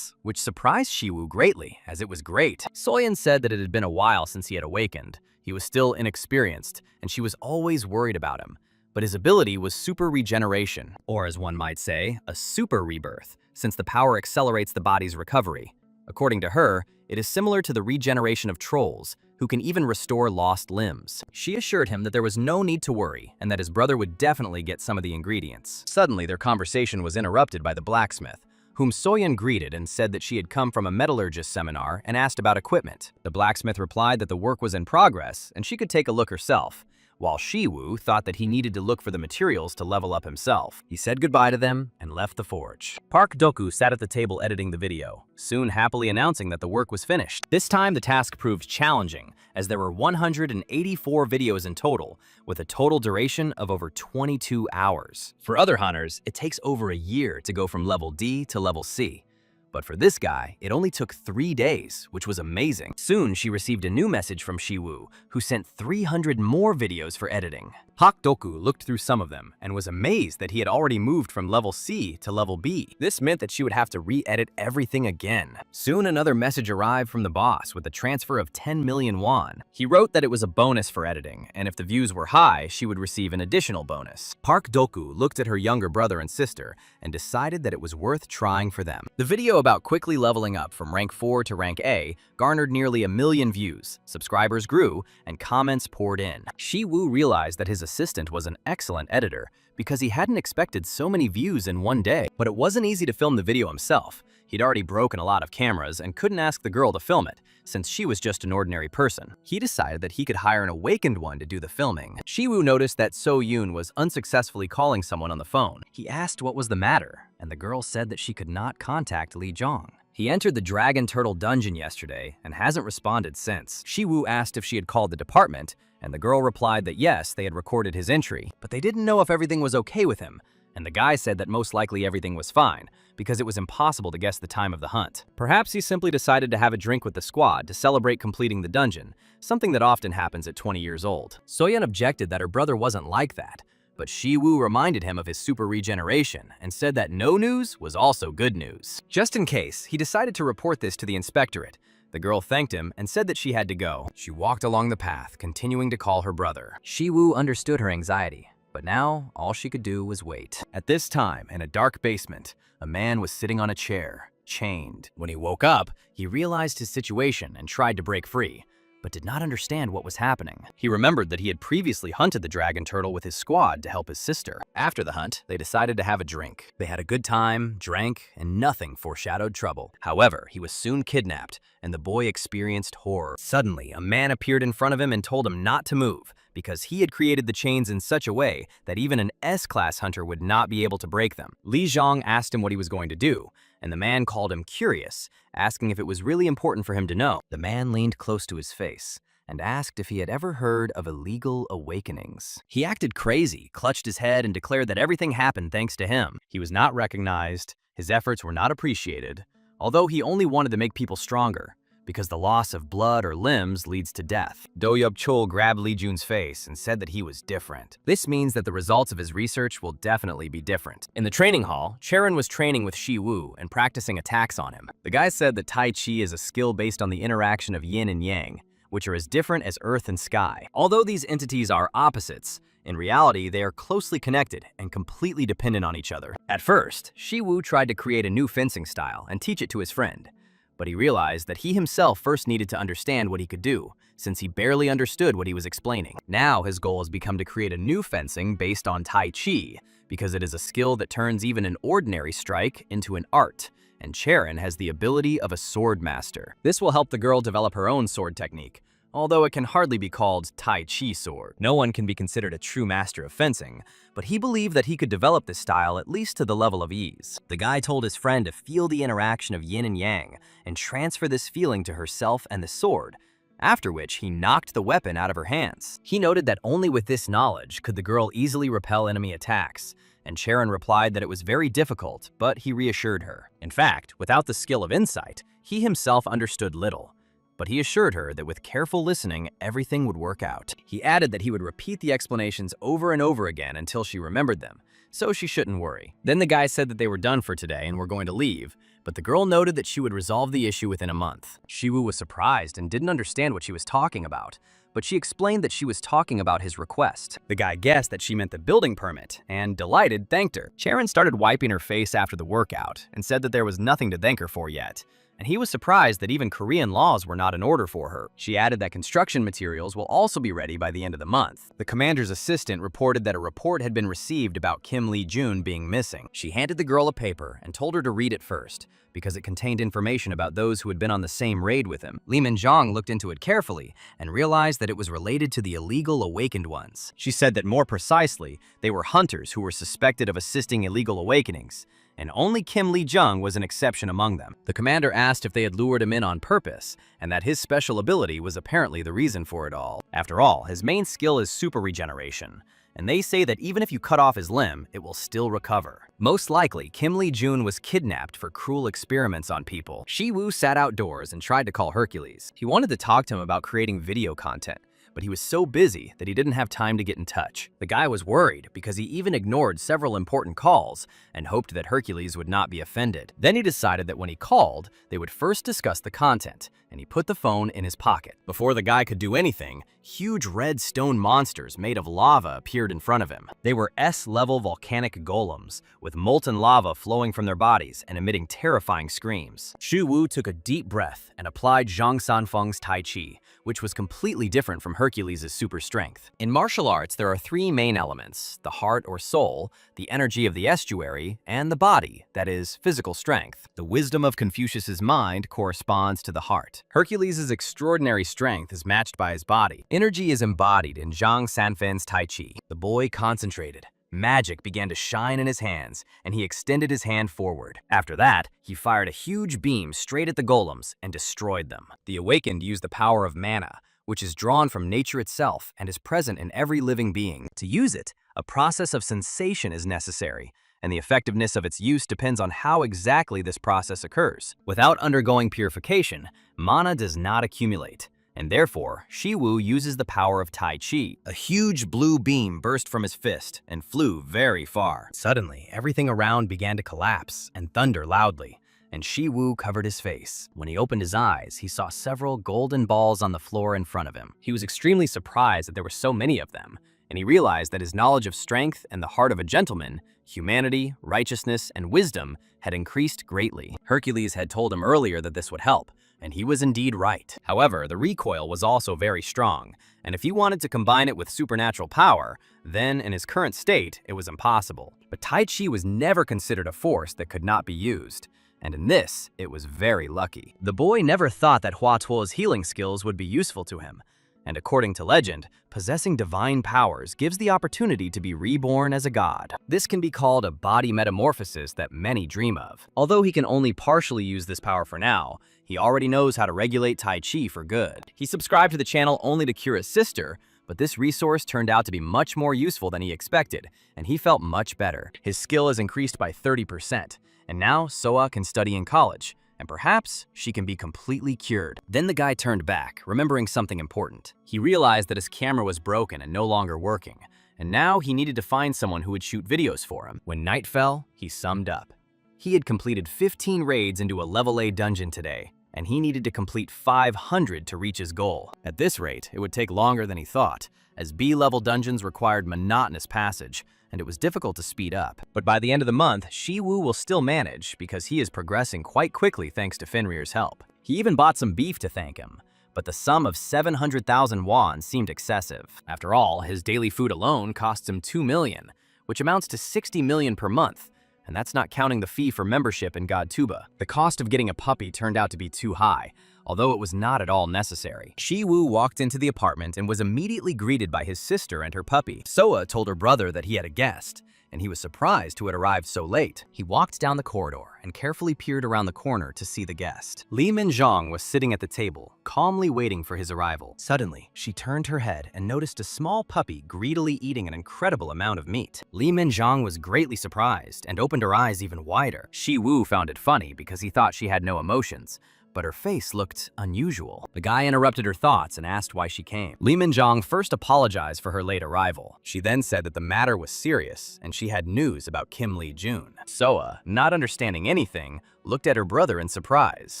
which surprised Shi Wu greatly, as it was great. Soyeon said that it had been a while since he had awakened. He was still inexperienced, and she was always worried about him. But his ability was super regeneration, or as one might say, a super rebirth, since the power accelerates the body's recovery. According to her, it is similar to the regeneration of trolls, who can even restore lost limbs. She assured him that there was no need to worry, and that his brother would definitely get some of the ingredients. Suddenly, their conversation was interrupted by the blacksmith, whom Soyeon greeted and said that she had come from a metallurgist seminar and asked about equipment. The blacksmith replied that the work was in progress and she could take a look herself, while Shi Wu thought that he needed to look for the materials to level up himself. He said goodbye to them and left the forge. Park Doku sat at the table editing the video, soon happily announcing that the work was finished. This time the task proved challenging, as there were 184 videos in total, with a total duration of over 22 hours. For other hunters, it takes over a year to go from level D to level C. But for this guy, it only took 3 days, which was amazing. Soon, she received a new message from Shi Wu, who sent 300 more videos for editing. Hak Doku looked through some of them and was amazed that he had already moved from level C to level B. This meant that she would have to re-edit everything again. Soon, another message arrived from the boss with a transfer of 10 million won. He wrote that it was a bonus for editing, and if the views were high, she would receive an additional bonus. Park Doku looked at her younger brother and sister and decided that it was worth trying for them. The video about quickly leveling up from rank 4 to rank A garnered nearly 1 million views, subscribers grew, and comments poured in. Shi Wu realized that his assistant was an excellent editor because he hadn't expected so many views in one day. But it wasn't easy to film the video himself. He'd already broken a lot of cameras and couldn't ask the girl to film it, since she was just an ordinary person. He decided that he could hire an awakened one to do the filming. Shi Wu noticed that So Yoon was unsuccessfully calling someone on the phone. He asked what was the matter, and the girl said that she could not contact Lee Jong. He entered the Dragon Turtle dungeon yesterday and hasn't responded since. Shi Wu asked if she had called the department, and the girl replied that yes, they had recorded his entry, but they didn't know if everything was okay with him. And the guy said that most likely everything was fine, because it was impossible to guess the time of the hunt. Perhaps he simply decided to have a drink with the squad to celebrate completing the dungeon, something that often happens at 20 years old. Soyeon objected that her brother wasn't like that, but Shi Wu reminded him of his super regeneration and said that no news was also good news. Just in case, he decided to report this to the inspectorate. The girl thanked him and said that she had to go. She walked along the path, continuing to call her brother. Shi Wu understood her anxiety, but now all she could do was wait. At this time, in a dark basement, a man was sitting on a chair, chained. When he woke up, he realized his situation and tried to break free, but did not understand what was happening. He remembered that he had previously hunted the dragon turtle with his squad to help his sister. After the hunt, they decided to have a drink. They had a good time, drank, and nothing foreshadowed trouble. However, he was soon kidnapped, and the boy experienced horror. Suddenly, a man appeared in front of him and told him not to move, because he had created the chains in such a way that even an S-class hunter would not be able to break them. Li Zhang asked him what he was going to do, and the man called him curious, asking if it was really important for him to know. The man leaned close to his face and asked if he had ever heard of illegal awakenings. He acted crazy, clutched his head, and declared that everything happened thanks to him. He was not recognized, his efforts were not appreciated, although he only wanted to make people stronger, because the loss of blood or limbs leads to death. Do Yup Chol grabbed Lee Jun's face and said that he was different. This means that the results of his research will definitely be different. In the training hall, Charon was training with Shi Wu and practicing attacks on him. The guy said that Tai Chi is a skill based on the interaction of yin and yang, which are as different as earth and sky. Although these entities are opposites, in reality, they are closely connected and completely dependent on each other. At first, Shi Wu tried to create a new fencing style and teach it to his friend, but he realized that he himself first needed to understand what he could do, since he barely understood what he was explaining. Now his goal has become to create a new fencing based on Tai Chi, because it is a skill that turns even an ordinary strike into an art, and Charon has the ability of a sword master. This will help the girl develop her own sword technique, although it can hardly be called Tai Chi sword. No one can be considered a true master of fencing, but he believed that he could develop this style at least to the level of ease. The guy told his friend to feel the interaction of yin and yang and transfer this feeling to herself and the sword, after which he knocked the weapon out of her hands. He noted that only with this knowledge could the girl easily repel enemy attacks, and Charon replied that it was very difficult, but he reassured her. In fact, without the skill of insight, he himself understood little. but he assured her that with careful listening, everything would work out. He added that he would repeat the explanations over and over again until she remembered them, so she shouldn't worry. Then the guy said that they were done for today and were going to leave, but the girl noted that she would resolve the issue within a month. Shi Wu was surprised and didn't understand what she was talking about, but she explained that she was talking about his request. The guy guessed that she meant the building permit, and delighted, thanked her. Sharon started wiping her face after the workout and said that there was nothing to thank her for yet, and he was surprised that even Korean laws were not in order for her. She added that construction materials will also be ready by the end of the month. The commander's assistant reported that a report had been received about Kim Lee-jun being missing. She handed the girl a paper and told her to read it first, because it contained information about those who had been on the same raid with him. Lee Min-jong looked into it carefully and realized that it was related to the illegal awakened ones. She said that more precisely, they were hunters who were suspected of assisting illegal awakenings, and only Kim Lee-jung was an exception among them. The commander asked if they had lured him in on purpose, and that his special ability was apparently the reason for it all. After all, his main skill is super regeneration, and they say that even if you cut off his limb, it will still recover. Most likely, Kim Lee-jun was kidnapped for cruel experiments on people. Shi Wu sat outdoors and tried to call Hercules. He wanted to talk to him about creating video content, but he was so busy that he didn't have time to get in touch. The guy was worried because he even ignored several important calls and hoped that Hercules would not be offended. Then he decided that when he called, they would first discuss the content, and he put the phone in his pocket. Before the guy could do anything, huge red stone monsters made of lava appeared in front of him. They were S-level volcanic golems, with molten lava flowing from their bodies and emitting terrifying screams. Shi Wu took a deep breath and applied Zhang Sanfeng's Tai Chi, which was completely different from Hercules' super strength. In martial arts, there are three main elements: the heart or soul, the energy of the estuary, and the body, that is, physical strength. The wisdom of Confucius's mind corresponds to the heart. Hercules' extraordinary strength is matched by his body. Energy is embodied in Zhang Sanfen's Tai Chi. The boy concentrated. Magic began to shine in his hands, and he extended his hand forward. After that, he fired a huge beam straight at the golems and destroyed them. The awakened used the power of mana, which is drawn from nature itself and is present in every living being. To use it, a process of sensation is necessary, and the effectiveness of its use depends on how exactly this process occurs. Without undergoing purification, mana does not accumulate, and therefore, Shi Wu uses the power of Tai Chi. A huge blue beam burst from his fist and flew very far. Suddenly, everything around began to collapse and thunder loudly, and Shi Wu covered his face. When he opened his eyes, he saw several golden balls on the floor in front of him. He was extremely surprised that there were so many of them, and he realized that his knowledge of strength and the heart of a gentleman, humanity, righteousness, and wisdom had increased greatly. Hercules had told him earlier that this would help, and he was indeed right. However, the recoil was also very strong, and if he wanted to combine it with supernatural power, then in his current state, it was impossible. But Tai Chi was never considered a force that could not be used, and in this, it was very lucky. The boy never thought that Hua Tuo's healing skills would be useful to him, and according to legend, possessing divine powers gives the opportunity to be reborn as a god. This can be called a body metamorphosis that many dream of. Although he can only partially use this power for now, he already knows how to regulate Tai Chi for good. He subscribed to the channel only to cure his sister, but this resource turned out to be much more useful than he expected, and he felt much better. His skill has increased by 30%, and now Soa can study in college, and perhaps she can be completely cured. Then the guy turned back, remembering something important. He realized that his camera was broken and no longer working, and now he needed to find someone who would shoot videos for him. When night fell, he summed up. He had completed 15 raids into a level A dungeon today, and he needed to complete 500 to reach his goal. At this rate, it would take longer than he thought, as B-level dungeons required monotonous passage, and it was difficult to speed up. But by the end of the month, Shi Wu will still manage because he is progressing quite quickly thanks to Fenrir's help. He even bought some beef to thank him, but the sum of 700,000 won seemed excessive. After all, his daily food alone costs him 2 million, which amounts to 60 million per month, and that's not counting the fee for membership in God Tuba. The cost of getting a puppy turned out to be too high, although it was not at all necessary. Shi Wu walked into the apartment and was immediately greeted by his sister and her puppy. Soa told her brother that he had a guest, and he was surprised who had arrived so late. He walked down the corridor and carefully peered around the corner to see the guest. Lee Min-jong was sitting at the table, calmly waiting for his arrival. Suddenly, she turned her head and noticed a small puppy greedily eating an incredible amount of meat. Lee Min-jong was greatly surprised and opened her eyes even wider. Shi Wu found it funny because he thought she had no emotions, but her face looked unusual. The guy interrupted her thoughts and asked why she came. Lee Minjong first apologized for her late arrival. She then said that the matter was serious and she had news about Kim Lee-jun. Soa, not understanding anything, looked at her brother in surprise.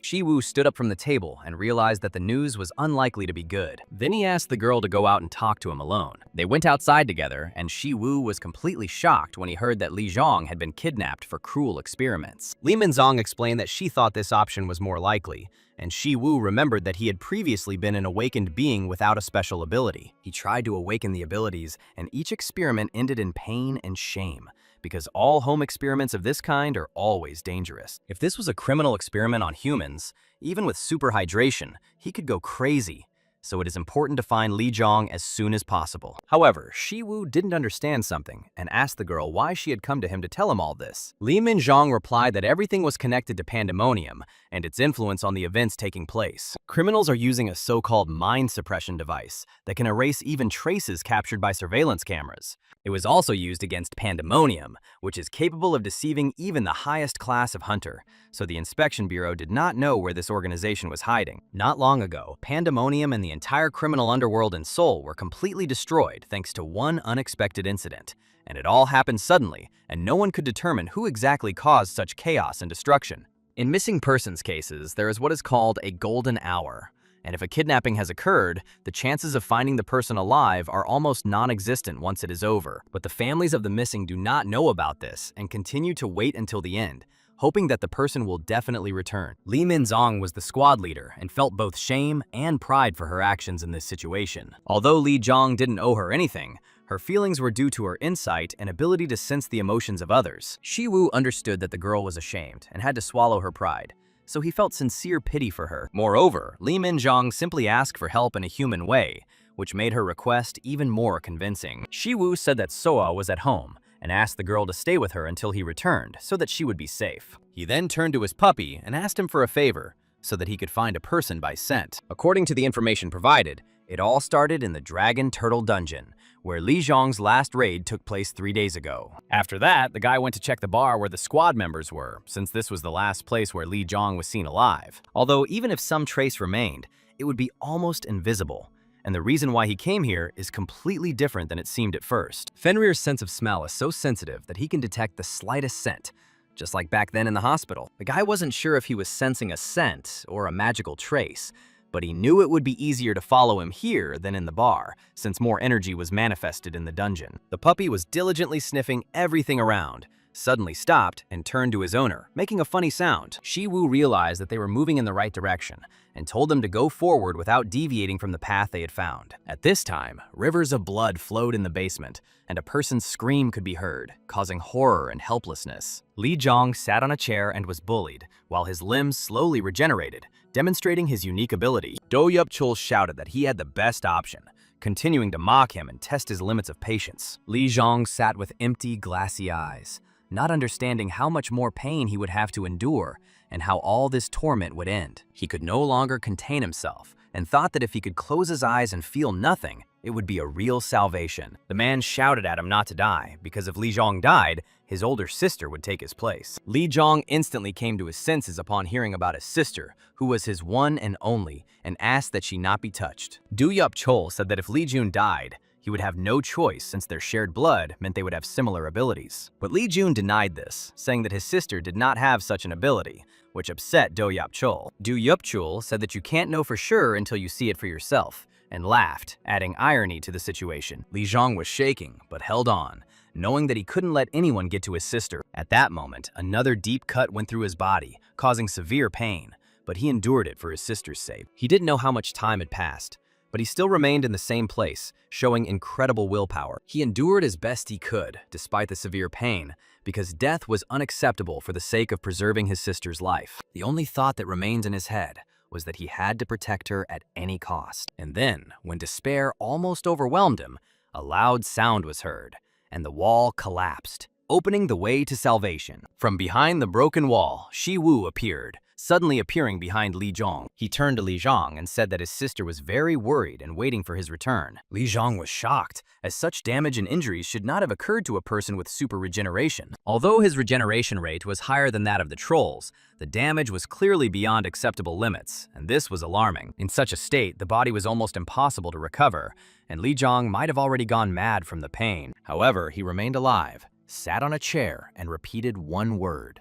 Shi Wu stood up from the table and realized that the news was unlikely to be good. Then he asked the girl to go out and talk to him alone. They went outside together, and Shi Wu was completely shocked when he heard that Li Zhong had been kidnapped for cruel experiments. Li Minzong explained that she thought this option was more likely, and Shi Wu remembered that he had previously been an awakened being without a special ability. He tried to awaken the abilities, and each experiment ended in pain and shame, because all home experiments of this kind are always dangerous. If this was a criminal experiment on humans, even with super hydration, he could go crazy. So it is important to find Li Zhong as soon as possible. However, Shi Wu didn't understand something and asked the girl why she had come to him to tell him all this. Li Minzhong replied that everything was connected to pandemonium and its influence on the events taking place. Criminals are using a so-called mind suppression device that can erase even traces captured by surveillance cameras. It was also used against pandemonium, which is capable of deceiving even the highest class of hunter, so the Inspection Bureau did not know where this organization was hiding. Not long ago, pandemonium and the entire criminal underworld in Seoul were completely destroyed thanks to one unexpected incident. And it all happened suddenly, and no one could determine who exactly caused such chaos and destruction. In missing persons cases, there is what is called a golden hour. And if a kidnapping has occurred, the chances of finding the person alive are almost non-existent once it is over. But the families of the missing do not know about this and continue to wait until the end, hoping that the person will definitely return. Li Minzong was the squad leader and felt both shame and pride for her actions in this situation. Although Li Zhong didn't owe her anything, her feelings were due to her insight and ability to sense the emotions of others. Shi Wu understood that the girl was ashamed and had to swallow her pride, so he felt sincere pity for her. Moreover, Li Minzhong simply asked for help in a human way, which made her request even more convincing. Shi Wu said that Soa was at home and asked the girl to stay with her until he returned so that she would be safe. He then turned to his puppy and asked him for a favor so that he could find a person by scent. According to the information provided, it all started in the Dragon Turtle Dungeon, where Li Zhong's last raid took place 3 days ago. After that, the guy went to check the bar where the squad members were, since this was the last place where Li Zhong was seen alive. Although even if some trace remained, it would be almost invisible. And the reason why he came here is completely different than it seemed at first. Fenrir's sense of smell is so sensitive that he can detect the slightest scent, just like back then in the hospital. The guy wasn't sure if he was sensing a scent or a magical trace, but he knew it would be easier to follow him here than in the bar, since more energy was manifested in the dungeon. The puppy was diligently sniffing everything around, suddenly stopped and turned to his owner, making a funny sound. Shi Wu realized that they were moving in the right direction and told them to go forward without deviating from the path they had found. At this time, rivers of blood flowed in the basement, and a person's scream could be heard, causing horror and helplessness. Li Zhong sat on a chair and was bullied, while his limbs slowly regenerated, demonstrating his unique ability. Do Yup-chul shouted that he had the best option, continuing to mock him and test his limits of patience. Li Zhong sat with empty, glassy eyes, not understanding how much more pain he would have to endure and how all this torment would end. He could no longer contain himself and thought that if he could close his eyes and feel nothing, it would be a real salvation. The man shouted at him not to die, because if Li Zhong died, his older sister would take his place. Li Zhong instantly came to his senses upon hearing about his sister, who was his one and only, and asked that she not be touched. Du Yup-chul said that if Li Jun died, he would have no choice since their shared blood meant they would have similar abilities. But Li Jun denied this, saying that his sister did not have such an ability, which upset Do Yup-chul. Du Yup-chul said that you can't know for sure until you see it for yourself, and laughed, adding irony to the situation. Li Zhong was shaking, but held on, knowing that he couldn't let anyone get to his sister. At that moment, another deep cut went through his body, causing severe pain, but he endured it for his sister's sake. He didn't know how much time had passed, but he still remained in the same place, showing incredible willpower. He endured as best he could, despite the severe pain, because death was unacceptable for the sake of preserving his sister's life. The only thought that remained in his head was that he had to protect her at any cost. And then, when despair almost overwhelmed him, a loud sound was heard, and the wall collapsed, opening the way to salvation. From behind the broken wall, Shi Wu appeared, suddenly appearing behind Li Zhong. He turned to Li Zhong and said that his sister was very worried and waiting for his return. Li Zhong was shocked, as such damage and injuries should not have occurred to a person with super regeneration. Although his regeneration rate was higher than that of the trolls, the damage was clearly beyond acceptable limits, and this was alarming. In such a state, the body was almost impossible to recover, and Li Zhong might have already gone mad from the pain. However, he remained alive, sat on a chair, and repeated one word: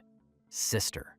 sister,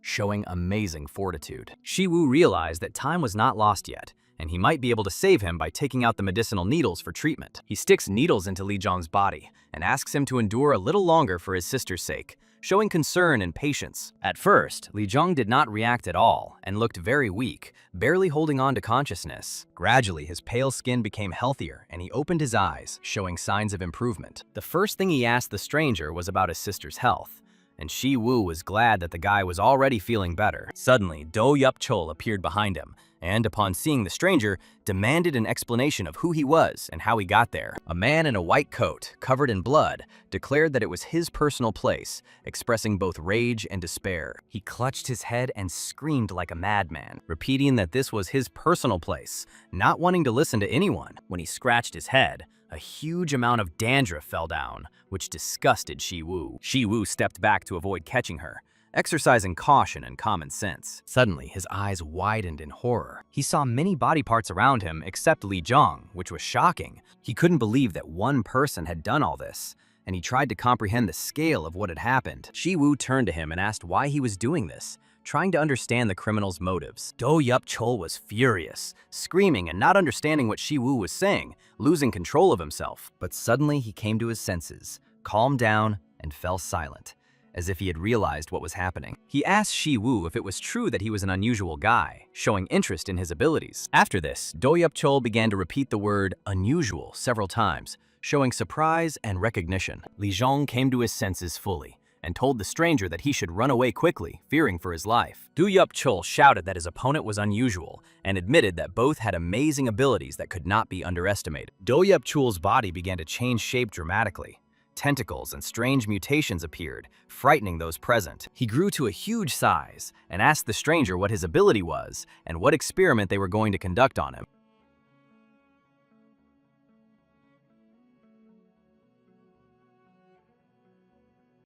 showing amazing fortitude. Shi Wu realized that time was not lost yet, and he might be able to save him by taking out the medicinal needles for treatment. He sticks needles into Li Zhong's body and asks him to endure a little longer for his sister's sake, showing concern and patience. At first, Li Zhong did not react at all and looked very weak, barely holding on to consciousness. Gradually, his pale skin became healthier and he opened his eyes, showing signs of improvement. The first thing he asked the stranger was about his sister's health, and Shi Wu was glad that the guy was already feeling better. Suddenly, Do Yup Chol appeared behind him, and upon seeing the stranger, demanded an explanation of who he was and how he got there. A man in a white coat, covered in blood, declared that it was his personal place, expressing both rage and despair. He clutched his head and screamed like a madman, repeating that this was his personal place, not wanting to listen to anyone. When he scratched his head, a huge amount of dandruff fell down, which disgusted Shi Wu. Shi Wu stepped back to avoid catching her, exercising caution and common sense. Suddenly, his eyes widened in horror. He saw many body parts around him except Li Zhong, which was shocking. He couldn't believe that one person had done all this, and he tried to comprehend the scale of what had happened. Shi Wu turned to him and asked why he was doing this, trying to understand the criminal's motives. Do Yup Chol was furious, screaming and not understanding what Shi Wu was saying, losing control of himself. But suddenly he came to his senses, calmed down, and fell silent, as if he had realized what was happening. He asked Shi Wu if it was true that he was an unusual guy, showing interest in his abilities. After this, Do Yup Chol began to repeat the word unusual several times, showing surprise and recognition. Li Zhong came to his senses fully and told the stranger that he should run away quickly, fearing for his life. Do Yup Chol shouted that his opponent was unusual and admitted that both had amazing abilities that could not be underestimated. Do Yup Chol's body began to change shape dramatically. Tentacles and strange mutations appeared, frightening those present. He grew to a huge size and asked the stranger what his ability was and what experiment they were going to conduct on him.